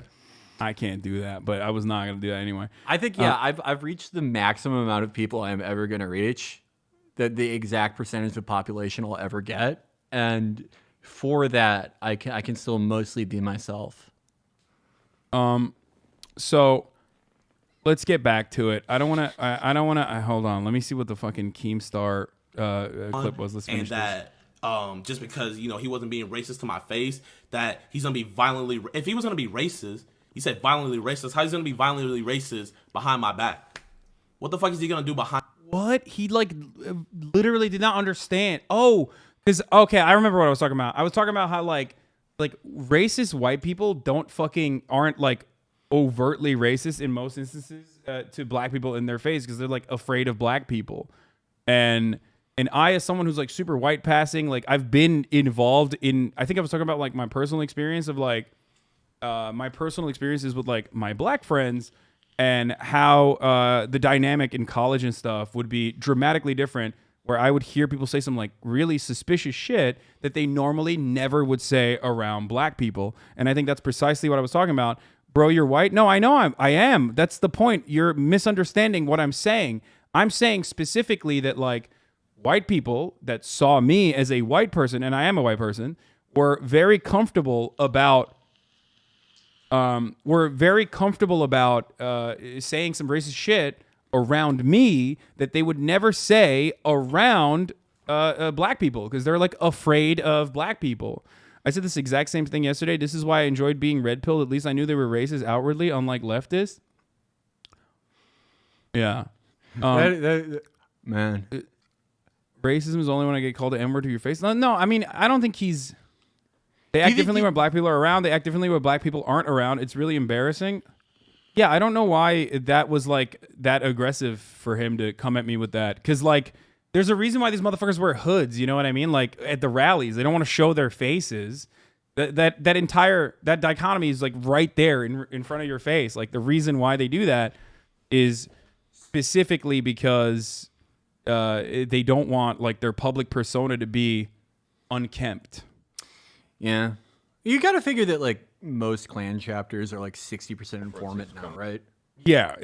Speaker 1: I can't do that, but I was not gonna do that anyway.
Speaker 15: I think I've reached the maximum amount of people I'm ever gonna reach, that the exact percentage of population I'll ever get, and for that I can still mostly be myself.
Speaker 1: So. Let's get back to it. I don't want to. Hold on. Let me see what the fucking Keemstar clip was. Let's finish
Speaker 3: that. Just because he wasn't being racist to my face, that he's gonna be violently. If he was gonna be racist, he said violently racist. How's he gonna be violently racist behind my back? What the fuck is he gonna do behind?
Speaker 1: What? He like literally did not understand. Oh, because okay, I remember what I was talking about. I was talking about how like racist white people aren't like overtly racist in most instances to black people in their face because they're like afraid of black people. And I, as someone who's like super white passing, like I've been involved in, I think I was talking about like my personal experience of like my personal experiences with like my black friends and how the dynamic in college and stuff would be dramatically different, where I would hear people say some like really suspicious shit that they normally never would say around black people. And I think that's precisely what I was talking about. Bro, you're white? No, I know I am. That's the point. You're misunderstanding what I'm saying. I'm saying specifically that like white people that saw me as a white person, and I am a white person, were very comfortable about saying some racist shit around me that they would never say around black people because they're like afraid of black people. I said this exact same thing yesterday. This is why I enjoyed being red pilled. At least I knew they were racist outwardly, unlike leftists. Yeah.
Speaker 15: Man.
Speaker 1: Racism is only when I get called the N-word to your face. No, I mean, I don't think he's... They act differently when black people are around. They act differently when black people aren't around. It's really embarrassing. Yeah, I don't know why that was like that aggressive for him to come at me with that. Because like... There's a reason why these motherfuckers wear hoods, you know what I mean? Like at the rallies, they don't want to show their faces. That dichotomy is like right there in front of your face. Like the reason why they do that is specifically because they don't want like their public persona to be unkempt.
Speaker 15: Yeah. You got to figure that like most Klan chapters are like 60% informant now, right?
Speaker 1: Yeah,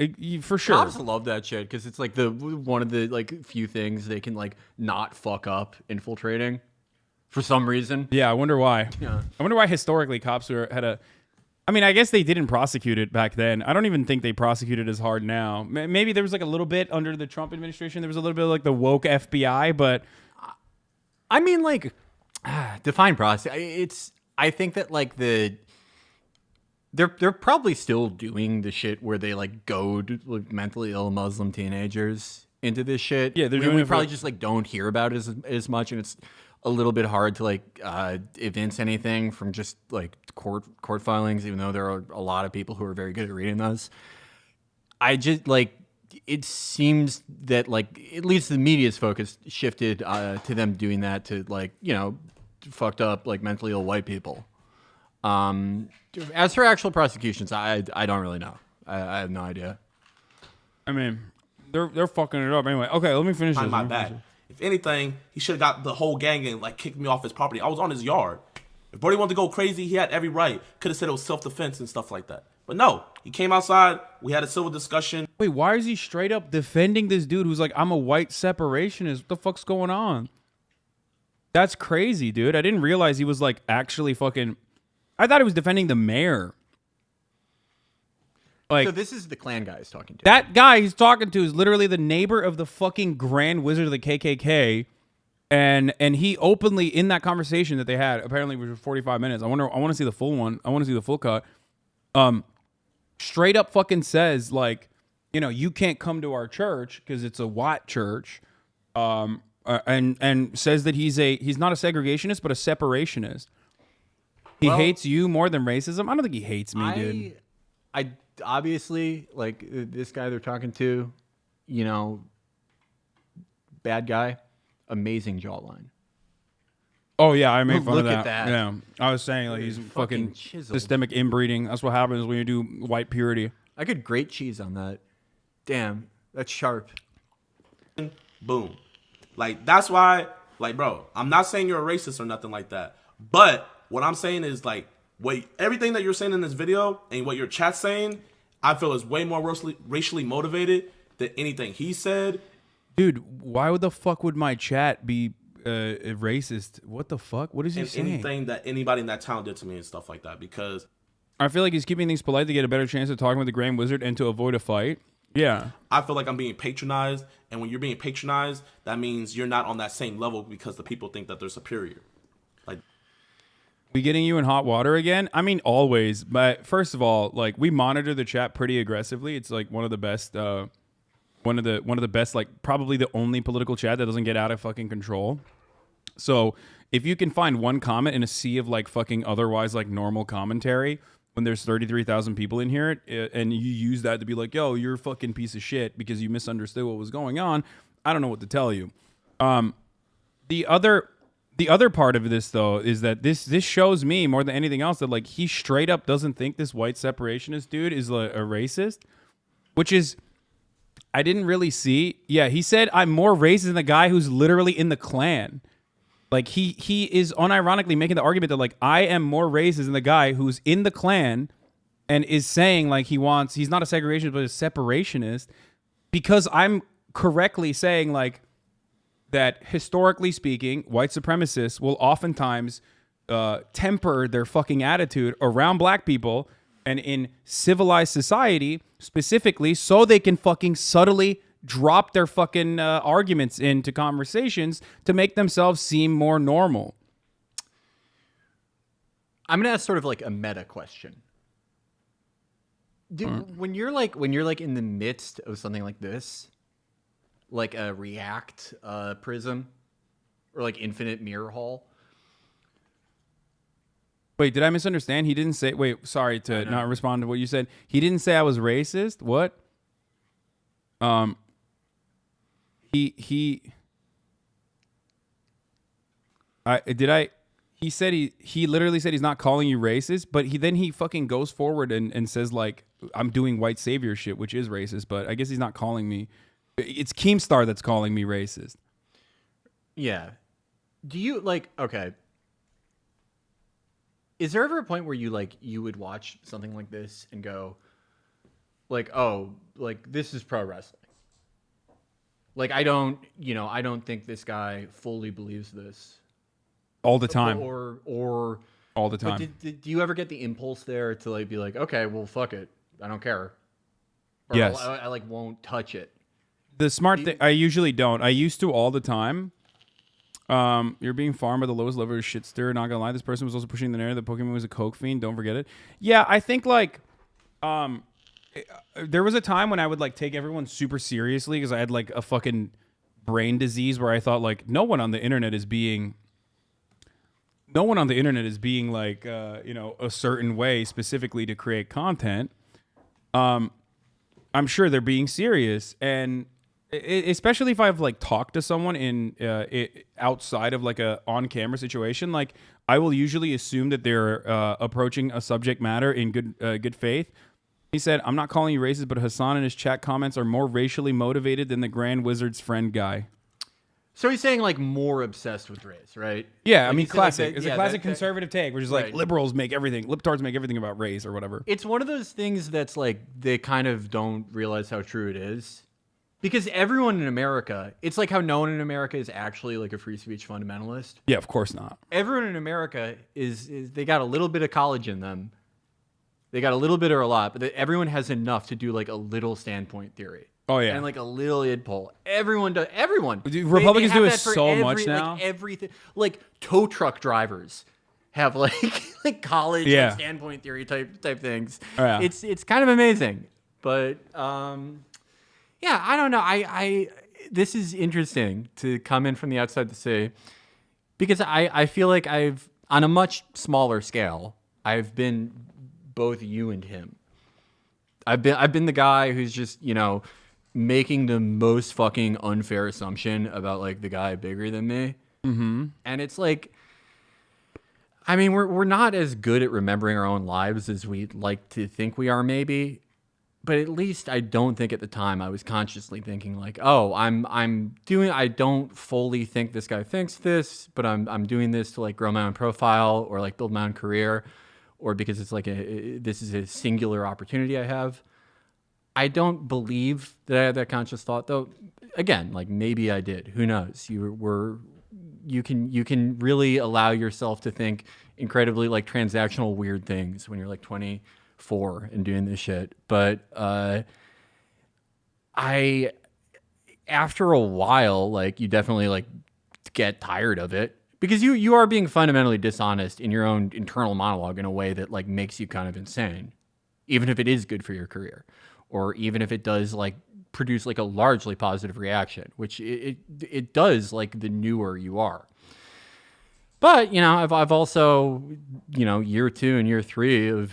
Speaker 1: for sure.
Speaker 15: Cops love that shit because it's like one of the like few things they can like not fuck up infiltrating for some reason.
Speaker 1: Yeah, I wonder why.
Speaker 15: Yeah.
Speaker 1: I wonder why historically cops had a... I mean, I guess they didn't prosecute it back then. I don't even think they prosecute it as hard now. Maybe there was like a little bit under the Trump administration. There was a little bit of like the woke FBI, but...
Speaker 15: I mean, like, define prosecute. I think that like They're probably still doing the shit where they like goad like mentally ill Muslim teenagers into this shit.
Speaker 1: Yeah, they're
Speaker 15: we
Speaker 1: doing it for-
Speaker 15: probably just like don't hear about it as much, and it's a little bit hard to like evince anything from just like court filings, even though there are a lot of people who are very good at reading those. I just like it seems that like at least the media's focus shifted to them doing that to like, you know, fucked up like mentally ill white people. As for actual prosecutions, I don't really know. I have no idea.
Speaker 1: I mean, they're fucking it up anyway. Okay, let me finish this.
Speaker 3: My bad. If anything, he should have got the whole gang and like kicked me off his property. I was on his yard. If Brody wanted to go crazy, he had every right. Could have said it was self-defense and stuff like that. But no, he came outside. We had a civil discussion.
Speaker 1: Wait, why is he straight up defending this dude who's like, I'm a white separationist? What the fuck's going on? That's crazy, dude. I didn't realize he was like actually fucking... I thought he was defending the mayor. Like,
Speaker 15: so this is the Klan guy he's talking to.
Speaker 1: That guy he's talking to is literally the neighbor of the fucking Grand Wizard of the KKK. And he openly, in that conversation that they had, apparently it was 45 minutes. I want to see the full one. I want to see the full cut. Straight up fucking says, like, you know, you can't come to our church because it's a white church. And says that he's not a segregationist, but a separationist. He hates you more than racism. I don't think he hates me, dude.
Speaker 15: I obviously, like, this guy they're talking to, you know, bad guy, amazing jawline.
Speaker 1: Oh, yeah, I made fun
Speaker 15: Look
Speaker 1: of that.
Speaker 15: at that.
Speaker 1: Yeah, I was saying, like, he's fucking
Speaker 15: chiseled.
Speaker 1: systemic inbreeding. That's what happens when you do white purity.
Speaker 15: I could grate cheese on that. Damn, that's sharp.
Speaker 3: Boom. Like, that's why, like, bro, I'm not saying you're a racist or nothing like that. But what I'm saying is, like, everything that you're saying in this video and what your chat's saying, I feel is way more racially motivated than anything he said.
Speaker 1: Dude, why the fuck would my chat be racist? What the fuck? What is he saying?
Speaker 3: Anything that anybody in that town did to me and stuff like that, because
Speaker 1: I feel like he's keeping things polite to get a better chance of talking with the Grand Wizard and to avoid a fight. Yeah.
Speaker 3: I feel like I'm being patronized, and when you're being patronized, that means you're not on that same level because the people think that they're superior. Like,
Speaker 1: we getting you in hot water again? I mean, always. But first of all, like, we monitor the chat pretty aggressively. It's like one of the best, one of the best, like probably the only political chat that doesn't get out of fucking control. So if you can find one comment in a sea of like fucking otherwise like normal commentary, when there's 33,000 people in here, and you use that to be like, yo, you're a fucking piece of shit because you misunderstood what was going on, I don't know what to tell you. The other part of this, though, is that this shows me more than anything else that like he straight up doesn't think this white separationist dude is a racist, which is, I didn't really see. Yeah, he said I'm more racist than the guy who's literally in the Klan. Like he is unironically making the argument that like I am more racist than the guy who's in the Klan and is saying like he's not a segregationist but a separationist, because I'm correctly saying like that historically speaking, white supremacists will oftentimes temper their fucking attitude around black people and in civilized society specifically so they can fucking subtly drop their fucking arguments into conversations to make themselves seem more normal.
Speaker 15: I'm gonna ask sort of like a meta question. Dude, when you're like in the midst of something like this, like a React prism or like infinite mirror hall.
Speaker 1: Wait, did I misunderstand? He didn't say. Wait, sorry to not respond to what you said. He didn't say I was racist. What? He said he literally said he's not calling you racist, but he fucking goes forward and says like I'm doing white savior shit, which is racist, but I guess he's not calling me. It's Keemstar that's calling me racist.
Speaker 15: Yeah. Do you like, okay. Is there ever a point where you would watch something like this and go like, oh, like this is pro wrestling? Like, I don't think this guy fully believes this.
Speaker 1: All the time.
Speaker 15: Or
Speaker 1: all the time.
Speaker 15: Do you ever get the impulse there to like be like, okay, well, fuck it, I don't care. Or
Speaker 1: yes.
Speaker 15: I like won't touch it.
Speaker 1: The smart thing, I usually don't. I used to all the time. You're being farmed by the lowest level of shitster. Not gonna lie, this person was also pushing the narrative that Pokemon was a coke fiend. Don't forget it. Yeah, I think like, there was a time when I would like take everyone super seriously because I had like a fucking brain disease where I thought like no one on the internet is being like you know, a certain way specifically to create content. I'm sure they're being serious, and especially if I've like talked to someone in outside of like a on-camera situation, like I will usually assume that they're approaching a subject matter in good faith. He said, "I'm not calling you racist, but Hasan and his chat comments are more racially motivated than the Grand Wizard's friend guy."
Speaker 15: So he's saying like more obsessed with race, right?
Speaker 1: Yeah,
Speaker 15: Like,
Speaker 1: I mean,
Speaker 15: he said, like,
Speaker 1: classic.
Speaker 15: that-
Speaker 1: It's
Speaker 15: yeah,
Speaker 1: a classic
Speaker 15: that-
Speaker 1: conservative take, which is like
Speaker 15: Right.
Speaker 1: liberals make everything, libtards make everything about race or whatever.
Speaker 15: It's one of those things that's like they kind of don't realize how true it is. Because everyone in America, it's like how no one in America is actually like a free speech fundamentalist.
Speaker 1: Yeah, of course not.
Speaker 15: Everyone in America is they got a little bit of college in them. They got a little bit or a lot, but everyone has enough to do like a little standpoint theory.
Speaker 1: Oh, yeah.
Speaker 15: And like a little id poll. Everyone does. Everyone.
Speaker 1: Dude, Republicans
Speaker 15: have
Speaker 1: do it
Speaker 15: that for
Speaker 1: so much now.
Speaker 15: Like everything. Like tow truck drivers have like like college
Speaker 1: Yeah.
Speaker 15: like, standpoint theory type things.
Speaker 1: Oh, yeah.
Speaker 15: It's kind of amazing. But yeah, I don't know. I this is interesting to come in from the outside to say, because I feel like I've, on a much smaller scale, I've been both you and him. I've been the guy who's just, you know, making the most fucking unfair assumption about like the guy bigger than me.
Speaker 1: Mm-hmm.
Speaker 15: And it's like, I mean, we're not as good at remembering our own lives as we'd like to think we are, maybe. But at least I don't think at the time I was consciously thinking like, oh, I don't fully think this guy thinks this, but I'm doing this to like grow my own profile or like build my own career, or because it's like this is a singular opportunity I have. I don't believe that I had that conscious thought, though. Again, like maybe I did. Who knows? You can really allow yourself to think incredibly like transactional weird things when you're like 24 and doing this shit. But after a while, like you definitely like get tired of it, because you are being fundamentally dishonest in your own internal monologue in a way that like makes you kind of insane, even if it is good for your career, or even if it does like produce like a largely positive reaction, which it does like the newer you are. But, you know, I've also, you know, year 2 and year 3 of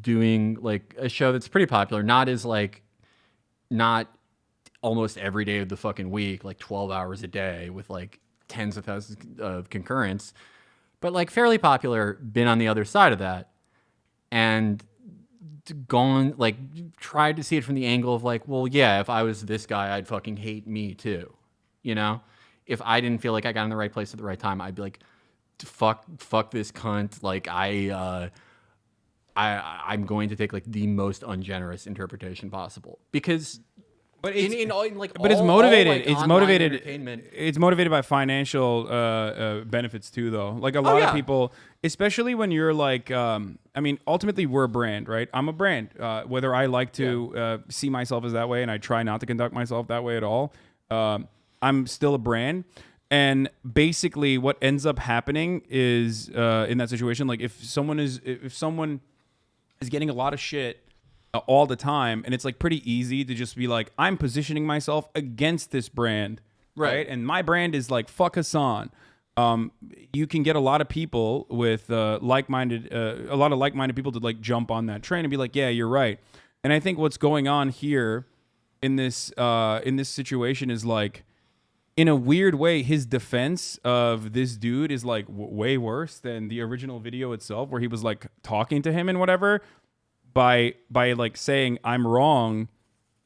Speaker 15: doing like a show that's pretty popular, not almost every day of the fucking week, like 12 hours a day with like tens of thousands of concurrents, but like fairly popular, been on the other side of that and gone, like tried to see it from the angle of like, well, yeah, if I was this guy, I'd fucking hate me too. You know, if I didn't feel like I got in the right place at the right time, I'd be like, fuck this cunt. Like I'm going to take like the most ungenerous interpretation possible, because
Speaker 1: But
Speaker 15: it's
Speaker 1: motivated.
Speaker 15: It's
Speaker 1: motivated.
Speaker 15: Entertainment.
Speaker 1: It's motivated by financial benefits too, though. Like a lot of people, especially when you're like, I mean, ultimately we're a brand, right? I'm a brand. Whether I like to see myself as that way, and I try not to conduct myself that way at all, I'm still a brand. And basically, what ends up happening is in that situation, like if someone is getting a lot of shit all the time, and it's like pretty easy to just be like, I'm positioning myself against this brand, right? And my brand is like, fuck Hasan. You can get a lot of people with a lot of like-minded people to like jump on that train and be like, yeah, you're right. And I think what's going on here in this situation is like, in a weird way, his defense of this dude is like way worse than the original video itself, where he was like talking to him and whatever, by like saying I'm wrong,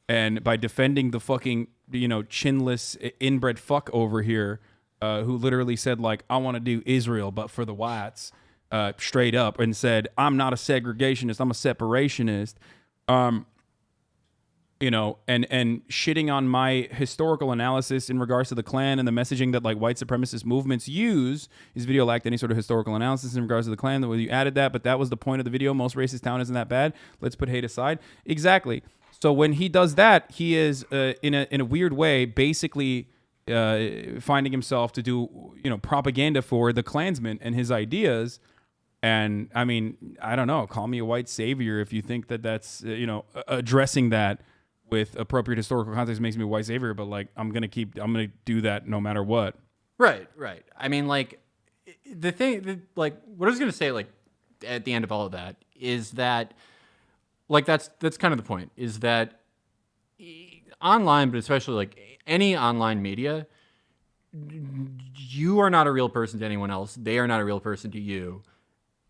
Speaker 1: and by defending the fucking, you know, chinless inbred fuck over here, who literally said like, I want to do Israel but for the whites, straight up, and said I'm not a segregationist, I'm a separationist. You know, and shitting on my historical analysis in regards to the Klan and the messaging that like white supremacist movements use. His video lacked any sort of historical analysis in regards to the Klan. You added that, but that was the point of the video. Most racist town isn't that bad. Let's put hate aside. Exactly. So when he does that, he is in a weird way basically finding himself to do, you know, propaganda for the Klansman and his ideas. And I mean, I don't know. Call me a white savior if you think that that's addressing that with appropriate historical context makes me a white savior. But like, I'm gonna do that no matter what.
Speaker 15: Right. I mean, like, what I was gonna say, like, at the end of all of that is that, like, that's kind of the point, is that online, but especially like any online media, you are not a real person to anyone else. They are not a real person to you.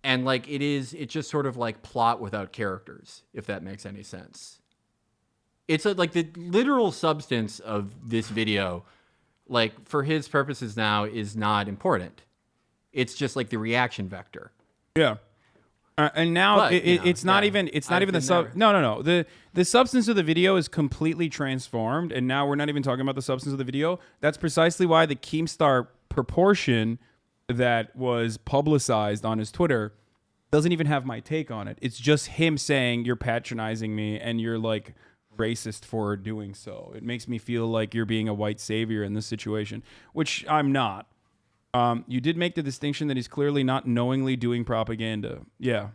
Speaker 15: And like, it's just sort of like plot without characters, if that makes any sense. It's like the literal substance of this video, like, for his purposes now, is not important. It's just like the reaction vector.
Speaker 1: Yeah. And now it's not even the no. The substance of the video is completely transformed, and now we're not even talking about the substance of the video. That's precisely why the Keemstar proportion that was publicized on his Twitter doesn't even have my take on it. It's just him saying you're patronizing me and you're like racist for doing so. It makes me feel like you're being a white savior in this situation, which I'm not. You did make the distinction that he's clearly not knowingly doing propaganda. Yeah.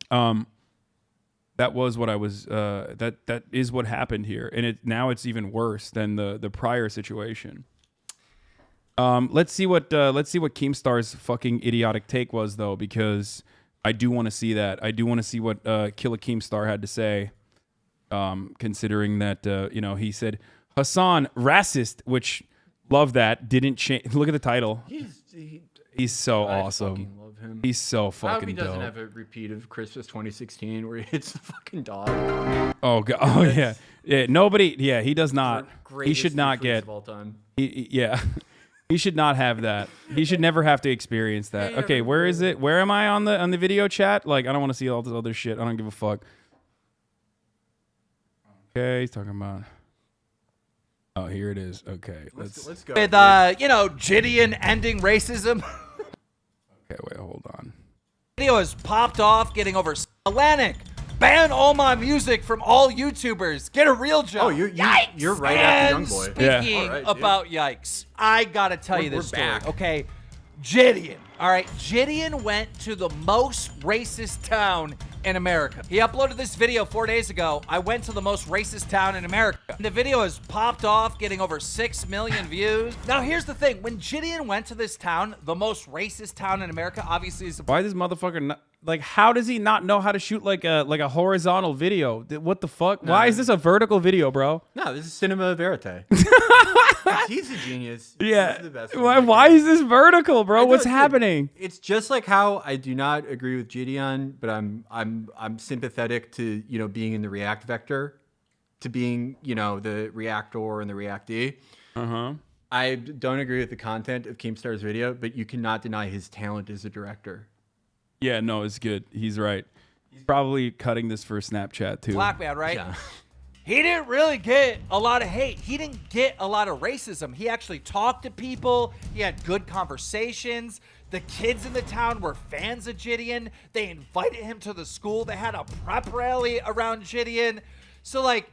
Speaker 1: That was what I was, that is what happened here. And now it's even worse than the prior situation. Let's see what Keemstar's fucking idiotic take was, though, because I do want to see that. I do want to see what Killer Keemstar had to say, considering that he said Hasan racist, which love that didn't change. Look at the title. He's so awesome.
Speaker 15: Fucking love him.
Speaker 1: He's so fucking
Speaker 15: I hope he doesn't
Speaker 1: dope.
Speaker 15: have a repeat of Christmas 2016 where he hits the fucking dog.
Speaker 1: Oh god. Oh yeah. Yeah. Nobody. Yeah. He does not. He should not get.
Speaker 15: Of all time.
Speaker 1: Yeah. He should not have that. He should never have to experience that. Okay, where is it? Where am I on the video chat? Like, I don't want to see all this other shit. I don't give a fuck. Okay, he's talking about. Oh, here it is. Okay, let's
Speaker 15: go.
Speaker 5: With JiDion ending racism.
Speaker 1: Okay, wait, hold on.
Speaker 5: Video has popped off, getting over Atlantic. Ban all my music from all YouTubers. Get a real job.
Speaker 15: Oh, you're right after Young Boy.
Speaker 5: Speaking about yikes, I gotta tell you this story. Back. Okay, JiDion. All right, JiDion went to the most racist town in America. He uploaded this video 4 days ago. I went to the most racist town in America. And the video has popped off, getting over 6 million views. Now, here's the thing. When JiDion went to this town, the most racist town in America, obviously is...
Speaker 1: Why this motherfucker not... Like, how does he not know how to shoot like a horizontal video? What the fuck? Why is this a vertical video, bro?
Speaker 15: No, this is cinema verite. He's a genius.
Speaker 1: Yeah.
Speaker 15: He's the best.
Speaker 1: Why is this vertical, bro? What's happening?
Speaker 15: It's just like how I do not agree with JiDion, but I'm sympathetic to being in the react vector, to being the reactor and the reactee. I don't agree with the content of Keemstar's video, but you cannot deny his talent as a director.
Speaker 1: Yeah, no, it's good. He's right. He's probably cutting this for Snapchat too.
Speaker 5: Black man, right?
Speaker 15: Yeah.
Speaker 5: He didn't really get a lot of hate. He didn't get a lot of racism. He actually talked to people. He had good conversations. The kids in the town were fans of JiDion. They invited him to the school. They had a prep rally around JiDion. So, like,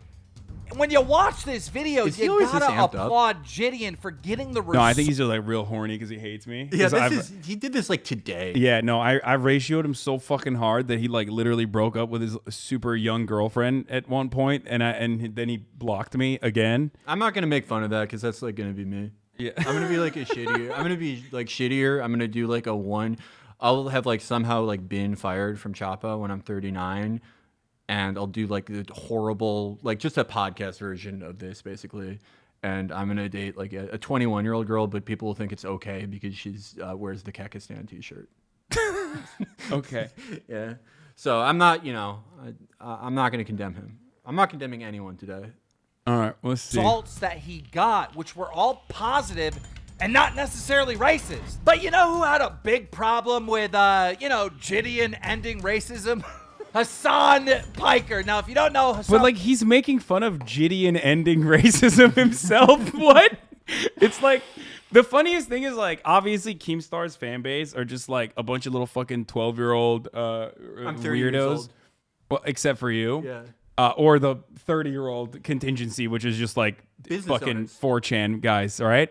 Speaker 5: when you watch this video, you gotta applaud JiDion for getting the...
Speaker 1: No, I think he's just like real horny because he hates me.
Speaker 15: Yeah, he did this like today.
Speaker 1: Yeah, no, I ratioed him so fucking hard that he like literally broke up with his super young girlfriend at one point, and then he blocked me again.
Speaker 15: I'm not gonna make fun of that because that's like gonna be me.
Speaker 1: Yeah,
Speaker 15: I'm gonna be like shittier. I'm gonna be like shittier. I'm gonna do like a one. I'll have like somehow like been fired from Chapa when I'm 39. And I'll do like the horrible, like just a podcast version of this basically. And I'm going to date like a 21-year-old girl, but people will think it's okay because she's wears the Kekistan t-shirt.
Speaker 1: Okay.
Speaker 15: Yeah. So I'm not, I'm not going to condemn him. I'm not condemning anyone today.
Speaker 1: All right, let's see.
Speaker 5: Results that he got, which were all positive and not necessarily racist. But you know who had a big problem with, JiDion ending racism? Hasan Piker. Now, if you don't know Hasan...
Speaker 1: But, like, he's making fun of JiDion ending racism himself. What? It's like... The funniest thing is, like, obviously Keemstar's fan base are just, like, a bunch of little fucking 12-year-old weirdos. Well, except for you.
Speaker 15: Yeah.
Speaker 1: Or the 30-year-old contingency, which is just, like,
Speaker 15: business
Speaker 1: fucking
Speaker 15: owners.
Speaker 1: 4chan guys, all right?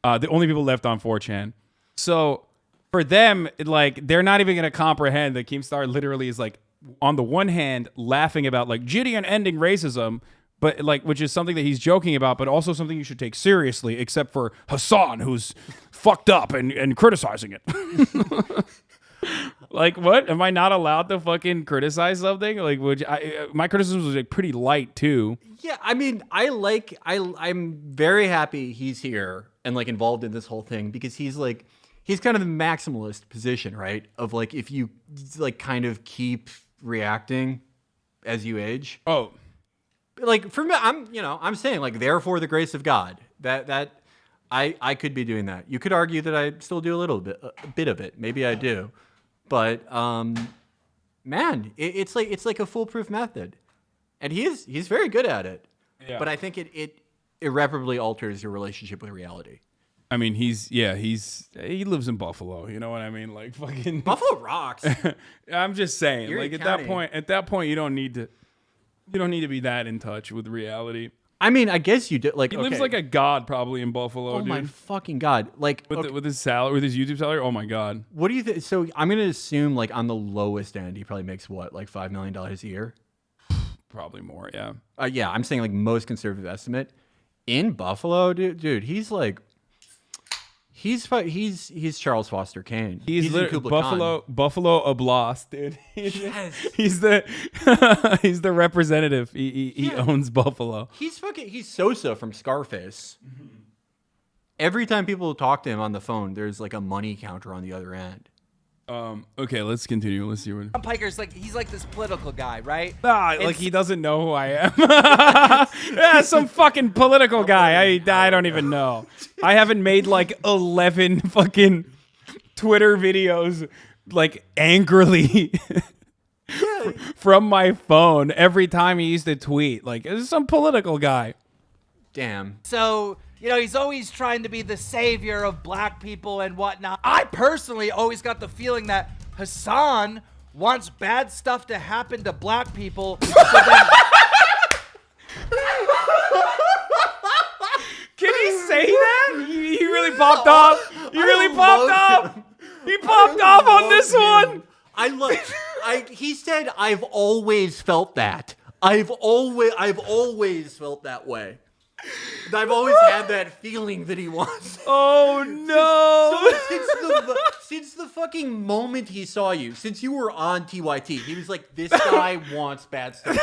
Speaker 1: The only people left on 4chan. So... for them, like, they're not even going to comprehend that Keemstar literally is, like, on the one hand, laughing about, like, JiDion ending racism, but, like, which is something that he's joking about, but also something you should take seriously, except for Hasan, who's fucked up and criticizing it. Like, what? Am I not allowed to fucking criticize something? Like, my criticism was, like, pretty light, too.
Speaker 15: Yeah, I mean, I'm very happy he's here and, like, involved in this whole thing because he's kind of the maximalist position, right? Of, like, if you, like, kind of keep reacting as you age.
Speaker 1: Oh.
Speaker 15: Like, for me, I'm saying, like, therefore the grace of God. That I could be doing that. You could argue that I still do a bit of it. Maybe I do. But, man, it's like a foolproof method. And he's very good at it. Yeah. But I think it irreparably alters your relationship with reality.
Speaker 1: I mean, he lives in Buffalo. You know what I mean? Like, fucking
Speaker 15: Buffalo rocks.
Speaker 1: I'm just saying,
Speaker 15: Erie
Speaker 1: like, at
Speaker 15: County.
Speaker 1: that point, you don't need to be that in touch with reality.
Speaker 15: I mean, I guess you do. Like,
Speaker 1: He lives like a god probably in Buffalo,
Speaker 15: oh
Speaker 1: dude.
Speaker 15: my fucking God. Like,
Speaker 1: with his salary, with his YouTube salary, oh my God.
Speaker 15: What do you think? So I'm going to assume, like, on the lowest end, he probably makes what, like $5 million a year?
Speaker 1: Probably more, yeah.
Speaker 15: Yeah, I'm saying, like, most conservative estimate. In Buffalo, dude, he's like, he's Charles Foster Kane.
Speaker 1: He's
Speaker 15: in Kubla Khan.
Speaker 1: Buffalo Oblast, dude.
Speaker 15: Yes.
Speaker 1: He's the representative. He owns Buffalo.
Speaker 15: He's Sosa from Scarface. Every time people talk to him on the phone, there's like a money counter on the other end.
Speaker 1: Okay, let's continue. Let's see what.
Speaker 5: Piker's like, he's like this political guy, right?
Speaker 1: Like he doesn't know who I am. Yeah, some fucking political guy. I don't even know. I haven't made like 11 fucking Twitter videos like angrily from my phone every time he used to tweet. Like, this is some political guy.
Speaker 15: Damn.
Speaker 5: So, he's always trying to be the savior of black people and whatnot. I personally always got the feeling that Hasan wants bad stuff to happen to black people. So then...
Speaker 1: Can he say that? He really popped off. He really popped off. He popped off on this one.
Speaker 15: He said, I've always felt that. I've always felt that way. I've always had that feeling that he wants.
Speaker 1: Oh no!
Speaker 15: So since the fucking moment he saw you, since you were on TYT, he was like, this guy wants bad stuff.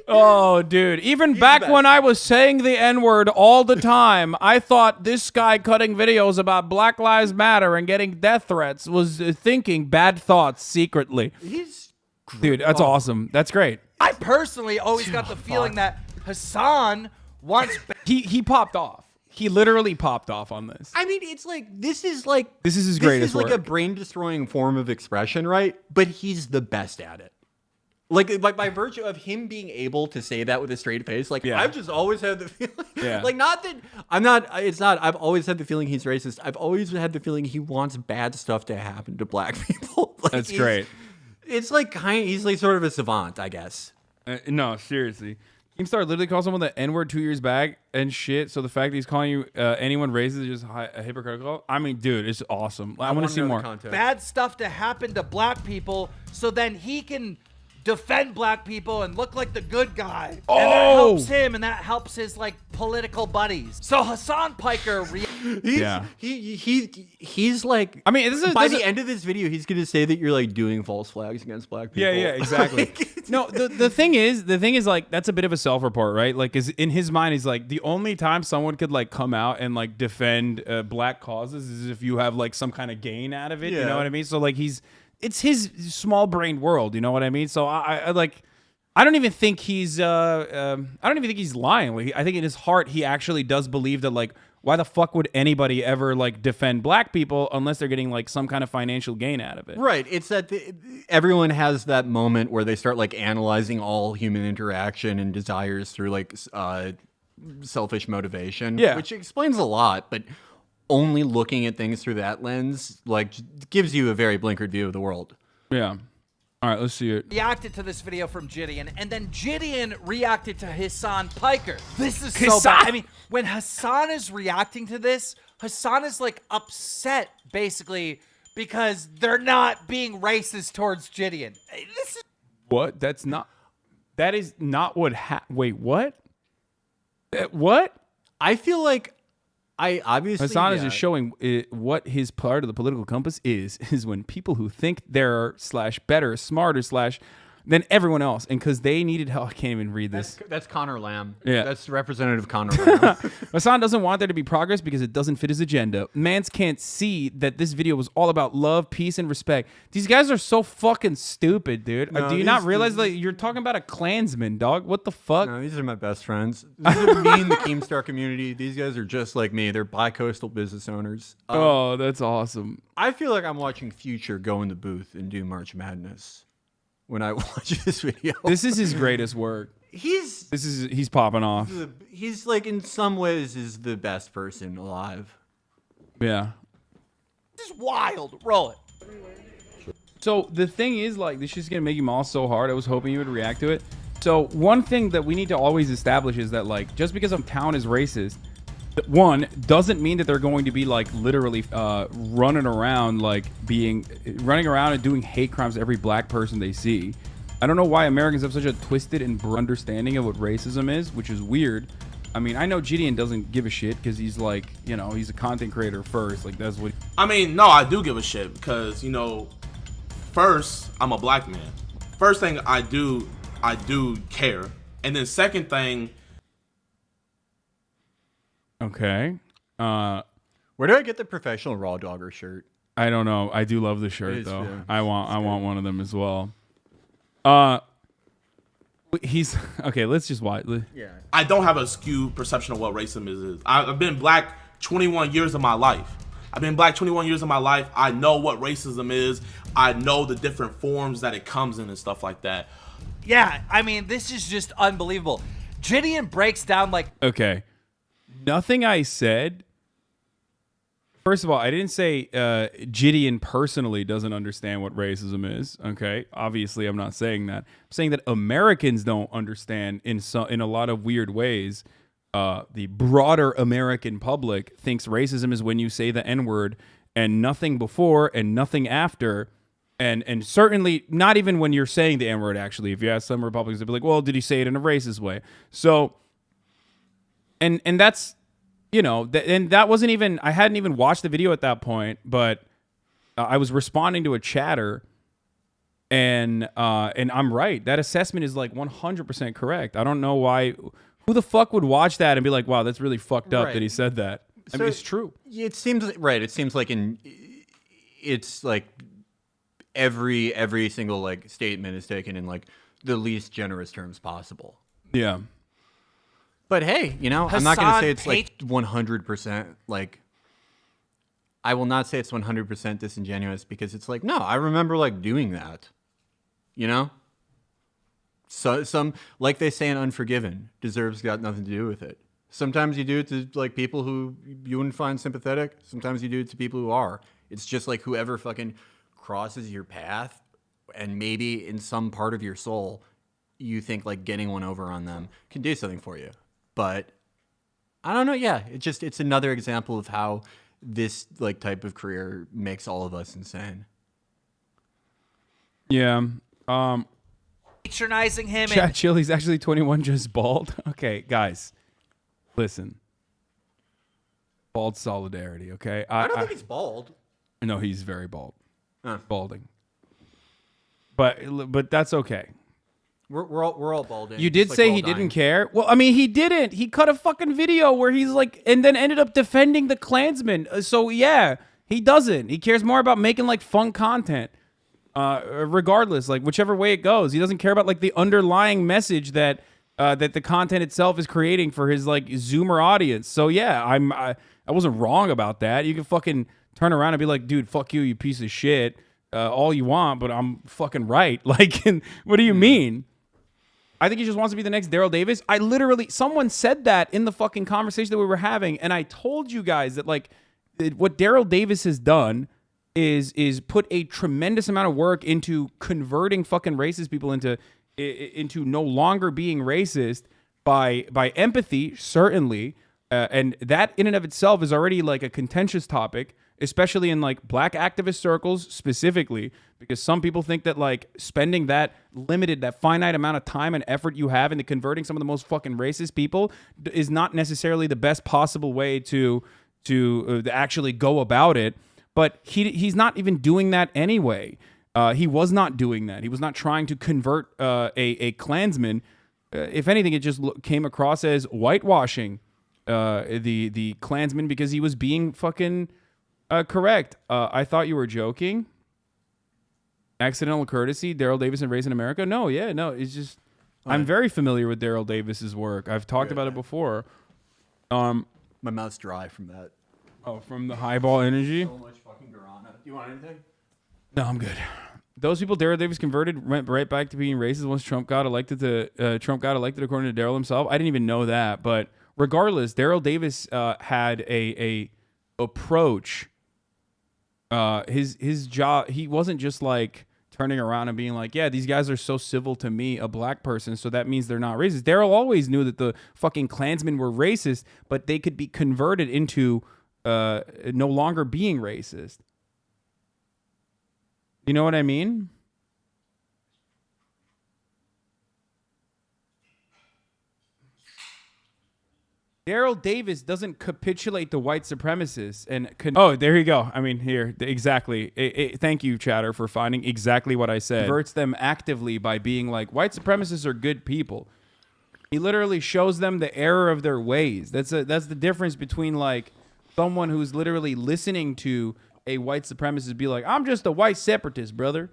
Speaker 1: Oh, dude. Even back when I was saying the N-word all the time, I thought this guy cutting videos about Black Lives Matter and getting death threats was thinking bad thoughts secretly. Dude, that's awesome. That's great.
Speaker 5: I personally always got the feeling that Hasan wants...
Speaker 1: He popped off. He literally popped off on this.
Speaker 15: I mean, it's like, this is
Speaker 1: his greatest work.
Speaker 15: This is like a brain-destroying form of expression, right? But he's the best at it. Like by virtue of him being able to say that with a straight face, like, yeah. I've just always had the feeling, like, not that I've always had the feeling he's racist. I've always had the feeling he wants bad stuff to happen to black people. Like,
Speaker 1: that's great.
Speaker 15: It's like he's like sort of a savant, I guess.
Speaker 1: No, seriously. Keemstar literally calls someone the N-word 2 years back and shit. So the fact that he's calling you anyone racist is just hypocritical. I mean, dude, it's awesome. I want to see more.
Speaker 5: Bad stuff to happen to black people so then he can defend black people and look like the good guy.
Speaker 1: Oh!
Speaker 5: And that helps him and that helps his like political buddies. So Hasan Piker
Speaker 15: he's like,
Speaker 1: I mean,
Speaker 15: by the end of this video, he's gonna say that you're like doing false flags against black people.
Speaker 1: Yeah, exactly. No, the thing is like, that's a bit of a self-report, right? Like, is in his mind, he's like, the only time someone could like come out and like defend black causes is if you have like some kind of gain out of it. Yeah. You know what I mean? So like, it's his small-brained world. You know what I mean? So I don't even think he's lying. Like, I think in his heart he actually does believe that, like, why the fuck would anybody ever like defend black people unless they're getting like some kind of financial gain out of it?
Speaker 15: Right. It's that everyone has that moment where they start like analyzing all human interaction and desires through like selfish motivation.
Speaker 1: Yeah,
Speaker 15: which explains a lot, but only looking at things through that lens like gives you a very blinkered view of the world.
Speaker 1: Yeah. All right, let's see it.
Speaker 5: Reacted to this video from JiDion, and then JiDion reacted to Hasan Piker. This is so
Speaker 1: Hasan.
Speaker 5: bad. I mean, when Hasan is reacting to this, Hasan is like upset, basically, because they're not being racist towards JiDion. This is
Speaker 1: What? That is not what wait, what? What?
Speaker 15: I feel like I obviously
Speaker 1: Hasan is just showing what his part of the political compass is when people who think they're / better, smarter / than everyone else, and because they needed help. I can't even read this.
Speaker 15: That's Connor Lamb.
Speaker 1: Yeah.
Speaker 15: That's Representative Connor Lamb.
Speaker 1: Hasan doesn't want there to be progress because it doesn't fit his agenda. Mans can't see that this video was all about love, peace, and respect. These guys are so fucking stupid, dude.
Speaker 15: No,
Speaker 1: Do you not realize that you're talking about a Klansman, dog? What the fuck?
Speaker 15: No, these are my best friends. This is me and the Keemstar community. These guys are just like me. They're bi-coastal business owners.
Speaker 1: Oh, that's awesome.
Speaker 15: I feel like I'm watching Future go in the booth and do March Madness when I watch this video.
Speaker 1: This is his greatest work.
Speaker 15: He's
Speaker 1: popping off.
Speaker 15: He's like, in some ways, is the best person alive.
Speaker 1: Yeah.
Speaker 5: This is wild. Roll it.
Speaker 1: So the thing is, like, this is gonna make him all so hard. I was hoping you would react to it. So one thing that we need to always establish is that, like, just because a town is racist, one doesn't mean that they're going to be like literally running around and doing hate crimes to every black person they see. I don't know why Americans have such a twisted and understanding of what racism is, which is weird. I mean, I know JiDion doesn't give a shit because he's like, you know, he's a content creator first. Like, that's what.
Speaker 3: I mean, no, I do give a shit because, you know, first, I'm a black man. First thing I do care. And then second thing.
Speaker 1: Okay.
Speaker 15: Where do I get the professional Raw Dogger shirt?
Speaker 1: I don't know. I do love the shirt
Speaker 15: It's
Speaker 1: though.
Speaker 15: good.
Speaker 1: I want one of them as well. He's okay. Let's just watch.
Speaker 15: Yeah.
Speaker 3: I don't have a skewed perception of what racism is. I've been black 21 years of my life. I know what racism is. I know the different forms that it comes in and stuff like that.
Speaker 5: Yeah, I mean, this is just unbelievable. JiDion breaks down like...
Speaker 1: Okay. Nothing I said. First of all, I didn't say JiDion personally doesn't understand what racism is. Okay, obviously I'm not saying that. I'm saying that Americans don't understand in a lot of weird ways. The broader American public thinks racism is when you say the N-word and nothing before and nothing after, and certainly not even when you're saying the N-word. Actually, if you ask some Republicans, they'll be like, "Well, did he say it in a racist way?" So, and that's. You know, and that wasn't even, I hadn't even watched the video at that point, but I was responding to a chatter, and I'm right. That assessment is like 100% correct. I don't know why, who the fuck would watch that and be like, wow, that's really fucked up that he said that. I mean, it's true.
Speaker 15: It seems right. It seems like it's like every single like statement is taken in like the least generous terms possible.
Speaker 1: Yeah.
Speaker 15: But hey, you know, I'm not going to say it's like 100%. Like, I will not say it's 100% disingenuous because it's like, no, I remember like doing that. You know? So some, like they say in Unforgiven, deserves got nothing to do with it. Sometimes you do it to like people who you wouldn't find sympathetic. Sometimes you do it to people who are. It's just like whoever fucking crosses your path and maybe in some part of your soul, you think like getting one over on them can do something for you. But I don't know. Yeah, it's another example of how this like type of career makes all of us insane.
Speaker 1: Yeah.
Speaker 5: Patronizing him.
Speaker 1: Chat Chili's actually 21, just bald. Okay, guys, listen. Bald solidarity. Okay.
Speaker 15: I don't think he's bald.
Speaker 1: No, he's very bald.
Speaker 15: Huh.
Speaker 1: Balding. But that's okay.
Speaker 15: We're all balding.
Speaker 1: You did say he didn't care. Well, I mean, he didn't. He cut a fucking video where he's like, and then ended up defending the Klansmen. So yeah, he doesn't. He cares more about making like fun content, regardless, like whichever way it goes. He doesn't care about like the underlying message that that the content itself is creating for his like Zoomer audience. So yeah, I wasn't wrong about that. You can fucking turn around and be like, dude, fuck you, you piece of shit. All you want, but I'm fucking right. Like, what do you mean? I think he just wants to be the next Daryl Davis. Someone said that in the fucking conversation that we were having, and I told you guys that like what Daryl Davis has done is put a tremendous amount of work into converting fucking racist people into no longer being racist by empathy, certainly. And that in and of itself is already like a contentious topic, especially in like black activist circles specifically, because some people think that like spending that finite amount of time and effort you have into converting some of the most fucking racist people is not necessarily the best possible way to actually go about it. But he's not even doing that anyway. He was not doing that. He was not trying to convert a Klansman. If anything, it just came across as whitewashing the Klansman because he was being fucking correct. I thought you were joking. Accidental courtesy, Daryl Davis and Raising America? No, it's just I'm very familiar with Daryl Davis's work. I've talked about it before.
Speaker 15: My mouth's dry from that.
Speaker 1: Oh, from the highball energy?
Speaker 15: So much fucking guarana. Do you want anything?
Speaker 1: No, I'm good. Those people Daryl Davis converted went right back to being racist once Trump got elected according to Daryl himself. I didn't even know that, but regardless, Daryl Davis had a approach. His job, he wasn't just like turning around and being like, yeah, these guys are so civil to me, a black person, so that means they're not racist. Daryl always knew that the fucking Klansmen were racist, but they could be converted into no longer being racist. You know what I mean? Daryl Davis doesn't capitulate to white supremacists and oh, there you go. I mean, here exactly. Thank you, Chatter, for finding exactly what I said. Converts them actively by being like, white supremacists are good people. He literally shows them the error of their ways. That's the difference between like someone who's literally listening to a white supremacist be like, I'm just a white separatist, brother.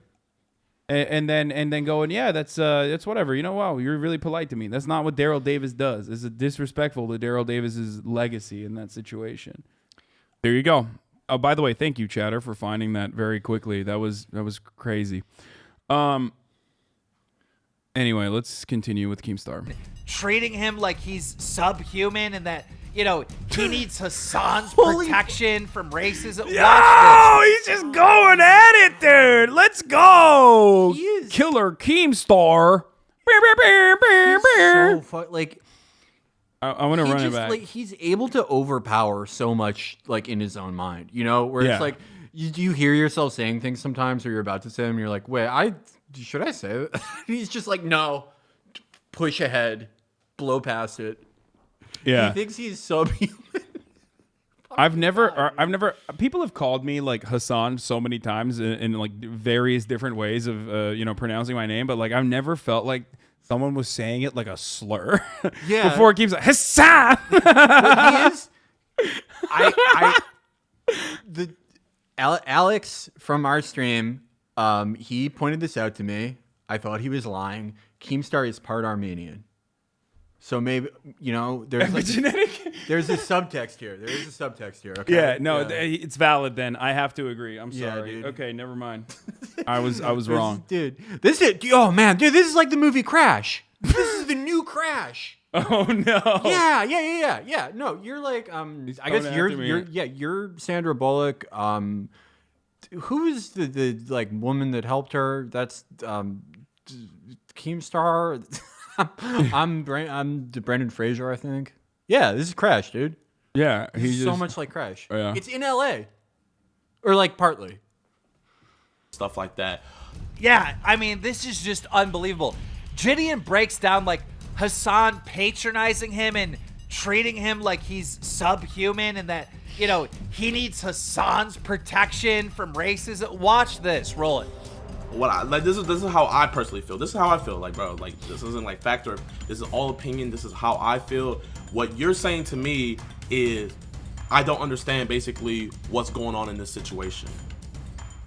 Speaker 1: And then going, yeah, that's whatever. You know, wow, you're really polite to me. That's not what Daryl Davis does. It's disrespectful to Daryl Davis's legacy in that situation. There you go. Oh, by the way, thank you, Chatter, for finding that very quickly. That was crazy. Anyway, let's continue with Keemstar.
Speaker 5: Treating him like he's subhuman and that, you know, he needs Hasan's protection from racism.
Speaker 1: Yo, he's just going at it, dude. Let's go. Killer Keemstar.
Speaker 15: So like,
Speaker 1: I want to run it back.
Speaker 15: Like, he's able to overpower so much, like, in his own mind, you know, where it's like, you hear yourself saying things sometimes or you're about to say them and you're like, wait, should I say it? He's just like, no, push ahead, blow past it.
Speaker 1: Yeah.
Speaker 15: He thinks he's subhuman.
Speaker 1: I've never, people have called me like Hasan so many times in like various different ways of, pronouncing my name, but like I've never felt like someone was saying it like a slur.
Speaker 15: Yeah.
Speaker 1: Before it keeps like, Hasan!
Speaker 15: But he is, Alex from our stream, he pointed this out to me. I thought he was lying. Keemstar is part Armenian. So maybe, you know, there's like, there's a subtext here. There is a subtext here. Okay.
Speaker 1: Yeah, no, it's valid then. I have to agree. I'm sorry.
Speaker 15: Dude.
Speaker 1: Okay, never mind. I was wrong.
Speaker 15: Dude, this is like the movie Crash. This is the new Crash.
Speaker 1: Oh no.
Speaker 15: Yeah. No, you're like I guess you're Sandra Bullock. Who is the like woman that helped her? That's Keemstar. I'm Brendan Fraser, I think. Yeah, this is Crash, dude.
Speaker 1: Yeah,
Speaker 15: he's so much like Crash.
Speaker 1: Oh, yeah.
Speaker 15: It's in LA, or like partly
Speaker 3: stuff like that.
Speaker 5: Yeah, I mean, this is just unbelievable. JiDion breaks down like Hasan patronizing him and treating him like he's subhuman and that, you know, he needs Hasan's protection from racism. Watch this, roll it.
Speaker 3: This is how I personally feel. This is how I feel. Like, bro, like this isn't like factor. This is all opinion. This is how I feel. What you're saying to me is I don't understand basically what's going on in this situation.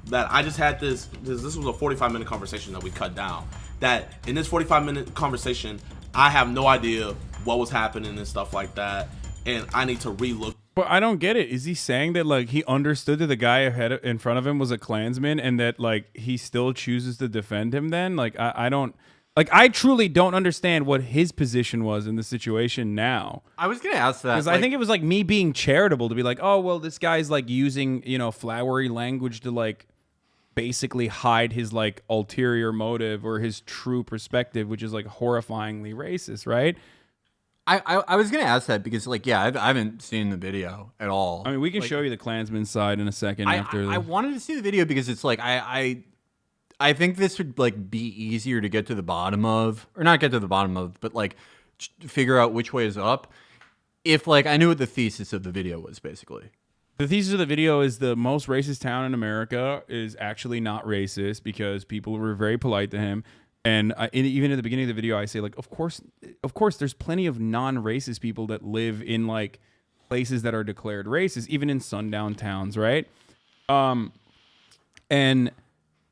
Speaker 3: That I just had this was a 45-minute conversation that we cut down. That in this 45-minute conversation, I have no idea what was happening and stuff like that, and I need to relook.
Speaker 1: But I don't get it. Is he saying that like he understood that the guy in front of him was a Klansman and that like he still chooses to defend him then? Like I don't Like, I truly don't understand what his position was in the situation now.
Speaker 15: I was going to ask that.
Speaker 1: Because I think it was like me being charitable to be like, oh, well, this guy's like using, flowery language to like basically hide his like ulterior motive or his true perspective, which is like horrifyingly racist, right?
Speaker 15: I was going to ask that because, like, yeah, I haven't seen the video at all.
Speaker 1: I mean, we can show you the Klansman side in a second after.
Speaker 15: I wanted to see the video because it's like, I think this would like be easier to get to the bottom of, or not get to the bottom of, but like figure out which way is up. If like I knew what the thesis of the video was, basically.
Speaker 1: The thesis of the video is the most racist town in America is actually not racist because people were very polite to him. And even at the beginning of the video, I say like, of course, there's plenty of non-racist people that live in like places that are declared racist, even in sundown towns, right? And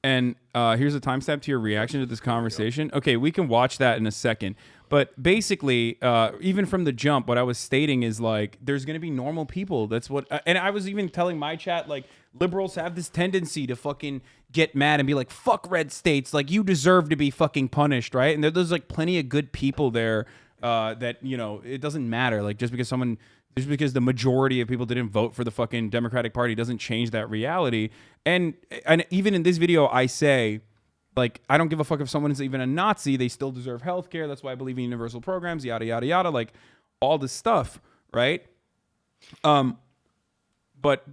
Speaker 1: here's a timestamp to your reaction to this conversation. Okay, we can watch that in a second. But basically, even from the jump, what I was stating is like, there's going to be normal people. That's what, and I was even telling my chat, like, liberals have this tendency to fucking get mad and be like, fuck red states. Like, you deserve to be fucking punished, right? And there's like plenty of good people there that, it doesn't matter. Like, just because the majority of people didn't vote for the fucking Democratic Party doesn't change that reality. And even in this video, I say, like, I don't give a fuck if someone is even a Nazi. They still deserve healthcare. That's why I believe in universal programs, yada, yada, yada, like all this stuff, right? But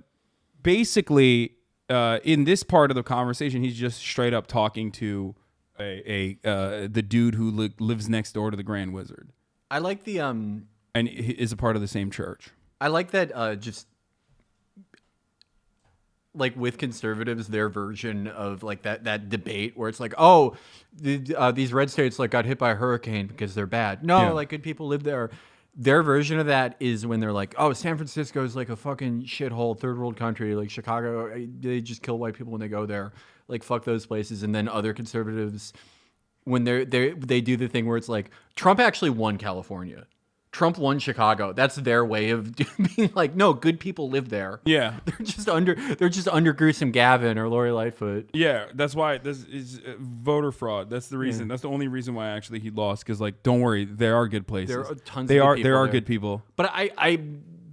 Speaker 1: basically, in this part of the conversation, he's just straight up talking to the dude who lives next door to the Grand Wizard.
Speaker 15: I like the...
Speaker 1: and is a part of the same church.
Speaker 15: I like that just... like with conservatives, their version of like that debate where it's like, oh, these red states like got hit by a hurricane because they're bad. No,
Speaker 1: Yeah.
Speaker 15: like good people live there. Their version of that is when they're like, oh, San Francisco is like a fucking shithole, third world country. Like Chicago, they just kill white people when they go there. Like fuck those places. And then other conservatives, when they do the thing where it's like, Trump actually won California. Trump won Chicago. That's their way of being like, no, good people live there.
Speaker 1: Yeah.
Speaker 15: They're just under Gruesome Gavin or Lori Lightfoot.
Speaker 1: Yeah, that's why this is voter fraud. That's the reason.
Speaker 15: Yeah.
Speaker 1: That's the only reason why actually he lost. Because like, don't worry, there are good places.
Speaker 15: There are tons
Speaker 1: There
Speaker 15: of
Speaker 1: are
Speaker 15: good people
Speaker 1: there are
Speaker 15: there.
Speaker 1: good people.
Speaker 15: But I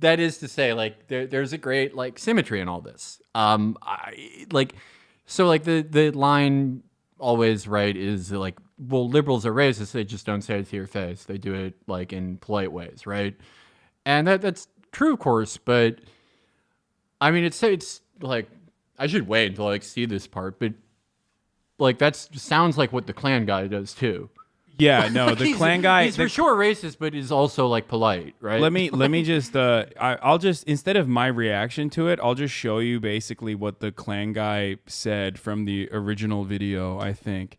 Speaker 15: that is to say, like, there's a great like symmetry in all this. The line always right is like, well, liberals are racist. They just don't say it to your face. They do it like in polite ways, right? And that's true, of course. But I mean, it's like I should wait until I like see this part. But like that sounds like what the Klan guy does too.
Speaker 1: Yeah, no, the Klan guy.
Speaker 15: He's for sure racist, but he's also like polite, right?
Speaker 1: Let me just I'll just, instead of my reaction to it, I'll just show you basically what the Klan guy said from the original video, I think.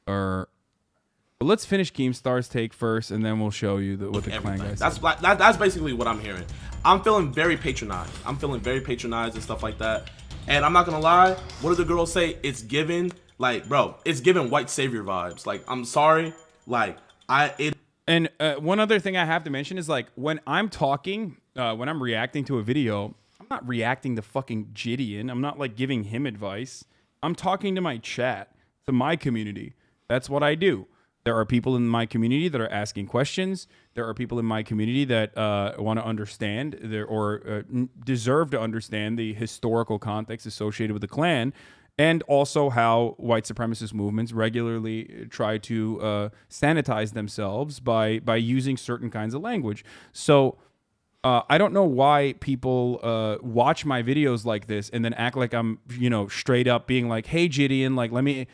Speaker 1: Or but let's finish Keemstar's take first, and then we'll show you what the Klan guy said.
Speaker 3: That's basically what I'm hearing. I'm feeling very patronized. And stuff like that. And I'm not gonna lie, what do the girls say? It's given, like, bro, it's given white savior vibes. Like, I'm sorry, like
Speaker 1: And one other thing I have to mention is like when I'm talking, when I'm reacting to a video, I'm not reacting to fucking JiDion. I'm not like giving him advice. I'm talking to my chat, to my community. That's what I do. There are people in my community that are asking questions. There are people in my community that want to understand or deserve to understand the historical context associated with the Klan, and also how white supremacist movements regularly try to sanitize themselves by using certain kinds of language. So I don't know why people watch my videos like this and then act like I'm, straight up being like, hey, JiDion, like, let me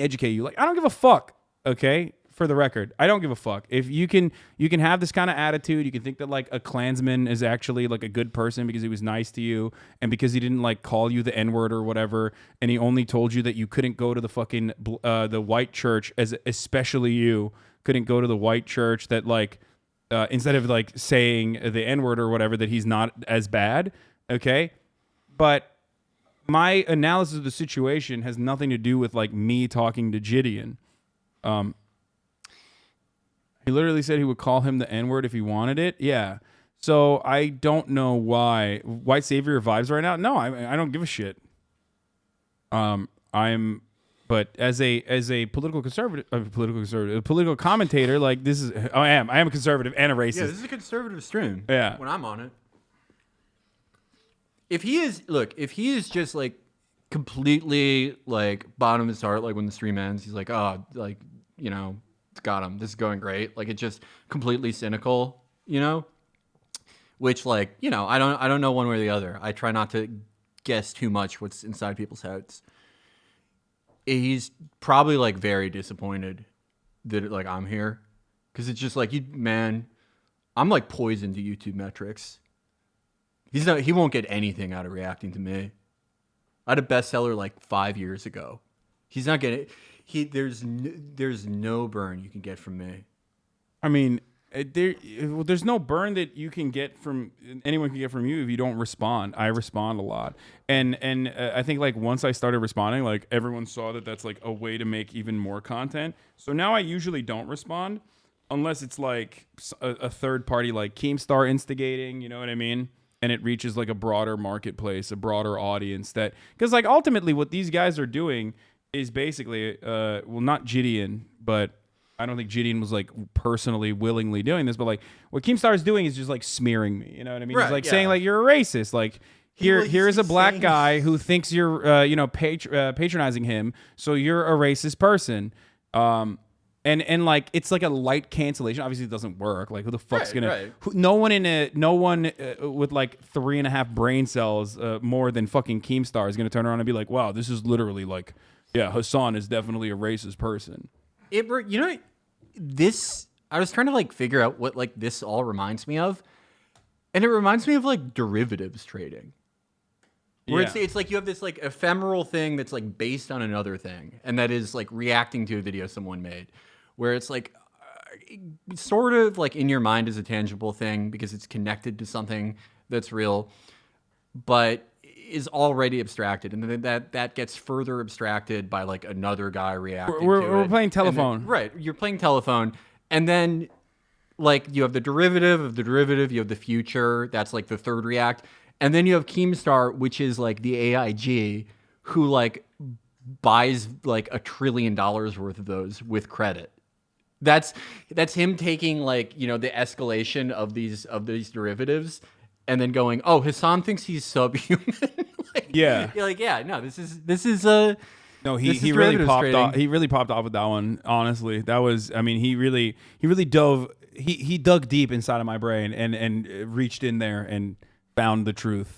Speaker 1: educate you. Like, I don't give a fuck. Okay. For the record, I don't give a fuck. If you can have this kind of attitude, you can think that like a Klansman is actually like a good person because he was nice to you and because he didn't like call you the N-word or whatever, and he only told you that you couldn't go to the fucking the white church, especially you couldn't go to the white church, that like instead of like saying the N-word or whatever, that he's not as bad. Okay, but my analysis of the situation has nothing to do with like me talking to JiDion. He literally said he would call him the N-word if he wanted it. Yeah. So I don't know why. White savior vibes right now? No, I don't give a shit. But But as a political commentator, like this is I am a conservative and a racist.
Speaker 15: Yeah, this is a conservative stream.
Speaker 1: Yeah.
Speaker 15: When I'm on it. If he is just like completely like bottom of his heart, like when the stream ends, he's like, oh, like, you know, got him. This is going great. Like it's just completely cynical, you know? Which, like, you know, I don't know one way or the other. I try not to guess too much what's inside people's heads. He's probably like very disappointed that like I'm here, because it's just like, man, I'm like poison to YouTube metrics. He won't get anything out of reacting to me. I had a bestseller like 5 years ago. He's not getting. There's no burn you can get from me.
Speaker 1: I mean, there's no burn that you can get from anyone can get from you if you don't respond. I respond a lot, and I think like once I started responding, like everyone saw that that's like a way to make even more content. So now I usually don't respond unless it's like a third party like Keemstar instigating. You know what I mean? And it reaches like a broader marketplace, a broader audience. That because like ultimately what these guys are doing is basically well, not JiDion, but I don't think JiDion was like personally willingly doing this, but like what Keemstar is doing is just like smearing me. You know what I mean?
Speaker 15: Right,
Speaker 1: He's like
Speaker 15: yeah.
Speaker 1: saying like you're a racist. Like here is a black guy who thinks you're you know patronizing him, so you're a racist person. And like it's like a light cancellation. Obviously, it doesn't work. Like who the fuck's gonna? No one with like 3.5 brain cells more than fucking Keemstar is gonna turn around and be like, wow, this is literally like, yeah, Hasan is definitely a racist person.
Speaker 15: You know, this, I was trying to like figure out what like this all reminds me of, and it reminds me of like derivatives trading, where it's like you have this like ephemeral thing that's like based on another thing, and that is like reacting to a video someone made, where it's like sort of like in your mind is a tangible thing because it's connected to something that's real, but is already abstracted, and then that gets further abstracted by like another guy reacting to it.
Speaker 1: We're playing telephone.
Speaker 15: Then, right, you're playing telephone, and then like you have the derivative of the derivative, you have the future, that's like the third react, and then you have Keemstar, which is like the AIG, who like buys like $1 trillion worth of those with credit. That's him taking like, you know, the escalation of these derivatives and then going, oh, Hasan thinks he's subhuman. Like,
Speaker 1: yeah.
Speaker 15: You're like, yeah, no, this is
Speaker 1: no, he really popped off. He really popped off with that one. Honestly, that was, I mean, he really dove. He dug deep inside of my brain and reached in there and found the truth.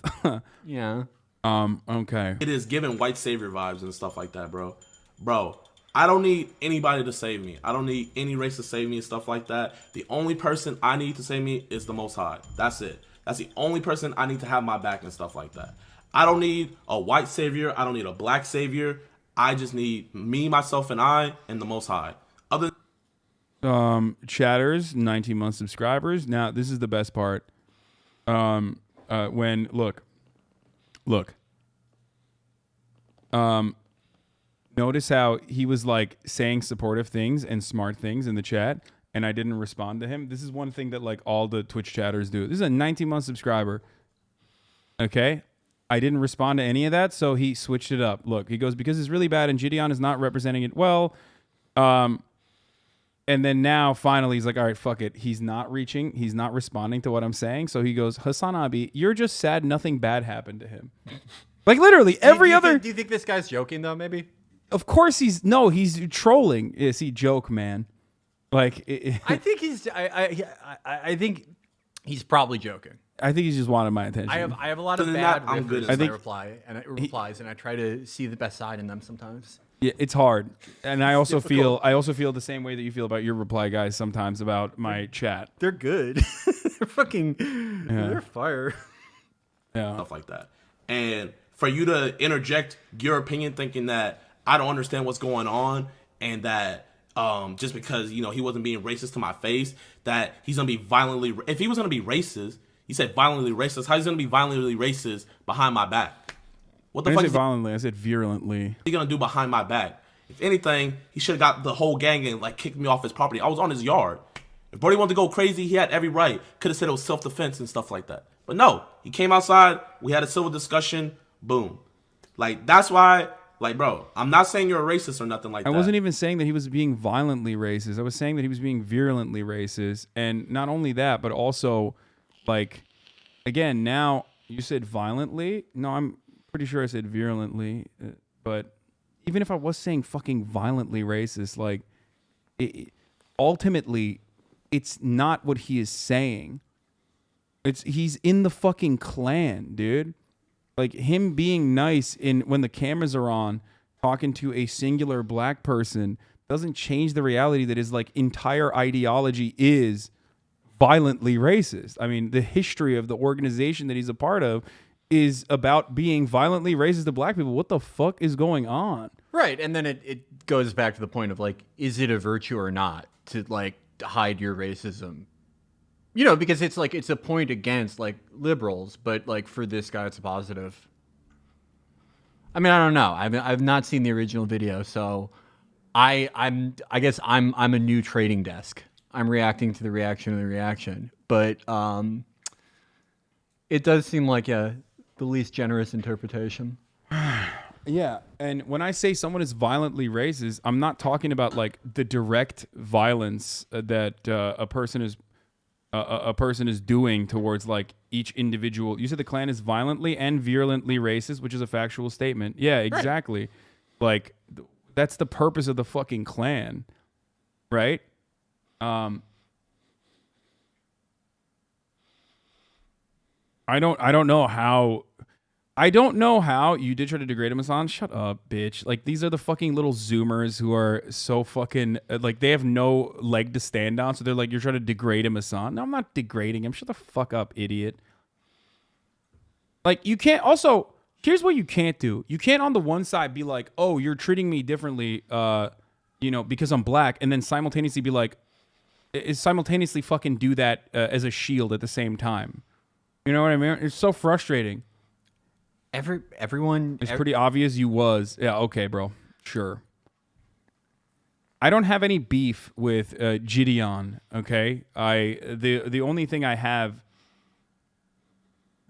Speaker 15: Yeah.
Speaker 1: Okay.
Speaker 3: It is giving white savior vibes and stuff like that, bro. Bro, I don't need anybody to save me. I don't need any race to save me and stuff like that. The only person I need to save me is the Most High. That's it. That's the only person I need to have my back and stuff like that. I don't need a white savior. I don't need a black savior. I just need me, myself, and I, and the Most High. Other
Speaker 1: chatters, 19-month subscribers. Now, this is the best part. When look. Notice how he was like saying supportive things and smart things in the chat, and I didn't respond to him. This is one thing that like all the Twitch chatters do. This is a 19-month subscriber. Okay. I didn't respond to any of that, so he switched it up. Look, he goes, because it's really bad and JiDion is not representing it well. And then now finally he's like, all right, fuck it. He's not responding to what I'm saying. So he goes, HasanAbi, you're just sad nothing bad happened to him. Like literally every other.
Speaker 15: Do you think this guy's joking though, maybe?
Speaker 1: Of course he's trolling. Is he joke, man? Like
Speaker 15: I think I think he's probably joking.
Speaker 1: I think he just wanted my attention.
Speaker 15: I have a lot of bad riffers in my replies, and I try to see the best side in them sometimes.
Speaker 1: Yeah, it's hard, and I also feel the same way that you feel about your reply guys sometimes about my chat.
Speaker 15: They're good. They're fucking. Yeah. They're fire.
Speaker 1: Yeah,
Speaker 3: stuff like that, and for you to interject your opinion, thinking that I don't understand what's going on, and that just because he wasn't being racist to my face, that he's gonna be violently. If he was gonna be racist. He said violently racist. How's he gonna be violently racist behind my back? What the fuck? I
Speaker 1: said violently. I said virulently.
Speaker 3: What's he gonna do behind my back? If anything, he should have got the whole gang and like kicked me off his property. I was on his yard. If Brody wanted to go crazy, he had every right. Could have said it was self-defense and stuff like that. But no, he came outside. We had a civil discussion. Boom. Like that's why Like, bro, I'm not saying you're a racist or nothing like that.
Speaker 1: I wasn't even saying that he was being violently racist. I was saying that he was being virulently racist. And not only that, but also, like, again, now you said violently. No, I'm pretty sure I said virulently. But even if I was saying fucking violently racist, like, ultimately, it's not what he is saying. He's in the fucking Klan, dude. Like, him being nice when the cameras are on, talking to a singular black person doesn't change the reality that his like entire ideology is violently racist. I mean, the history of the organization that he's a part of is about being violently racist to black people. What the fuck is going on?
Speaker 15: Right, and then it goes back to the point of like, is it a virtue or not to like hide your racism? You know, because it's like, it's a point against like liberals, but like for this guy, it's a positive. I mean, I don't know. I've not seen the original video, so I guess I'm a new trading desk. I'm reacting to the reaction of the reaction, but it does seem like the least generous interpretation.
Speaker 1: Yeah, and when I say someone is violently racist, I'm not talking about like the direct violence that a person is doing towards like each individual. You said the Klan is violently and virulently racist, which is a factual statement. Yeah, exactly. Right. Like that's the purpose of the fucking Klan, right? I don't know how you did try to degrade him, Hasan. Shut up, bitch. Like, these are the fucking little Zoomers who are so fucking, like, they have no leg to stand on. So they're like, you're trying to degrade him, Hasan. No, I'm not degrading him. Shut the fuck up, idiot. Like, you can't, also, here's what you can't do. You can't on the one side be like, oh, you're treating me differently, you know, because I'm black. And then simultaneously be like, simultaneously fucking do that as a shield at the same time. You know what I mean? It's so frustrating.
Speaker 15: Everyone...
Speaker 1: It's pretty obvious you was. Yeah, okay, bro. Sure. I don't have any beef with JiDion, okay? The only thing I have...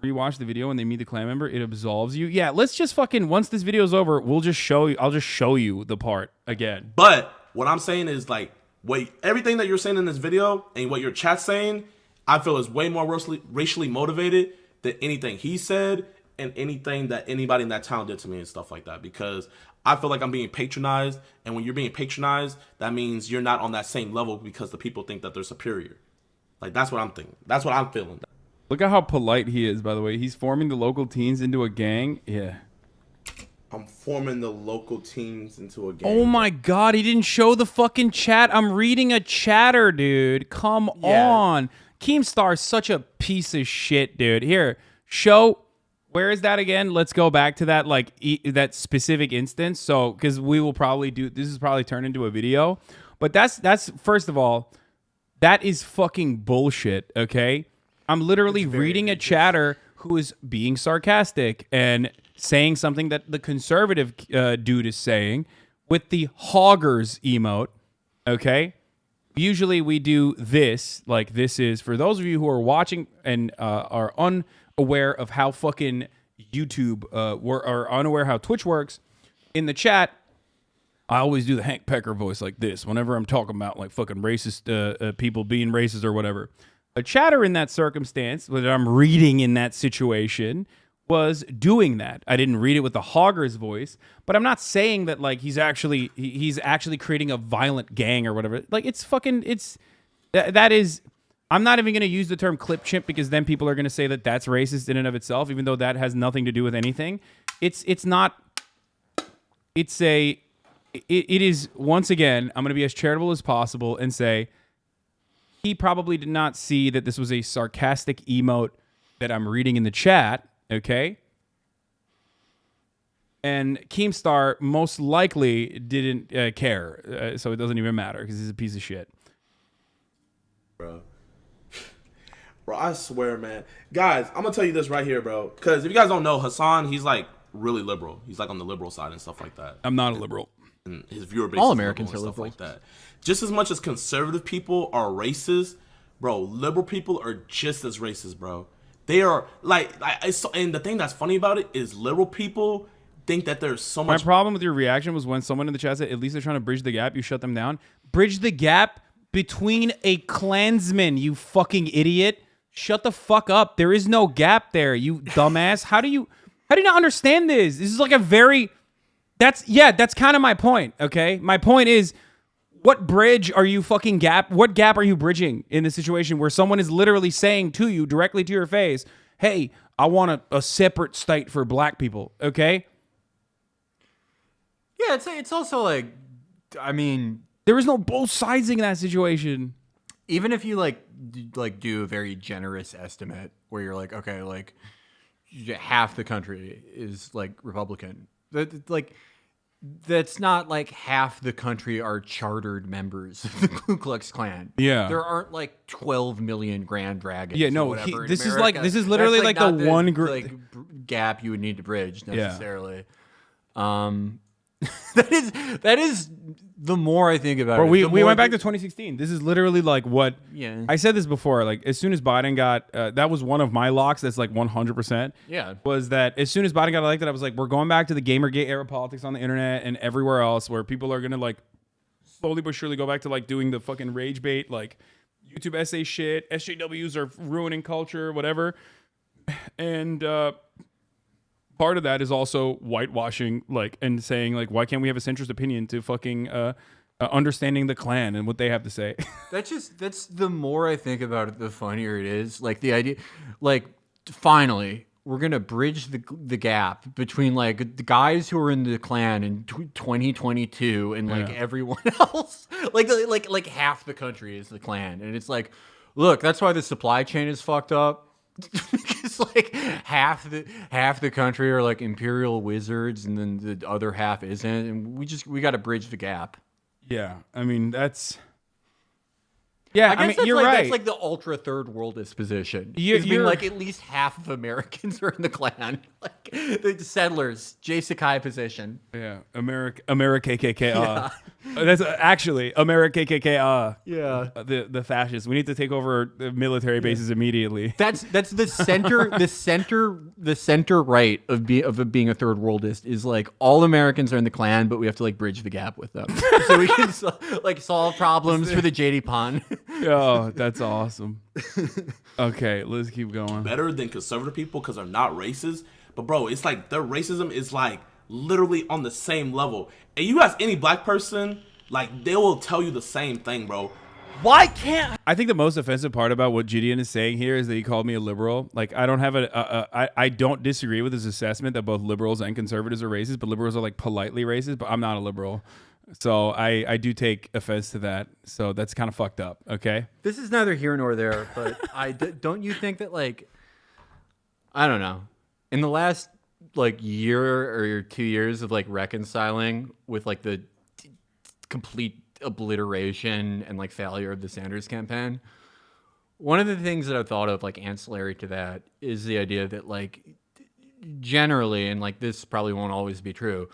Speaker 1: Rewatch the video when they meet the Klan member. It absolves you. Yeah, let's just fucking... Once this video's over, we'll just show you... I'll just show you the part again.
Speaker 3: But what I'm saying is, like, everything that you're saying in this video and what your chat's saying, I feel is way more racially motivated than anything he said and anything that anybody in that town did to me and stuff like that, because I feel like I'm being patronized, and when you're being patronized, that means you're not on that same level because the people think that they're superior. Like, that's what I'm thinking. That's what I'm feeling.
Speaker 1: Look at how polite he is, by the way. He's forming the local teens into a gang. Yeah.
Speaker 3: I'm forming the local teams into a gang.
Speaker 1: Oh my God, he didn't show the fucking chat. I'm reading a chatter, dude. Come on. Keemstar's such a piece of shit, dude. Here, show... Where is that again? Let's go back to that, like, that specific instance. So, because we will probably do, this is probably turned into a video. But that's first of all, that is fucking bullshit, okay? I'm literally reading a chatter who is being sarcastic and saying something that the conservative dude is saying with the hoggers emote, okay? Usually we do this, like this is, for those of you who are watching and are unaware of how fucking YouTube or unaware how Twitch works, in the chat, I always do the Hank Pecker voice like this whenever I'm talking about like fucking racist people being racist or whatever. A chatter in that circumstance, that I'm reading in that situation, was doing that. I didn't read it with the hogger's voice, but I'm not saying that like he's actually creating a violent gang or whatever. Like that is. I'm not even going to use the term clip chimp because then people are going to say that that's racist in and of itself, even though that has nothing to do with anything. It is, once again, I'm going to be as charitable as possible and say he probably did not see that this was a sarcastic emote that I'm reading in the chat, okay? And Keemstar most likely didn't care, so it doesn't even matter because he's a piece of shit.
Speaker 3: Bro, I swear, man. Guys, I'm going to tell you this right here, bro. Because if you guys don't know, Hasan, he's like really liberal. He's like on the liberal side and stuff like that.
Speaker 1: I'm not a liberal.
Speaker 3: And his viewer base
Speaker 15: all
Speaker 3: is
Speaker 15: Americans are
Speaker 3: liberal
Speaker 15: liberal.
Speaker 3: And stuff like that. Just as much as conservative people are racist, bro, liberal people are just as racist, bro. They are like, and the thing that's funny about it is liberal people think that there's so
Speaker 1: My
Speaker 3: much.
Speaker 1: problem with your reaction was when someone in the chat said, at least they're trying to bridge the gap, you shut them down. Bridge the gap between a Klansman, you fucking idiot. Shut the fuck up. There is no gap there, you dumbass. How do you not understand this? This is like a very... That's kind of my point, okay? My point is, what bridge are you fucking what gap are you bridging in this situation where someone is literally saying to you directly to your face, hey, I want a separate state for black people, okay?
Speaker 15: Yeah, it's also like, I mean...
Speaker 1: There is no both sides in that situation.
Speaker 15: Even if you do a very generous estimate where you're like, okay, like half the country is like Republican. That's not like half the country are chartered members of the Ku Klux Klan.
Speaker 1: Yeah.
Speaker 15: There aren't like 12 million Grand Dragons.
Speaker 1: Yeah, no,
Speaker 15: or whatever
Speaker 1: this
Speaker 15: in
Speaker 1: is
Speaker 15: America.
Speaker 1: this is literally
Speaker 15: That's,
Speaker 1: like
Speaker 15: not
Speaker 1: the one
Speaker 15: gap you would need to bridge necessarily. That is the more I think about
Speaker 1: Bro,
Speaker 15: it.
Speaker 1: we went back to 2016. This is literally like what I said this before. Like as soon as Biden got that was one of my locks. That's like 100%.
Speaker 15: Yeah,
Speaker 1: was that as soon as Biden got elected, I was like, we're going back to the Gamergate era politics on the internet and everywhere else, where people are gonna like slowly but surely go back to like doing the fucking rage bait, like YouTube essay shit. SJWs are ruining culture, whatever, and. Part of that is also whitewashing, like, and saying, like, why can't we have a centrist opinion to fucking understanding the Klan and what they have to say?
Speaker 15: That's the more I think about it, the funnier it is. Like the idea, like, finally, we're gonna bridge the gap between like the guys who are in the Klan in 2022 and like everyone else. Like half the country is the Klan, and it's like, look, that's why the supply chain is fucked up. Because like half the country are like imperial wizards, and then the other half isn't, and we got to bridge the gap.
Speaker 1: Yeah, I mean that's. Yeah,
Speaker 15: I
Speaker 1: mean
Speaker 15: guess
Speaker 1: you're
Speaker 15: like,
Speaker 1: right.
Speaker 15: That's like the ultra third worldist position.
Speaker 1: You're
Speaker 15: being like at least half of Americans are in the Klan, like the settlers, Jay Sakai position.
Speaker 1: Yeah, America KKK. Yeah. That's actually America KKK.
Speaker 15: Yeah,
Speaker 1: the fascists. We need to take over the military bases immediately.
Speaker 15: That's the center. the center right of being a third worldist is like all Americans are in the Klan, but we have to like bridge the gap with them so we can like solve problems for the JD Pond.
Speaker 1: Oh, that's awesome. Okay, let's keep going.
Speaker 3: Better than conservative people because they're not racist. But bro, it's like their racism is like literally on the same level. And you ask any black person, like they will tell you the same thing, bro.
Speaker 5: Why can't
Speaker 1: I think the most offensive part about what JiDion is saying here is that he called me a liberal. Like I don't have I don't disagree with his assessment that both liberals and conservatives are racist, but liberals are like politely racist, but I'm not a liberal. So I do take offense to that. So that's kind of fucked up. Okay.
Speaker 15: This is neither here nor there, but don't you think that like, I don't know, in the last like year or 2 years of like reconciling with like the complete obliteration and like failure of the Sanders campaign, one of the things that I've thought of like ancillary to that is the idea that like generally, and like this probably won't always be true,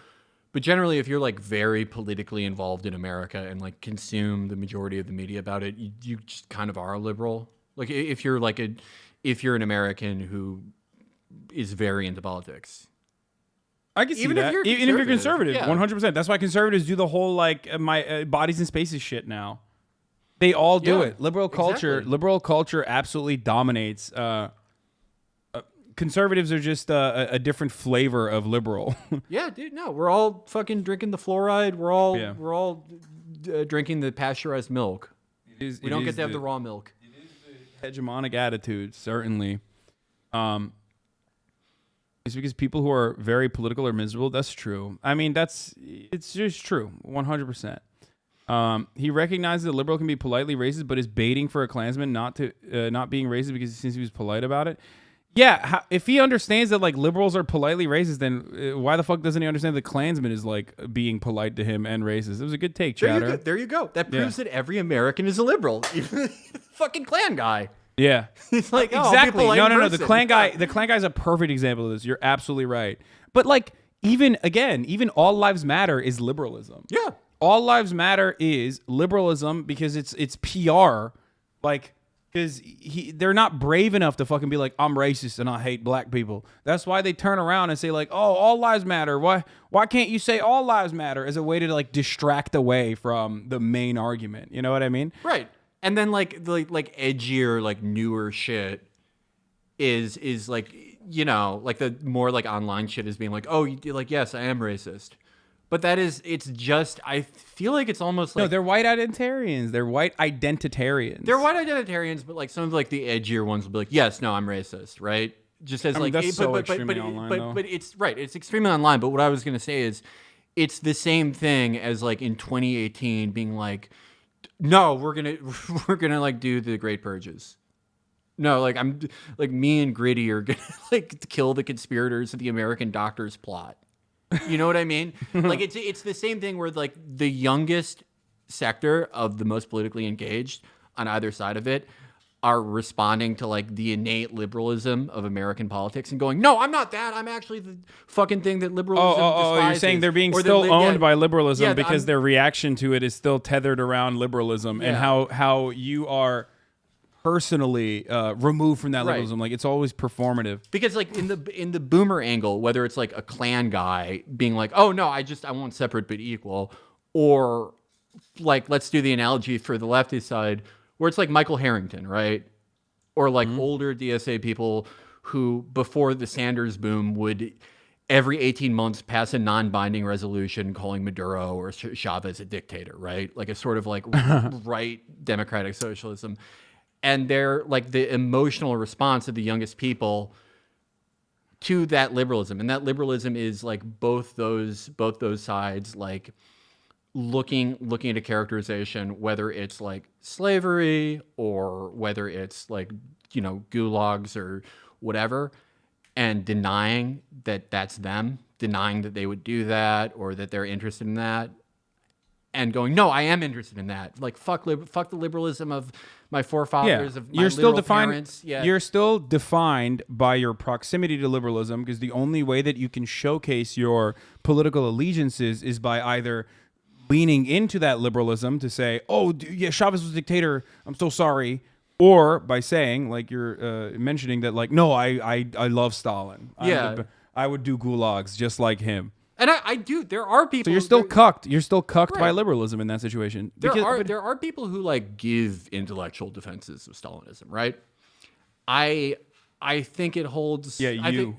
Speaker 15: but generally, if you're like very politically involved in America and like consume the majority of the media about it, you just kind of are a liberal. Like if you're an American who is very into politics.
Speaker 1: I can see that. Even if you're conservative, 100%. That's why conservatives do the whole like my bodies and spaces shit now. They all do it. Liberal culture absolutely dominates. Conservatives are just a different flavor of liberal.
Speaker 15: Yeah, dude. No, we're all fucking drinking the fluoride. We're all drinking the pasteurized milk. We don't get to have the raw milk.
Speaker 1: It is the hegemonic attitude, certainly. It's because people who are very political are miserable. That's true. I mean, it's just true, 100%. He recognizes that liberal can be politely racist, but is baiting for a Klansman not being racist because since he was polite about it. Yeah, if he understands that like liberals are politely racist, then why the fuck doesn't he understand the Klansman is like being polite to him and racist? It was a good take, Chatter.
Speaker 15: There you go. That proves that every American is a liberal, even the fucking Klan guy.
Speaker 1: Yeah,
Speaker 15: it's like
Speaker 1: exactly. No. The Klan guy's a perfect example of this. You're absolutely right. But like even All Lives Matter is liberalism.
Speaker 15: Yeah,
Speaker 1: All Lives Matter is liberalism because it's PR. Like Because they're not brave enough to fucking be like, I'm racist and I hate black people. That's why they turn around and say like, oh, all lives matter. Why can't you say all lives matter as a way to like distract away from the main argument? You know what I mean?
Speaker 15: Right. And then like edgier, like newer shit is like, you know, like the more like online shit is being like, oh, like, yes, I am racist. But it's just, I feel like it's almost like...
Speaker 1: No, they're white identitarians. They're white identitarians.
Speaker 15: They're white identitarians, but like some of like the edgier ones will be like, yes, no, I'm racist, right? Just as like...
Speaker 1: that's so extremely online,
Speaker 15: but it's, right, it's extremely online. But what I was going to say is, it's the same thing as like in 2018 being like, no, we're gonna like do the Great Purges. No, like I'm like me and Gritty are gonna like kill the conspirators of the American Doctors plot. You know what I mean? Like it's the same thing where like the youngest sector of the most politically engaged on either side of it are responding to like the innate liberalism of American politics and going, no, I'm not that. I'm actually the fucking thing that liberalism despises.
Speaker 1: You're saying they're being still owned by liberalism because their reaction to it is still tethered around liberalism and how you are personally removed from that liberalism. Like it's always performative.
Speaker 15: Because like in the boomer angle, whether it's like a Klan guy being like, oh no, I want separate but equal, or like let's do the analogy for the leftist side where it's like Michael Harrington, right? Or like older DSA people who before the Sanders boom would every 18 months pass a non-binding resolution calling Maduro or Chavez a dictator, right? Like a sort of like right democratic socialism. And they're like the emotional response of the youngest people to that liberalism. And that liberalism is like both those sides, like looking at a characterization, whether it's like slavery or whether it's like, you know, gulags or whatever, and denying that that's them, denying that they would do that or that they're interested in that. And going, no, I am interested in that. Like, fuck the liberalism of my forefathers, of my literal parents. Yeah.
Speaker 1: You're still defined by your proximity to liberalism because the only way that you can showcase your political allegiances is by either leaning into that liberalism to say, oh, yeah, Chavez was a dictator, I'm so sorry. Or by saying, like you're mentioning that, like, no, I love Stalin.
Speaker 15: Yeah.
Speaker 1: I would do gulags just like him.
Speaker 15: And I do. There are people.
Speaker 1: So you're still cucked. You're still cucked by liberalism in that situation.
Speaker 15: There are people who like give intellectual defenses of Stalinism, right? I think it holds.
Speaker 1: Yeah, you.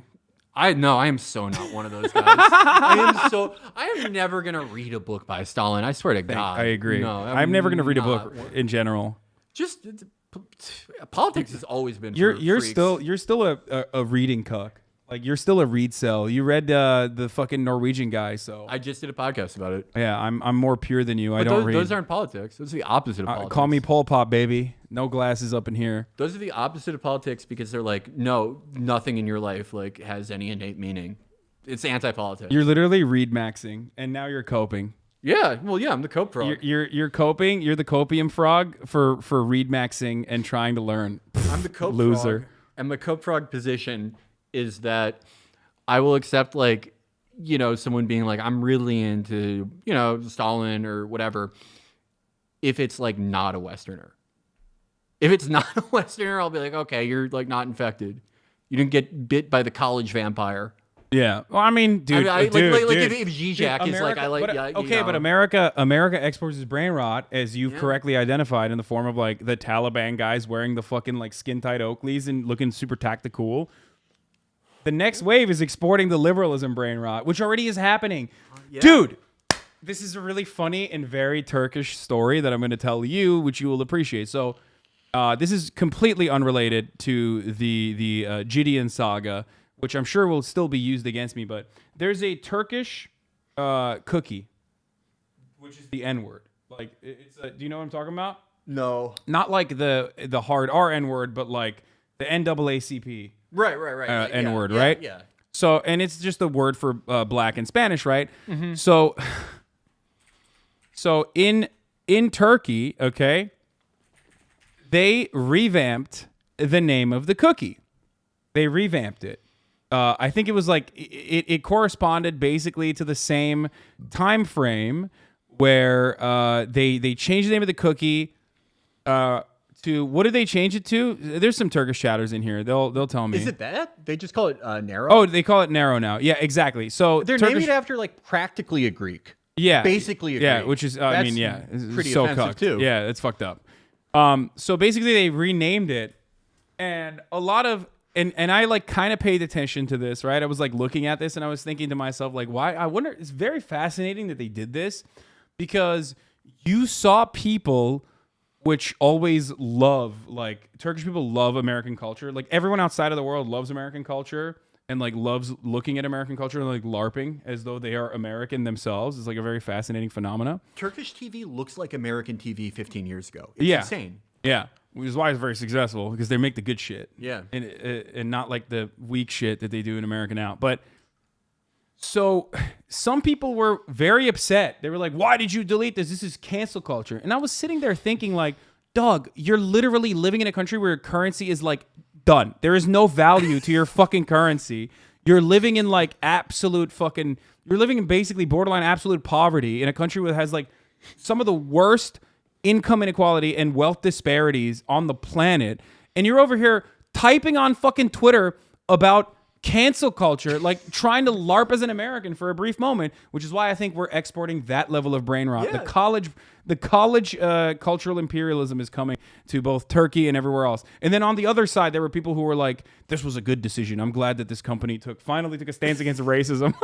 Speaker 15: I am so not one of those guys. I am never gonna read a book by Stalin. I swear to God.
Speaker 1: I agree.
Speaker 15: No,
Speaker 1: I'm never gonna read a book in general.
Speaker 15: Just politics has always been.
Speaker 1: You're still a reading cuck. Like you're still a read cell. You read the fucking Norwegian guy, so
Speaker 15: I just did a podcast about it.
Speaker 1: Yeah, I'm more pure than you.
Speaker 15: But
Speaker 1: I don't read.
Speaker 15: Those aren't politics. Those are the opposite of politics.
Speaker 1: Call me Pol Pot, baby. No glasses up in here.
Speaker 15: Those are the opposite of politics because they're like, no, nothing in your life like has any innate meaning. It's anti-politics.
Speaker 1: You're literally read maxing, and now you're coping.
Speaker 15: Yeah, well, yeah, I'm the cope frog.
Speaker 1: You're coping. You're the copium frog for read maxing and trying to learn.
Speaker 15: I'm the cope
Speaker 1: loser.
Speaker 15: Frog. And my cope frog position is that I will accept, like, you know, someone being like, I'm really into, you know, Stalin or whatever, if it's like not a Westerner. If it's not a Westerner, I'll be like, okay, you're like not infected. You didn't get bit by the college vampire.
Speaker 1: Yeah. Well, I mean, dude.
Speaker 15: If Zizek is like, I like,
Speaker 1: but,
Speaker 15: yeah.
Speaker 1: Okay,
Speaker 15: you know.
Speaker 1: but America exports its brain rot, as you've correctly identified, in the form of like the Taliban guys wearing the fucking like skin tight Oakleys and looking super tactical. The next wave is exporting the liberalism brain rot, which already is happening.
Speaker 15: Yeah.
Speaker 1: Dude, this is a really funny and very Turkish story that I'm going to tell you, which you will appreciate. So this is completely unrelated to the JiDion saga, which I'm sure will still be used against me. But there's a Turkish cookie, which is the N-word. Like, do you know what I'm talking about?
Speaker 15: No.
Speaker 1: Not like the hard R N-word, but like the NAACP.
Speaker 15: Right.
Speaker 1: N-word,
Speaker 15: yeah,
Speaker 1: right?
Speaker 15: Yeah.
Speaker 1: So, and it's just a word for black in Spanish, right?
Speaker 15: Mm-hmm.
Speaker 1: So in Turkey, okay, they revamped the name of the cookie. They revamped it. I think it was like it corresponded basically to the same time frame where they changed the name of the cookie to what did they change it to? There's some Turkish chatters in here. They'll tell me.
Speaker 15: Is it that? They just call it narrow?
Speaker 1: Oh, they call it narrow now. Yeah, exactly. So
Speaker 15: they're naming it after like practically a Greek.
Speaker 1: Yeah,
Speaker 15: basically a Greek.
Speaker 1: Yeah, which is I mean, yeah,
Speaker 15: pretty
Speaker 1: so
Speaker 15: offensive
Speaker 1: cucked.
Speaker 15: too.
Speaker 1: Yeah, it's fucked up. So basically they renamed it, and a lot of and I like kind of paid attention to this, right? I was like looking at this and I was thinking to myself like, why? I wonder. It's very fascinating that they did this because you saw people which always love, like Turkish people love American culture. Like everyone outside of the world loves American culture and like loves looking at American culture and like LARPing as though they are American themselves. It's like a very fascinating phenomena.
Speaker 15: Turkish TV looks like American TV 15 years ago. It's insane.
Speaker 1: Yeah, which is why it's very successful because they make the good shit.
Speaker 15: Yeah.
Speaker 1: And not like the weak shit that they do in American Out. But so some people were very upset. They were like, why did you delete this? This is cancel culture. And I was sitting there thinking like, dog, you're literally living in a country where your currency is like done. There is no value to your fucking currency. You're living in like absolute fucking, you're living in basically borderline absolute poverty in a country that has like some of the worst income inequality and wealth disparities on the planet. And you're over here typing on fucking Twitter about cancel culture, like trying to LARP as an American for a brief moment, which is why I think we're exporting that level of brain rot.
Speaker 15: Yeah.
Speaker 1: The college cultural imperialism is coming to both Turkey and everywhere else. And then on the other side, there were people who were like, this was a good decision. I'm glad that this company finally took a stance against racism.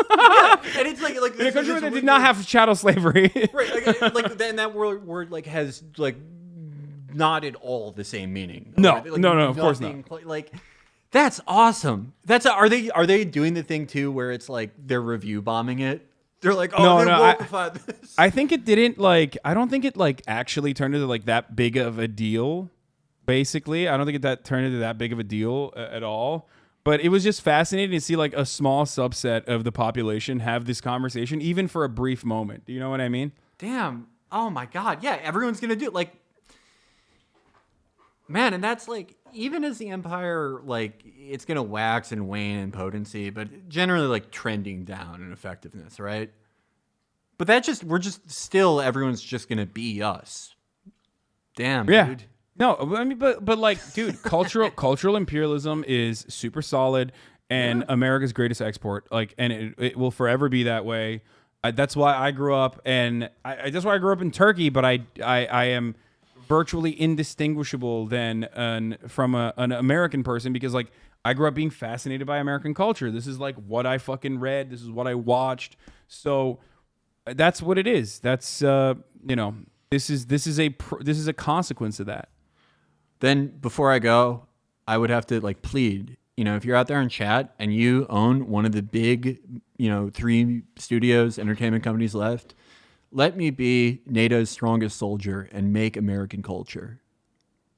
Speaker 15: And it's like
Speaker 1: in a country where they did not have chattel slavery.
Speaker 15: Right, like then that word like has like not at all the same meaning.
Speaker 1: No,
Speaker 15: Like,
Speaker 1: no, of course not.
Speaker 15: Like that's awesome. Are they doing the thing too where it's like they're review bombing it? They're like, oh, they wokeified this.
Speaker 1: I think it didn't like. I don't think it like actually turned into like that big of a deal. Basically, I don't think that turned into that big of a deal at all. But it was just fascinating to see like a small subset of the population have this conversation, even for a brief moment. Do you know what I mean?
Speaker 15: Damn. Oh my God. Yeah, everyone's gonna do it. Like, man, and that's like, even as the empire, like, it's gonna wax and wane in potency, but generally like trending down in effectiveness, right? But everyone's just gonna be us. Damn, dude.
Speaker 1: No, I mean, but like, dude, cultural imperialism is super solid, and America's greatest export. Like, and it will forever be that way. That's why I grew up, and that's why I grew up in Turkey. But I am virtually indistinguishable from an American person because like I grew up being fascinated by American culture. This is like what I fucking read. This is what I watched. So that's what it is. That's this is a consequence of that.
Speaker 15: Then before I go, I would have to like plead, if you're out there in chat and you own one of the big, 3 studios, entertainment companies left, let me be NATO's strongest soldier and make American culture.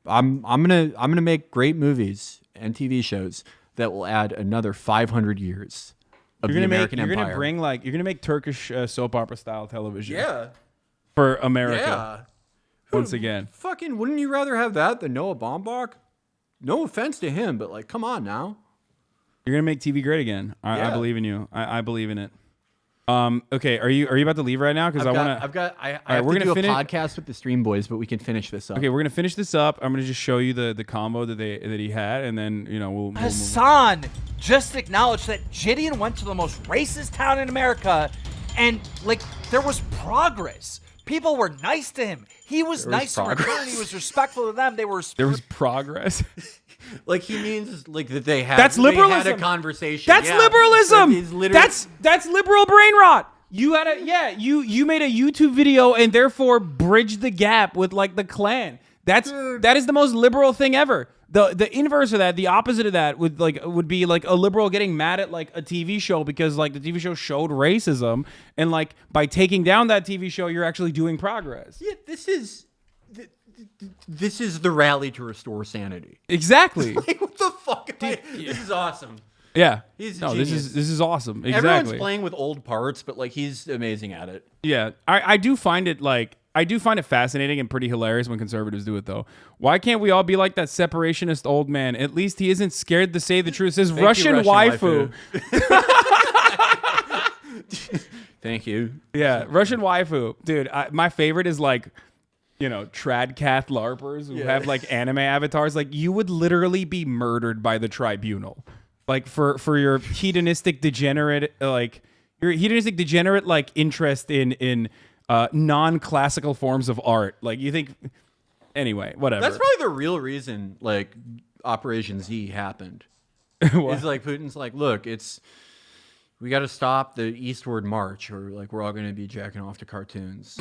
Speaker 15: I'm gonna make great movies and TV shows that will add another 500 years of the American Empire.
Speaker 1: You're gonna make Turkish soap opera style television.
Speaker 15: Yeah.
Speaker 1: For America.
Speaker 15: Yeah.
Speaker 1: Once again.
Speaker 15: Fucking, wouldn't you rather have that than Noah Baumbach? No offense to him, but like, come on now.
Speaker 1: You're gonna make TV great again. I believe in you. I believe in it. Okay, are you about to leave right now? Because I have
Speaker 15: to do a podcast with the Stream Boys, but we can finish this up.
Speaker 1: Okay, we're gonna finish this up. I'm gonna just show you the combo that he had, and then we'll
Speaker 5: Hasan just acknowledged that JiDion went to the most racist town in America, and like there was progress. People were nice to him. He was nice in return. He was respectful to them. There was
Speaker 1: progress.
Speaker 15: Like he means like that they had.
Speaker 1: That's liberalism.
Speaker 15: They had a conversation.
Speaker 1: That's liberalism. That's liberal brain rot. You had you made a YouTube video and therefore bridged the gap with like the Klan. That is the most liberal thing ever. The inverse of that, the opposite of that would be like a liberal getting mad at like a TV show because like the TV show showed racism, and like by taking down that TV show you're actually doing progress.
Speaker 15: Yeah, this is the rally to restore sanity.
Speaker 1: Exactly.
Speaker 15: Like, what the fuck? This is awesome.
Speaker 1: Yeah.
Speaker 15: He's
Speaker 1: no,
Speaker 15: genius.
Speaker 1: this is awesome. Exactly.
Speaker 15: Everyone's playing with old parts, but like he's amazing at it.
Speaker 1: Yeah. I do find it fascinating and pretty hilarious when conservatives do it, though. Why can't we all be like that separationist old man? At least he isn't scared to say the truth. Says Russian waifu.
Speaker 15: Thank you.
Speaker 1: Yeah, Russian waifu. Dude, my favorite is like trad cat larpers who have like anime avatars, like you would literally be murdered by the tribunal, like for your hedonistic degenerate, like interest in non-classical forms of art. Like you think, anyway, whatever.
Speaker 15: That's probably the real reason like Operation Z happened. It's like Putin's like, look, we got to stop the eastward march, or like we're all going to be jacking off to cartoons.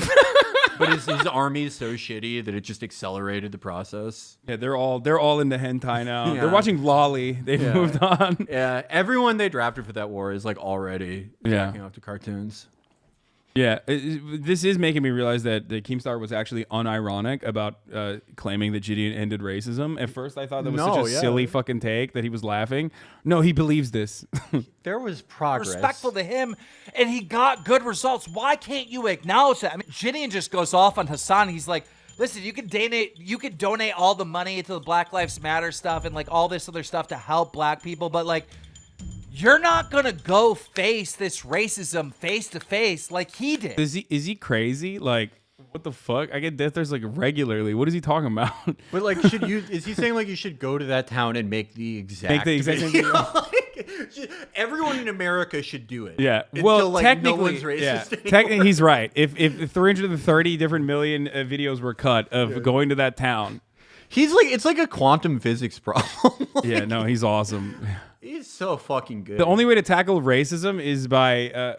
Speaker 15: But his army is so shitty that it just accelerated the process.
Speaker 1: Yeah, they're all into hentai now.
Speaker 15: Yeah.
Speaker 1: They're watching Lolly. They've moved on.
Speaker 15: Yeah, everyone they drafted for that war is like already jacking off to cartoons.
Speaker 1: Yeah, this is making me realize that the Keemstar was actually unironic about claiming that JiDion ended racism. At first, I thought that was such a silly fucking take that he was laughing. No, he believes this.
Speaker 15: There was progress.
Speaker 5: Respectful to him, and he got good results. Why can't you acknowledge that? I mean, JiDion just goes off on Hasan. He's like, listen, you could donate all the money to the Black Lives Matter stuff and like all this other stuff to help black people, but like, you're not gonna go face this racism face to face like he did.
Speaker 1: Is he crazy? Like, what the fuck? I get death threats like regularly. What is he talking about?
Speaker 15: But like, is he saying like you should go to that town and make the exact
Speaker 1: same video?
Speaker 15: Everyone in America should do it.
Speaker 1: Yeah.
Speaker 15: Until,
Speaker 1: Well,
Speaker 15: like,
Speaker 1: technically,
Speaker 15: no one's racist anymore.
Speaker 1: technically, he's right. If 330 different million videos were cut of going to that town,
Speaker 15: it's like a quantum physics problem.
Speaker 1: Yeah, no, he's awesome.
Speaker 15: He's so fucking good.
Speaker 1: The only way to tackle racism is by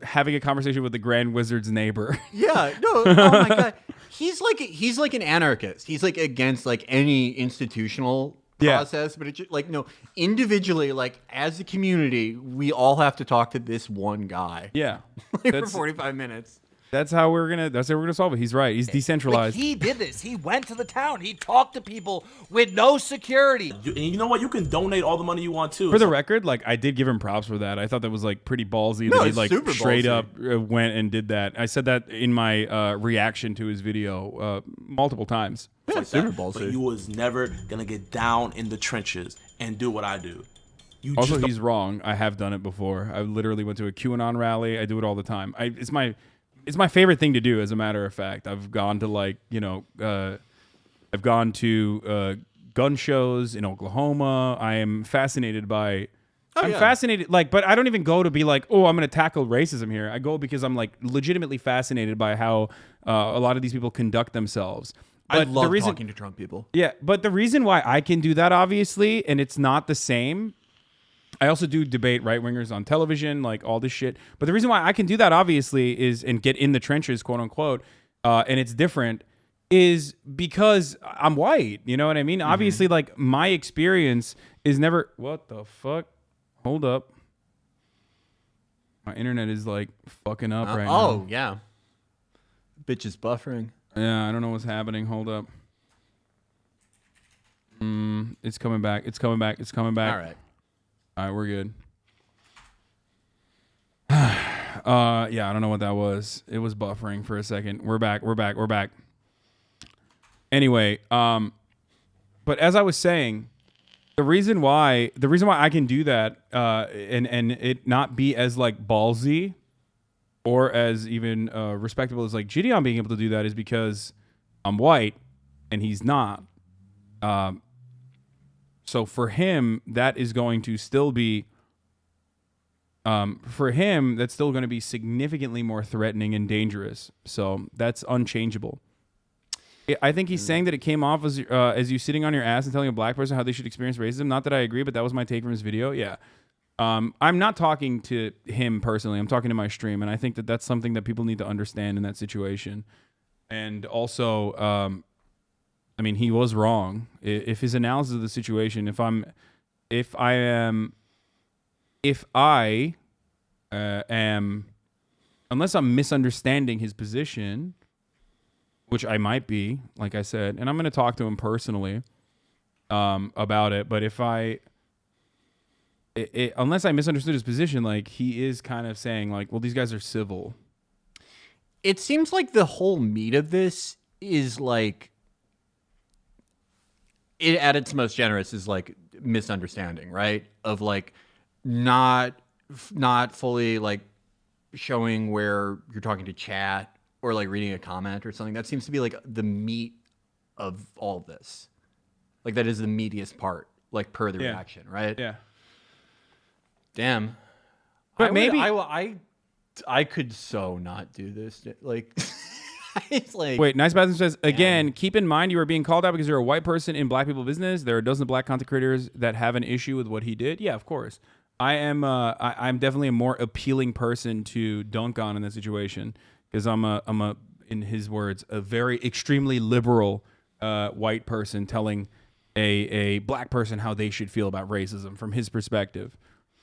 Speaker 1: having a conversation with the Grand Wizard's neighbor.
Speaker 15: Yeah, no, oh my god, he's like an anarchist. He's like against like any institutional process, but it's like no, individually, like as a community, we all have to talk to this one guy.
Speaker 1: Yeah,
Speaker 15: for 45 minutes.
Speaker 1: That's how we're gonna solve it. He's right. He's decentralized.
Speaker 5: Like he did this. He went to the town. He talked to people with no security.
Speaker 3: And you know what? You can donate all the money you want too.
Speaker 1: For the record, like I did give him props for that. I thought that was like pretty ballsy that he like straight up went and did that. I said that in my reaction to his video multiple times.
Speaker 3: Yeah, super ballsy. But you was never gonna get down in the trenches and do what I do.
Speaker 1: Also, he's wrong. I have done it before. I literally went to a QAnon rally. I do it all the time. It's my favorite thing to do, as a matter of fact. I've gone to gun shows in Oklahoma. I am fascinated by. Fascinated, but I don't even go to be like, oh, I'm going to tackle racism here. I go because I'm like legitimately fascinated by how a lot of these people conduct themselves.
Speaker 15: But I love talking to Trump people.
Speaker 1: Yeah, but the reason why I can do that, obviously, and it's not the same. I also do debate right-wingers on television, like all this shit. But the reason why I can do that, obviously, is and get in the trenches, quote unquote, and it's different, is because I'm white. You know what I mean? Mm-hmm. Obviously, like my experience is never. What the fuck? Hold up. My internet is like fucking up right now.
Speaker 15: Oh yeah, bitch is buffering.
Speaker 1: Yeah, I don't know what's happening. Hold up. It's coming back. It's coming back. It's coming back. All right, we're good. Yeah, I don't know what that was. It was buffering for a second. We're back. Anyway, but as I was saying, the reason why I can do that and it not be as like ballsy or as even respectable as like JiDion being able to do that is because I'm white and he's not. So for him, that is going to still be, that's still going to be significantly more threatening and dangerous. So that's unchangeable. I think he's saying that it came off as you sitting on your ass and telling a black person how they should experience racism. Not that I agree, but that was my take from his video. Yeah. I'm not talking to him personally. I'm talking to my stream. And I think that that's something that people need to understand in that situation. And also, I mean, he was wrong. If his analysis of the situation, if I am, unless I'm misunderstanding his position, which I might be, like I said, and I'm going to talk to him personally about it. But unless I misunderstood his position, like he is kind of saying like, well, these guys are civil.
Speaker 15: It seems like the whole meat of this is like, it at its most generous is like misunderstanding, right? Of like not fully like showing where you're talking to chat or like reading a comment or something. That seems to be like the meat of all of this. Like that is the meatiest part, like per the reaction, right?
Speaker 1: Yeah.
Speaker 15: Damn.
Speaker 1: But maybe
Speaker 15: I could so not do this. Like, it's like.
Speaker 1: Wait, Nice Bathroom says, again, keep in mind you are being called out because you're a white person in black people business. There are a dozen black content creators that have an issue with what he did. Yeah, of course. I'm definitely a more appealing person to dunk on in this situation because I'm a, in his words, a very extremely liberal white person telling a black person how they should feel about racism from his perspective.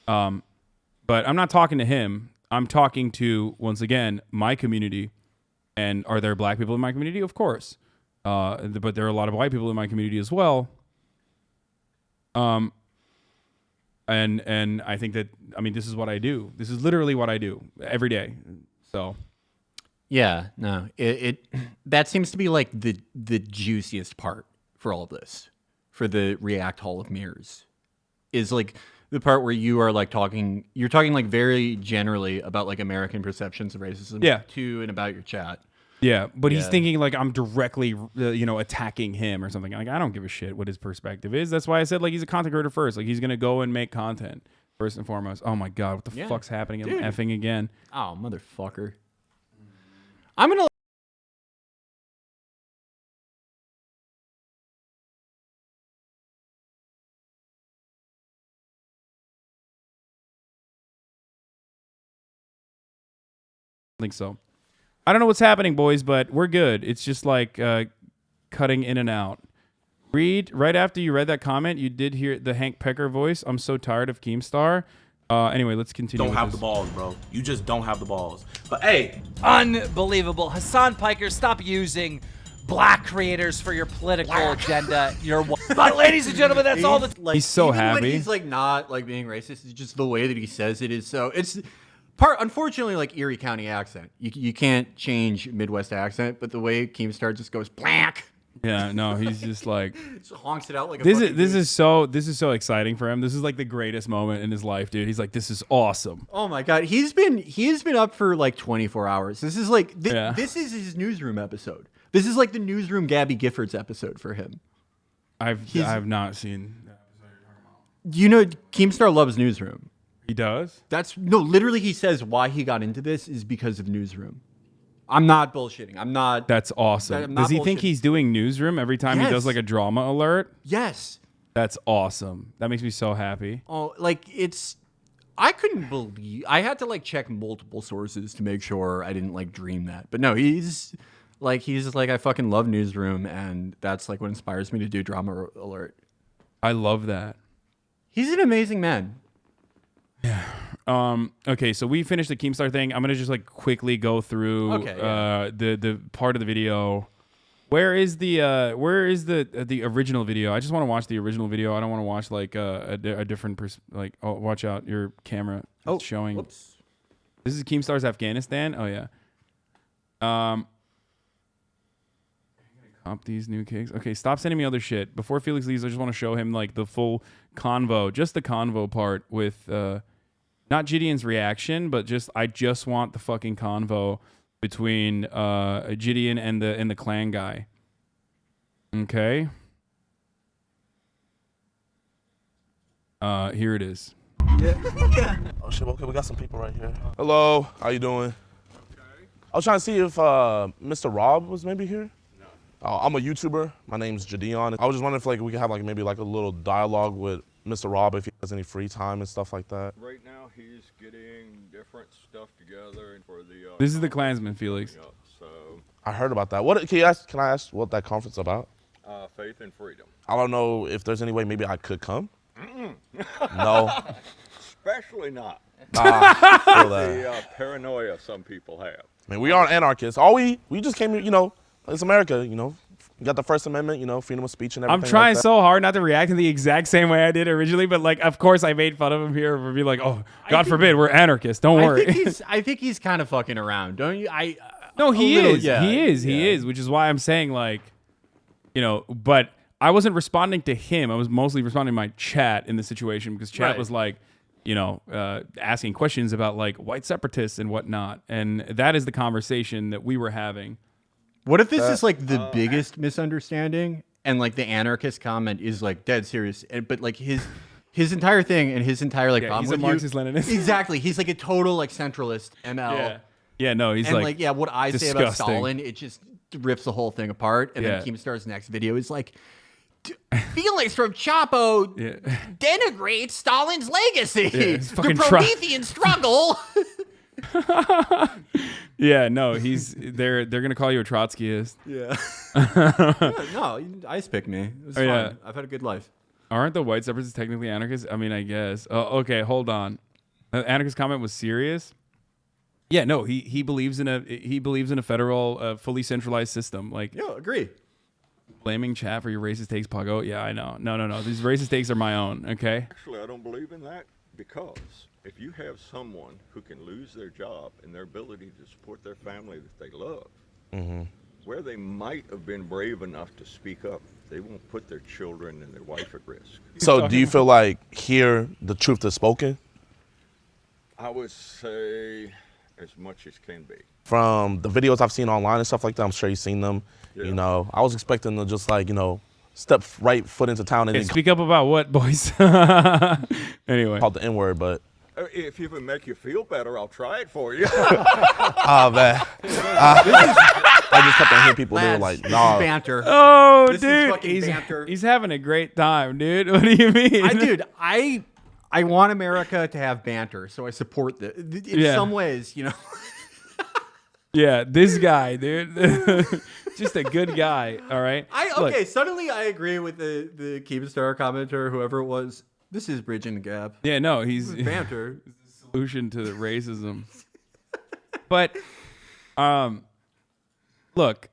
Speaker 1: But I'm not talking to him. I'm talking to, once again, my community. And are there black people in my community? Of course. But there are a lot of white people in my community as well. And I think that, I mean, this is what I do. This is literally what I do every day. So.
Speaker 15: Yeah, no, that seems to be like the juiciest part for all of this, for the React Hall of Mirrors, is like the part where you are like you're talking like very generally about like American perceptions of racism to and about your chat.
Speaker 1: Yeah, but he's thinking like I'm directly, attacking him or something. Like I don't give a shit what his perspective is. That's why I said like he's a content creator first. Like he's gonna go and make content first and foremost. Oh my god, what the fuck's happening? I'm effing again.
Speaker 15: Oh motherfucker. I'm gonna.
Speaker 1: I think so. I don't know what's happening, boys, but we're good. It's just like cutting in and out. Read, right after you read that comment, you did hear the Hank Pecker voice. I'm so tired of Keemstar. Anyway, let's continue.
Speaker 3: Don't have the balls, bro. You just don't have the balls. But hey.
Speaker 5: Unbelievable. Hasan Piker, stop using black creators for your political agenda. But ladies and gentlemen, that's all that's
Speaker 15: like.
Speaker 1: He's so
Speaker 15: even
Speaker 1: happy.
Speaker 15: When he's like not like being racist. It's just the way that he says it is so. It's unfortunately like Erie County accent. You can't change Midwest accent, but the way Keemstar just goes black.
Speaker 1: Yeah, no, he's just like
Speaker 15: just honks it out like a
Speaker 1: this is so exciting for him. This is like the greatest moment in his life, dude. He's like, this is awesome.
Speaker 15: Oh my god, he's been up for like 24 hours. This is like this is his newsroom episode. This is like the newsroom Gabby Giffords episode for him.
Speaker 1: I've not seen that episode you're talking about.
Speaker 15: You know, Keemstar loves newsroom.
Speaker 1: He does?
Speaker 15: Literally he says why he got into this is because of newsroom. I'm not bullshitting. I'm not.
Speaker 1: That's awesome. Does he think he's doing newsroom every time he does like a drama alert?
Speaker 15: Yes.
Speaker 1: That's awesome. That makes me so happy.
Speaker 15: Oh, like I couldn't believe I had to like check multiple sources to make sure I didn't like dream that. But no, he's just like I fucking love newsroom, and that's like what inspires me to do drama alert.
Speaker 1: I love that.
Speaker 15: He's an amazing man.
Speaker 1: Yeah. Okay, so we finished the Keemstar thing. I'm gonna just like quickly go through the part of the video. Where is the original video? I just want to watch the original video. I don't want to watch like a different oh, watch out, your camera is showing.
Speaker 15: Whoops.
Speaker 1: This is Keemstar's Afghanistan. Oh yeah. Comp these new cakes. Okay, stop sending me other shit. Before Felix leaves, I just want to show him like the full convo, just the convo part with not JiDion's reaction, but I just want the fucking convo between JiDion and the clan guy. Okay. Here it is.
Speaker 3: Yeah. Oh shit, okay, we got some people right here. Hello, how you doing? Okay. I was trying to see if Mr. Rob was maybe here. No. I'm a YouTuber. My name's JiDion. I was just wondering if like we could have like maybe like a little dialogue with Mr. Rob if he has any free time and stuff like that.
Speaker 7: Right now he's getting different stuff together for the
Speaker 1: this is the Klansman, Felix.
Speaker 7: So
Speaker 3: I heard about that. What can I ask what that conference is about?
Speaker 7: Faith and freedom.
Speaker 3: I don't know if there's any way maybe I could come. No.
Speaker 7: Especially not.
Speaker 3: The
Speaker 7: paranoia some people have.
Speaker 3: I mean, we aren't anarchists. We just came here, it's America, You got the First Amendment, freedom of speech and everything.
Speaker 1: I'm trying
Speaker 3: like
Speaker 1: so hard not to react in the exact same way I did originally, but like, of course, I made fun of him here for being like, "Oh, God forbid, we're anarchists." Don't worry.
Speaker 15: I think he's kind of fucking around, don't you?
Speaker 1: No, he is. Yeah, he is. Which is why I'm saying like, but I wasn't responding to him. I was mostly responding to my chat in the situation because chat was like, asking questions about like white separatists and whatnot. And that is the conversation that we were having.
Speaker 15: What if this is like the biggest misunderstanding and like the anarchist comment is like dead serious, but like his entire thing and his entire like problem
Speaker 1: he's a
Speaker 15: with
Speaker 1: Marxist-Leninist.
Speaker 15: Exactly. He's like a total like centralist ML.
Speaker 1: Yeah, no, he's
Speaker 15: and
Speaker 1: like
Speaker 15: what I say about
Speaker 1: disgusting.
Speaker 15: Stalin, it just rips the whole thing apart. And then Keemstar's next video is like, Felix from Chapo denigrates Stalin's legacy.
Speaker 1: it's
Speaker 15: the
Speaker 1: fucking
Speaker 15: Promethean struggle.
Speaker 1: Yeah, no, they're gonna call you a Trotskyist.
Speaker 15: Yeah. No, you ice pick me. It was
Speaker 1: Oh,
Speaker 15: fine.
Speaker 1: yeah.
Speaker 15: I've had a good life.
Speaker 1: Aren't the white separatists technically anarchists? I mean, I guess. Oh, okay, hold on. The anarchist comment was serious. Yeah, no, he believes in a federal, fully centralized system. Like,
Speaker 15: yeah, agree.
Speaker 1: Blaming chat for your racist takes, Pago. Yeah, I know. No. These racist takes are my own. Okay.
Speaker 7: Actually, I don't believe in that, because if you have someone who can lose their job and their ability to support their family that they love, where they might have been brave enough to speak up, they won't put their children and their wife at risk.
Speaker 3: So do you feel like here the truth is spoken?
Speaker 7: I would say as much as can be.
Speaker 3: From the videos I've seen online and stuff like that, I'm sure you've seen them.
Speaker 7: Yeah.
Speaker 3: You know, I was expecting to just like, step right foot into town and
Speaker 1: Hey,
Speaker 3: then
Speaker 1: speak up about what, boys? Anyway.
Speaker 3: Called the N-word, but
Speaker 7: If it would make you feel better, I'll try it for you.
Speaker 3: oh man, I just kept on hearing people do like, nah.
Speaker 15: Banter.
Speaker 1: Oh,
Speaker 15: This is
Speaker 1: dude,
Speaker 15: fucking banter.
Speaker 1: he's having a great time, dude. What do you mean?
Speaker 15: I want America to have banter, so I support this. In some ways,
Speaker 1: Yeah, this guy, dude. Just a good guy, all right? Look,
Speaker 15: suddenly I agree with the Keemstar commenter, whoever it was. This is bridging the gap.
Speaker 1: yeah, no, he's
Speaker 15: Banter.
Speaker 1: solution to the racism. But look,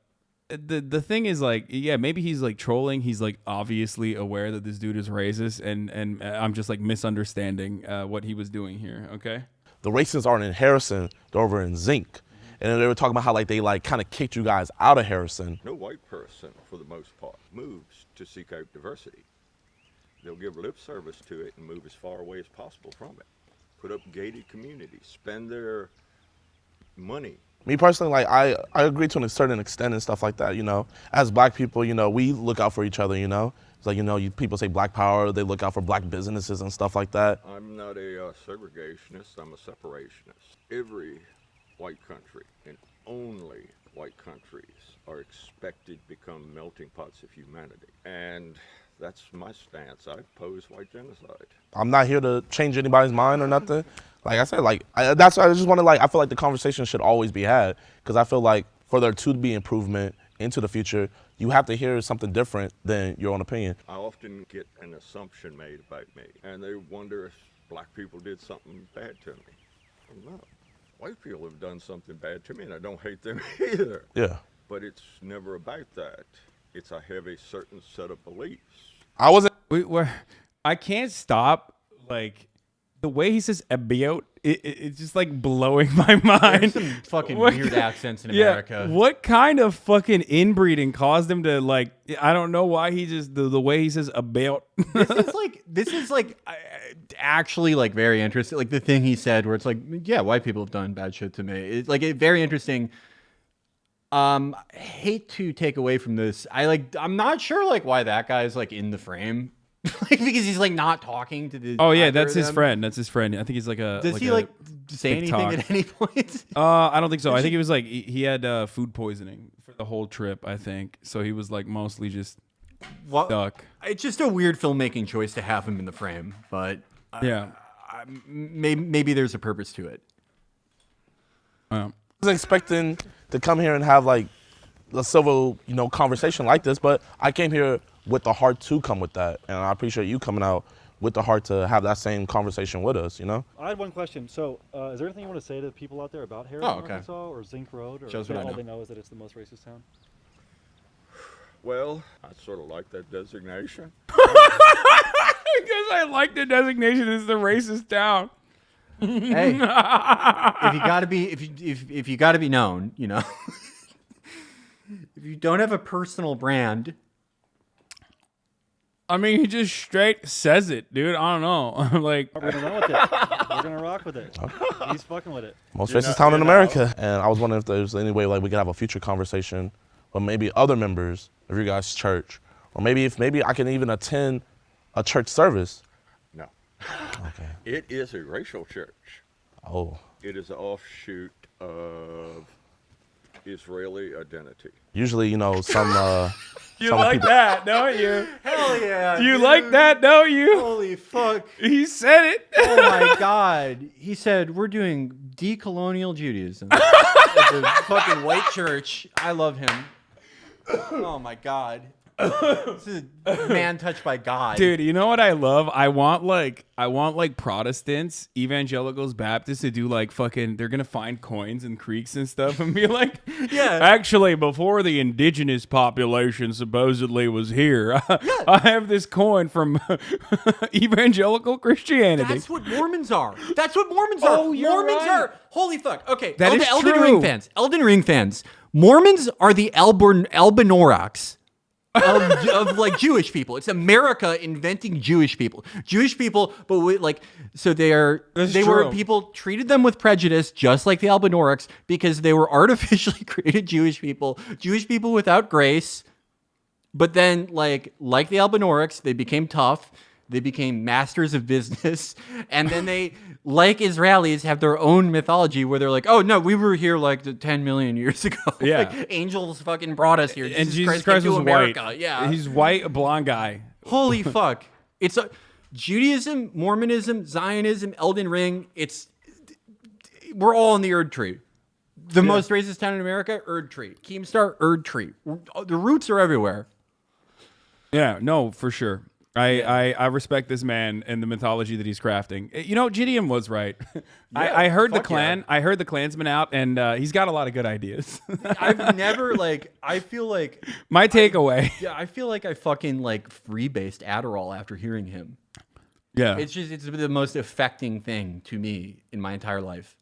Speaker 1: the thing is like, yeah, maybe he's like trolling. He's like obviously aware that this dude is racist, and I'm just like misunderstanding what he was doing here, okay?
Speaker 3: The racists aren't in Harrison, they're over in Zinc. And they were talking about how like they like kind of kicked you guys out of Harrison.
Speaker 7: No white person, for the most part, moves to seek out diversity. They'll give lip service to it and move as far away as possible from it. Put up gated communities, spend their money.
Speaker 3: Me personally, like I agree to a certain extent and stuff like that, As black people, we look out for each other, It's like, people say black power, they look out for black businesses and stuff like that.
Speaker 7: I'm not a segregationist, I'm a separationist. Every white country and only white countries are expected to become melting pots of humanity. And that's my stance. I oppose white genocide.
Speaker 3: I'm not here to change anybody's mind or nothing. Like I said, that's why I just want to I feel like the conversation should always be had, because I feel like for there to be improvement into the future, you have to hear something different than your own opinion.
Speaker 7: I often get an assumption made about me, and they wonder if black people did something bad to me. Well, no. White people have done something bad to me, and I don't hate them either.
Speaker 3: Yeah.
Speaker 7: But it's never about that. It's I have a certain set of beliefs.
Speaker 1: I can't stop, like, the way he says about, it's just like blowing my mind.
Speaker 15: There's some fucking weird accents in America.
Speaker 1: What kind of fucking inbreeding caused him to, like, I don't know why he just, the way he says about.
Speaker 15: This is like actually like very interesting. Like the thing he said where it's like, yeah, white people have done bad shit to me. It's like very interesting. Hate to take away from this. I'm not sure like why that guy's like in the frame. Like because he's like not talking to the.
Speaker 1: Oh yeah, that's his friend. That's his friend. I think he's like a.
Speaker 15: Does he like say anything at any point?
Speaker 1: I don't think so. I think it was like he had food poisoning for the whole trip. I think so. He was like mostly just stuck.
Speaker 15: It's just a weird filmmaking choice to have him in the frame, but
Speaker 1: yeah,
Speaker 15: maybe there's a purpose to it.
Speaker 3: I was expecting to come here and have like a civil, conversation like this, but I came here with the heart to come with that, and I appreciate you coming out with the heart to have that same conversation with us.
Speaker 8: I had one question. So, is there anything you want to say to people out there about Harrison,
Speaker 15: okay.
Speaker 8: Arkansas, or Zinc Road, or
Speaker 15: Shows what I
Speaker 8: all
Speaker 15: know.
Speaker 8: they know is that it's the most racist town?
Speaker 7: Well, I sort of like that designation.
Speaker 1: Because I like the designation as the racist town.
Speaker 15: Hey, if you gotta be known, if you don't have a personal brand,
Speaker 1: I mean, he just straight says it, dude. I don't know. Like,
Speaker 8: We're gonna run with it. We're gonna rock with it. He's fucking with it.
Speaker 6: Most racist town in America. And I was wondering if there's any way like we could have a future conversation with maybe other members of your guys' church, or maybe I can even attend a church service.
Speaker 7: No.
Speaker 6: Okay.
Speaker 7: It is a racial church.
Speaker 6: Oh.
Speaker 7: It is an offshoot of Israeli identity.
Speaker 6: Usually, some
Speaker 1: you
Speaker 6: some
Speaker 1: like
Speaker 6: people,
Speaker 1: that, don't you?
Speaker 5: Hell yeah.
Speaker 1: You
Speaker 5: dude.
Speaker 1: like that, don't you?
Speaker 5: Holy fuck.
Speaker 1: He said it.
Speaker 15: Oh my God. He said, we're doing decolonial Judaism at the fucking white church. I love him. Oh my God. This is a man touched by God.
Speaker 1: Dude, you know what I love? I want like Protestants, evangelicals, Baptists to do like fucking, they're gonna find coins in creeks and stuff and be like,
Speaker 5: yeah,
Speaker 1: actually before the indigenous population supposedly was here, I have this coin from evangelical Christianity.
Speaker 5: That's what Mormons are. That's what Mormons are.
Speaker 1: Oh, you're
Speaker 5: Mormons
Speaker 1: right.
Speaker 5: are. Holy fuck. Okay.
Speaker 1: That is
Speaker 5: Elden
Speaker 1: true.
Speaker 5: Ring fans. Elden Ring fans. Mormons are the Albanorax of like Jewish people. It's America inventing Jewish people. Jewish people, but so they were people treated them with prejudice, just like the Albanorax, because they were artificially created Jewish people without grace. But then, like the Albanorax, they became tough. They became masters of business. And then they, like Israelis, have their own mythology where they're like, oh, no, we were here like 10 million years ago.
Speaker 1: Yeah.
Speaker 5: Like, angels fucking brought us here.
Speaker 1: And Jesus Christ
Speaker 5: came
Speaker 1: was
Speaker 5: to America.
Speaker 1: white.
Speaker 5: Yeah.
Speaker 1: He's white, a blonde guy.
Speaker 5: Holy fuck. It's Judaism, Mormonism, Zionism, Elden Ring. We're all in the Erd Tree. The most racist town in America, Erd Tree. Keemstar, Erd Tree. The roots are everywhere.
Speaker 1: Yeah, no, for sure. I respect this man and the mythology that he's crafting. You know, JiDion was right. I heard the clan. I heard the Klansman out, and he's got a lot of good ideas.
Speaker 5: I've never I feel like
Speaker 1: my takeaway.
Speaker 5: I feel like I fucking freebased Adderall after hearing him.
Speaker 1: Yeah,
Speaker 5: it's the most affecting thing to me in my entire life.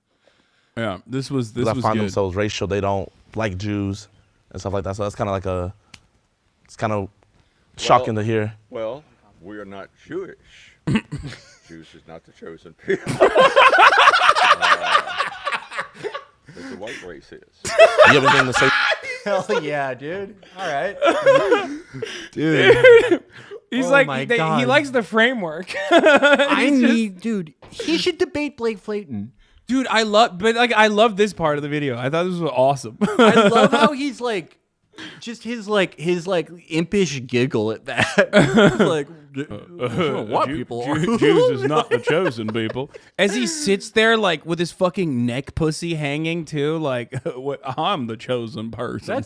Speaker 1: Yeah, this was
Speaker 6: find themselves racial. They don't like Jews and stuff like that. So that's kind of it's kind of shocking to hear.
Speaker 7: Well, we are not Jewish. Jews is not the chosen people. As the white race is.
Speaker 6: You have anything to say?
Speaker 5: Hell yeah, dude. All right.
Speaker 1: Dude. He's
Speaker 5: God.
Speaker 1: he likes the framework.
Speaker 5: Dude, he should debate Blake Flayton.
Speaker 1: Dude, I love this part of the video. I thought this was awesome.
Speaker 5: I love how he's just his impish giggle at that. What people are.
Speaker 1: Jews is not the chosen people. As he sits there with his fucking neck pussy hanging too, I'm the chosen person.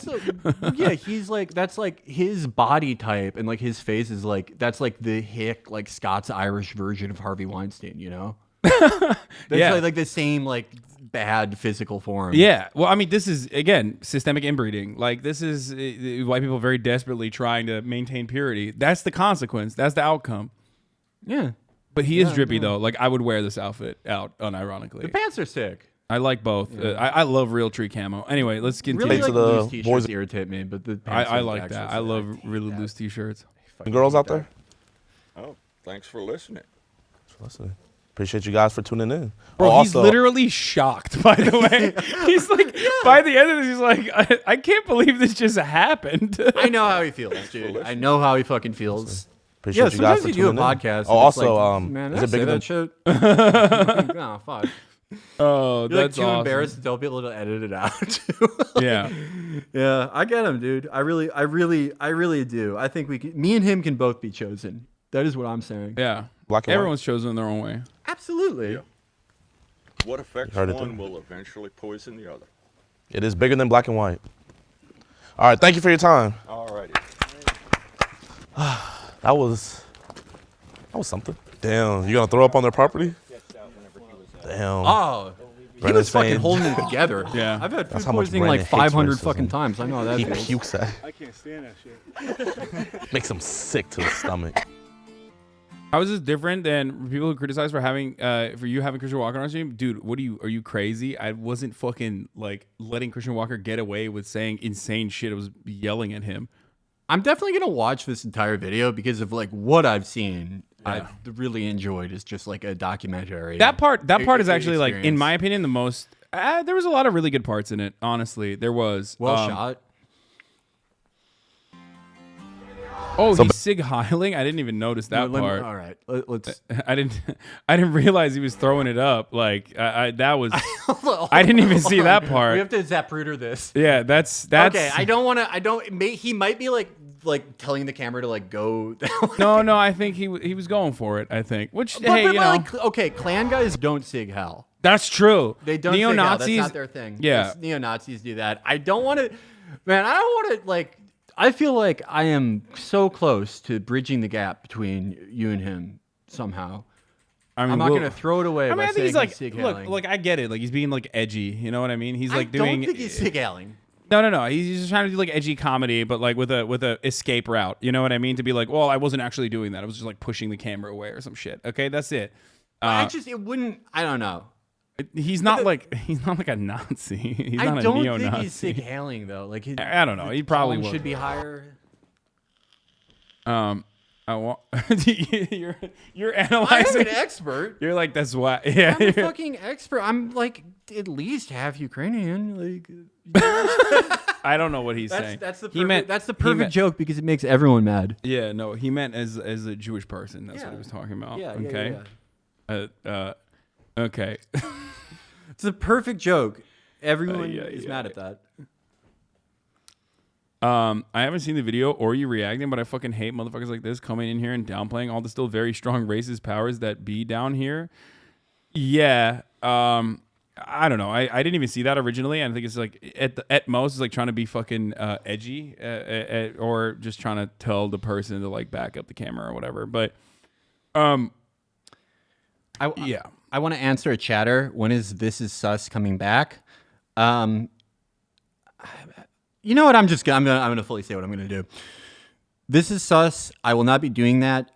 Speaker 5: That's his body type, and his face is that's the hick Scots Irish version of Harvey Weinstein, you know? That's the same bad physical form.
Speaker 1: Yeah. Well, I mean, this is again systemic inbreeding. This is white people very desperately trying to maintain purity. That's the consequence. That's the outcome.
Speaker 5: Yeah.
Speaker 1: But he is drippy though. I would wear this outfit out unironically.
Speaker 5: The pants are sick.
Speaker 1: I like both. Yeah. I love real tree camo. Anyway, let's continue.
Speaker 5: Really loose t-shirts irritate me, but the pants
Speaker 1: I like that. I love really loose t-shirts.
Speaker 6: Girls out there?
Speaker 7: Oh, thanks for listening.
Speaker 6: Appreciate you guys for tuning in.
Speaker 1: Bro, he's literally shocked, by the way. He's by the end of this, he's like, I can't believe this just happened.
Speaker 5: I know how he feels, dude. I know how he fucking feels.
Speaker 6: Appreciate you guys for tuning in.
Speaker 5: Sometimes you do a podcast.
Speaker 6: Oh, also,
Speaker 5: man,
Speaker 6: is it bigger
Speaker 5: that
Speaker 6: than...
Speaker 5: shit? Nah, fuck.
Speaker 1: Oh,
Speaker 5: You're
Speaker 1: that's
Speaker 5: too
Speaker 1: awesome.
Speaker 5: embarrassed to tell people to edit it out.
Speaker 1: Yeah.
Speaker 5: Yeah, I get him, dude. I really do. I think me and him can both be chosen. That is what I'm saying.
Speaker 1: Yeah. Everyone's chosen in their own way.
Speaker 5: Absolutely.
Speaker 7: Yeah. What affects one will eventually poison the other.
Speaker 6: It is bigger than black and white. All right, thank you for your time.
Speaker 7: All righty.
Speaker 6: That was something. Damn, you gonna throw up on their property? Damn.
Speaker 5: Oh, he was fucking holding it together.
Speaker 1: Yeah.
Speaker 5: I've had
Speaker 6: That's
Speaker 5: food
Speaker 6: how much
Speaker 5: poisoning
Speaker 6: Brandon
Speaker 5: 500
Speaker 6: hates
Speaker 5: fucking
Speaker 6: racism.
Speaker 5: times. I know how that
Speaker 6: He
Speaker 5: feels.
Speaker 6: pukes at.
Speaker 8: I can't stand that shit.
Speaker 6: Makes him sick to the stomach.
Speaker 1: How is this different than people who criticize for having for you having Christian Walker on stream? Dude, are you crazy? I wasn't fucking letting Christian Walker get away with saying insane shit. I was yelling at him.
Speaker 15: I'm definitely gonna watch this entire video because of like what I've seen. I've really enjoyed is just like a documentary.
Speaker 1: That part is actually like, in
Speaker 15: experience.
Speaker 1: my opinion, the most. There was a lot of really good parts in it. Honestly, there was.
Speaker 15: Well shot.
Speaker 1: Oh, he's Sig Heiling. I didn't even notice that part.
Speaker 15: All right, let's.
Speaker 1: I didn't realize he was throwing it up. Like that was. I didn't even see that part.
Speaker 15: We have to Zapruder this.
Speaker 1: Yeah, that's
Speaker 15: okay. I don't want to. He might be like telling the camera to like go.
Speaker 1: No. I think he was going for it. I think. Which
Speaker 15: But
Speaker 1: you know.
Speaker 15: like, okay, Klan guys don't sig hell.
Speaker 1: That's true.
Speaker 15: They don't.
Speaker 1: Neo-Nazis.
Speaker 15: Sig hell. That's not their thing.
Speaker 1: Yeah.
Speaker 15: Neo-Nazis do that. I don't want to. Man, I don't want to like. I feel like I am so close to bridging the gap between you and him somehow.
Speaker 1: I mean,
Speaker 15: I'm not going to throw it away.
Speaker 1: I mean, I think he's like,
Speaker 15: sig
Speaker 1: look, I get it. Like he's being like edgy. You know what I mean? He's like doing.
Speaker 15: I don't think he's sig helling.
Speaker 1: No. He's just trying to do like edgy comedy, but like with a escape route. You know what I mean? To be like, well, I wasn't actually doing that. I was just like pushing the camera away or some shit. Okay, that's it.
Speaker 15: It wouldn't. I don't know.
Speaker 1: He's not like a Nazi. He's not a neo-Nazi.
Speaker 15: I don't think he's sig hailing though. Like
Speaker 1: I don't know. He probably would.
Speaker 15: Should be higher.
Speaker 1: I want you're analyzing.
Speaker 15: I'm an expert.
Speaker 1: You're like, that's why. Yeah,
Speaker 15: I'm a fucking expert. I'm like at least half Ukrainian. Like
Speaker 1: I don't know what he's saying.
Speaker 15: That's the perfect joke because it makes everyone mad.
Speaker 1: Yeah, no, he meant as a Jewish person. That's what he was talking about.
Speaker 15: Yeah,
Speaker 1: okay.
Speaker 15: Yeah.
Speaker 1: Okay.
Speaker 15: It's a perfect joke. Everyone is mad at that.
Speaker 1: I haven't seen the video or you reacting, but I fucking hate motherfuckers like this coming in here and downplaying all the still very strong racist powers that be down here. Yeah. I don't know. I didn't even see that originally. I think it's like at most it's like trying to be fucking edgy or just trying to tell the person to like back up the camera or whatever. But
Speaker 15: I want to answer a chatter. When is This Is Sus coming back? You know what? I'm gonna fully say what I'm gonna do. This Is Sus. I will not be doing that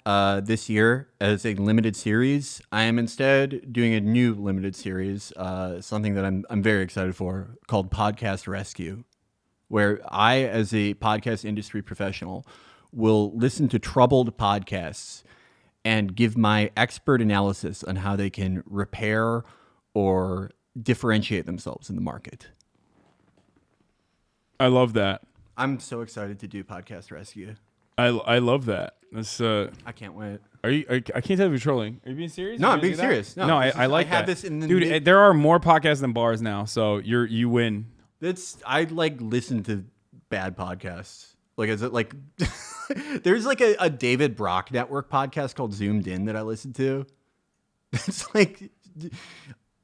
Speaker 15: this year as a limited series. I am instead doing a new limited series, something that I'm very excited for, called Podcast Rescue, where I, as a podcast industry professional, will listen to troubled podcasts and give my expert analysis on how they can repair or differentiate themselves in the market.
Speaker 1: I love that.
Speaker 15: I'm so excited to do Podcast Rescue.
Speaker 1: I love that. That's
Speaker 15: I can't wait.
Speaker 1: I can't tell if you're trolling. Are you being serious?
Speaker 15: No, I'm being serious.
Speaker 1: No, I like that.
Speaker 15: I have this in the
Speaker 1: dude. There are more podcasts than bars now, so you win.
Speaker 15: I like listen to bad podcasts. Like, is it like there's like a David Brock Network podcast called Zoomed In that I listen to. It's like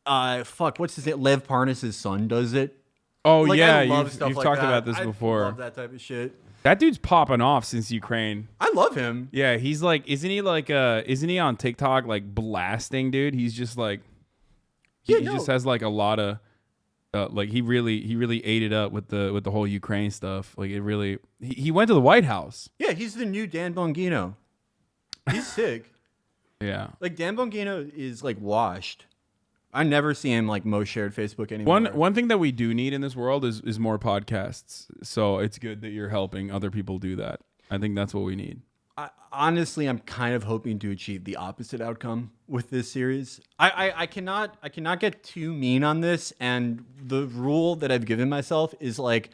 Speaker 15: what's his name? Lev Parnas's son does it.
Speaker 1: Oh
Speaker 15: like,
Speaker 1: yeah,
Speaker 15: you've
Speaker 1: talked about this before.
Speaker 15: I love that type of shit.
Speaker 1: That dude's popping off since Ukraine.
Speaker 15: I love him.
Speaker 1: Yeah, he's like, isn't he on TikTok like blasting, dude? He's just like, he just has like a lot of, like he really ate it up with the whole Ukraine stuff. Like it really, he went to the White House.
Speaker 15: Yeah, he's the new Dan Bongino. He's sick.
Speaker 1: Yeah,
Speaker 15: like Dan Bongino is like washed. I never see him like most shared Facebook anymore.
Speaker 1: One thing that we do need in this world is more podcasts. So it's good that you're helping other people do that. I think that's what we need.
Speaker 15: Honestly, I'm kind of hoping to achieve the opposite outcome with this series. I cannot get too mean on this, and the rule that I've given myself is like,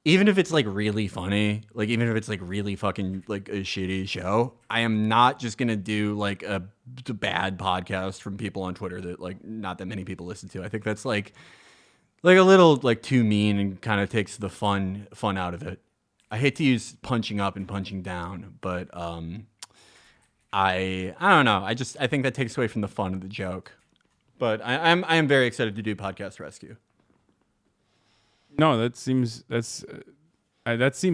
Speaker 15: even if it's like really funny, like even if it's like really fucking like a shitty show, I am not just gonna do like a bad podcast from people on Twitter that like not that many people listen to. I think that's like a little like too mean and kind of takes the fun out of it. I hate to use punching up and punching down, but I don't know. I think that takes away from the fun of the joke. But I am very excited to do Podcast Rescue.
Speaker 1: No, that seems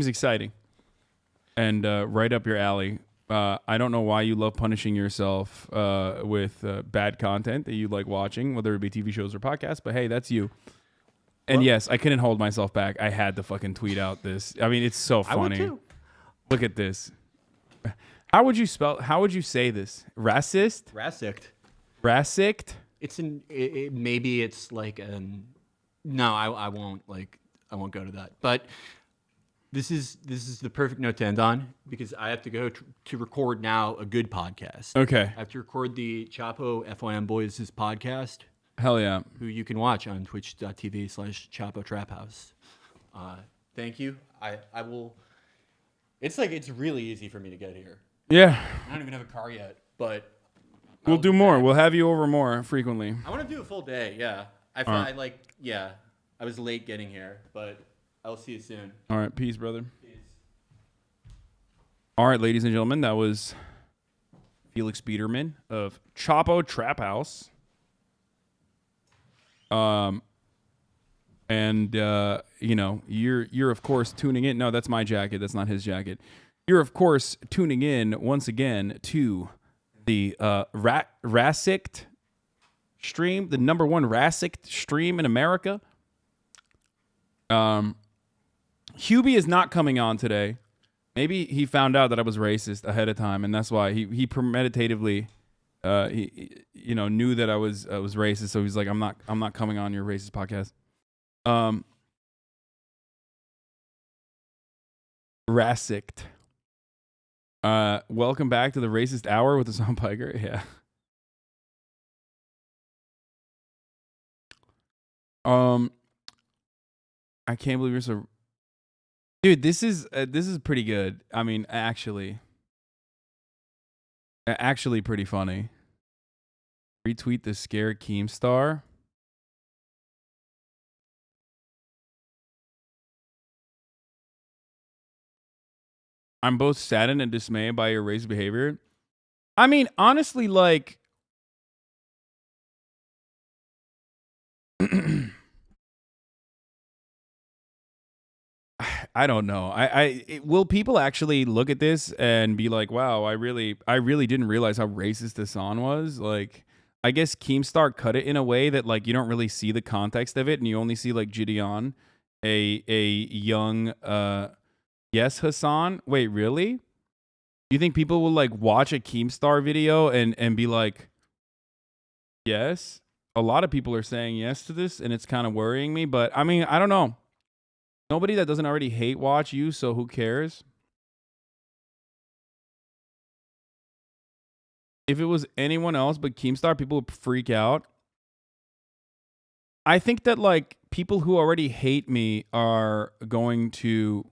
Speaker 1: exciting, and right up your alley. I don't know why you love punishing yourself with bad content that you like watching, whether it be TV shows or podcasts. But hey, that's you. And yes, I couldn't hold myself back. I had to fucking tweet out this. I mean, it's so funny.
Speaker 15: I would too.
Speaker 1: Look at this. How would you say this? Racist? Racist?
Speaker 15: It's maybe it's like no, I won't go to that. But This is the perfect note to end on because I have to go to record now a good podcast.
Speaker 1: Okay.
Speaker 15: I have to record the Chapo FYM Boys' podcast.
Speaker 1: Hell yeah.
Speaker 15: Who you can watch on twitch.tv/Chapo Trap House. Thank you. I will. It's really easy for me to get here.
Speaker 1: Yeah.
Speaker 15: I don't even have a car yet, but
Speaker 1: We'll do more. We'll have you over more frequently.
Speaker 15: I want to do a full day. Yeah. I was late getting here, but I'll see you soon.
Speaker 1: All right. Peace, brother. All right, ladies and gentlemen, that was Felix Biederman of Chapo Trap House. You're of course tuning in. No, that's my jacket. That's not his jacket. You're of course tuning in once again to the Rasict stream, the number one Rasict stream in America. Hubie is not coming on today. Maybe he found out that I was racist ahead of time, and that's why he premeditatively, knew that I was racist. So he's like, I'm not coming on your racist podcast. Rasict. Welcome back to the Racist Hour with Hasan Piker. Yeah. I can't believe you're so. Dude, this is pretty good. I mean, actually pretty funny. Retweet the scare Keemstar. I'm both saddened and dismayed by your racist behavior. I mean, honestly, like, I don't know. Will people actually look at this and be like, "Wow, I really didn't realize how racist Hasan was." Like, I guess Keemstar cut it in a way that like you don't really see the context of it, and you only see like JiDion, a young yes Hasan. Wait, really? You think people will like watch a Keemstar video and be like, yes? A lot of people are saying yes to this, and it's kind of worrying me. But I mean, I don't know. Nobody that doesn't already hate watch you, so who cares? If it was anyone else but Keemstar, people would freak out. I think that like people who already hate me are going to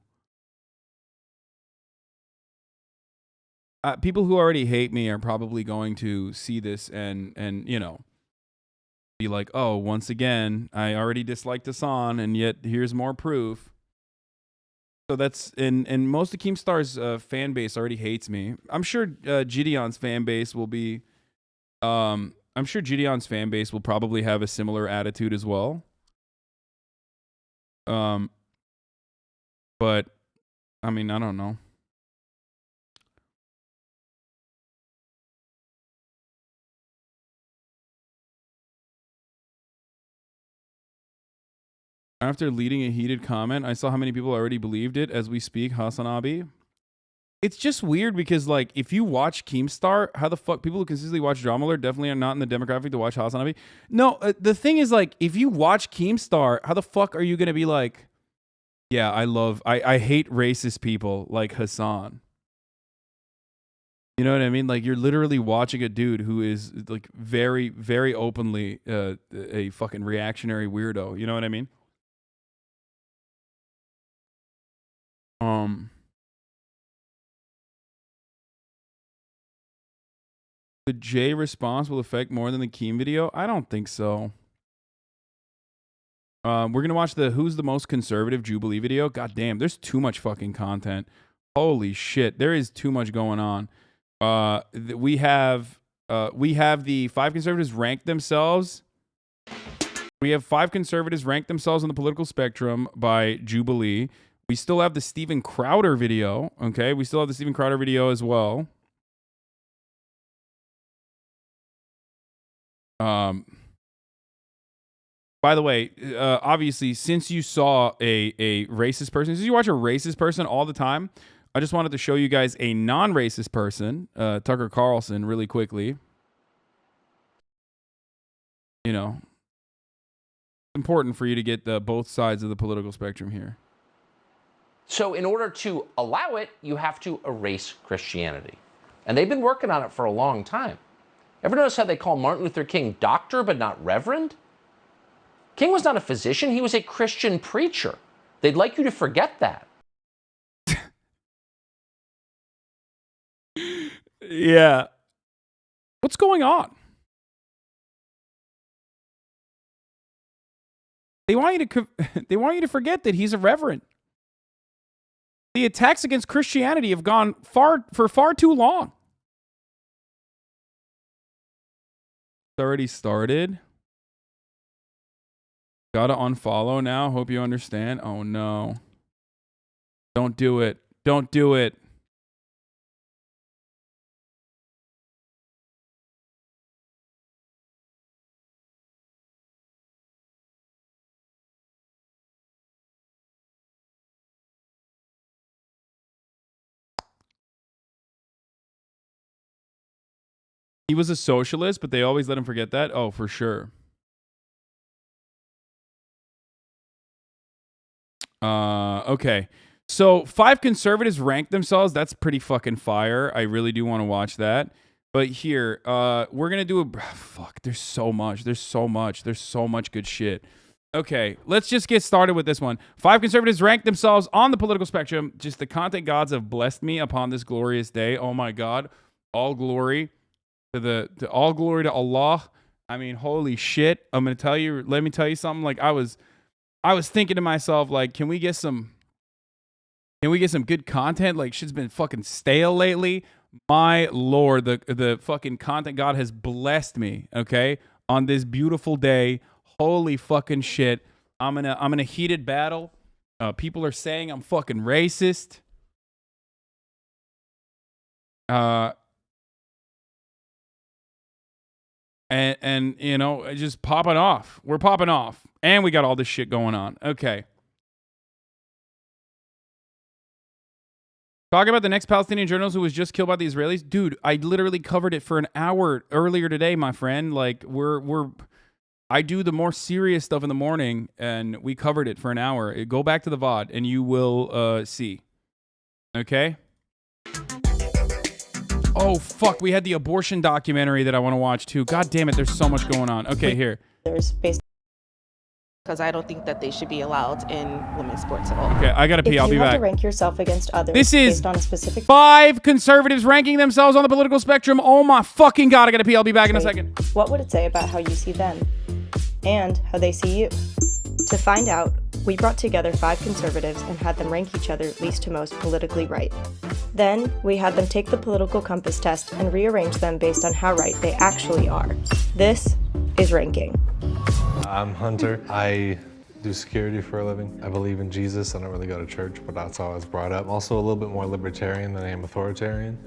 Speaker 1: people who already hate me are probably going to see this and be like, oh, once again, I already disliked Hasan, and yet here's more proof. So that's and most of Keemstar's fan base already hates me. I'm sure JiDion's fan base will be. I'm sure JiDion's fan base will probably have a similar attitude as well. But I mean, I don't know. After leading a heated comment, I saw how many people already believed it as we speak. HasanAbi. It's just weird because, like, if you watch Keemstar, how the fuck people who consistently watch Drama Alert definitely are not in the demographic to watch HasanAbi. No, the thing is, like, if you watch Keemstar, how the fuck are you gonna be like, yeah, I hate racist people like Hasan. You know what I mean? Like, you're literally watching a dude who is like very, very openly a fucking reactionary weirdo. You know what I mean? The J response will affect more than the Keem video? I don't think so. We're gonna watch the Who's the Most Conservative Jubilee video. God damn, there's too much fucking content. Holy shit, there is too much going on. We have the 5 conservatives rank themselves. We have 5 conservatives rank themselves on the political spectrum by Jubilee. We still have the Steven Crowder video. Okay, we still have the Steven Crowder video as well. By the way, obviously, since you saw a racist person, since you watch a racist person all the time, I just wanted to show you guys a non-racist person, Tucker Carlson, really quickly. You know, it's important for you to get both sides of the political spectrum here.
Speaker 9: So in order to allow it, you have to erase Christianity. And they've been working on it for a long time. Ever notice how they call Martin Luther King doctor but not reverend? King was not a physician, he was a Christian preacher. They'd like you to forget that.
Speaker 1: Yeah. What's going on? They want you to forget that he's a reverend. The attacks against Christianity have gone for far too long. It's already started. Gotta unfollow now. Hope you understand. Oh no. Don't do it. Don't do it. He was a socialist, but they always let him forget that. Oh, for sure. Okay. So 5 conservatives ranked themselves. That's pretty fucking fire. I really do want to watch that. But here, we're going to do a... Fuck, there's so much. There's so much. There's so much good shit. Okay, let's just get started with this one. 5 conservatives ranked themselves on the political spectrum. Just the content gods have blessed me upon this glorious day. Oh my God. All glory to all glory to Allah. I mean, holy shit. I'm going to tell you, let me tell you something. Like I was thinking to myself, like, can we get some good content? Like shit's been fucking stale lately. My Lord, the fucking content God has blessed me, okay? On this beautiful day. Holy fucking shit. I'm in a heated battle. People are saying I'm fucking racist. And you know, just popping off. We're popping off. And we got all this shit going on. Okay. Talking about the next Palestinian journalist who was just killed by the Israelis. Dude, I literally covered it for an hour earlier today, my friend. Like, I do the more serious stuff in the morning, and we covered it for an hour. Go back to the VOD, and you will see. Okay? Oh, fuck. We had the abortion documentary that I want to watch, too. God damn it. There's so much going on. Okay, here.
Speaker 22: There's based because I don't think that they should be allowed in women's sports at all.
Speaker 1: Okay, I gotta pee. I'll be back.
Speaker 22: If you have to rank yourself against others
Speaker 1: this is
Speaker 22: based on a specific
Speaker 1: 5 conservatives ranking themselves on the political spectrum. Oh my fucking God, I gotta pee. I'll be back in a second.
Speaker 22: What would it say about how you see them and how they see you? To find out, we brought together 5 conservatives and had them rank each other least to most politically right. Then, we had them take the political compass test and rearrange them based on how right they actually are. This is ranking.
Speaker 23: I'm Hunter. I do security for a living. I believe in Jesus. I don't really go to church, but that's how I was brought up. I'm also a little bit more libertarian than I am authoritarian.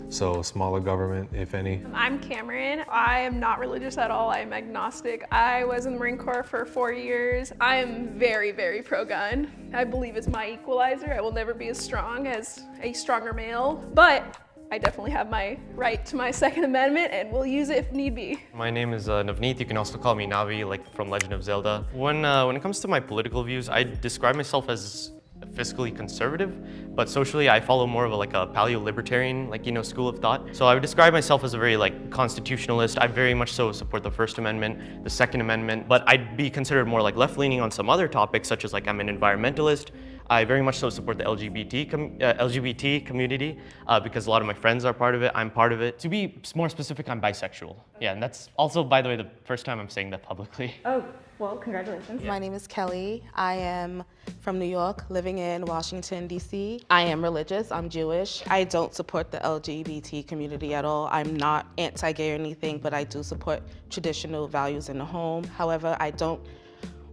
Speaker 23: So smaller government, if any.
Speaker 24: I'm Cameron. I am not religious at all. I am agnostic. I was in the Marine Corps for 4 years. I am very, very pro-gun. I believe it's my equalizer. I will never be as strong as a stronger male, but I definitely have my right to my Second Amendment and will use it if need be.
Speaker 25: My name is Navneet. You can also call me Navi, like from Legend of Zelda. When it comes to my political views, I describe myself as fiscally conservative, but socially I follow more of a paleo-libertarian, school of thought. So I would describe myself as a very constitutionalist. I very much so support the First Amendment, the Second Amendment, but I'd be considered more left-leaning on some other topics, such as I'm an environmentalist. I very much so support the LGBT community because a lot of my friends are part of it. I'm part of it. To be more specific, I'm bisexual. Yeah, and that's also, by the way, the first time I'm saying that publicly.
Speaker 22: Oh, well, congratulations.
Speaker 26: My name is Kelly. I am from New York, living in Washington, D.C. I am religious. I'm Jewish. I don't support the LGBT community at all. I'm not anti-gay or anything, but I do support traditional values in the home. However, I don't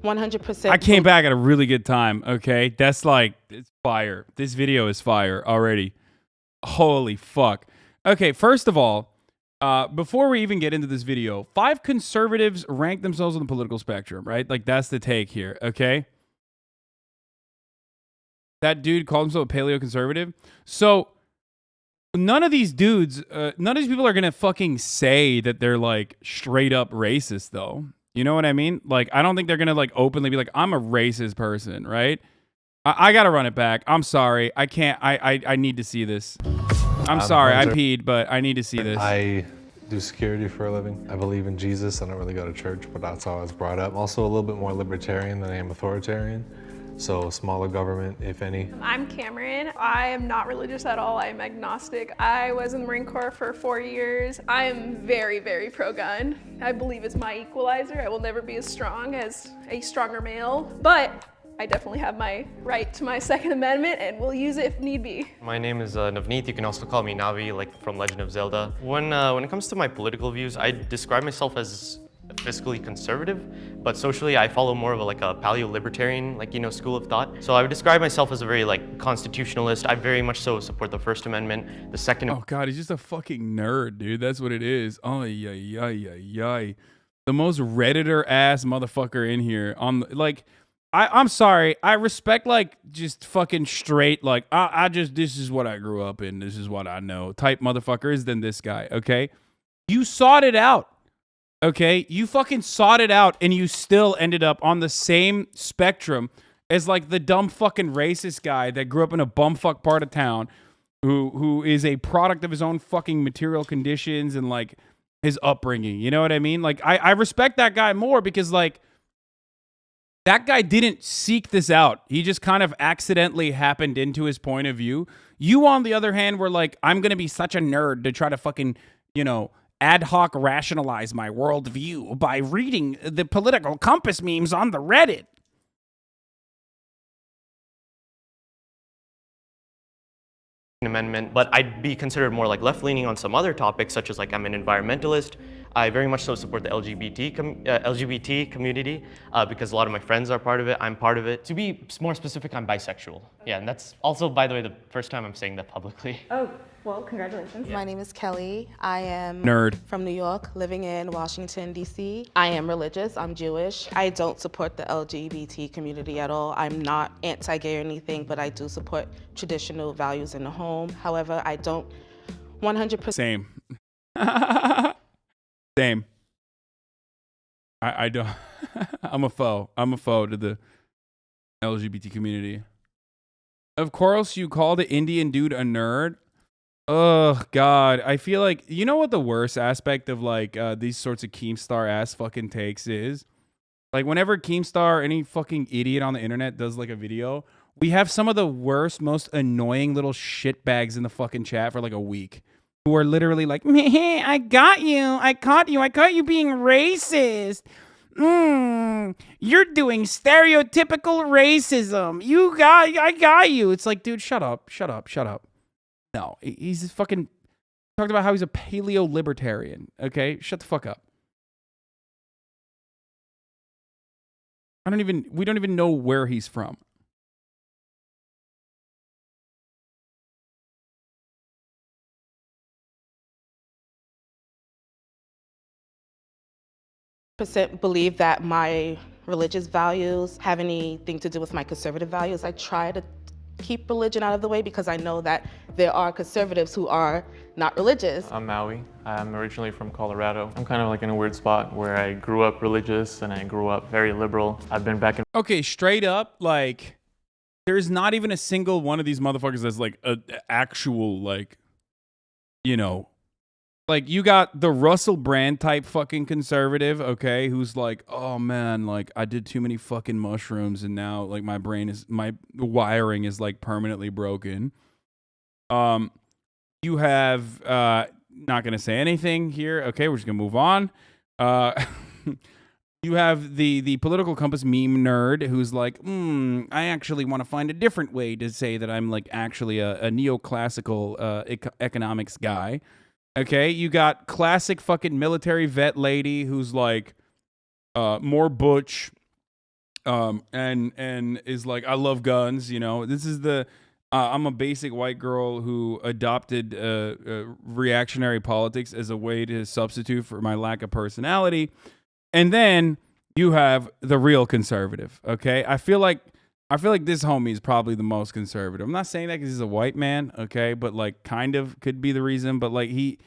Speaker 26: 100%.
Speaker 1: I came back at a really good time, okay? That's it's fire. This video is fire already. Holy fuck. Okay, first of all, before we even get into this video, 5 conservatives rank themselves on the political spectrum, right? That's the take here, okay? That dude called himself a paleo-conservative. So, none of these dudes, none of these people are gonna fucking say that they're, straight up racist, though. You know what I mean? I don't think they're gonna, openly be like, I'm a racist person, right? I gotta run it back. I'm sorry. I can't. I need to see this. I'm sorry. I peed, but I need to see this.
Speaker 23: I do security for a living. I believe in Jesus. I don't really go to church, but that's how I was brought up. I'm also a little bit more libertarian than I am authoritarian. So smaller government, if any.
Speaker 24: I'm Cameron. I am not religious at all. I am agnostic. I was in the Marine Corps for 4 years. I am very, very pro-gun. I believe it's my equalizer. I will never be as strong as a stronger male, but I definitely have my right to my Second Amendment and will use it if need be.
Speaker 25: My name is Navneet. You can also call me Navi, like from Legend of Zelda. When it comes to my political views, I describe myself as fiscally conservative, but socially I follow more of a paleo-libertarian, school of thought. So I would describe myself as a very constitutionalist. I very much so support the First Amendment, the Second.
Speaker 1: Oh God, he's just a fucking nerd, dude. That's what it is. Oh yeah. The most Redditor ass motherfucker in here on I'm sorry. I respect just fucking straight this is what I grew up in. This is what I know type motherfuckers than this guy. Okay, you sought it out. Okay, you fucking sought it out, and you still ended up on the same spectrum as the dumb fucking racist guy that grew up in a bumfuck part of town, who is a product of his own fucking material conditions and his upbringing. You know what I mean? I respect that guy more because that guy didn't seek this out. He just kind of accidentally happened into his point of view. You, on the other hand, were I'm gonna be such a nerd to try to fucking ad hoc rationalize my worldview by reading the political compass memes on the Reddit.
Speaker 25: Amendment, but I'd be considered more left-leaning on some other topics, such as I'm an environmentalist. I very much so support the LGBT community because a lot of my friends are part of it. I'm part of it. To be more specific, I'm bisexual. Yeah, and that's also, by the way, the first time I'm saying that publicly.
Speaker 22: Oh, well, congratulations. My name is Kelly. I am
Speaker 1: Nerd.
Speaker 22: From New York, living in Washington, D.C. I am religious. I'm Jewish. I don't support the LGBT community at all. I'm not anti-gay or anything, but I do support traditional values in the home. However, I don't 100%.
Speaker 1: Same. Same. I don't. I'm a foe. I'm a foe to the LGBT community. Of course, you call the Indian dude a nerd. Oh God, I feel you know what the worst aspect of these sorts of Keemstar ass fucking takes is? Whenever Keemstar, any fucking idiot on the internet does a video, we have some of the worst, most annoying little shitbags in the fucking chat for a week. Who are literally meh, I got you. I caught you being racist. You're doing stereotypical racism. I got you. It's dude, shut up. No, he's just fucking talked about how he's a paleo-libertarian. Okay, shut the fuck up. We don't even know where he's from.
Speaker 22: Believe that my religious values have anything to do with my conservative values. I try to keep religion out of the way because I know that there are conservatives who are not religious.
Speaker 10: I'm Maui. I'm originally from Colorado. I'm kind of in a weird spot where I grew up religious and I grew up very liberal. I've been back in.
Speaker 1: Okay, straight up, there's not even a single one of these motherfuckers that's an actual, you got the Russell Brand type fucking conservative, okay, who's oh man, I did too many fucking mushrooms and now my wiring is permanently broken. You have not gonna say anything here. Okay, we're just gonna move on. You have the political compass meme nerd who's I actually want to find a different way to say that I'm actually a neoclassical economics guy. Okay, you got classic fucking military vet lady who's more butch, and is I love guns. This is I'm a basic white girl who adopted reactionary politics as a way to substitute for my lack of personality, and then you have the real conservative. Okay, I feel like this homie is probably the most conservative. I'm not saying that because he's a white man, okay, but kind of could be the reason. But he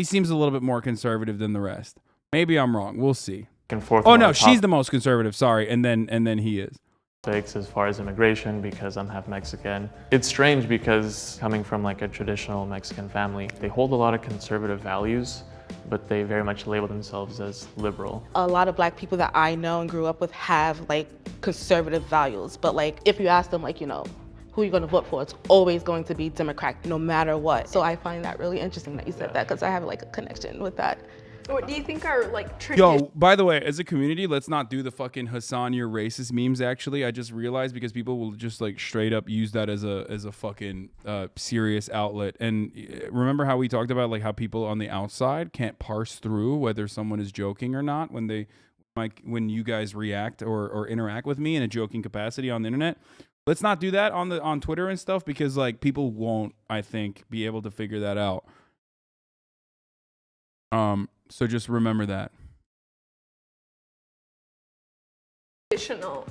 Speaker 1: seems a little bit more conservative than the rest. Maybe I'm wrong. We'll see.
Speaker 10: And forth
Speaker 1: oh no, she's the most conservative. Sorry, and then he is.
Speaker 10: mistakes as far as immigration because I'm half Mexican. It's strange because coming from like a traditional Mexican family, they hold a lot of conservative values, but they very much label themselves as liberal.
Speaker 26: A lot of black people that I know and grew up with have like conservative values, but like if you ask them like, you know, who are you going to vote for? It's always going to be Democrat, no matter what. So I find that really interesting that you said that, because I have like a connection with that.
Speaker 24: What do you think are like traditions?
Speaker 1: Yo, by the way, as a community, let's not do the fucking Hasan, you're racist memes, actually. I just realized, because people will just like straight up use that as a fucking serious outlet. And remember how we talked about like how people on the outside can't parse through whether someone is joking or not when you guys react or interact with me in a joking capacity on the internet. Let's not do that on Twitter and stuff, because like people won't, I think, be able to figure that out. So just remember that.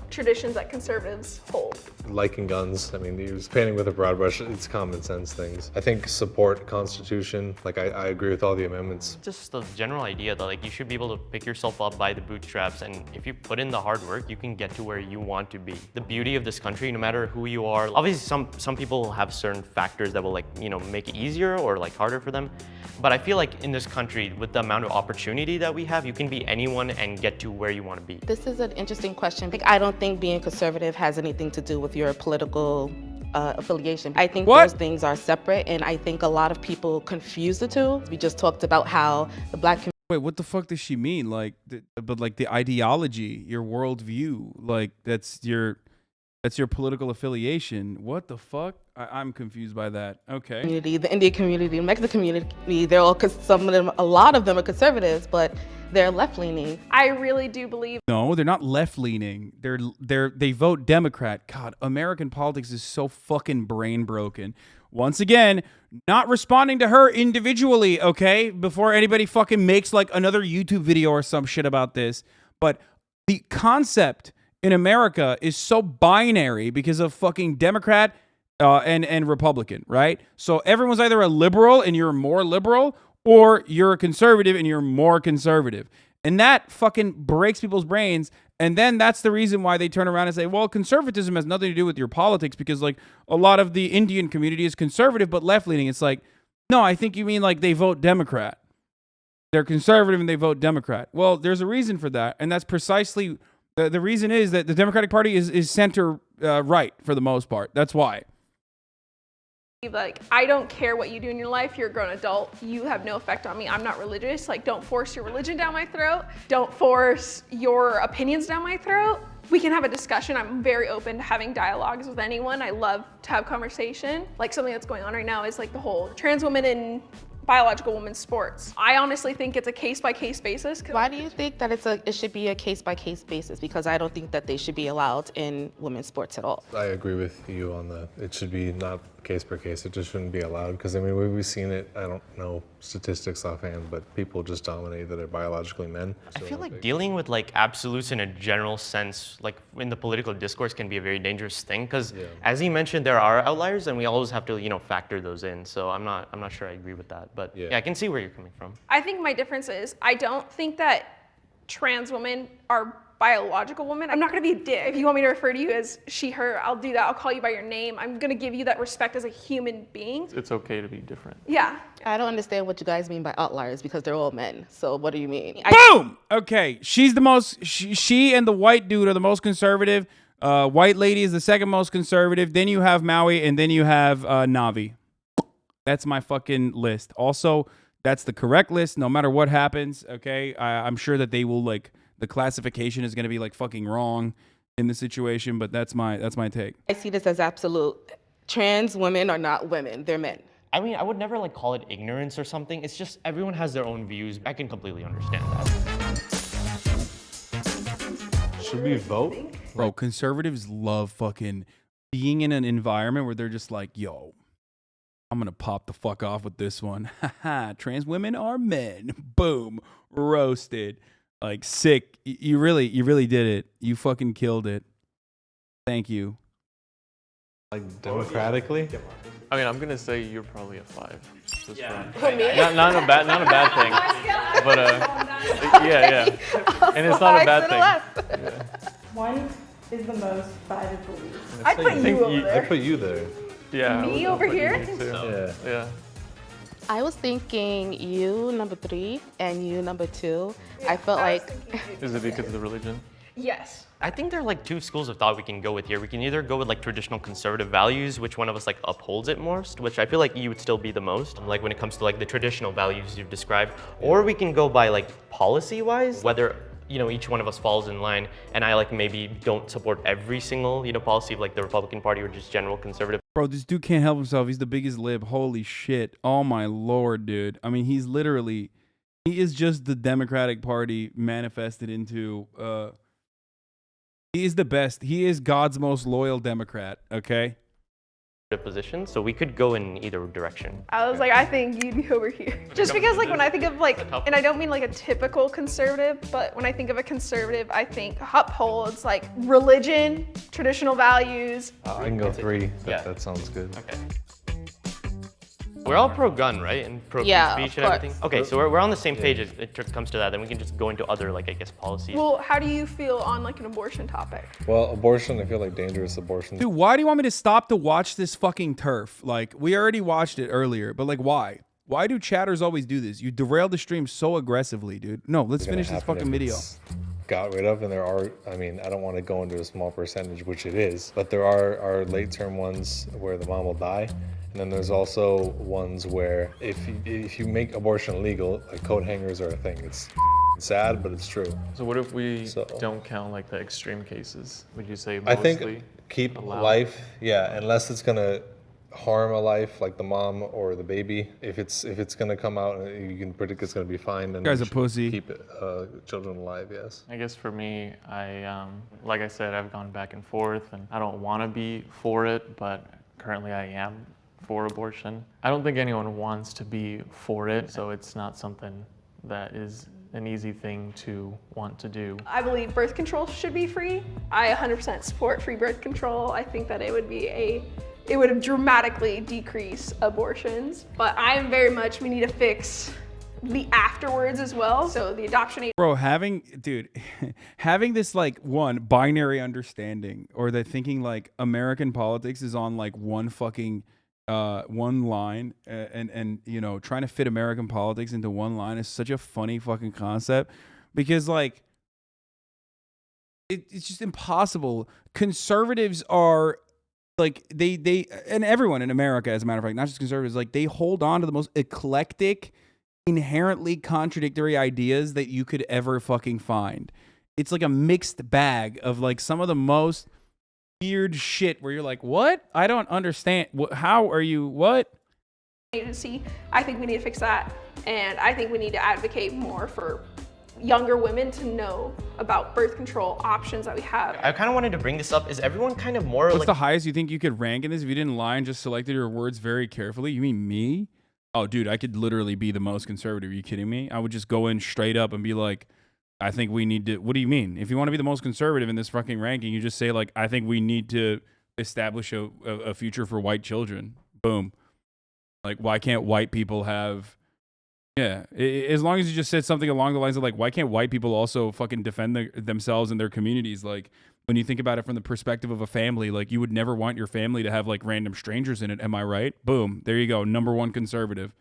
Speaker 24: Traditions that conservatives hold.
Speaker 23: Liking guns, I mean, you're just painting with a broad brush. It's common sense things. I think support Constitution. Like I agree with all the amendments.
Speaker 25: Just the general idea that like you should be able to pick yourself up by the bootstraps, and if you put in the hard work, you can get to where you want to be. The beauty of this country, no matter who you are, obviously some people have certain factors that will like, you know, make it easier or like harder for them. But I feel like in this country, with the amount of opportunity that we have, you can be anyone and get to where you want to be.
Speaker 26: This is an interesting question. Like, I don't think being conservative has anything to do with your political affiliation. I think those things are separate, and I think a lot of people confuse the two. We just talked about how the black community.
Speaker 1: Wait, what the fuck does she mean? Like, but like the ideology, your worldview, like that's your political affiliation. What the fuck? I'm confused by that. Okay.
Speaker 26: Community, the Indian community, the Mexican community, they're all, a lot of them are conservatives, but they're left-leaning.
Speaker 24: I really do believe.
Speaker 1: No, they're not left-leaning. They vote Democrat. God, American politics is so fucking brain broken. Once again, not responding to her individually, okay? Before anybody fucking makes like another YouTube video or some shit about this. But the concept in America is so binary because of fucking Democrat and Republican, right? So everyone's either a liberal and you're more liberal, or you're a conservative and you're more conservative. And that fucking breaks people's brains. And then that's the reason why they turn around and say, well, conservatism has nothing to do with your politics, because like a lot of the Indian community is conservative but left-leaning. It's like, no, I think you mean like they vote Democrat. They're conservative and they vote Democrat. Well, there's a reason for that. And that's precisely, the reason is that the Democratic Party is center right for the most part. That's why.
Speaker 24: Like, I don't care what you do in your life. You're a grown adult. You have no effect on me. I'm not religious. Like, don't force your religion down my throat. Don't force your opinions down my throat. We can have a discussion. I'm very open to having dialogues with anyone. I love to have conversation. Like, something that's going on right now is like the whole trans women in biological women's sports. I honestly think it's a case-by-case basis.
Speaker 26: Why do you think that it should be a case-by-case basis? Because I don't think that they should be allowed in women's sports at all.
Speaker 23: I agree with you on that. It should be not case per case. It just shouldn't be allowed, because I mean, we've seen it. I don't know statistics offhand, but people just dominate that are biologically men.
Speaker 25: I feel like dealing with like absolutes in a general sense, like in the political discourse, can be a very dangerous thing, because as he mentioned, there are outliers and we always have to, you know, factor those in. So I'm not sure I agree with that, but yeah, I can see where you're coming from.
Speaker 24: I think my difference is I don't think that trans women are biological women. I'm not gonna be a dick. If you want me to refer to you as she, her, I'll do that. I'll call you by your name. I'm gonna give you that respect as a human being.
Speaker 10: It's okay to be different.
Speaker 24: Yeah.
Speaker 26: I don't understand what you guys mean by outliers, because they're all men. So what do you mean?
Speaker 1: Boom! Okay, she's the most, she and the white dude are the most conservative. White lady is the second most conservative. Then you have Maui, and then you have Navi. That's my fucking list. Also, that's the correct list no matter what happens, okay? I'm sure that they will like, the classification is going to be like fucking wrong in the situation, but that's my take.
Speaker 26: I see this as absolute. Trans women are not women, they're men.
Speaker 25: I mean, I would never like call it ignorance or something. It's just everyone has their own views. I can completely understand that.
Speaker 23: Should we vote?
Speaker 1: Bro, conservatives love fucking being in an environment where they're just like, yo, I'm going to pop the fuck off with this one. Haha, trans women are men. Boom. Roasted. Like, sick. You really did it. You fucking killed it. Thank you.
Speaker 23: Like, democratically?
Speaker 10: I mean, I'm gonna say you're probably a 5.
Speaker 24: Yeah. For me?
Speaker 10: Not a bad thing. But yeah. And it's not a bad thing.
Speaker 26: Yeah.
Speaker 22: 1,
Speaker 24: is the most by the police.
Speaker 23: I
Speaker 24: I'd put you over there.
Speaker 23: I put you there.
Speaker 10: Yeah.
Speaker 24: Me over here?
Speaker 23: Yeah.
Speaker 26: I was thinking you number 3 and you number 2. I felt like.
Speaker 10: Is it because of the religion?
Speaker 24: Yes.
Speaker 25: I think there are like two schools of thought we can go with here. We can either go with like traditional conservative values, which one of us like upholds it most, which I feel like you would still be the most, like when it comes to like the traditional values you've described. Or we can go by like policy-wise, whether each one of us falls in line, and I like maybe don't support every single policy of like the Republican Party or just general conservative.
Speaker 1: Bro, this dude can't help himself. He's the biggest lib. Holy shit. Oh my lord, dude. I mean, he is just the Democratic Party manifested into, he is the best. He is God's most loyal Democrat, okay?
Speaker 25: Position, so we could go in either direction.
Speaker 24: I was like, I think you'd be over here. Just because like when I think of like, and I don't mean like a typical conservative, but when I think of a conservative, I think upholds like religion, traditional values.
Speaker 23: I can go 3. That sounds good.
Speaker 25: Okay. We're all pro-gun, right? And pro-free speech and everything? Okay, so we're on the same page as it comes to that. Then we can just go into other, like, I guess, policies.
Speaker 24: Well, how do you feel on like an abortion topic?
Speaker 23: Well, abortion, I feel like dangerous abortion.
Speaker 1: Dude, why do you want me to stop to watch this fucking turf? Like, we already watched it earlier, but like, why? Why do chatters always do this? You derail the stream so aggressively, dude. No, let's finish this fucking video.
Speaker 23: Got rid of, and there are, I mean, I don't want to go into a small percentage, which it is, but there are late-term ones where the mom will die. And then there's also ones where if you make abortion legal, like coat hangers are a thing. It's sad, but it's true.
Speaker 10: So what if we don't count like the extreme cases? Would you say mostly
Speaker 23: I think keep life, unless it's gonna harm a life, like the mom or the baby. If it's gonna come out and you can predict it's gonna be fine, then
Speaker 1: guy's a pussy.
Speaker 23: Keep children alive. Yes.
Speaker 10: I guess for me, like I said, I've gone back and forth, and I don't want to be for it, but currently I am for abortion. I don't think anyone wants to be for it, so it's not something that is an easy thing to want to do.
Speaker 24: I believe birth control should be free. I 100% support free birth control. I think that it would dramatically decrease abortions, but I am very much, we need to fix the afterwards as well. So the adoption age.
Speaker 1: Bro, having this like one binary understanding, or that thinking like American politics is on like one fucking one line, and trying to fit American politics into one line is such a funny fucking concept, because like it's just impossible. Conservatives are like they and everyone in America, as a matter of fact, not just conservatives, like they hold on to the most eclectic, inherently contradictory ideas that you could ever fucking find. It's like a mixed bag of like some of the most weird shit where you're like, what? I don't understand. How are you? What?
Speaker 24: Agency. I think we need to fix that. And I think we need to advocate more for younger women to know about birth control options that we have.
Speaker 25: I kind of wanted to bring this up. Is everyone kind of more
Speaker 1: What's the highest you think you could rank in this if you didn't lie and just selected your words very carefully? You mean me? Oh, dude, I could literally be the most conservative. Are you kidding me? I would just go in straight up and be like, I think we need to, what do you mean? If you want to be the most conservative in this fucking ranking, you just say like, I think we need to establish a future for white children. Boom. Like, why can't white people have, as long as you just said something along the lines of like, why can't white people also fucking defend themselves and their communities? Like, when you think about it from the perspective of a family, like you would never want your family to have like random strangers in it. Am I right? Boom. There you go. Number one conservative.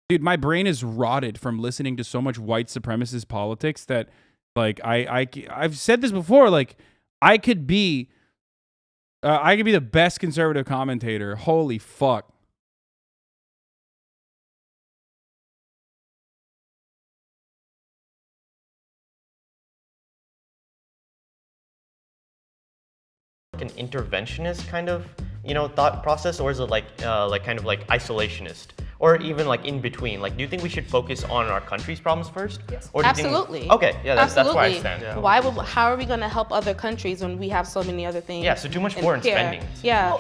Speaker 1: Dude, my brain is rotted from listening to so much white supremacist politics that, like, I've said this before. Like, I could be the best conservative commentator. Holy fuck!
Speaker 25: An interventionist kind of thought process, or is it like kind of like isolationist? Or even like in between, like, do you think we should focus on our country's problems first?
Speaker 24: Yes.
Speaker 25: Or do
Speaker 26: Absolutely.
Speaker 25: You think, okay, yeah, that's where I stand.
Speaker 26: Yeah. How are we going to help other countries when we have so many other things?
Speaker 25: Yeah, so too much foreign spending.
Speaker 26: Yeah,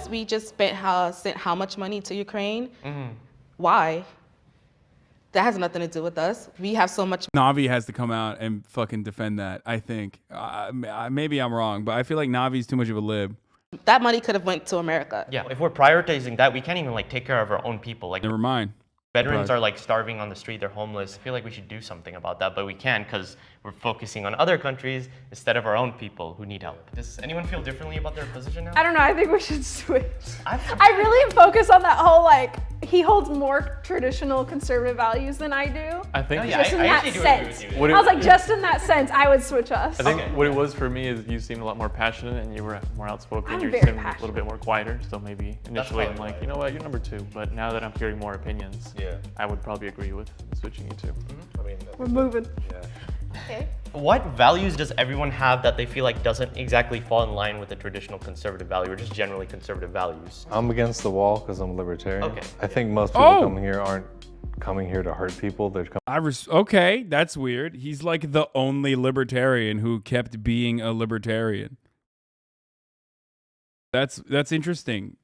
Speaker 26: we just sent how much money to Ukraine?
Speaker 25: Mm-hmm.
Speaker 26: Why? That has nothing to do with us. We have so much.
Speaker 1: Navi has to come out and fucking defend that. I think maybe I'm wrong, but I feel like Navi's too much of a lib.
Speaker 26: That money could have went to America.
Speaker 25: Yeah, if we're prioritizing that, we can't even like take care of our own people. Like,
Speaker 1: never mind.
Speaker 25: Veterans are like starving on the street, they're homeless. I feel like we should do something about that, but we can't because we're focusing on other countries instead of our own people who need help. Does anyone feel differently about their position now?
Speaker 24: I don't know, I think we should switch. I really am focused on that whole, like, he holds more traditional conservative values than I do.
Speaker 10: I think
Speaker 24: just in that sense. I was like, just in that sense, I would switch us.
Speaker 10: I think what it was for me is you seemed a lot more passionate and you were more outspoken.
Speaker 24: I'm
Speaker 10: You
Speaker 24: very
Speaker 10: seemed a little bit more quieter. So maybe initially I'm like, you know what, you're number 2. But now that I'm hearing more opinions, I would probably agree with switching you too.
Speaker 24: I mean, we're moving.
Speaker 10: Yeah.
Speaker 24: Okay.
Speaker 25: What values does everyone have that they feel like doesn't exactly fall in line with a traditional conservative value or just generally conservative values?
Speaker 23: I'm against the wall because I'm a libertarian.
Speaker 25: Okay.
Speaker 23: I think most people coming here aren't coming here to hurt people. They're coming.
Speaker 1: Okay, that's weird. He's like the only libertarian who kept being a libertarian. That's interesting.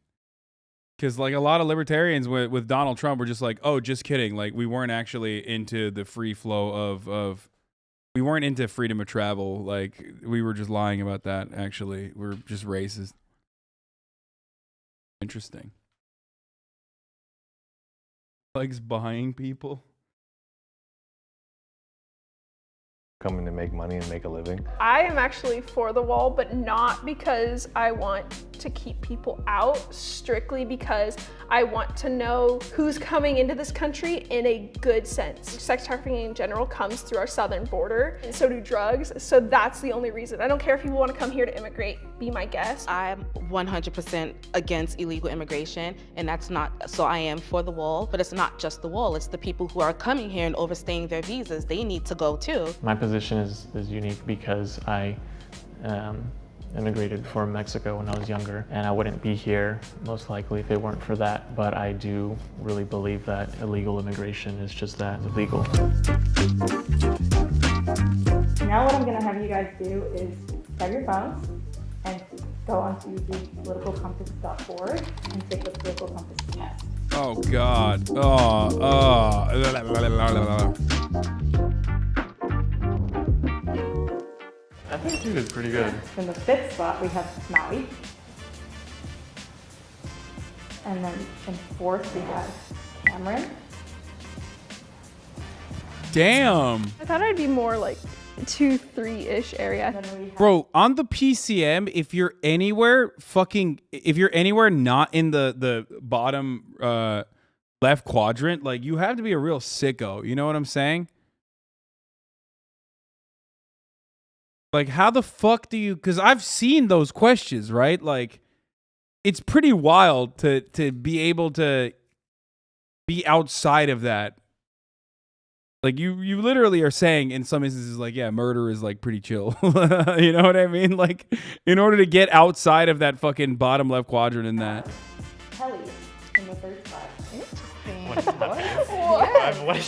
Speaker 1: Because like a lot of libertarians with Donald Trump were just like, oh, just kidding. Like we weren't actually into the free flow of we weren't into freedom of travel. Like we were just lying about that. Actually, we're just racist. Interesting. Likes buying people.
Speaker 23: Coming to make money and make a living.
Speaker 24: I am actually for the wall, but not because I want to keep people out, strictly because I want to know who's coming into this country in a good sense. Sex trafficking in general comes through our southern border, and so do drugs, so that's the only reason. I don't care if people want to come here to immigrate, be my guest.
Speaker 26: I'm 100% against illegal immigration, and that's not, so I am for the wall, but it's not just the wall, it's the people who are coming here and overstaying their visas. They need to go too.
Speaker 10: My position is unique because I immigrated from Mexico when I was younger, and I wouldn't be here most likely if it weren't for that. But I do really believe that illegal immigration is just that, illegal.
Speaker 11: Now what I'm gonna have you guys do is grab your phones and go onto the politicalcompass.org and take the political compass test.
Speaker 1: Oh God.
Speaker 10: I think you did pretty good.
Speaker 11: In the 5th spot, we have Maui. And then in 4th, we have Cameron.
Speaker 1: Damn.
Speaker 24: I thought I'd be more like 2, 3-ish area.
Speaker 1: Bro, on the PCM, if you're anywhere not in the bottom left quadrant, like you have to be a real sicko. You know what I'm saying? Like, how the fuck do you... Because I've seen those questions, right? Like, it's pretty wild to be able to be outside of that. Like, you literally are saying in some instances, like, yeah, murder is, like, pretty chill. You know what I mean? Like, in order to get outside of that fucking bottom left quadrant in that.
Speaker 11: Kelly in the 3rd spot.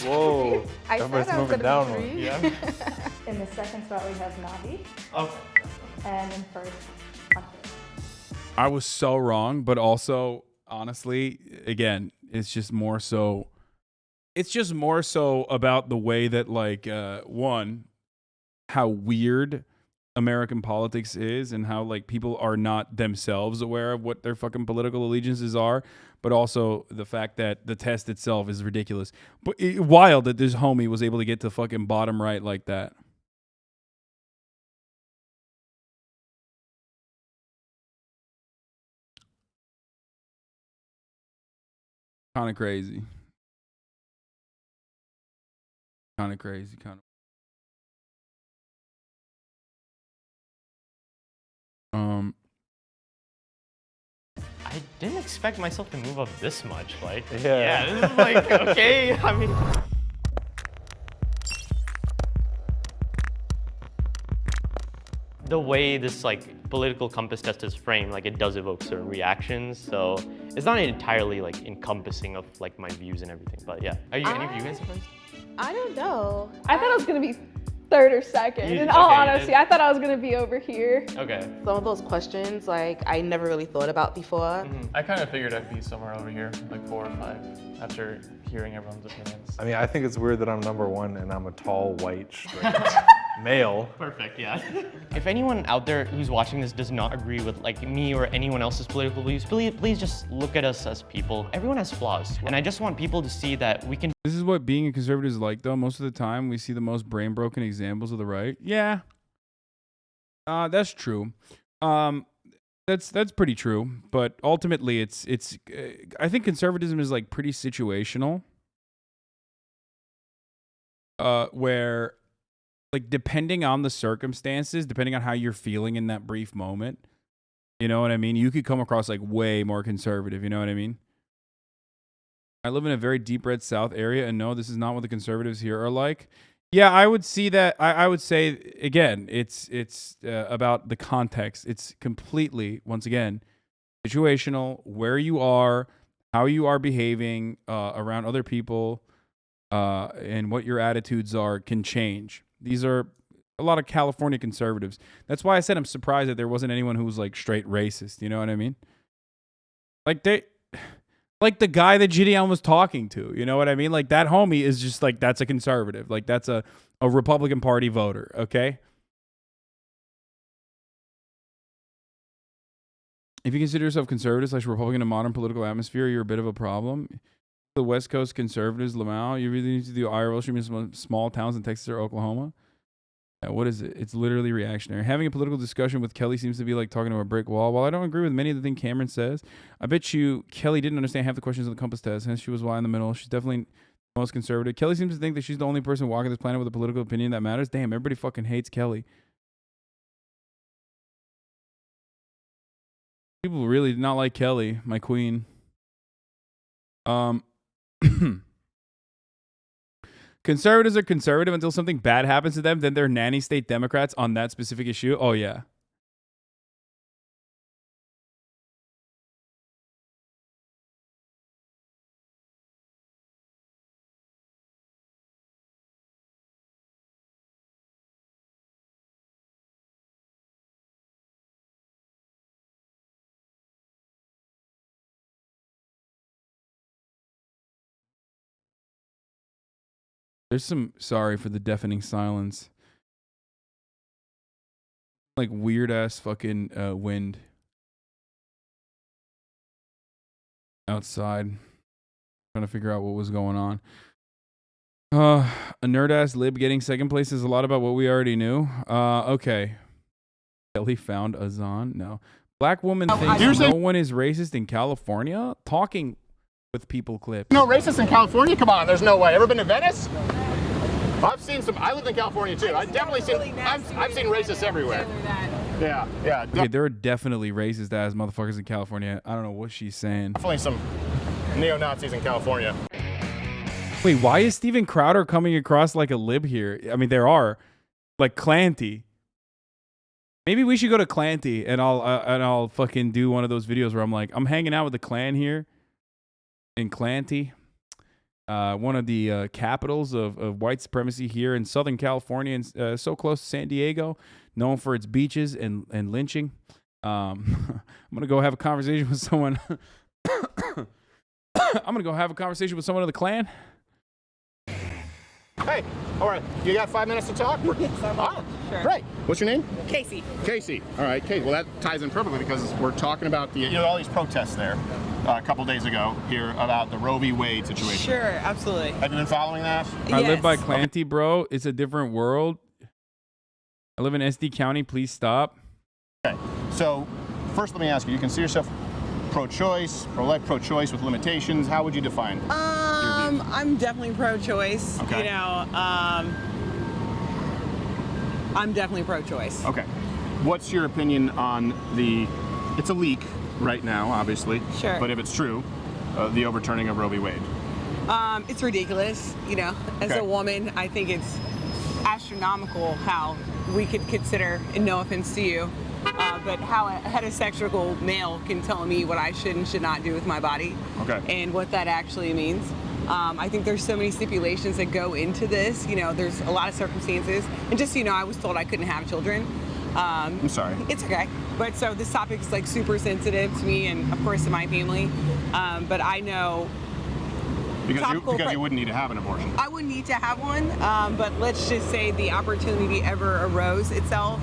Speaker 23: Whoa.
Speaker 11: I
Speaker 23: Everybody's
Speaker 11: said I was
Speaker 23: moving
Speaker 11: gonna
Speaker 23: down
Speaker 11: be
Speaker 23: one.
Speaker 11: free.
Speaker 23: Yeah.
Speaker 11: In the 2nd spot, we have Navi.
Speaker 25: Okay.
Speaker 11: And in 1st, Hunter.
Speaker 1: I was so wrong, but also, honestly, again, it's just more so about the way that, like, one, how weird American politics is and how, like, people are not themselves aware of what their fucking political allegiances are, but also the fact that the test itself is ridiculous. But wild that this homie was able to get to fucking bottom right like that. Kind of crazy. Kind of crazy.
Speaker 25: I didn't expect myself to move up this much. Like,
Speaker 23: Yeah.
Speaker 25: this is like, okay, I mean. The way this like political compass test is framed, like it does evoke certain reactions. So it's not entirely like encompassing of like my views and everything. But yeah, are you any of you guys surprised?
Speaker 26: I don't know.
Speaker 24: I thought I was gonna be 3rd or 2nd. In all honesty, I thought I was gonna be over here.
Speaker 25: Okay.
Speaker 26: Some of those questions, like, I never really thought about before.
Speaker 10: I kind of figured I'd be somewhere over here, like 4 or 5, after hearing everyone's opinions.
Speaker 23: I mean, I think it's weird that I'm number 1 and I'm a tall, white, straight. male.
Speaker 25: Perfect, yeah. If anyone out there who's watching this does not agree with like me or anyone else's political views, please just look at us as people. Everyone has flaws. And I just want people to see that we can...
Speaker 1: This is what being a conservative is like, though. Most of the time, we see the most brain-broken examples of the right. Yeah. That's true. That's pretty true. But ultimately, it's I think conservatism is like pretty situational. Where, like, depending on the circumstances, depending on how you're feeling in that brief moment, you know what I mean? You could come across like way more conservative, you know what I mean? I live in a very deep red South area, and no, this is not what the conservatives here are like. Yeah, I would see that. I would say, again, it's about the context. It's completely, once again, situational, where you are, how you are behaving around other people, and what your attitudes are can change. These are a lot of California conservatives. That's why I said I'm surprised that there wasn't anyone who was like straight racist. You know what I mean? Like the guy that JiDion was talking to. You know what I mean? Like that homie is just like, that's a conservative. Like that's a Republican Party voter. Okay. If you consider yourself conservative / Republican in a modern political atmosphere, you're a bit of a problem. The West Coast conservatives, Lamau, you really need to do IRL streaming in some small towns in Texas or Oklahoma. Yeah, what is it? It's literally reactionary. Having a political discussion with Kelly seems to be like talking to a brick wall. While I don't agree with many of the things Cameron says, I bet you Kelly didn't understand half the questions of the compass test, hence she was why in the middle. She's definitely the most conservative. Kelly seems to think that she's the only person walking this planet with a political opinion that matters. Damn, everybody fucking hates Kelly. People really did not like Kelly, my queen. Conservatives are conservative until something bad happens to them, then they're nanny state Democrats on that specific issue. Oh, yeah. There's some, sorry for the deafening silence. Like weird ass fucking wind outside. Trying to figure out what was going on. A nerd ass lib getting second place is a lot about what we already knew. Okay. Kelly found Hasan. No. Black woman thinks no one is racist in California. Talking with people clip.
Speaker 12: No racist in California? Come on, there's no way. Ever been to Venice? I've seen some. I lived in California too. I've definitely seen. I've seen racists everywhere. Yeah.
Speaker 1: Okay, there are definitely racist ass motherfuckers in California. I don't know what she's saying.
Speaker 12: Definitely some neo-Nazis in California.
Speaker 1: Wait, why is Steven Crowder coming across like a lib here? I mean, there are like Clanty. Maybe we should go to Clanty and I'll fucking do one of those videos where I'm like, I'm hanging out with the clan here in Clanty. One of the capitals of white supremacy here in Southern California, and so close to San Diego, known for its beaches and lynching. I'm gonna go have a conversation with someone. I'm gonna go have a conversation with someone of the clan.
Speaker 12: Hey, all right, you got 5 minutes to talk? Oh, sure. Great. What's your name?
Speaker 13: Casey.
Speaker 12: Casey. All right, Casey. Well, that ties in perfectly because we're talking about all these protests there a couple days ago here about the Roe v. Wade situation.
Speaker 13: Sure, absolutely.
Speaker 12: Have you been following that?
Speaker 1: I live by Clanty, bro. It's a different world. I live in SD County. Please stop.
Speaker 12: Okay. So, first, let me ask you: you consider yourself pro-choice, pro-life, pro-choice with limitations? How would you define?
Speaker 13: I'm definitely pro-choice.
Speaker 12: Okay.
Speaker 13: You know, I'm definitely pro-choice.
Speaker 12: Okay. What's your opinion on it's a leak right now, obviously.
Speaker 13: Sure.
Speaker 12: But if it's true, the overturning of Roe v. Wade?
Speaker 13: It's ridiculous. You know, as a woman, I think it's astronomical how we could consider, and no offense to you, but how a heterosexual male can tell me what I should and should not do with my body.
Speaker 12: Okay.
Speaker 13: And what that actually means. I think there's so many stipulations that go into this. You know, there's a lot of circumstances. And just so you know, I was told I couldn't have children.
Speaker 12: I'm sorry.
Speaker 13: It's okay. But so this topic is like super sensitive to me and of course to my family. But I know
Speaker 12: Because you wouldn't need to have an abortion.
Speaker 13: I wouldn't need to have one, but let's just say the opportunity ever arose itself.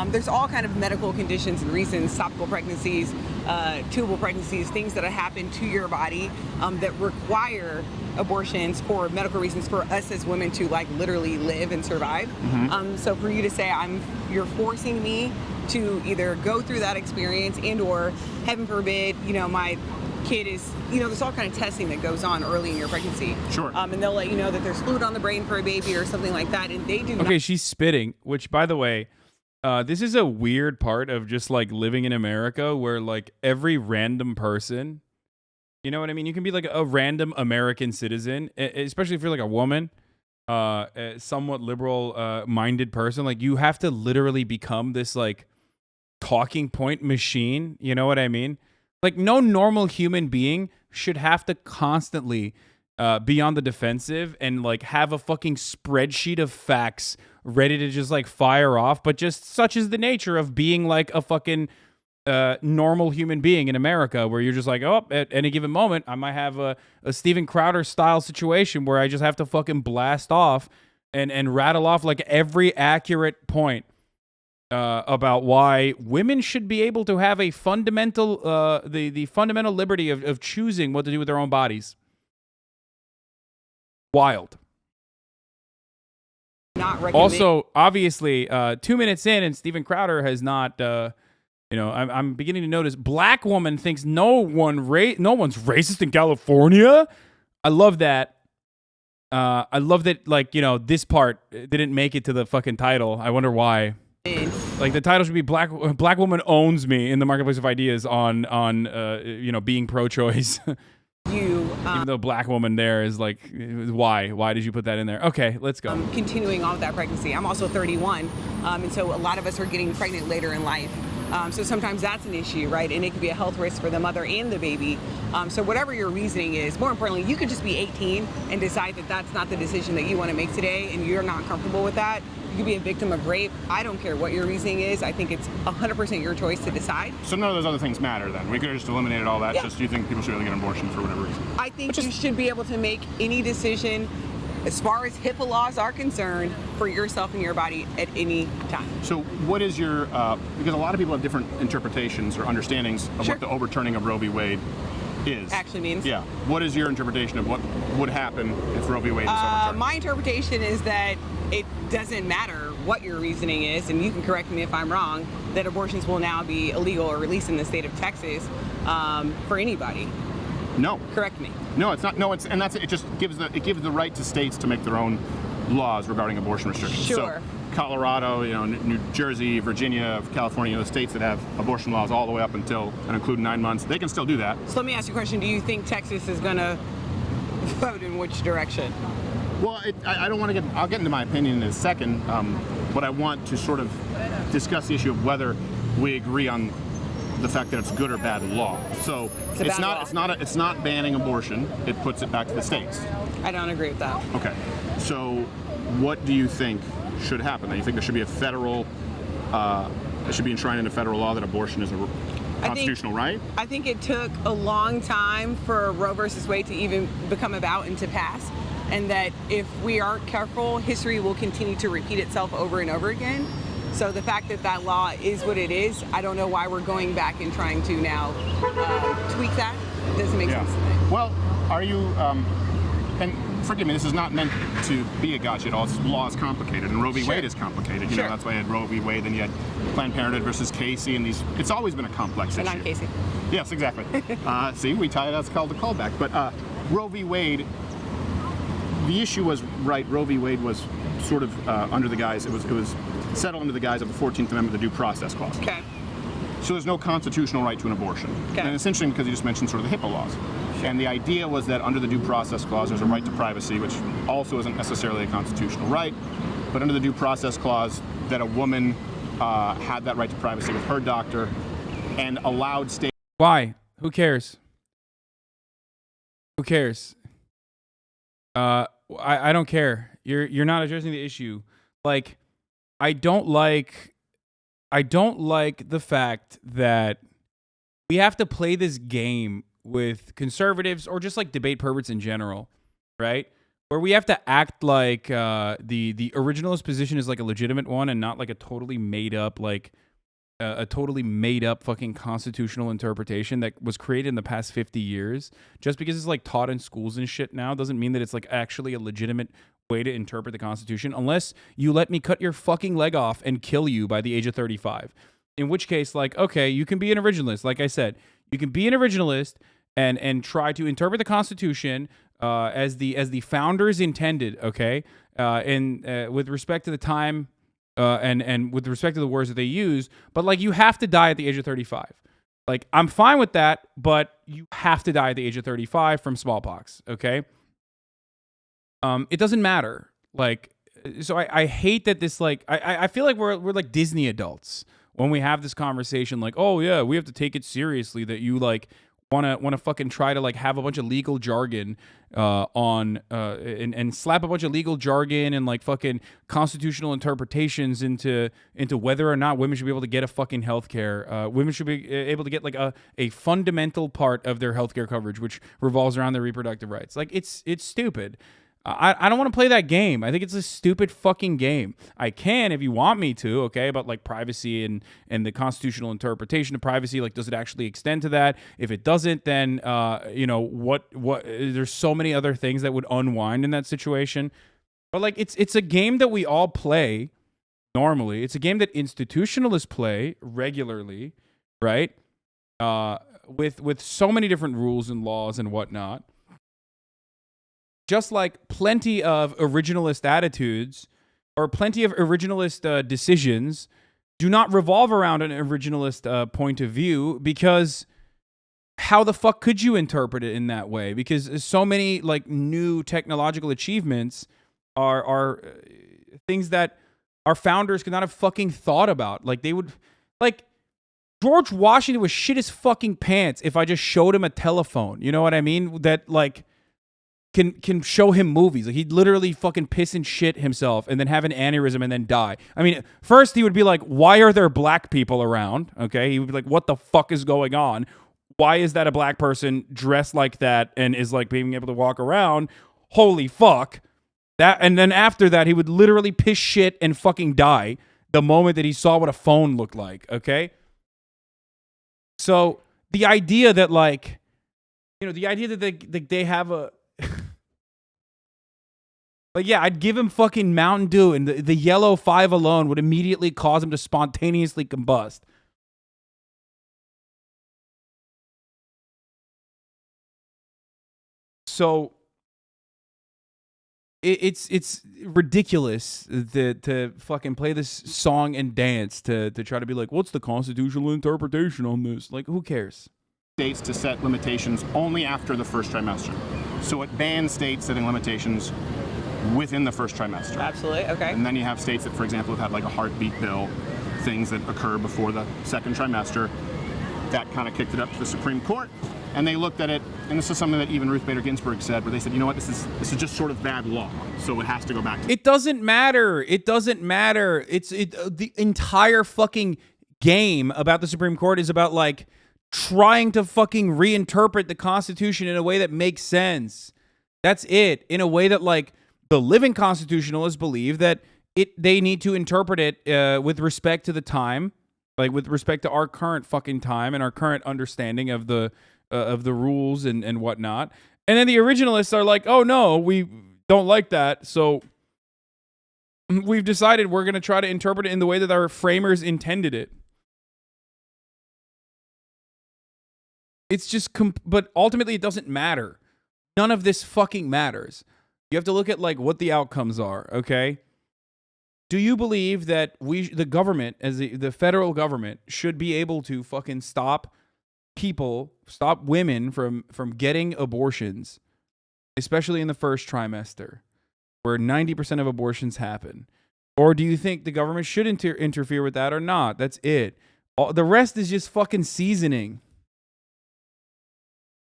Speaker 13: There's all kind of medical conditions and reasons, topical pregnancies, tubal pregnancies, things that happen to your body that require abortions for medical reasons for us as women to like literally live and survive. So for you to say you're forcing me to either go through that experience and or heaven forbid, my kid is, there's all kind of testing that goes on early in your pregnancy.
Speaker 12: Sure.
Speaker 13: And they'll let you know that there's fluid on the brain for a baby or something like that, and they do not.
Speaker 1: Okay, she's spitting, which, by the way, this is a weird part of just like living in America where like every random person, you know what I mean? You can be like a random American citizen, especially if you're like a woman, a somewhat liberal minded person. Like you have to literally become this like talking point machine. You know what I mean? Like no normal human being should have to constantly be on the defensive and like have a fucking spreadsheet of facts ready to just like fire off. But just such is the nature of being like a fucking normal human being in America, where you're just like, oh, at any given moment, I might have a Steven Crowder style situation where I just have to fucking blast off and rattle off like every accurate point about why women should be able to have a fundamental, the fundamental liberty of choosing what to do with their own bodies. Wild.
Speaker 13: Not recommend.
Speaker 1: Also, obviously, 2 minutes in, and Steven Crowder has not. I'm beginning to notice black woman thinks no one's racist in California. I love that. I love that. Like this part didn't make it to the fucking title. I wonder why. Like the title should be black woman owns me in the marketplace of ideas on being pro-choice. Even though black woman there is like, why did you put that in there? Okay, let's go.
Speaker 13: Continuing on with that pregnancy, I'm also 31, and so a lot of us are getting pregnant later in life. So sometimes that's an issue, right? And it could be a health risk for the mother and the baby. So whatever your reasoning is, more importantly, you could just be 18 and decide that that's not the decision that you want to make today and you're not comfortable with that. You could be a victim of rape. I don't care what your reasoning is. I think it's 100% your choice to decide.
Speaker 12: So none of those other things matter then? We could have just eliminated all that. Yeah. Just you think people should be able to get an abortion for whatever reason?
Speaker 13: I think you should be able to make any decision as far as HIPAA laws are concerned for yourself and your body at any time.
Speaker 12: So what is your, because a lot of people have different interpretations or understandings of what the overturning of Roe v. Wade is.
Speaker 13: Actually means?
Speaker 12: Yeah. What is your interpretation of what would happen if Roe v. Wade is overturned?
Speaker 13: My interpretation is that it doesn't matter what your reasoning is, and you can correct me if I'm wrong, that abortions will now be illegal or released in the state of Texas for anybody.
Speaker 12: No.
Speaker 13: Correct me.
Speaker 12: No, it's not. No, it just gives the right to states to make their own laws regarding abortion restrictions.
Speaker 13: Sure.
Speaker 12: So Colorado, New Jersey, Virginia, California, the states that have abortion laws all the way up until and including 9 months, they can still do that.
Speaker 13: So let me ask you a question. Do you think Texas is going to vote in which direction?
Speaker 12: Well, I don't want to I'll get into my opinion in a second, but I want to sort of discuss the issue of whether we agree on the fact that it's good or bad law. So it's not banning abortion. It puts it back to the states.
Speaker 13: I don't agree with that.
Speaker 12: Okay. So what do you think should happen? Do you think there should be a federal, it should be enshrined into federal law that abortion is a constitutional right?
Speaker 13: I think it took a long time for Roe versus Wade to even become about and to pass. And that if we aren't careful, history will continue to repeat itself over and over again. So the fact that that law is what it is, I don't know why we're going back and trying to now tweak that. It doesn't make sense to me.
Speaker 12: Well, are you, and forgive me, this is not meant to be a gotcha at all. Law is complicated, and Roe v. Wade is complicated. You know, that's why you had Roe v. Wade, then you had Planned Parenthood versus Casey, and it's always been a complex issue.
Speaker 13: And I'm Casey.
Speaker 12: Yes, exactly. See, we tie it, that's called a callback. But Roe v. Wade, the issue was, right, Roe v. Wade was sort of under the guise, it was settled under the guise of the 14th Amendment, the Due Process Clause.
Speaker 13: Okay.
Speaker 12: So there's no constitutional right to an abortion.
Speaker 13: Okay.
Speaker 12: And it's interesting because you just mentioned sort of the HIPAA laws. And the idea was that under the Due Process Clause, there's a right to privacy, which also isn't necessarily a constitutional right. But under the Due Process Clause, that a woman had that right to privacy with her doctor and allowed state.
Speaker 1: Why? Who cares? Who cares? I don't care. You're not addressing the issue. Like, I don't like the fact that we have to play this game with conservatives or just like debate perverts in general right? Where we have to act like the originalist position is like a legitimate one and not like a totally made up fucking constitutional interpretation that was created in the past 50 years. Just because it's like taught in schools and shit now doesn't mean that it's like actually a legitimate way to interpret the Constitution, unless you let me cut your fucking leg off and kill you by the age of 35. In which case, like, okay, you can be an originalist. Like I said, you can be an originalist and try to interpret the Constitution as the founders intended, okay? And with respect to the time and with respect to the words that they use, but like you have to die at the age of 35. Like, I'm fine with that, but you have to die at the age of 35 from smallpox, okay? It doesn't matter. Like, so I hate that this, like, I feel like we're like Disney adults when we have this conversation, like, oh yeah, we have to take it seriously that you like want to fucking try to like have a bunch of legal jargon and slap a bunch of legal jargon and like fucking constitutional interpretations into whether or not women should be able to get a fucking healthcare. Women should be able to get like a fundamental part of their healthcare coverage, which revolves around their reproductive rights. Like, it's stupid. I don't want to play that game. I think it's a stupid fucking game. I can if you want me to, okay, about like privacy and the constitutional interpretation of privacy. Like, does it actually extend to that? If it doesn't, then you know what? There's so many other things that would unwind in that situation. But like, it's a game that we all play normally. It's a game that institutionalists play regularly, right? With so many different rules and laws and whatnot. Just like plenty of originalist attitudes or plenty of originalist decisions do not revolve around an originalist point of view, because how the fuck could you interpret it in that way? Because so many like new technological achievements are things that our founders could not have fucking thought about. Like, they would, like, George Washington was shit his fucking pants if I just showed him a telephone. You know what I mean? That like can show him movies. Like, he'd literally fucking piss and shit himself and then have an aneurysm and then die. I mean, first he would be like, why are there black people around? Okay. He would be like, what the fuck is going on? Why is that a black person dressed like that and is like being able to walk around? Holy fuck. That, and then after that, he would literally piss shit and fucking die the moment that he saw what a phone looked like. Okay. So the idea that like, you know, the idea that they have a, like, yeah, I'd give him fucking Mountain Dew, and the yellow 5 alone would immediately cause him to spontaneously combust. So it's ridiculous to fucking play this song and dance to try to be like, what's the constitutional interpretation on this? Like, who cares?
Speaker 12: States to set limitations only after the first trimester. So it bans states setting limitations within the first trimester.
Speaker 13: Absolutely, okay.
Speaker 12: And then you have states that, for example, have had like a heartbeat bill, things that occur before the second trimester. That kind of kicked it up to the Supreme Court, and they looked at it, and this is something that even Ruth Bader Ginsburg said, where they said, you know what, this is just sort of bad law, so it has to go back.
Speaker 1: It doesn't matter. It doesn't matter. The entire fucking game about the Supreme Court is about like trying to fucking reinterpret the Constitution in a way that makes sense. That's it. In a way that like the living constitutionalists believe that they need to interpret it with respect to the time, like with respect to our current fucking time and our current understanding of the rules and whatnot. And then the originalists are like, oh no, we don't like that, so we've decided we're going to try to interpret it in the way that our framers intended it. It's just, but ultimately it doesn't matter. None of this fucking matters. You have to look at like what the outcomes are, okay? Do you believe that the government, as the federal government, should be able to fucking stop women from getting abortions, especially in the first trimester, where 90% of abortions happen? Or do you think the government should interfere with that or not? That's it. The rest is just fucking seasoning.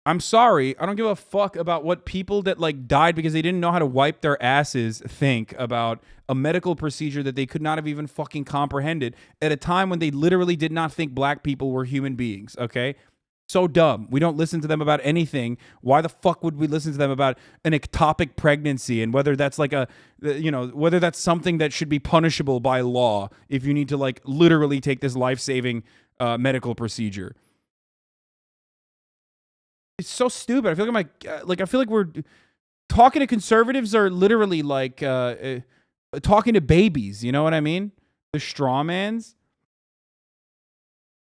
Speaker 1: I'm sorry, I don't give a fuck about what people that like died because they didn't know how to wipe their asses think about a medical procedure that they could not have even fucking comprehended at a time when they literally did not think black people were human beings, okay? So dumb. We don't listen to them about anything. Why the fuck would we listen to them about an ectopic pregnancy and whether that's like whether that's something that should be punishable by law if you need to like literally take this life-saving medical procedure? It's so stupid. I feel like I feel like we're talking to conservatives are literally like talking to babies. You know what I mean? The straw mans.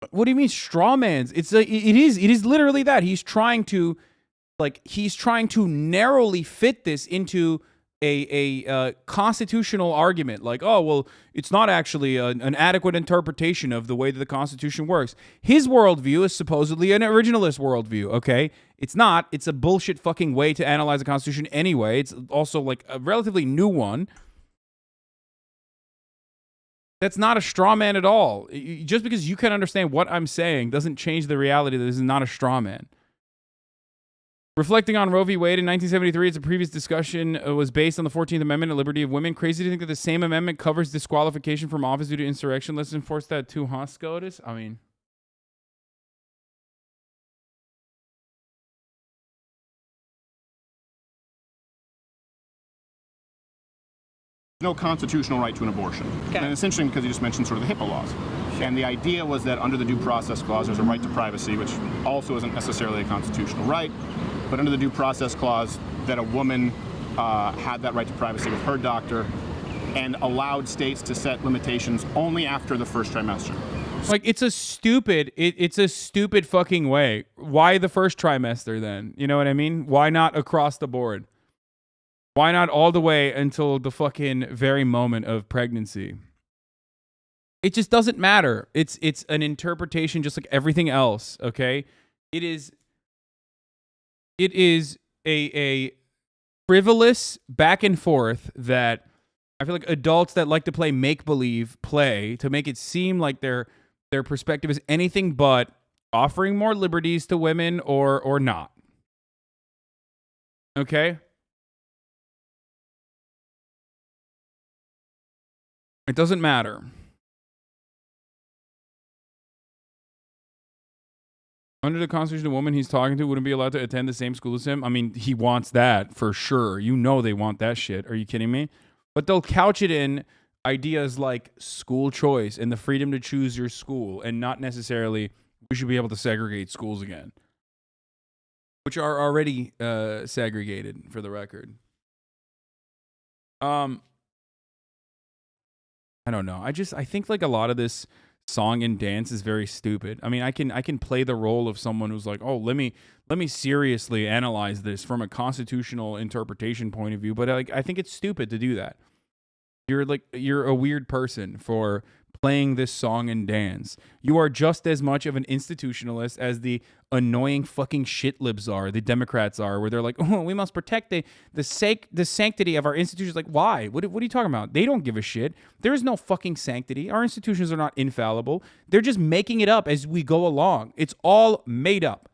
Speaker 1: What do you mean straw mans? It's like it is literally that. He's trying to narrowly fit this into a constitutional argument. Like, oh, well, it's not actually an adequate interpretation of the way that the Constitution works. His worldview is supposedly an originalist worldview, okay? It's not. It's a bullshit fucking way to analyze the Constitution anyway. It's also like a relatively new one. That's not a straw man at all. Just because you can understand what I'm saying doesn't change the reality that this is not a straw man. Reflecting on Roe v. Wade in 1973, it's a previous discussion was based on the 14th Amendment and liberty of women. Crazy to think that the same amendment covers disqualification from office due to insurrection. Let's enforce that too, huh, SCOTUS? I mean...
Speaker 12: no constitutional right to an abortion. Okay. And it's interesting because you just mentioned sort of the HIPAA laws. Sure. And the idea was that under the Due Process Clause, there's a right to privacy, which also isn't necessarily a constitutional right. But under the Due Process Clause, that a woman had that right to privacy with her doctor and allowed states to set limitations only after the first trimester.
Speaker 1: Like, it's a stupid fucking way. Why the first trimester then? You know what I mean? Why not across the board? Why not all the way until the fucking very moment of pregnancy? It just doesn't matter. It's an interpretation just like everything else, okay? It is a frivolous back and forth that I feel like adults that like to play make-believe play to make it seem like their perspective is anything but offering more liberties to women or not. Okay? It doesn't matter. Under the Constitution, a woman he's talking to wouldn't be allowed to attend the same school as him. I mean, he wants that for sure. You know they want that shit. Are you kidding me? But they'll couch it in ideas like school choice and the freedom to choose your school and not necessarily we should be able to segregate schools again, which are already segregated for the record. I don't know. I think like a lot of this song and dance is very stupid. I mean, I can play the role of someone who's like, oh, let me seriously analyze this from a constitutional interpretation point of view. But like, I think it's stupid to do that. You're a weird person for playing this song and dance. You are just as much of an institutionalist as the annoying fucking shit libs are, the Democrats are, where they're like, oh, we must protect the sanctity of our institutions. Like, why? What are you talking about? They don't give a shit. There is no fucking sanctity. Our institutions are not infallible. They're just making it up as we go along. It's all made up.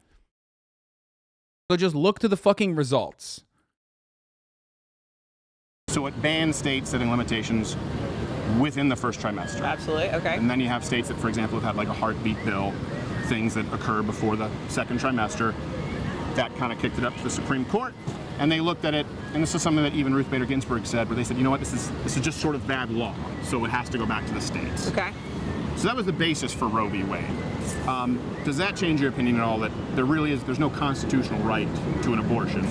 Speaker 1: So just look to the fucking results.
Speaker 12: So it bans states setting limitations within the first trimester.
Speaker 13: Absolutely, okay.
Speaker 12: And then you have states that, for example, have had like a heartbeat bill, things that occur before the second trimester. That kind of kicked it up to the Supreme Court, and they looked at it, and this is something that even Ruth Bader Ginsburg said, where they said, you know what, this is just sort of bad law, so it has to go back to the states.
Speaker 13: Okay.
Speaker 12: So that was the basis for Roe v. Wade. Does that change your opinion at all, that there's no constitutional right to an abortion?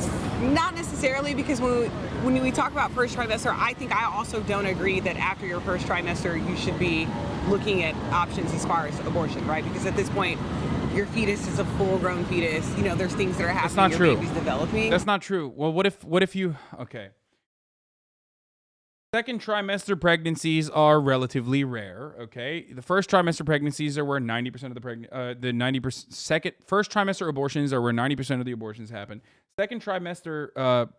Speaker 13: Not necessarily, because when we talk about first trimester, I also don't agree that after your first trimester you should be looking at options as far as abortion, right? Because at this point, your fetus is a full-grown fetus. You know, there's things that are happening.
Speaker 1: That's not true.
Speaker 13: Your baby's developing.
Speaker 1: That's not true. Well, what if you... Okay. Second trimester pregnancies are relatively rare, okay? The first trimester pregnancies are where 90% of the first trimester abortions are where 90% of the abortions happen. Second trimester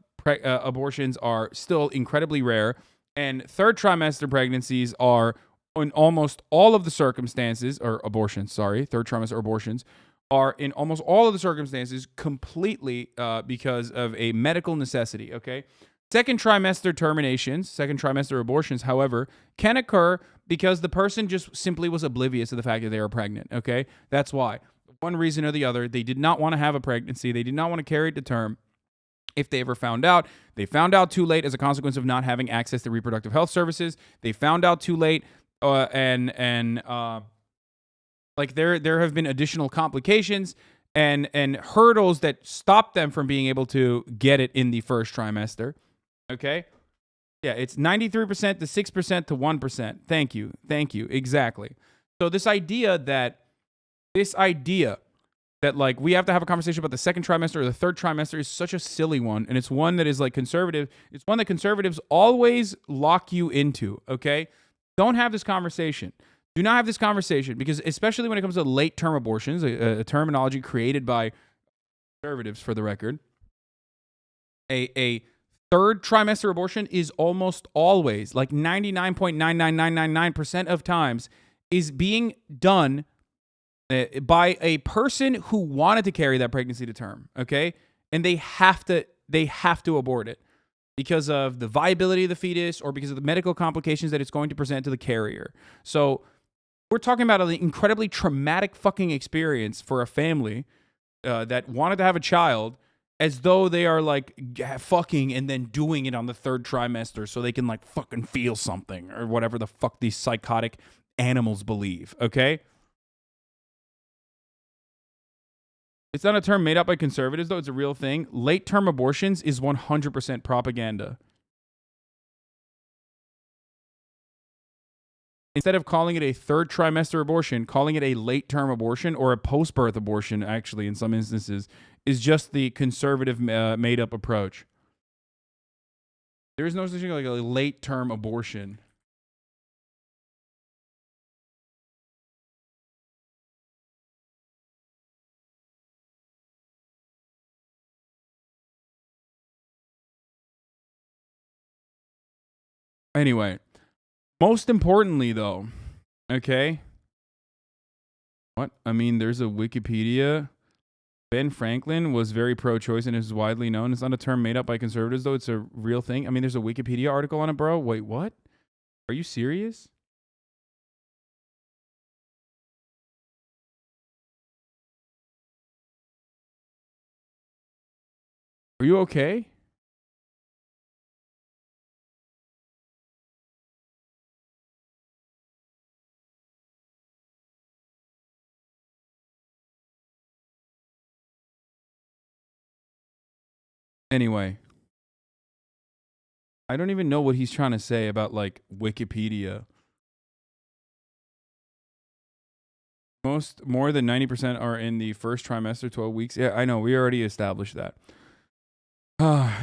Speaker 1: abortions are still incredibly rare, and third trimester pregnancies are in almost all of the circumstances, or abortions, sorry, third trimester abortions are in almost all of the circumstances completely because of a medical necessity, okay? Second trimester terminations, second trimester abortions, however, can occur because the person just simply was oblivious to the fact that they were pregnant, okay? That's why. one reason or the other, they did not want to have a pregnancy. They did not want to carry it to term. If they ever found out, they found out too late as a consequence of not having access to reproductive health services. They found out too late, like there have been additional complications and hurdles that stop them from being able to get it in the first trimester. Okay? Yeah, it's 93% to 6% to 1%. Thank you. Exactly. So this idea that like we have to have a conversation about the second trimester or the third trimester is such a silly one, and it's one that is like conservative. It's one that conservatives always lock you into, okay? Don't have this conversation. Do not have this conversation, because especially when it comes to late-term abortions, a terminology created by conservatives, for the record, a third trimester abortion is almost always, like 99.99999% of times, is being done by a person who wanted to carry that pregnancy to term, okay? And they have to abort it because of the viability of the fetus or because of the medical complications that it's going to present to the carrier. So we're talking about an incredibly traumatic fucking experience for a family that wanted to have a child, as though they are like fucking and then doing it on the third trimester so they can like fucking feel something or whatever the fuck these psychotic animals believe, okay? It's not a term made up by conservatives, though. It's a real thing. Late-term abortions is 100% propaganda. Instead of calling it a third trimester abortion, calling it a late-term abortion or a post-birth abortion, actually, in some instances, is just the conservative made-up approach. There is no such thing like a late-term abortion. Anyway, most importantly, though, okay? What? I mean, there's a Wikipedia. Ben Franklin was very pro-choice and is widely known. It's not a term made up by conservatives, though. It's a real thing. I mean, there's a Wikipedia article on it, bro. Wait, what? Are you serious? Are you okay? Anyway, I don't even know what he's trying to say about, like, Wikipedia. More than 90% are in the first trimester, 12 weeks. Yeah, I know. We already established that.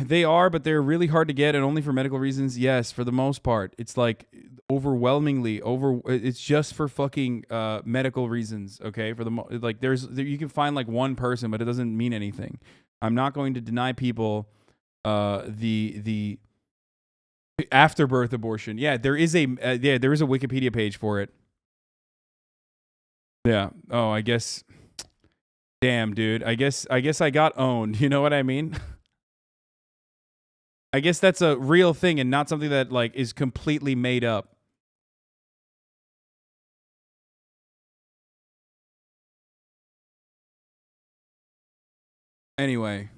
Speaker 1: They are, but they're really hard to get, and only for medical reasons. Yes, for the most part. It's like overwhelmingly it's just for fucking medical reasons, okay? For the you can find like one person, but it doesn't mean anything. I'm not going to deny people the afterbirth abortion. Yeah, there is a Wikipedia page for it. Yeah. Oh, I guess. Damn, dude. I guess I got owned. You know what I mean? I guess that's a real thing and not something that like is completely made up. Anyway,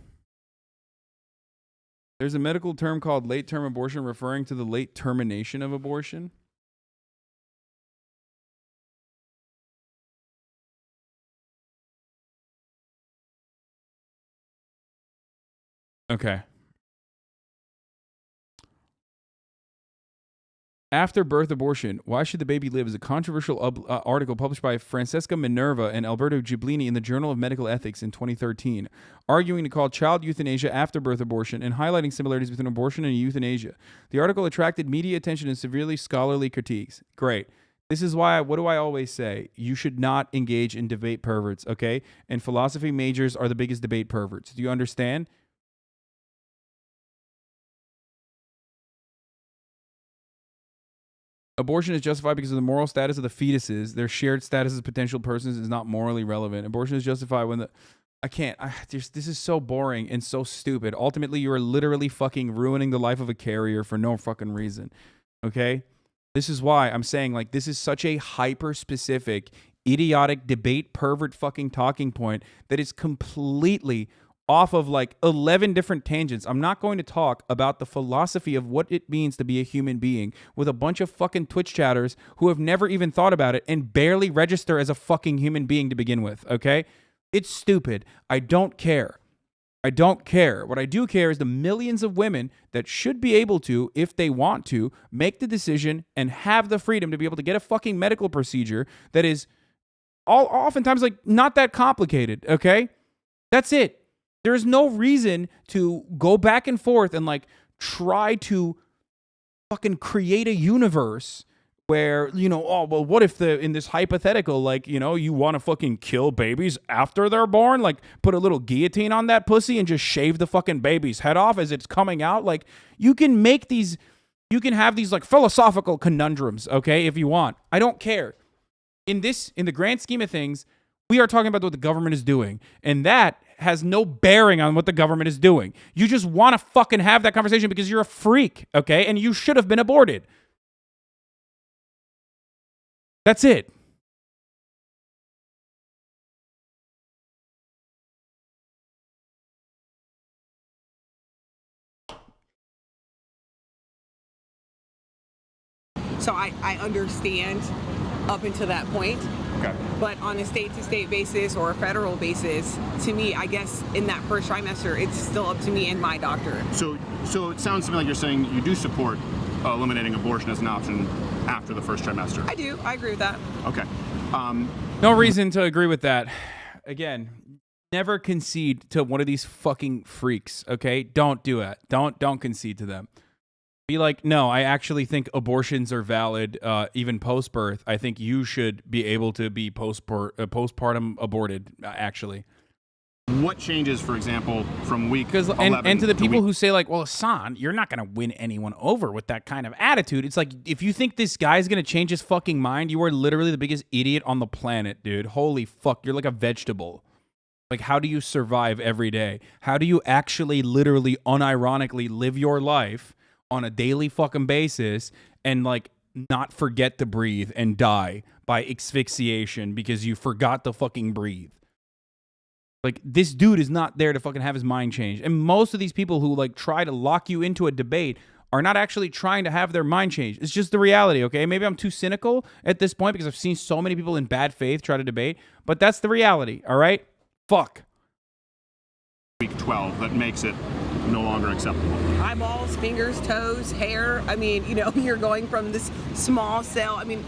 Speaker 1: there's a medical term called late-term abortion referring to the late termination of abortion. Okay. After birth abortion, why should the baby live is a controversial article published by Francesca Minerva and Alberto Giblini in the Journal of Medical Ethics in 2013, arguing to call child euthanasia after birth abortion and highlighting similarities between abortion and euthanasia. The article attracted media attention and severely scholarly critiques. Great. This is why, what do I always say? You should not engage in debate perverts, okay? And philosophy majors are the biggest debate perverts. Do you understand? Abortion is justified because of the moral status of the fetuses. Their shared status as potential persons is not morally relevant. Abortion is justified when the... this is so boring and so stupid. Ultimately, you are literally fucking ruining the life of a carrier for no fucking reason. Okay? This is why I'm saying, like, this is such a hyper-specific, idiotic debate pervert fucking talking point that is completely off of like 11 different tangents. I'm not going to talk about the philosophy of what it means to be a human being with a bunch of fucking Twitch chatters who have never even thought about it and barely register as a fucking human being to begin with, okay? It's stupid. I don't care. I don't care. What I do care is the millions of women that should be able to, if they want to, make the decision and have the freedom to be able to get a fucking medical procedure that is oftentimes like not that complicated, okay? That's it. There is no reason to go back and forth and like try to fucking create a universe where, you know, oh, well, what if in this hypothetical, like, you know, you want to fucking kill babies after they're born? Like, put a little guillotine on that pussy and just shave the fucking baby's head off as it's coming out? Like, you can make these, you can have these, like, philosophical conundrums, okay, if you want. I don't care. In the grand scheme of things, we are talking about what the government is doing, and that has no bearing on what the government is doing. You just want to fucking have that conversation because you're a freak, okay, and you should have been aborted. That's it.
Speaker 13: So I understand up until that point.
Speaker 12: Okay.
Speaker 13: But on a state-to-state basis or a federal basis, to me, I guess in that first trimester, it's still up to me and my doctor.
Speaker 12: So it sounds to me like you're saying you do support eliminating abortion as an option after the first trimester.
Speaker 13: I do. I agree with that.
Speaker 12: Okay.
Speaker 1: No reason to agree with that. Again, never concede to one of these fucking freaks, okay? Don't do it. Don't concede to them. Be like, no, I actually think abortions are valid even post-birth. I think you should be able to be postpartum aborted, actually.
Speaker 12: What changes, for example, from week 11
Speaker 1: and to the people who say like, well, Hasan, you're not going to win anyone over with that kind of attitude. It's like, if you think this guy's going to change his fucking mind, you are literally the biggest idiot on the planet, dude. Holy fuck, you're like a vegetable. Like, how do you survive every day? How do you actually literally unironically live your life on a daily fucking basis and like not forget to breathe and die by asphyxiation because you forgot to fucking breathe? Like, this dude is not there to fucking have his mind changed. And most of these people who like try to lock you into a debate are not actually trying to have their mind changed. It's just the reality, okay? Maybe I'm too cynical at this point because I've seen so many people in bad faith try to debate, but that's the reality, all right? Fuck.
Speaker 12: Week 12 that makes it no longer acceptable.
Speaker 13: Eyeballs, fingers, toes, hair. I mean, you know, you're going from this small cell. I mean,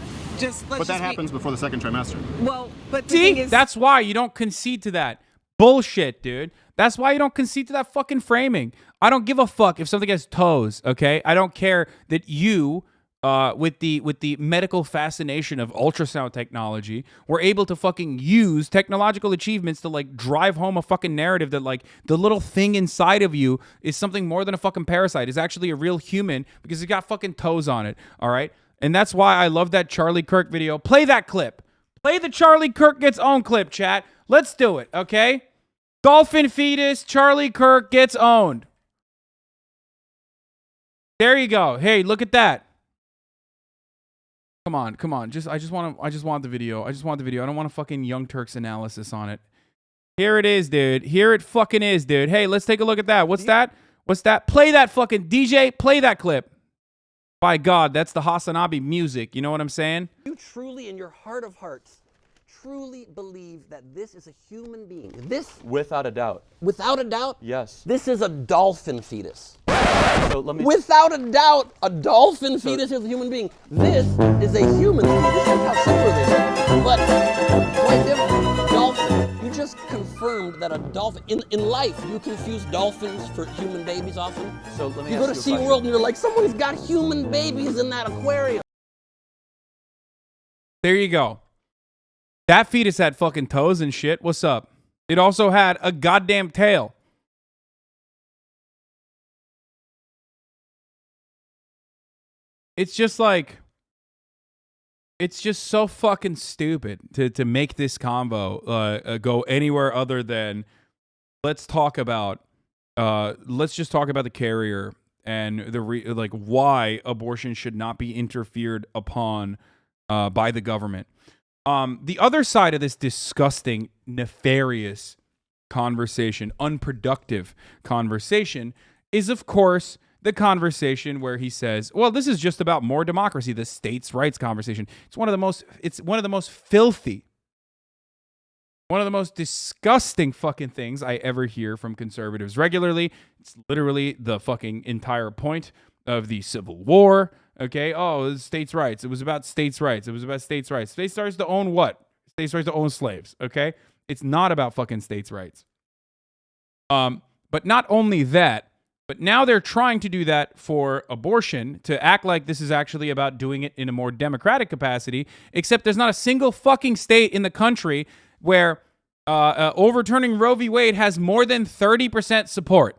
Speaker 12: But that happens before the second trimester.
Speaker 13: Well, but the
Speaker 1: See,
Speaker 13: thing is,
Speaker 1: that's why you don't concede to that bullshit, dude. That's why you don't concede to that fucking framing. I don't give a fuck if something has toes, okay? I don't care that you, with the medical fascination of ultrasound technology, were able to fucking use technological achievements to like drive home a fucking narrative that like the little thing inside of you is something more than a fucking parasite. It's actually a real human because it's got fucking toes on it, all right? And that's why I love that Charlie Kirk video. Play that clip. Play the Charlie Kirk gets owned clip, chat. Let's do it, okay? Dolphin fetus, Charlie Kirk gets owned. There you go. Hey, look at that. Come on. I just want the video. I don't want a fucking Young Turks analysis on it. Here it is, dude. Here it fucking is, dude. Hey, let's take a look at that. What's that? Play that fucking DJ. Play that clip. By God, that's the HasanAbi music. You know what I'm saying?
Speaker 14: You truly, in your heart of hearts, truly believe that this is a human being. This,
Speaker 16: without a doubt.
Speaker 14: Without a doubt?
Speaker 16: Yes.
Speaker 14: This is a dolphin fetus.
Speaker 16: So let me.
Speaker 14: Without a doubt, a dolphin fetus is a human being. This is a human fetus. Look how similar they are. But quite different. Dolphin. You just confirmed that a dolphin, in life, you confuse dolphins for human babies often.
Speaker 16: So let me
Speaker 14: you
Speaker 16: ask
Speaker 14: go to
Speaker 16: you a
Speaker 14: SeaWorld
Speaker 16: question.
Speaker 14: and you're like, someone's got human babies in that aquarium.
Speaker 1: There you go. That fetus had fucking toes and shit. What's up? It also had a goddamn tail. It's just like, it's just so fucking stupid to make this combo go anywhere other than let's just talk about the carrier and the why abortion should not be interfered upon by the government. The other side of this disgusting, nefarious conversation, unproductive conversation, is of course the conversation where he says, well, this is just about more democracy, the states' rights conversation. It's one of the most filthy, one of the most disgusting fucking things I ever hear from conservatives regularly. It's literally the fucking entire point of the Civil War. Okay, oh, it was states' rights. It was about states' rights. It was about states' rights. States' rights to own what? States' rights to own slaves. Okay, it's not about fucking states' rights. But not only that, but now they're trying to do that for abortion, to act like this is actually about doing it in a more democratic capacity, except there's not a single fucking state in the country where overturning Roe v. Wade has more than 30% support.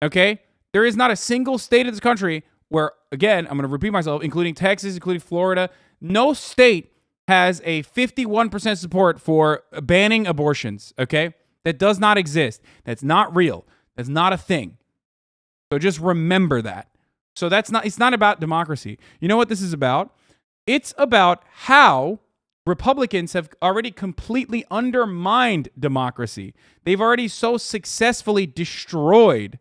Speaker 1: Okay? There is not a single state in this country where, again, I'm going to repeat myself, including Texas, including Florida, no state has a 51% support for banning abortions, okay? That does not exist. That's not real. That's not a thing. So just remember that. So it's not about democracy. You know what this is about? It's about how Republicans have already completely undermined democracy. They've already so successfully destroyed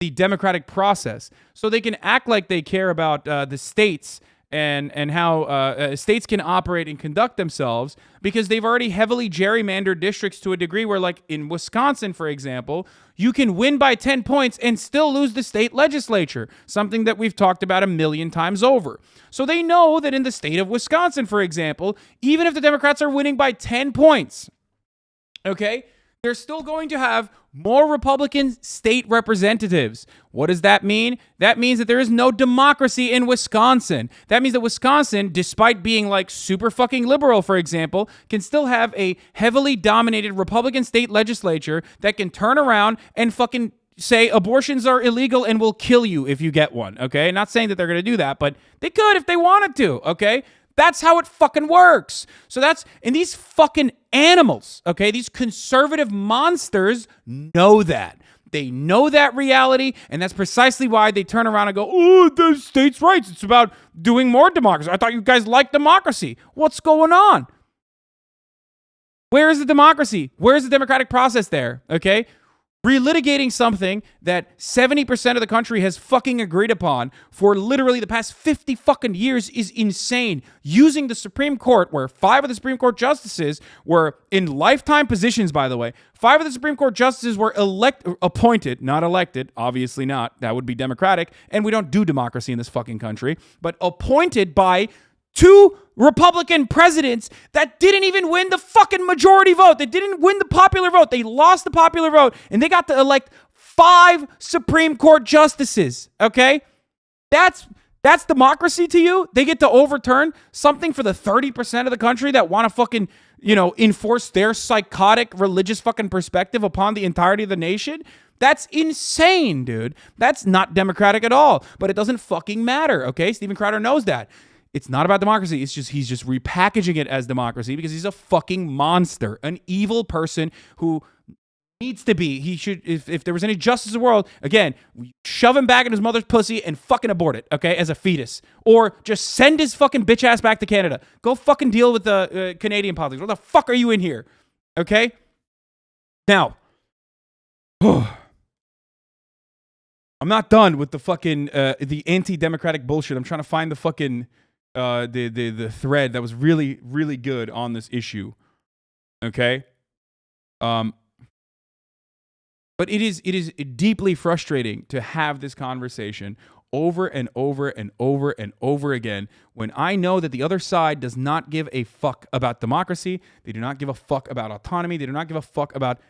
Speaker 1: the democratic process. So they can act like they care about the states and how states can operate and conduct themselves, because they've already heavily gerrymandered districts to a degree where, like in Wisconsin, for example, you can win by 10 points and still lose the state legislature, something that we've talked about a million times over. So they know that in the state of Wisconsin, for example, even if the Democrats are winning by 10 points, okay, they're still going to have more Republican state representatives. What does that mean? That means that there is no democracy in Wisconsin. That means that Wisconsin, despite being like super fucking liberal, for example, can still have a heavily dominated Republican state legislature that can turn around and fucking say abortions are illegal and will kill you if you get one, okay? Not saying that they're going to do that, but they could if they wanted to, okay? That's how it fucking works. So and these fucking animals, okay, these conservative monsters know that. They know that reality, and that's precisely why they turn around and go, oh, the states' rights. It's about doing more democracy. I thought you guys liked democracy. What's going on? Where is the democracy? Where is the democratic process there, okay? Relitigating something that 70% of the country has fucking agreed upon for literally the past 50 fucking years is insane. Using the Supreme Court, where 5 of the Supreme Court justices were in lifetime positions, by the way. 5 of the Supreme Court justices were appointed, not elected, obviously not. That would be democratic, and we don't do democracy in this fucking country, but appointed by 2 Republican presidents that didn't even win the fucking majority vote. They didn't win the popular vote. They lost the popular vote, and they got to elect 5 Supreme Court justices, okay? That's democracy to you? They get to overturn something for the 30% of the country that want to fucking, enforce their psychotic religious fucking perspective upon the entirety of the nation? That's insane, dude. That's not democratic at all, but it doesn't fucking matter, okay? Steven Crowder knows that. It's not about democracy. It's just he's just repackaging it as democracy because he's a fucking monster, an evil person who needs to be. He should, if there was any justice in the world, again, shove him back in his mother's pussy and fucking abort it, okay, as a fetus. Or just send his fucking bitch ass back to Canada. Go fucking deal with the Canadian politics. What the fuck are you in here? Okay? Now, I'm not done with the fucking, the anti-democratic bullshit. I'm trying to find the fucking... the thread that was really, really good on this issue. Okay? But it is deeply frustrating to have this conversation over and over and over and over again when I know that the other side does not give a fuck about democracy. They do not give a fuck about autonomy. They do not give a fuck about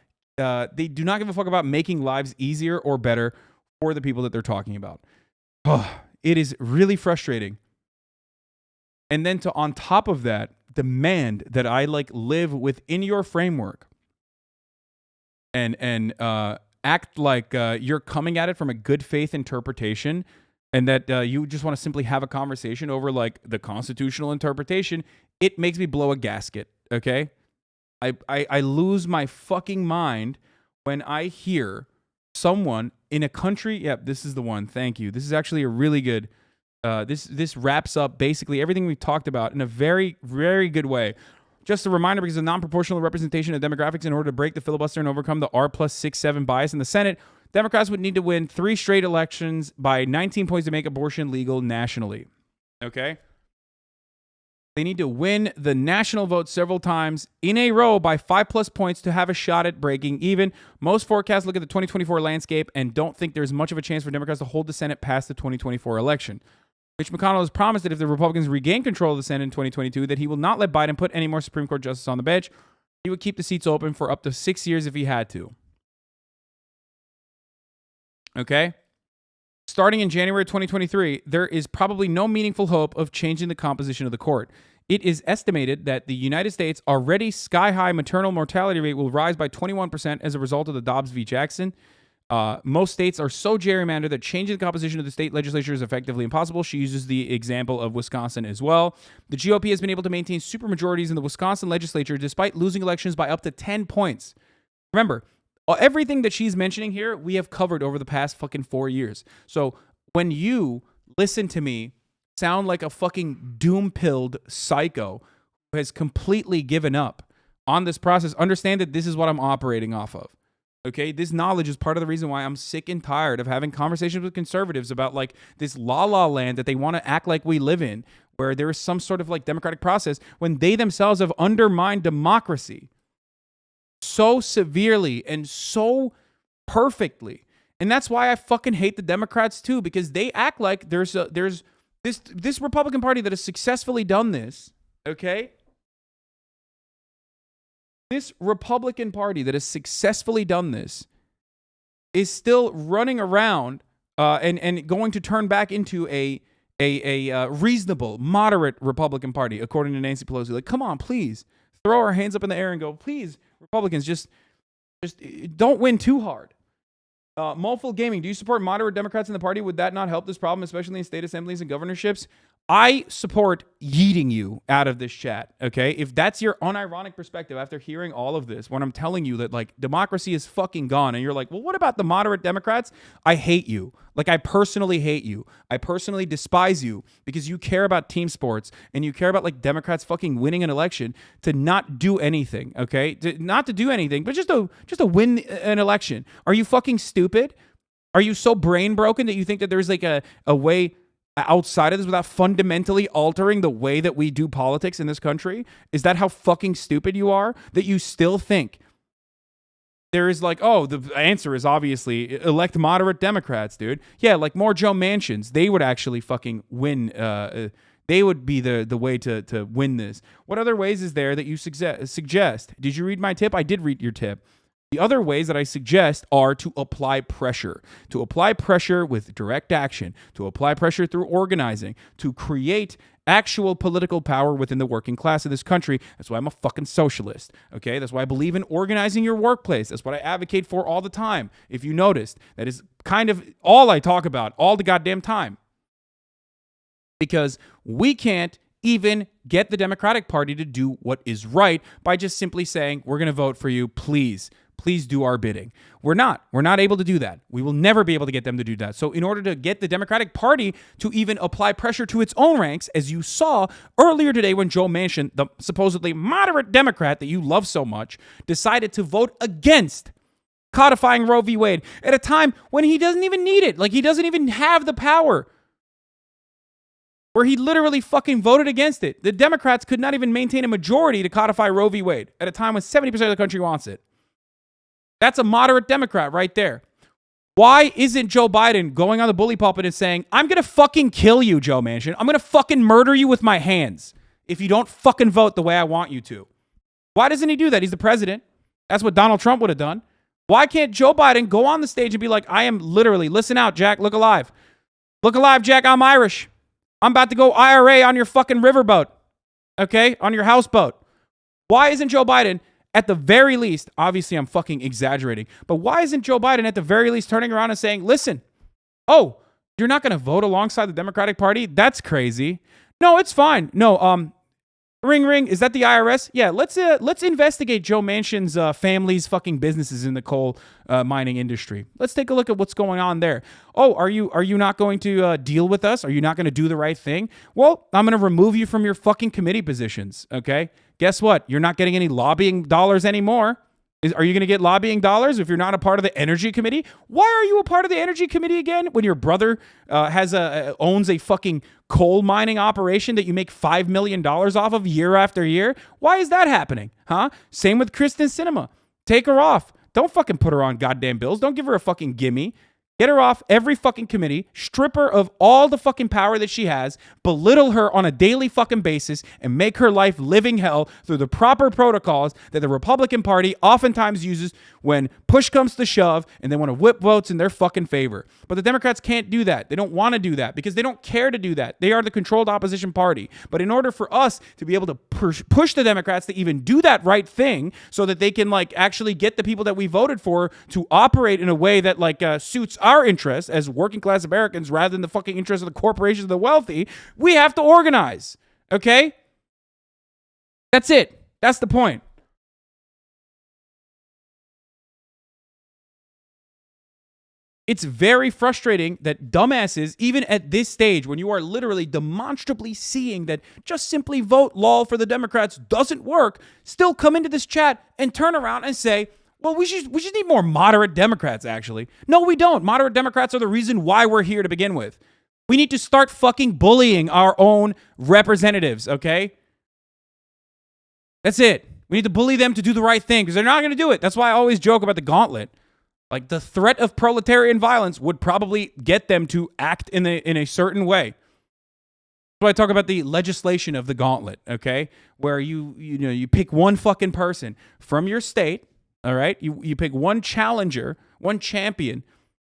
Speaker 1: making lives easier or better for the people that they're talking about. It is really frustrating. And then to, on top of that, demand that I live within your framework and act like you're coming at it from a good faith interpretation, and that you just want to simply have a conversation over the constitutional interpretation. It makes me blow a gasket. Okay, I lose my fucking mind when I hear someone in a country. Yep, this is the one. Thank you. This is actually a really good this wraps up basically everything we've talked about in a very, very good way. Just a reminder, because of non-proportional representation of demographics, in order to break the filibuster and overcome the R+6-7 bias in the Senate, Democrats would need to win 3 straight elections by 19 points to make abortion legal nationally. Okay? They need to win the national vote several times in a row by 5+ points to have a shot at breaking even. Most forecasts look at the 2024 landscape and don't think there's much of a chance for Democrats to hold the Senate past the 2024 election. Mitch McConnell has promised that if the Republicans regain control of the Senate in 2022, that he will not let Biden put any more Supreme Court justices on the bench. He would keep the seats open for up to 6 years if he had to. Okay? Starting in January 2023, there is probably no meaningful hope of changing the composition of the court. It is estimated that the United States' already sky-high maternal mortality rate will rise by 21% as a result of the Dobbs v. Jackson. Most states are so gerrymandered that changing the composition of the state legislature is effectively impossible. She uses the example of Wisconsin as well. The GOP has been able to maintain supermajorities in the Wisconsin legislature despite losing elections by up to 10 points. Remember, everything that she's mentioning here, we have covered over the past fucking 4 years. So when you listen to me sound like a fucking doom-pilled psycho who has completely given up on this process, understand that this is what I'm operating off of. Okay, this knowledge is part of the reason why I'm sick and tired of having conversations with conservatives about like this la-la land that they want to act like we live in, where there is some sort of like democratic process when they themselves have undermined democracy so severely and so perfectly. And that's why I fucking hate the Democrats too, because they act like there's this Republican Party that has successfully done this, okay? This Republican Party that has successfully done this is still running around and going to turn back into a reasonable, moderate Republican Party, according to Nancy Pelosi. Like, come on, please. Throw our hands up in the air and go, please, Republicans, just don't win too hard. Moful Gaming, do you support moderate Democrats in the party? Would that not help this problem, especially in state assemblies and governorships? I support yeeting you out of this chat, okay? If that's your unironic perspective after hearing all of this, when I'm telling you that, like, democracy is fucking gone, and you're like, well, what about the moderate Democrats? I hate you. Like, I personally hate you. I personally despise you because you care about team sports and you care about, like, Democrats fucking winning an election to not do anything, okay? Not to do anything, but just to win an election. Are you fucking stupid? Are you so brain broken that you think that there's, like, a way outside of this without fundamentally altering the way that we do politics in this country? Is that how fucking stupid you are? That you still think there is like, oh, the answer is obviously elect moderate Democrats, dude. Yeah, like more Joe Manchins. They would actually fucking win. They would be the way to win this. What other ways is there that you suggest? Did you read my tip? I did read your tip. The other ways that I suggest are to apply pressure with direct action, to apply pressure through organizing, to create actual political power within the working class of this country. That's why I'm a fucking socialist, okay? That's why I believe in organizing your workplace. That's what I advocate for all the time. If you noticed, that is kind of all I talk about all the goddamn time. Because we can't even get the Democratic Party to do what is right by just simply saying, we're going to vote for you, please do our bidding. We're not able to do that. We will never be able to get them to do that. So in order to get the Democratic Party to even apply pressure to its own ranks, as you saw earlier today when Joe Manchin, the supposedly moderate Democrat that you love so much, decided to vote against codifying Roe v. Wade at a time when he doesn't even need it. Like, he doesn't even have the power. Where he literally fucking voted against it. The Democrats could not even maintain a majority to codify Roe v. Wade at a time when 70% of the country wants it. That's a moderate Democrat right there. Why isn't Joe Biden going on the bully pulpit and saying, I'm going to fucking kill you, Joe Manchin. I'm going to fucking murder you with my hands if you don't fucking vote the way I want you to? Why doesn't he do that? He's the president. That's what Donald Trump would have done. Why can't Joe Biden go on the stage and be like, I am literally, listen out, Jack, look alive. Look alive, Jack, I'm Irish. I'm about to go IRA on your fucking riverboat, okay? On your houseboat. Why isn't Joe Biden, at the very least, obviously I'm fucking exaggerating, but why isn't Joe Biden at the very least turning around and saying, listen, oh, you're not going to vote alongside the Democratic Party? That's crazy. No, it's fine. No,
Speaker 2: Ring, ring. Is that the IRS? Yeah, let's investigate Joe Manchin's family's fucking businesses in the coal mining industry. Let's take a look at what's going on there. Oh, are you not going to deal with us? Are you not going to do the right thing? Well, I'm going to remove you from your fucking committee positions, okay? Guess what? You're not getting any lobbying dollars anymore. Are you going to get lobbying dollars if you're not a part of the Energy Committee? Why are you a part of the Energy Committee again when your brother owns a fucking coal mining operation that you make $5 million off of year after year? Why is that happening? Huh? Same with Kristen Sinema. Take her off. Don't fucking put her on goddamn bills. Don't give her a fucking gimme. Get her off every fucking committee, strip her of all the fucking power that she has, belittle her on a daily fucking basis, and make her life living hell through the proper protocols that the Republican Party oftentimes uses when push comes to shove and they want to whip votes in their fucking favor. But the Democrats can't do that. They don't want to do that because they don't care to do that. They are the controlled opposition party. But in order for us to be able to push the Democrats to even do that right thing so that they can like actually get the people that we voted for to operate in a way that like suits our interests as working class Americans rather than the fucking interests of the corporations of the wealthy, we have to organize. Okay? That's it. That's the point. It's very frustrating that dumbasses, even at this stage, when you are literally demonstrably seeing that just simply vote lol for the Democrats doesn't work, still come into this chat and turn around and say, well, we should need more moderate Democrats, actually. No, we don't. Moderate Democrats are the reason why we're here to begin with. We need to start fucking bullying our own representatives, okay? That's it. We need to bully them to do the right thing because they're not going to do it. That's why I always joke about the gauntlet. Like, the threat of proletarian violence would probably get them to act in a certain way. So I talk about the legislation of the gauntlet, okay? Where you pick one fucking person from your state. All right, you pick one challenger, one champion,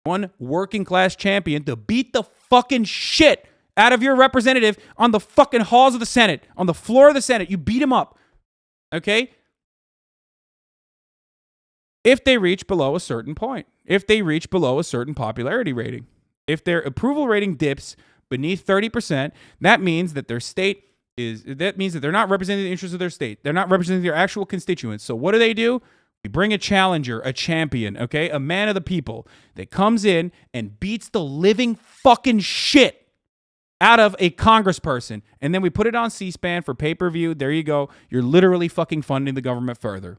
Speaker 2: one working class champion to beat the fucking shit out of your representative on the fucking halls of the Senate, on the floor of the Senate. You beat him up, okay? If they reach below a certain point, if they reach below a certain popularity rating, if their approval rating dips beneath 30%, that means that their state that means that they're not representing the interests of their state. They're not representing their actual constituents. So what do? We bring a challenger, a champion, okay? A man of the people that comes in and beats the living fucking shit out of a congressperson. And then we put it on C-SPAN for pay-per-view. There you go. You're literally fucking funding the government further.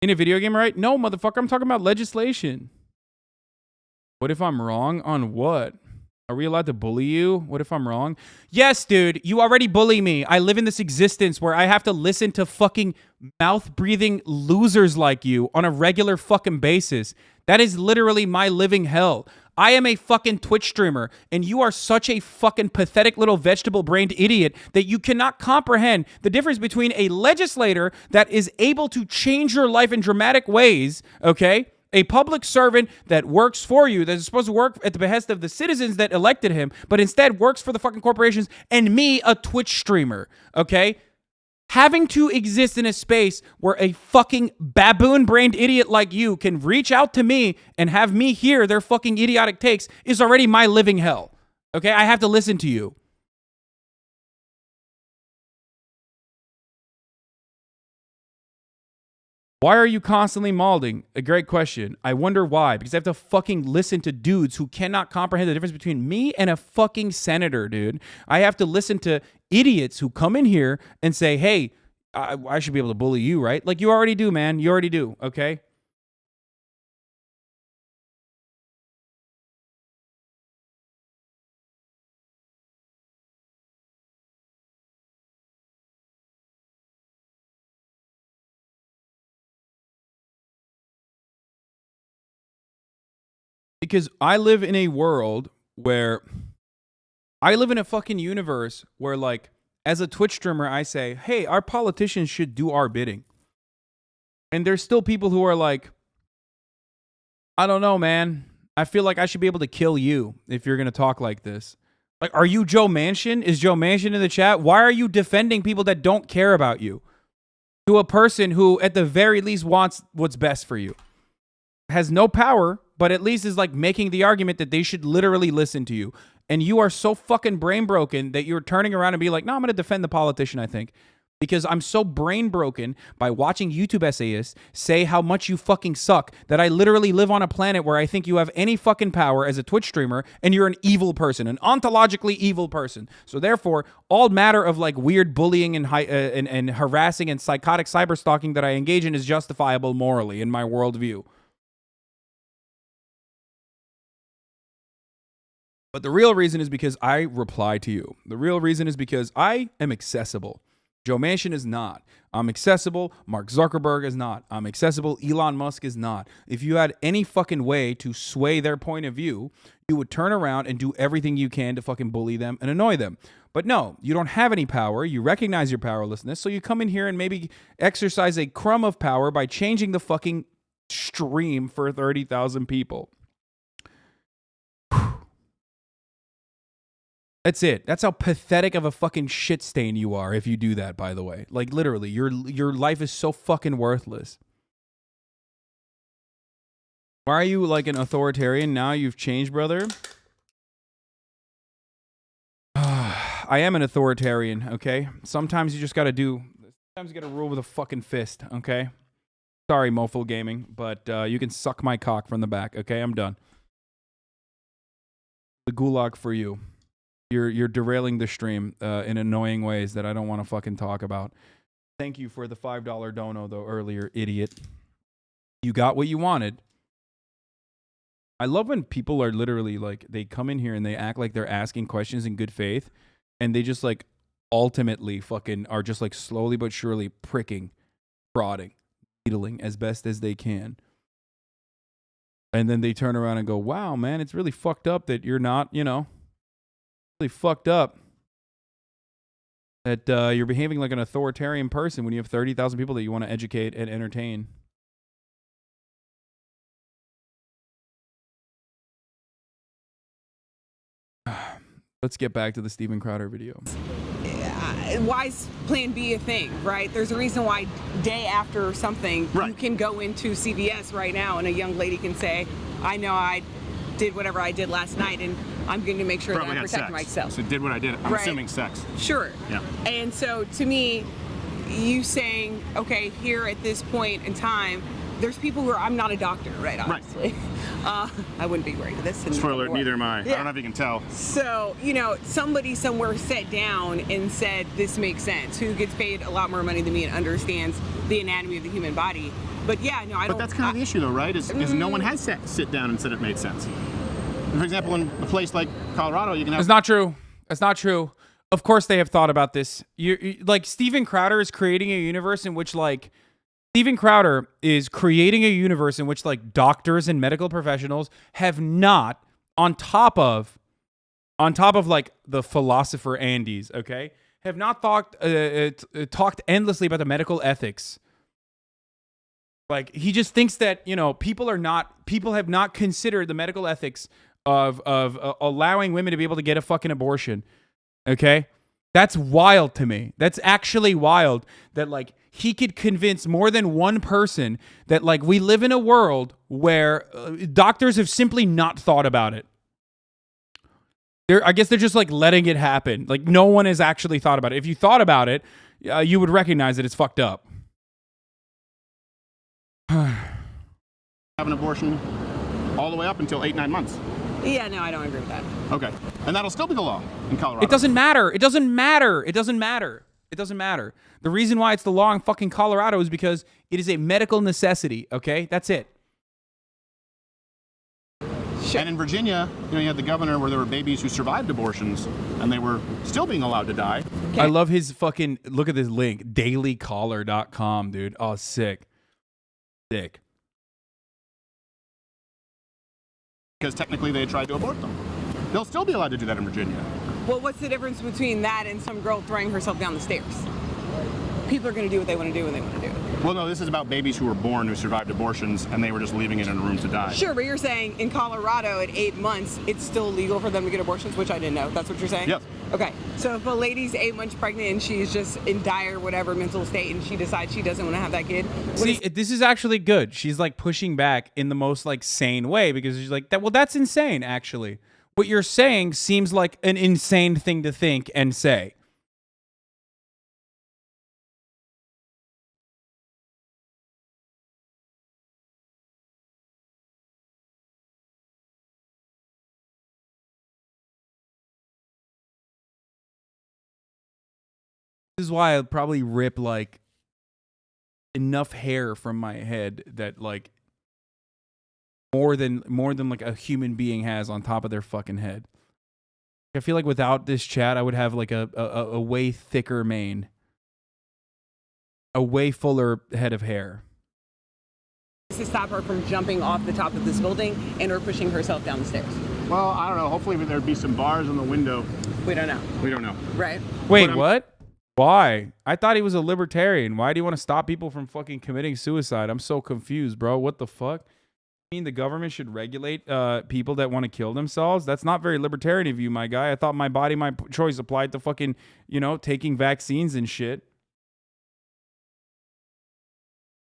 Speaker 2: In a video game, right? No, motherfucker, I'm talking about legislation. What if I'm wrong on what? Are we allowed to bully you? What if I'm wrong? Yes, dude, you already bully me. I live in this existence where I have to listen to fucking mouth-breathing losers like you on a regular fucking basis. That is literally my living hell. I am a fucking Twitch streamer, and you are such a fucking pathetic little vegetable-brained idiot that you cannot comprehend the difference between a legislator that is able to change your life in dramatic ways, okay? A public servant that works for you, that is supposed to work at the behest of the citizens that elected him, but instead works for the fucking corporations, and me, a Twitch streamer, okay? Having to exist in a space where a fucking baboon-brained idiot like you can reach out to me and have me hear their fucking idiotic takes is already my living hell. Okay? I have to listen to you. Why are you constantly malding? A great question. I wonder why. Because I have to fucking listen to dudes who cannot comprehend the difference between me and a fucking senator, dude. I have to listen to idiots who come in here and say, hey, I should be able to bully you, right? Like you already do, man. You already do, okay? Because I live in a world where I live in a fucking universe where, like, as a Twitch streamer, I say, hey, our politicians should do our bidding. And there's still people who are like, I don't know, man. I feel like I should be able to kill you if you're going to talk like this. Like, are you Joe Manchin? Is Joe Manchin in the chat? Why are you defending people that don't care about you? To a person who, at the very least, wants what's best for you. Has no power, but at least is like making the argument that they should literally listen to you. And you are so fucking brain broken that you're turning around and be like, no, I'm going to defend the politician, I think. Because I'm so brain broken by watching YouTube essayists say how much you fucking suck that I literally live on a planet where I think you have any fucking power as a Twitch streamer and you're an evil person, an ontologically evil person. So therefore, all matter of like weird bullying and harassing and psychotic cyber stalking that I engage in is justifiable morally in my worldview. But the real reason is because I reply to you. The real reason is because I am accessible. Joe Manchin is not. I'm accessible. Mark Zuckerberg is not. I'm accessible. Elon Musk is not. If you had any fucking way to sway their point of view, you would turn around and do everything you can to fucking bully them and annoy them. But no, you don't have any power. You recognize your powerlessness. So you come in here and maybe exercise a crumb of power by changing the fucking stream for 30,000 people. That's it. That's how pathetic of a fucking shit stain you are if you do that, by the way. Like, literally, your life is so fucking worthless. Why are you like an authoritarian now? You've changed, brother? I am an authoritarian, okay? Sometimes you just gotta sometimes you gotta rule with a fucking fist, okay? Sorry, Mofo Gaming, but you can suck my cock from the back, okay? I'm done. The gulag for you. You're derailing the stream in annoying ways that I don't want to fucking talk about. Thank you for the $5 dono, though, earlier, idiot. You got what you wanted. I love when people are literally, like, they come in here and they act like they're asking questions in good faith, and they just, like, ultimately fucking are just, like, slowly but surely pricking, prodding, needling as best as they can. And then they turn around and go, wow, man, it's really fucked up that you're not, you know, really fucked up that you're behaving like an authoritarian person when you have 30,000 people that you want to educate and entertain. Let's get back to the Steven Crowder video.
Speaker 13: Why is Plan B a thing, right? There's a reason why day after something, you can go into CVS right now and a young lady can say, I know I did whatever I did last night and I'm going to make sure that I protect myself.
Speaker 12: So did what I did. I'm assuming sex.
Speaker 13: Sure.
Speaker 12: Yeah.
Speaker 13: And so to me, you saying, okay, here at this point in time, there's people who are, I'm not a doctor, right? Obviously. I wouldn't be wearing this.
Speaker 12: Spoiler, neither am I. I don't know if you can tell.
Speaker 13: So, you know, somebody somewhere sat down and said, this makes sense, who gets paid a lot more money than me and understands the anatomy of the human body. But yeah, no, I don't.
Speaker 12: But that's kind of the issue, though, right? Is no one has sit down and said it made sense. For example, in a place like Colorado, you can have.
Speaker 2: It's not true. It's not true. Of course, they have thought about this. Like Steven Crowder is creating a universe in which, like, Steven Crowder is creating a universe in which, like, doctors and medical professionals have not, on top of like the philosopher Andes, okay, have not talked endlessly about the medical ethics. Like, he just thinks that, you know, people have not considered the medical ethics of allowing women to be able to get a fucking abortion. Okay? That's wild to me. That's actually wild that, like, he could convince more than one person that, like, we live in a world where doctors have simply not thought about it. I guess they're just, like, letting it happen. Like, no one has actually thought about it. If you thought about it, you would recognize that it's fucked up.
Speaker 12: Have an abortion all the way up until 8-9 months.
Speaker 13: Yeah, no, I don't agree with that.
Speaker 12: Okay. And that'll still be the law in Colorado.
Speaker 2: It doesn't matter. It doesn't matter. It doesn't matter. It doesn't matter. The reason why it's the law in fucking Colorado is because it is a medical necessity, okay? That's it.
Speaker 12: And in Virginia, you know, you had the governor where there were babies who survived abortions and they were still being allowed to die.
Speaker 2: Okay. I love his fucking, look at this link, dailycaller.com, dude. Oh, sick. Sick.
Speaker 12: Because technically they tried to abort them. They'll still be allowed to do that in Virginia.
Speaker 13: Well, what's the difference between that and some girl throwing herself down the stairs? people are going to do what they want to do when they want to do it.
Speaker 12: Well, no, this is about babies who were born who survived abortions and they were just leaving it in a room to die.
Speaker 13: Sure, but you're saying in Colorado at 8 months, it's still legal for them to get abortions, which I didn't know. That's what you're saying?
Speaker 12: Yes.
Speaker 13: Okay, so if a lady's 8 months pregnant and she's just in dire whatever mental state and she decides she doesn't want to have that kid.
Speaker 2: See, this is actually good. She's like pushing back in the most like sane way because she's like, well, that's insane, actually. What you're saying seems like an insane thing to think and say. This is why I'll probably rip like enough hair from my head that like more than like a human being has on top of their fucking head. I feel like without this chat, I would have like a way thicker mane, a way fuller head of hair.
Speaker 13: To stop her from jumping off the top of this building and or pushing herself down the stairs.
Speaker 12: Well, I don't know. Hopefully there'd be some bars on the window.
Speaker 13: We don't know.
Speaker 12: We don't know.
Speaker 13: Right.
Speaker 2: Wait, what? Why? I thought he was a libertarian. Why do you want to stop people from fucking committing suicide? I'm so confused, bro. What the fuck? You mean the government should regulate people that want to kill themselves? That's not very libertarian of you, my guy. I thought my body, my choice applied to fucking, taking vaccines and shit.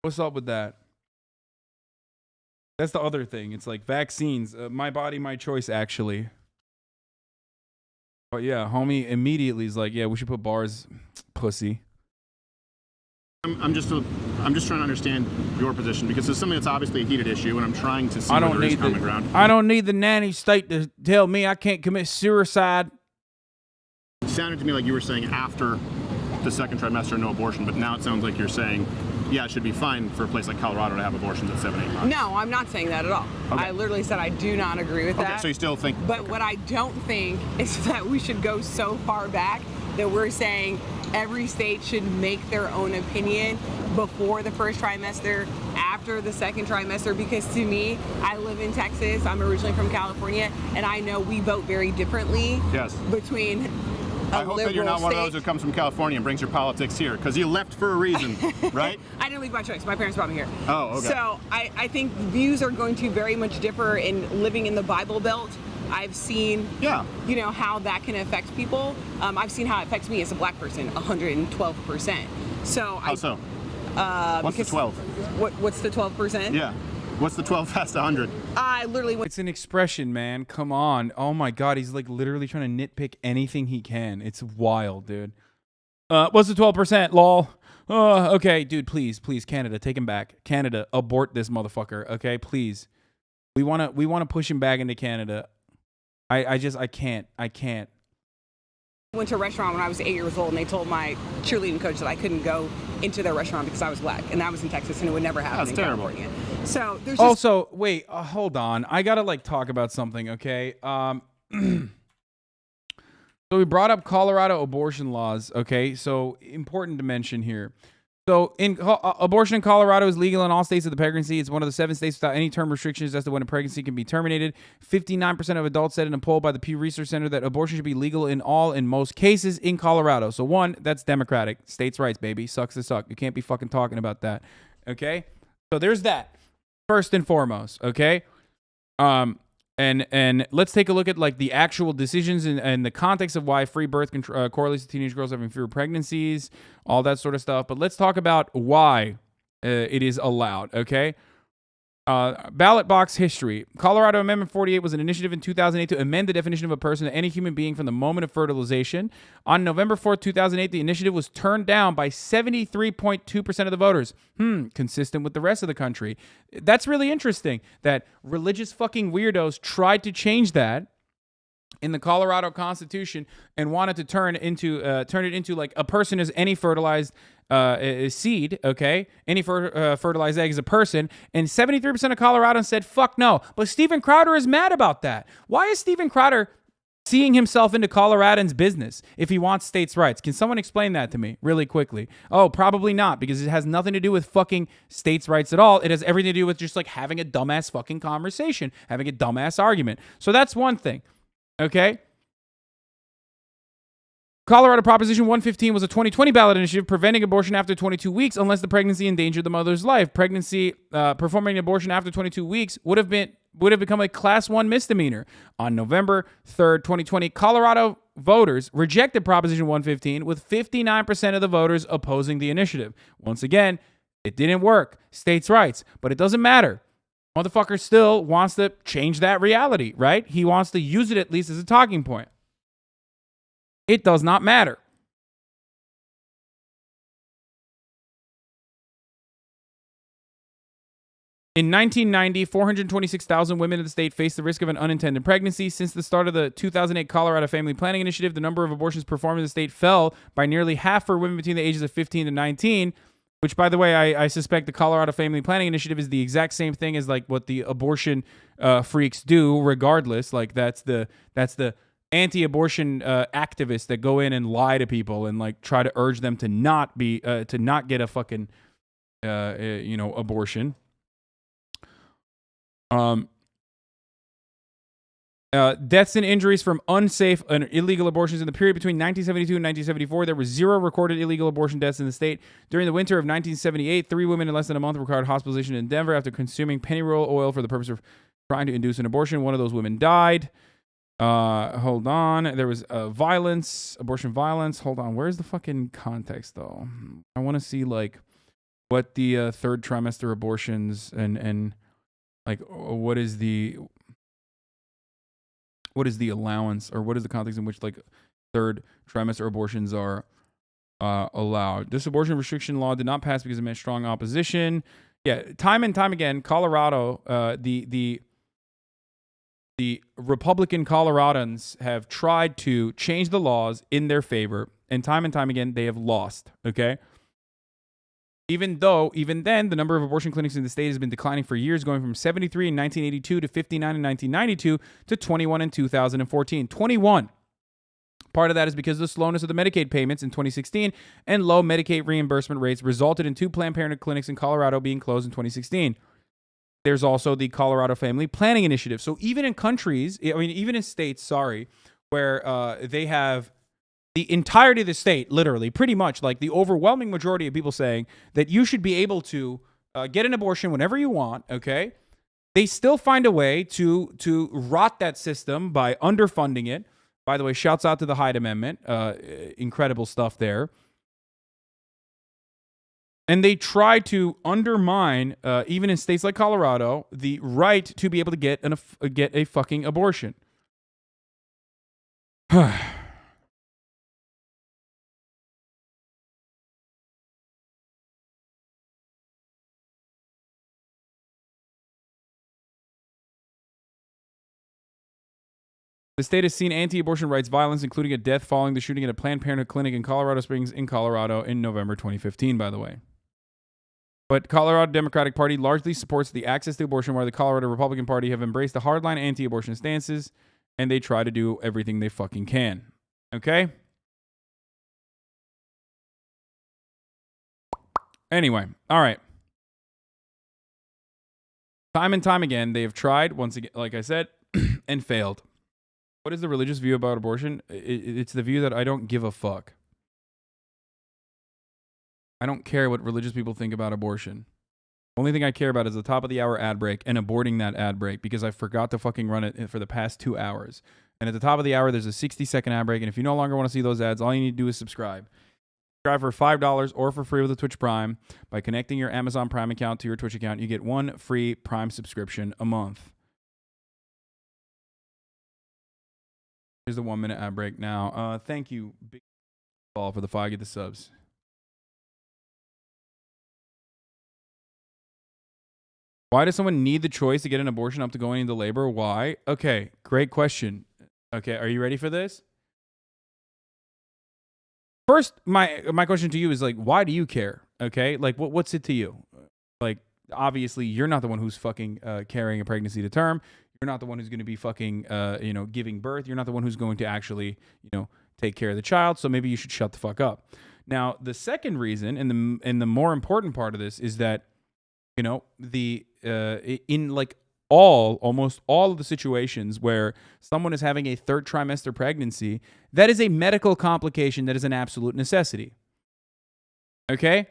Speaker 2: What's up with that? That's the other thing. It's like vaccines. My body, my choice, actually. But yeah, homie immediately is like, yeah, we should put bars, pussy.
Speaker 12: I'm just trying to understand your position because it's something that's obviously a heated issue, and I'm trying to see where there is common ground.
Speaker 2: I don't need the nanny state to tell me I can't commit suicide.
Speaker 12: It sounded to me like you were saying after the second trimester, no abortion, but now it sounds like you're saying, yeah, it should be fine for a place like Colorado to have abortions at 7, 8 months.
Speaker 13: No, I'm not saying that at all.
Speaker 12: Okay.
Speaker 13: I literally said I do not agree with that.
Speaker 12: Okay, so you still think...
Speaker 13: But what I don't think is that we should go so far back that we're saying every state should make their own opinion before the first trimester, after the second trimester, because to me, I live in Texas, I'm originally from California, and I know we vote very differently between
Speaker 12: I hope that you're not one of those who comes from California and brings your politics here, because you left for a reason, right?
Speaker 13: I didn't leave by choice. My parents brought me here.
Speaker 12: Oh, okay.
Speaker 13: So I think views are going to very much differ in living in the Bible Belt. I've seen, how that can affect people. I've seen how it affects me as a black person, 112%. So
Speaker 12: how so? What's the 12?
Speaker 13: What's the 12%?
Speaker 12: Yeah. What's the 12 past 100?
Speaker 13: I literally went.
Speaker 2: It's an expression, man. Come on. Oh my God. He's like literally trying to nitpick anything he can. It's wild, dude. What's the 12%? Lol. Okay, dude, please, Canada, take him back. Canada, abort this motherfucker. Okay, please. We wanna push him back into Canada. I can't.
Speaker 13: I went to a restaurant when I was 8 years old, and they told my cheerleading coach that I couldn't go into their restaurant because I was black, and that was in Texas, and it would never happen in California. So there's just
Speaker 2: also wait, hold on. I gotta like talk about something, okay? So we brought up Colorado abortion laws, okay? So important to mention here. So abortion in Colorado is legal in all states of the pregnancy. It's one of the 7 states without any term restrictions as to when a pregnancy can be terminated. 59% of adults said in a poll by the Pew Research Center that abortion should be legal in most cases in Colorado. So one, that's democratic. States' rights, baby. Sucks to suck. You can't be fucking talking about that. Okay? So there's that. First and foremost, okay? And let's take a look at like the actual decisions and the context of why free birth correlates to teenage girls having fewer pregnancies, all that sort of stuff. But let's talk about why it is allowed, okay? Ballot box history. Colorado Amendment 48 was an initiative in 2008 to amend the definition of a person to any human being from the moment of fertilization. On November 4th, 2008, the initiative was turned down by 73.2% of the voters. Consistent with the rest of the country. That's really interesting that religious fucking weirdos tried to change that in the Colorado Constitution and wanted to turn it into like a person is any fertilized seed, okay? Any fertilized egg is a person, and 73% of Coloradans said fuck no. But Steven Crowder is mad about that. Why is Steven Crowder seeing himself into Coloradans' business if he wants states' rights? Can someone explain that to me really quickly? Oh, probably not, because it has nothing to do with fucking states' rights at all. It has everything to do with just like having a dumbass fucking conversation, having a dumbass argument. So that's one thing. Okay? Colorado Proposition 115 was a 2020 ballot initiative preventing abortion after 22 weeks unless the pregnancy endangered the mother's life. Performing an abortion after 22 weeks would have become a Class 1 misdemeanor. On November 3rd, 2020, Colorado voters rejected Proposition 115 with 59% of the voters opposing the initiative. Once again, it didn't work. States' rights. But it doesn't matter. Motherfucker still wants to change that reality, right? He wants to use it at least as a talking point. It does not matter. In 1990, 426,000 women in the state faced the risk of an unintended pregnancy. Since the start of the 2008 Colorado Family Planning Initiative, the number of abortions performed in the state fell by nearly half for women between the ages of 15 to 19, which, by the way, I suspect the Colorado Family Planning Initiative is the exact same thing as like what the abortion freaks do regardless. Like that's the anti-abortion activists that go in and lie to people and like try to urge them to not get a fucking abortion. Deaths and injuries from unsafe and illegal abortions in the period between 1972 and 1974, there were 0 recorded illegal abortion deaths in the state. During the winter of 1978, 3 women in less than a month required hospitalization in Denver after consuming pennyroyal oil for the purpose of trying to induce an abortion. One of those women died. Hold on. There was abortion violence. Hold on. Where's the fucking context though? I want to see like what the third trimester abortions and like what is the allowance or what is the context in which like third trimester abortions are allowed. This abortion restriction law did not pass because it met strong opposition. Yeah, time and time again, Colorado, the Republican Coloradans have tried to change the laws in their favor, and time again, they have lost, okay? Even then, the number of abortion clinics in the state has been declining for years, going from 73 in 1982 to 59 in 1992 to 21 in 2014. 21. Part of that is because of the slowness of the Medicaid payments in 2016 and low Medicaid reimbursement rates resulted in 2 Planned Parenthood clinics in Colorado being closed in 2016. There's also the Colorado Family Planning Initiative. So even in even in states, where they have the entirety of the state, literally, pretty much, like the overwhelming majority of people saying that you should be able to get an abortion whenever you want, okay? They still find a way to rot that system by underfunding it. By the way, shouts out to the Hyde Amendment. Incredible stuff there. And they try to undermine, even in states like Colorado, the right to be able to get a fucking abortion. The state has seen anti-abortion rights violence, including a death following the shooting at a Planned Parenthood clinic in Colorado Springs in Colorado in November 2015, by the way. But Colorado Democratic Party largely supports the access to abortion, while the Colorado Republican Party have embraced the hardline anti-abortion stances, and they try to do everything they fucking can. Okay? Anyway, all right. Time and time again, they have tried, once again, like I said, and failed. What is the religious view about abortion? It's the view that I don't give a fuck. I don't care what religious people think about abortion. Only thing I care about is the top of the hour ad break and aborting that ad break because I forgot to fucking run it for the past 2 hours. And at the top of the hour, there's a 60-second ad break. And if you no longer want to see those ads, all you need to do is subscribe. Subscribe for $5 or for free with a Twitch Prime. By connecting your Amazon Prime account to your Twitch account, you get 1 free Prime subscription a month. Here's the 1-minute ad break now. Thank you, Big Ball, for the 5. Get the subs. Why does someone need the choice to get an abortion up to going into labor? Why? Okay, great question. Okay, are you ready for this? First, my question to you is like, why do you care? Okay, like what's it to you? Like, obviously, you're not the one who's fucking carrying a pregnancy to term. You're not the one who's going to be fucking, giving birth. You're not the one who's going to actually, take care of the child. So maybe you should shut the fuck up. Now, the second reason, and the more important part of this is that, in like almost all of the situations where someone is having a third trimester pregnancy, that is a medical complication that is an absolute necessity. Okay?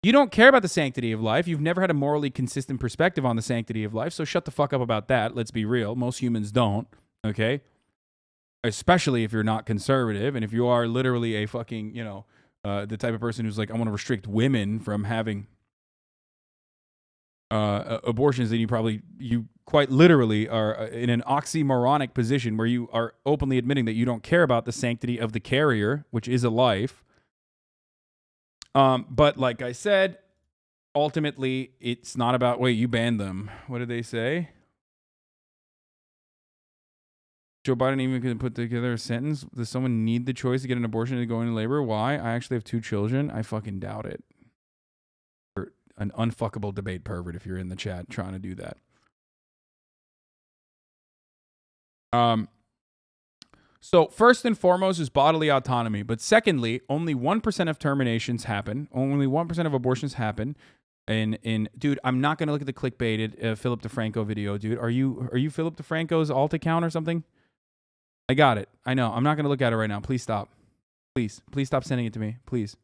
Speaker 2: You don't care about the sanctity of life. You've never had a morally consistent perspective on the sanctity of life, so shut the fuck up about that. Let's be real. Most humans don't. Okay? Especially if you're not conservative, and if you are literally a fucking, the type of person who's like, I want to restrict women from having abortions, then you quite literally are in an oxymoronic position where you are openly admitting that you don't care about the sanctity of the carrier, which is a life. But like I said, ultimately, it's not about, wait, you banned them. What did they say? Joe Biden even could put together a sentence. Does someone need the choice to get an abortion to go into labor? Why? I actually have 2 children. I fucking doubt it. You're an unfuckable debate pervert if you're in the chat trying to do that. So first and foremost is bodily autonomy. But secondly, only 1% of terminations happen. Only 1% of abortions happen. Dude, I'm not going to look at the clickbaited Philip DeFranco video, dude. Are you Philip DeFranco's alt account or something? I got it. I know. I'm not going to look at it right now. Please stop. Please stop sending it to me. Please.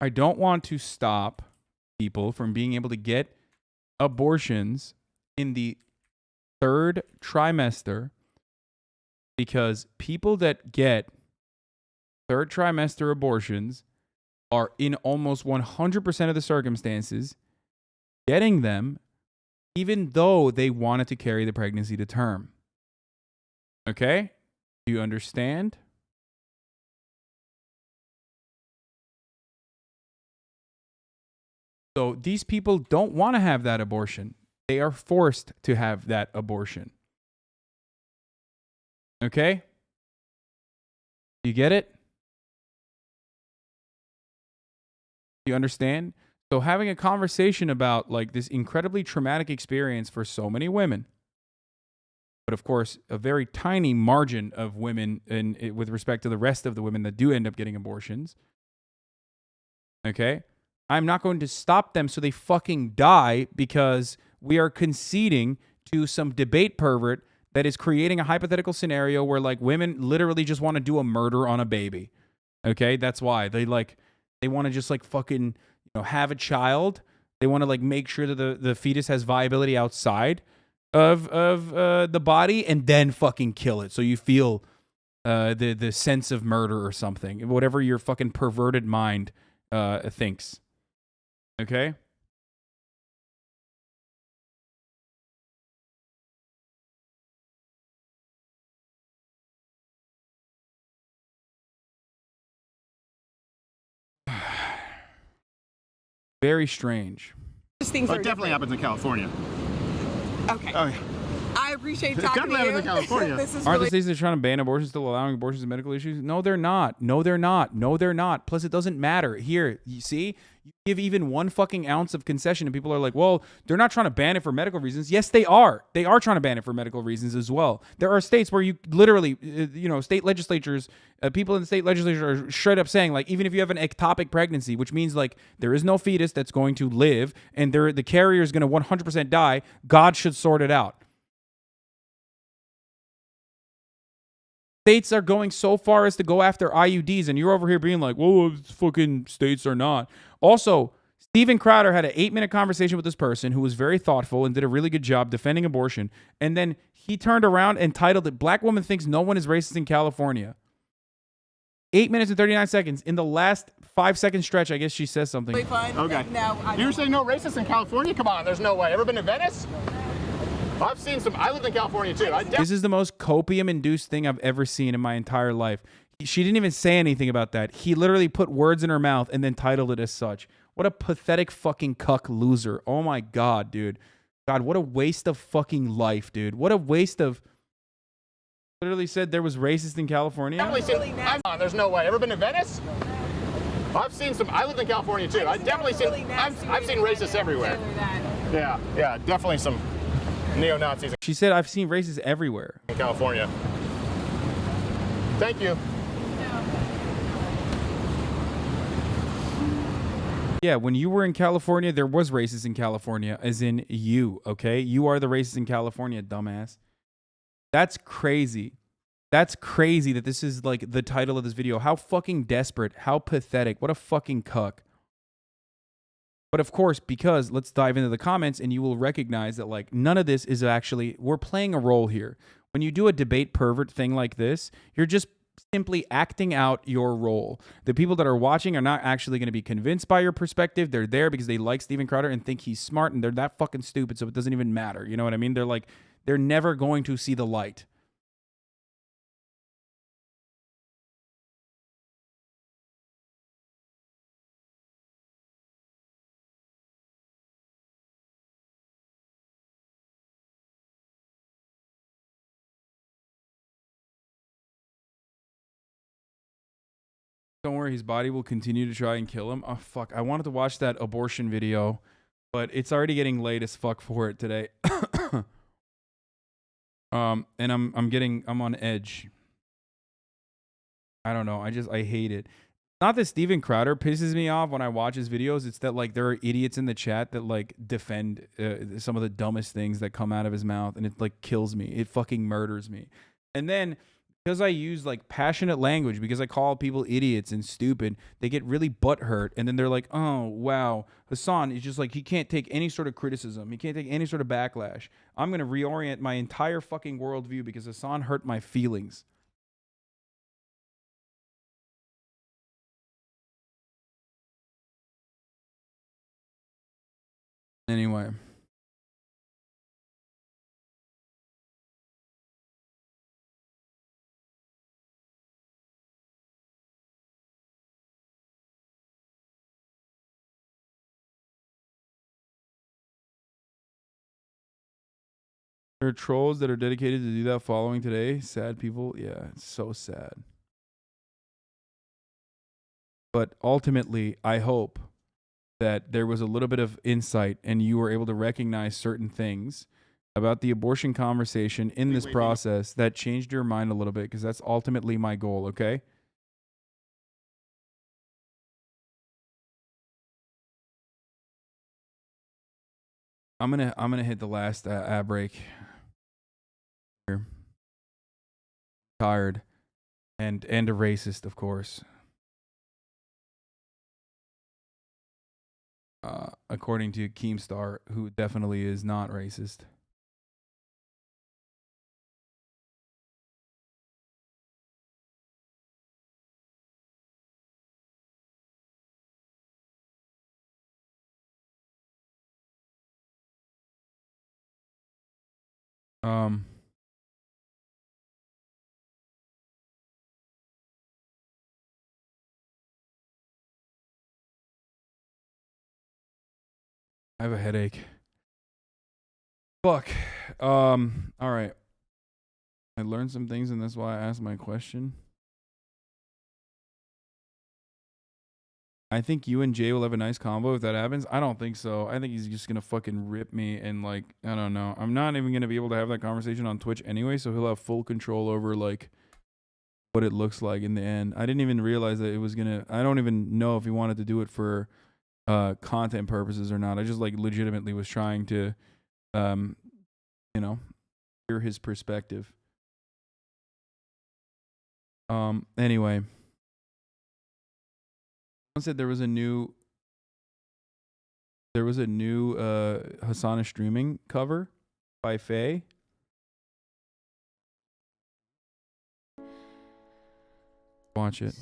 Speaker 2: I don't want to stop people from being able to get abortions in the 3rd trimester, because people that get 3rd trimester abortions are in almost 100% of the circumstances getting them even though they wanted to carry the pregnancy to term. Okay? Do you understand? So these people don't want to have that abortion. They are forced to have that abortion. Okay? You get it? You understand? So having a conversation about like this incredibly traumatic experience for so many women, but of course, a very tiny margin of women with respect to the rest of the women that do end up getting abortions. Okay? I'm not going to stop them so they fucking die because we are conceding to some debate pervert that is creating a hypothetical scenario where like women literally just want to do a murder on a baby. Okay? That's why they want to just like fucking, have a child. They want to like make sure that the fetus has viability outside of the body and then fucking kill it. So you feel the sense of murder or something, whatever your fucking perverted mind thinks. Okay? Very strange.
Speaker 12: It definitely happens in California.
Speaker 13: Okay.
Speaker 12: Oh, yeah.
Speaker 13: I appreciate
Speaker 12: It
Speaker 13: talking
Speaker 12: definitely
Speaker 13: to you.
Speaker 12: happens in California.
Speaker 13: This is
Speaker 2: Aren't
Speaker 13: really
Speaker 2: the states that are trying to ban abortion still allowing abortions and medical issues? No, they're not. No, they're not. No, they're not. Plus, it doesn't matter. Here, you see? You give even 1 fucking ounce of concession and people are like, well, they're not trying to ban it for medical reasons. Yes, they are. They are trying to ban it for medical reasons as well. There are states where you literally, state legislatures, people in the state legislature are straight up saying, like, even if you have an ectopic pregnancy, which means, like, there is no fetus that's going to live and the carrier is going to 100% die, God should sort it out. States are going so far as to go after IUDs, and you're over here being like, well, fucking states are not. Also, Steven Crowder had an 8-minute conversation with this person who was very thoughtful and did a really good job defending abortion, and then he turned around and titled it, Black Woman Thinks No One is Racist in California. 8 minutes and 39 seconds. In the last 5-second stretch, I guess she says something.
Speaker 13: really fun.
Speaker 12: Okay.
Speaker 13: Now,
Speaker 12: You're saying no racist in California? Come on, there's no way. Ever been to Venice? I've seen some. I lived in California too.
Speaker 2: This is the most copium-induced thing I've ever seen in my entire life. She didn't even say anything about that. He literally put words in her mouth and then titled it as such. What a pathetic fucking cuck loser. Oh my God, dude. God, what a waste of fucking life, dude. What a waste of... Literally said there was racist in California.
Speaker 12: There's no way. Ever been to Venice? I've seen some. I lived in California too. I've definitely seen. I've seen racists everywhere. Yeah, definitely some neo-Nazis.
Speaker 2: She said, I've seen racists everywhere.
Speaker 12: In California. Thank you.
Speaker 2: Yeah, when you were in California, there was racists in California, as in you, okay? You are the racist in California, dumbass. That's crazy. That's crazy that this is like the title of this video. How fucking desperate. How pathetic. What a fucking cuck. But of course, because let's dive into the comments and you will recognize that like none of this is actually, we're playing a role here. When you do a debate pervert thing like this, you're just simply acting out your role. The people that are watching are not actually going to be convinced by your perspective. They're there because they like Steven Crowder and think he's smart, and they're that fucking stupid, so it doesn't even matter. You know what I mean? They're like, they're never going to see the light. Don't worry, his body will continue to try and kill him. Oh, fuck. I wanted to watch that abortion video, but it's already getting late as fuck for it today. And I'm on edge. I don't know. I hate it. Not that Steven Crowder pisses me off when I watch his videos. It's that like there are idiots in the chat that like defend some of the dumbest things that come out of his mouth, and it like kills me. It fucking murders me. And then because I use like passionate language, because I call people idiots and stupid, they get really butthurt, and then they're like, "Oh wow, Hasan is just like he can't take any sort of criticism. He can't take any sort of backlash. I'm gonna reorient my entire fucking worldview because Hasan hurt my feelings." Anyway. There are trolls that are dedicated to do that following today. Sad people. Yeah, it's so sad. But ultimately, I hope that there was a little bit of insight and you were able to recognize certain things about the abortion conversation in this process that changed your mind a little bit, because that's ultimately my goal, okay? I'm gonna hit the last ad break here. Tired and a racist, of course. According to Keemstar, who definitely is not racist. I have a headache. Fuck. All right. I learned some things, and that's why I asked my question. I think you and Jay will have a nice combo if that happens. I don't think so. I think he's just gonna fucking rip me, and like, I don't know. I'm not even gonna be able to have that conversation on Twitch anyway, so he'll have full control over like what it looks like in the end. I didn't even realize that it was gonna. I don't even know if he wanted to do it for content purposes or not. I just like legitimately was trying to you know, hear his perspective. Anyway, someone said there was a new Hasan is streaming cover by Faye. Watch it.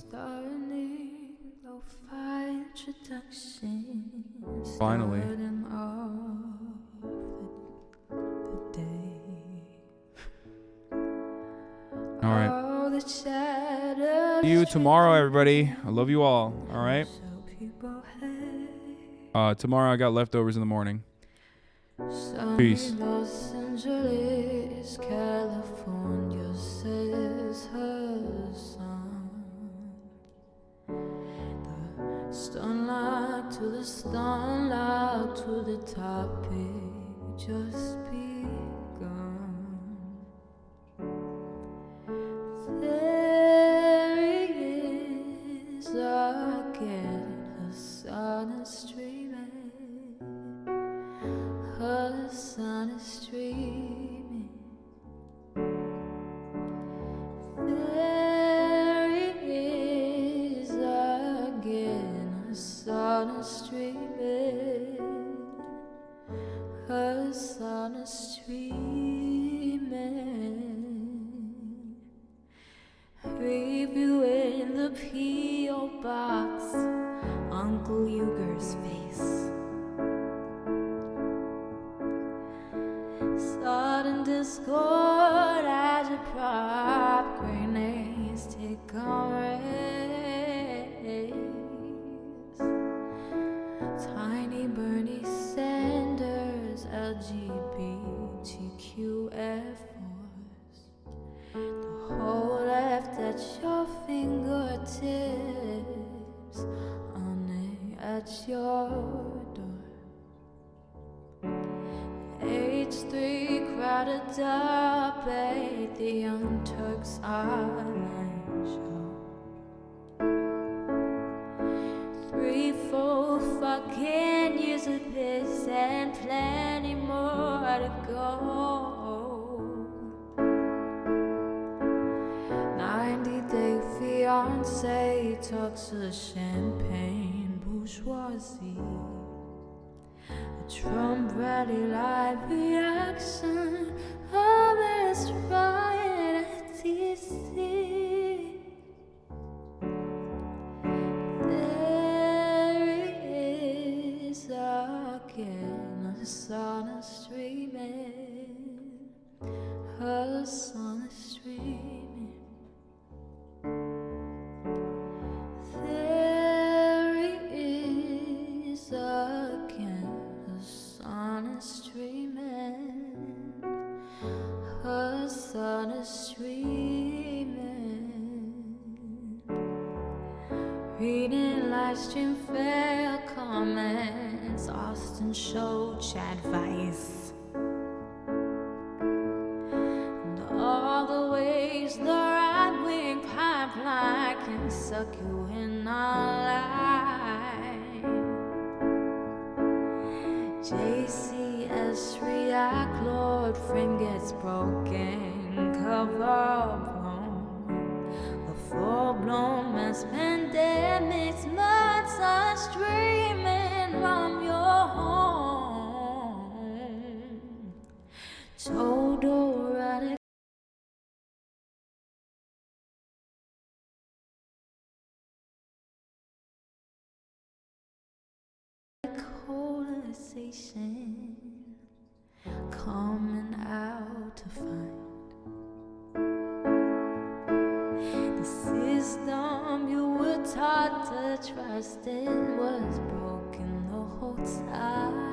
Speaker 2: Finally. All right. See you tomorrow, everybody. I love you all. All right. Tomorrow I got leftovers in the morning.
Speaker 1: Peace.
Speaker 4: Los Angeles, California, says Hasan. The sunlight to the starlight to the topic just begun. There he is again, Hasan is streaming. Hasan is streaming. There he is again, Hasan is streaming. Hasan is streaming. Reviewing the P.O. box, Uncle Uger's face. Sudden discord as your prop grenades take on race. Tiny Bernie Sanders, LGBTQ F4s. The whole left at your fingertips, only at your door. H3 crowded up at the Young Turks Island show. 3 full fucking years of this and plenty more to go. 90-day fiance talks of champagne bourgeoisie. Trump rally live reaction, a mass riot at DC. There he is again, Hasan is streaming. Hasan is streaming. There he is again. Hasan is streaming. Hasan is streaming. Reading live stream fair comments, Austin show chat vice. And all the ways the right-wing pipeline can suck you in online. JCS react, Lord frame gets broken, cover blown. A full-blown mass pandemic's months are streaming from your home. Total radical. Polarization coming out to find the system you were taught to trust in was broken the whole time.